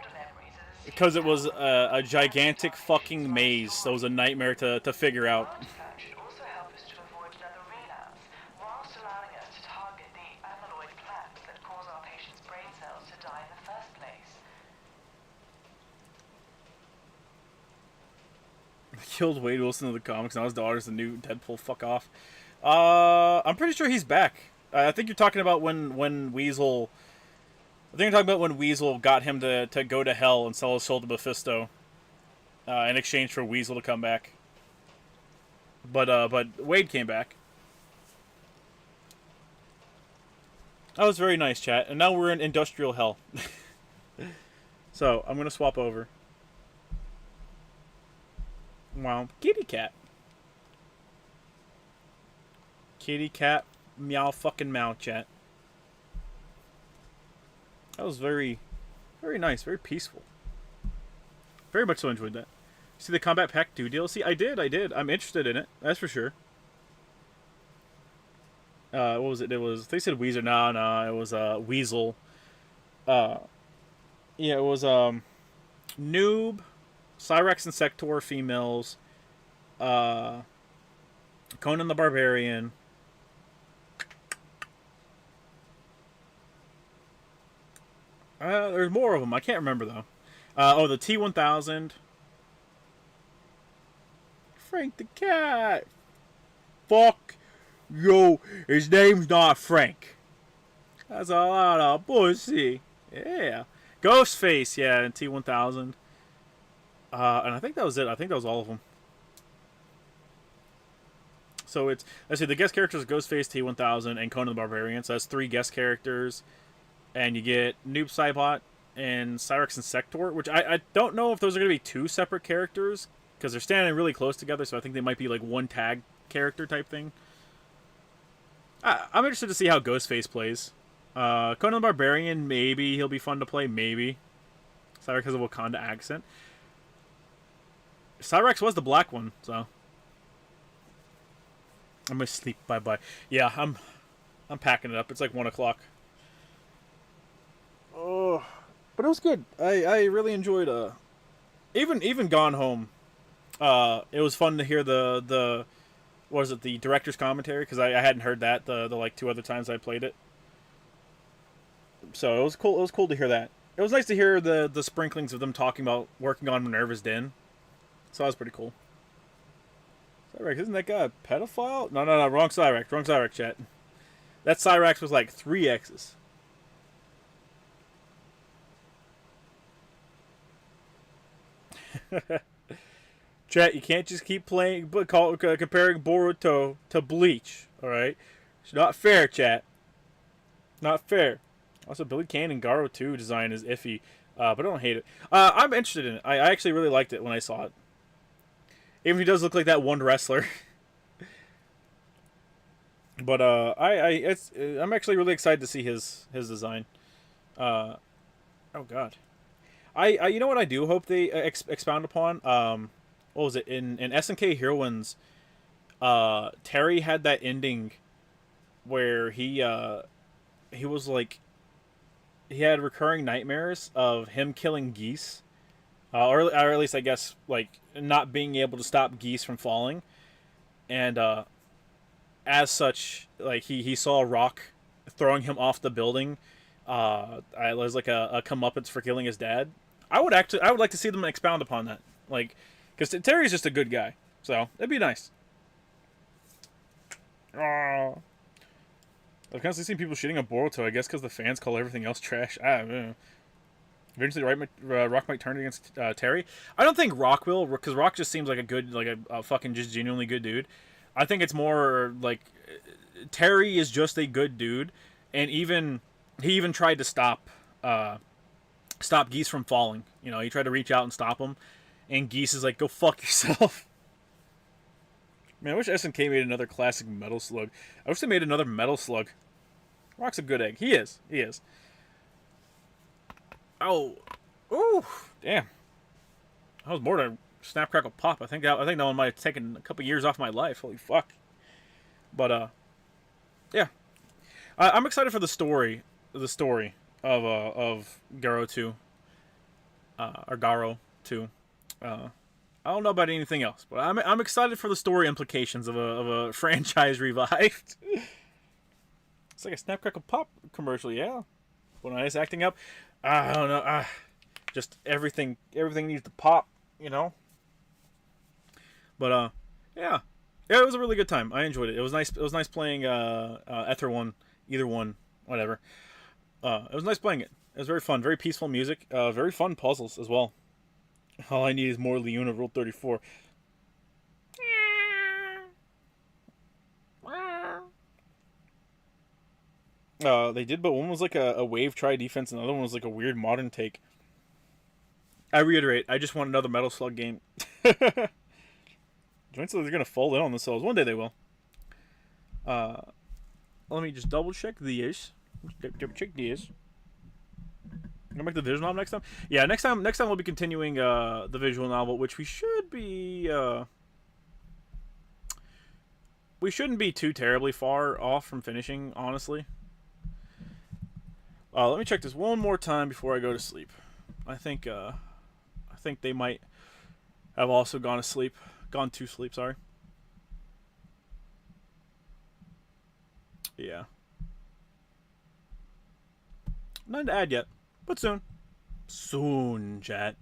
A: Because it was a gigantic fucking maze. So it was a nightmare to figure out.
R: Should also help us to avoid another relapse, whilst allowing us to target the amyloid plaques that cause our patients' brain cells to die in the first place.
A: Killed Wade Wilson of the comics. Now his daughter's the new Deadpool. Fuck off. I'm pretty sure he's back. I think you're talking about when Weasel. I think you're talking about when Weasel got him to go to hell and sell his soul to Mephisto, in exchange for Weasel to come back. But Wade came back. That was very nice, chat. And now we're in industrial hell. So, I'm going to swap over. Wow. Kitty cat. Kitty cat. Meow fucking meow, chat. That was very, very nice. Very peaceful. Very much so enjoyed that. See the Combat Pack 2 DLC? I did. I'm interested in it. That's for sure. What was it? It was... They said Weezer. No. It was, Weasel. Yeah, it was, Noob, Cyrex and Sector females, Conan the Barbarian, there's more of them. I can't remember, though. The T-1000, Frank the Cat. Fuck yo, his name's not Frank. That's a lot of pussy. Yeah. Ghostface, yeah, and T-1000. And I think that was it. I think that was all of them. So it's, let's see, the guest characters are Ghostface, T-1000, and Conan the Barbarian. So that's 3 guest characters. And you get Noob Saibot and Cyrex and Sector, which I don't know if those are going to be 2 separate characters, because they're standing really close together, so I think they might be like 1 tag character type thing. I'm interested to see how Ghostface plays. Conan the Barbarian, maybe he'll be fun to play, maybe. Cyrex has a Wakanda accent. Cyrex was the black one, so. I'm gonna sleep, bye-bye. Yeah, I'm packing it up. It's like 1 o'clock. Oh, but it was good. I really enjoyed, even Gone Home. It was fun to hear the what is it, the director's commentary, because I hadn't heard that the like 2 other times I played it. So it was cool. It was cool to hear that. It was nice to hear the sprinklings of them talking about working on Minerva's Den. So that was pretty cool. Cyrax, isn't that guy a pedophile? No, wrong Cyrax. Wrong Cyrax, chat. That Cyrax was like 3 X's. Chat, you can't just keep playing, comparing Boruto to Bleach, alright? It's not fair, chat. Not fair. Also, Billy Kane and Garo 2 design is iffy, but I don't hate it. I'm interested in it. I actually really liked it when I saw it. Even if he does look like that one wrestler. But I'm actually really excited to see his design. Oh god. You know what I do hope they expound upon? What was it in SNK Heroines? Terry had that ending where he was like, he had recurring nightmares of him killing geese, or at least I guess like not being able to stop geese from falling, and as such, like he saw a rock throwing him off the building. It was like a comeuppance for killing his dad. I would like to see them expound upon that, like, because Terry's just a good guy, so it'd be nice. Aww. I've constantly seen people shitting on Boruto, I guess because the fans call everything else trash. I don't know. Eventually, Rock might turn against Terry. I don't think Rock will, because Rock just seems like a good, like a fucking just genuinely good dude. I think it's more like Terry is just a good dude, and he even tried to stop Geese from falling. You know, he tried to reach out and stop him, and Geese is like, "Go fuck yourself." Man, I wish SNK made another classic Metal Slug. I wish they made another Metal Slug. Rock's a good egg. He is. Oh, ooh, damn. That was more than Snap Crackle Pop. I think that one might have taken a couple years off my life. Holy fuck. But yeah, I'm excited for the story of Garo 2, or Garo 2. I don't know about anything else, but I'm excited for the story implications of a franchise revived. It's like a Snap Crackle Pop commercial, yeah. When I was acting up, I don't know, just everything needs to pop, you know. But yeah, it was a really good time. I enjoyed it. It was nice. It was nice playing Ether 1, either one, whatever. It was nice playing it. It was very fun, very peaceful music, very fun puzzles as well. All I need is more Leona Rule 34. They did, but one was like a wave try defense, and the other one was like a weird modern take. I reiterate, I just want another Metal Slug game. Joint Slugs are gonna fold in on themselves. One day they will. Let me just double check these. Double check these. Gonna make the visual novel next time. Yeah, next time we'll be continuing the visual novel, which we should be. We shouldn't be too terribly far off from finishing, honestly. Let me check this one more time before I go to sleep. I think they might have also gone to sleep. Gone to sleep, sorry. Yeah. Nothing to add yet, but soon. Soon, chat.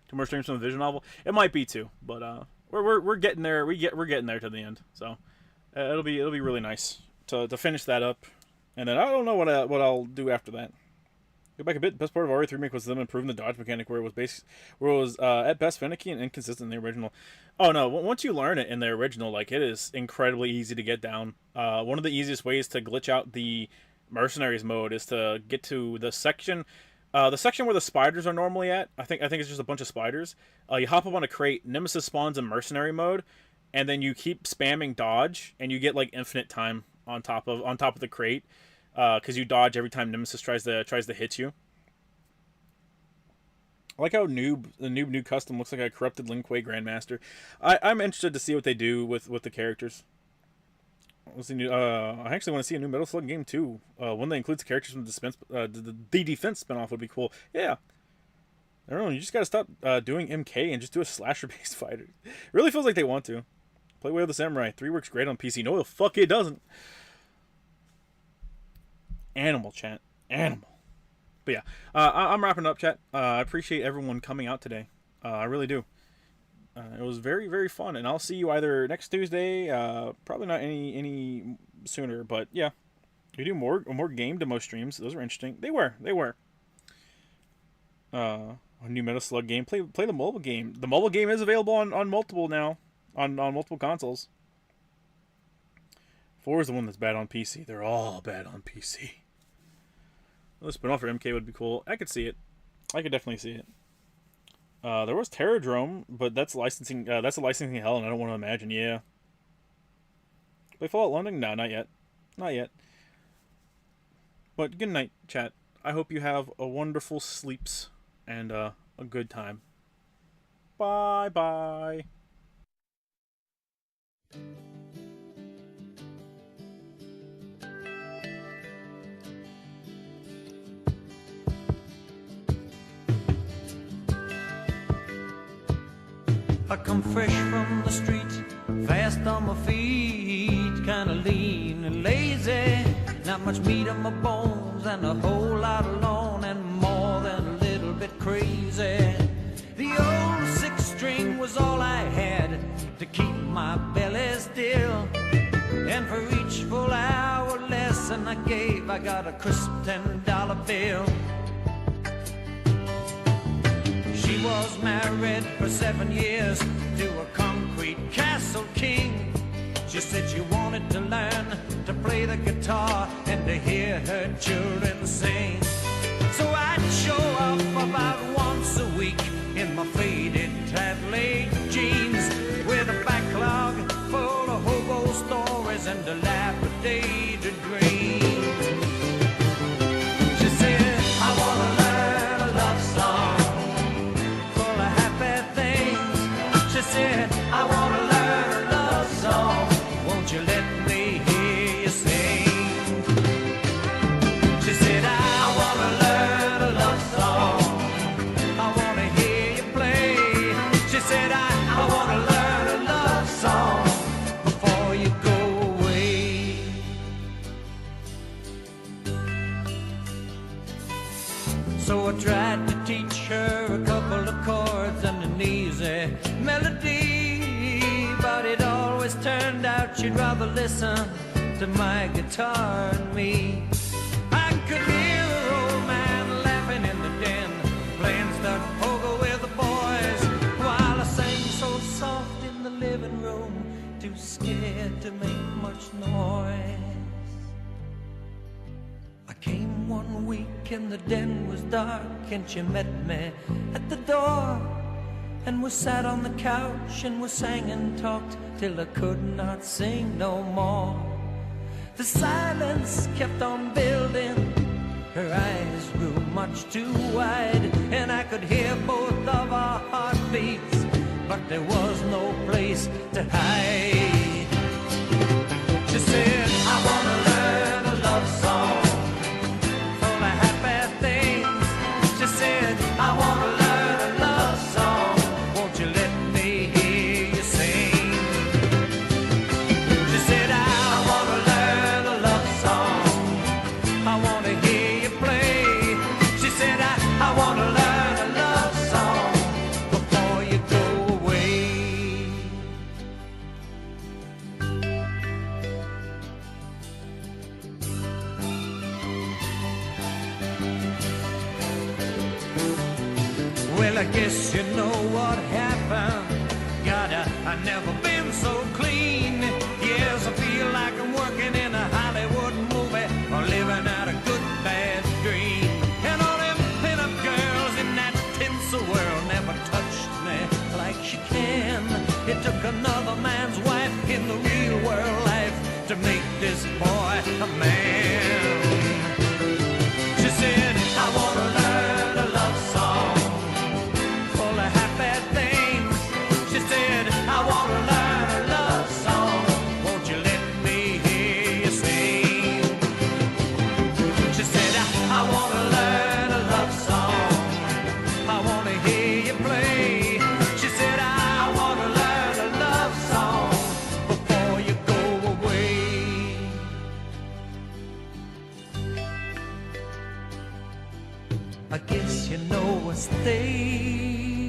A: 2 more streams from the visual novel. It might be 2, but we're getting there. We're getting there to the end. So it'll be really nice to finish that up, and then I don't know what I'll do after that. Go back a bit. Best part of RE3 remake was them improving the dodge mechanic, where it was at best finicky and inconsistent in the original. Oh no! Once you learn it in the original, like, it is incredibly easy to get down. One of the easiest ways to glitch out the mercenaries mode is to get to the section where the spiders are normally at. I think it's just a bunch of spiders. You hop up on a crate. Nemesis spawns in mercenary mode, and then you keep spamming dodge, and you get like infinite time on top of the crate. Because you dodge every time Nemesis tries to hit you. I like how the noob custom looks like a corrupted Lin Kuei Grandmaster. I'm interested to see what they do with the characters. I actually want to see a new Metal Slug game too. One that includes characters from the Defense spinoff would be cool. Yeah. I don't know. You just gotta stop doing MK and just do a slasher-based fighter. It really feels like they want to. Play Way of the Samurai 3 works great on PC. No, the fuck it doesn't. Animal, chat. Animal. But yeah, I'm wrapping up, chat. I appreciate everyone coming out today. I really do. It was very, very fun, and I'll see you either next Tuesday. Probably not any sooner, but yeah, we do more game demo streams. Those are interesting. They were. A new Metal Slug game. Play the mobile game. The mobile game is available on multiple now, on multiple consoles. 4 is the one that's bad on PC. They're all bad on PC. The spin-off for MK would be cool. I could see it. I could definitely see it. There was Terradrome, but that's licensing. That's a licensing hell, and I don't want to imagine. Yeah. Play Fallout London? No, not yet. Not yet. But good night, chat. I hope you have a wonderful sleeps and a good time. Bye bye.
U: I come fresh from the street, fast on my feet, kinda lean and lazy. Not much meat on my bones and a whole lot alone and more than a little bit crazy. The old 6-string was all I had to keep my belly still. And for each full hour lesson I gave, I got a crisp $10 bill. She was married for 7 years to a concrete castle king. She said she wanted to learn to play the guitar and to hear her children sing. So I'd show up about once a week in my faded tattooed jeans, with a backlog full of hobo stories and dilapidated dreams. She said, I wanna learn a love song full of happy things. She said, I wanna learn a love song, won't you let me hear you sing? She said, I wanna learn a love song, I wanna hear you play. She said, I wanna learn a love song before you go away. So I tried to teach her a couple of chords and an easy melody, but it always turned out she'd rather listen to my guitar and me. I could hear her old man laughing in the den, playing stud pogo with the boys, while I sang so soft in the living room, too scared to make much noise. 1 week and the den was dark, and she met me at the door. And we sat on the couch and we sang and talked till I could not sing no more. The silence kept on building, her eyes grew much too wide, and I could hear both of our heartbeats, but there was no place to hide. She said, I wanna learn a love song full of happy things. She said, I wanna learn a love song, won't you let me hear you sing? She said, I wanna learn a love song, I wanna hear you play. She said, I wanna learn a love song before you go away. Well, I guess you know what happened. God, I never been so clean. Yes, I feel like I'm working in a Hollywood movie or living out a good bad dream. And all them pin-up girls in that tinsel world never touched me like she can. It took another man's wife in the real world life to make this boy a man. She said, I wanna learn a love song full of happy things. She said, I wanna learn a love song, won't you let me hear you sing? She said, I wanna learn a love song, I wanna hear you play. She said, I wanna learn a love song before you go away. I guess you know I stayed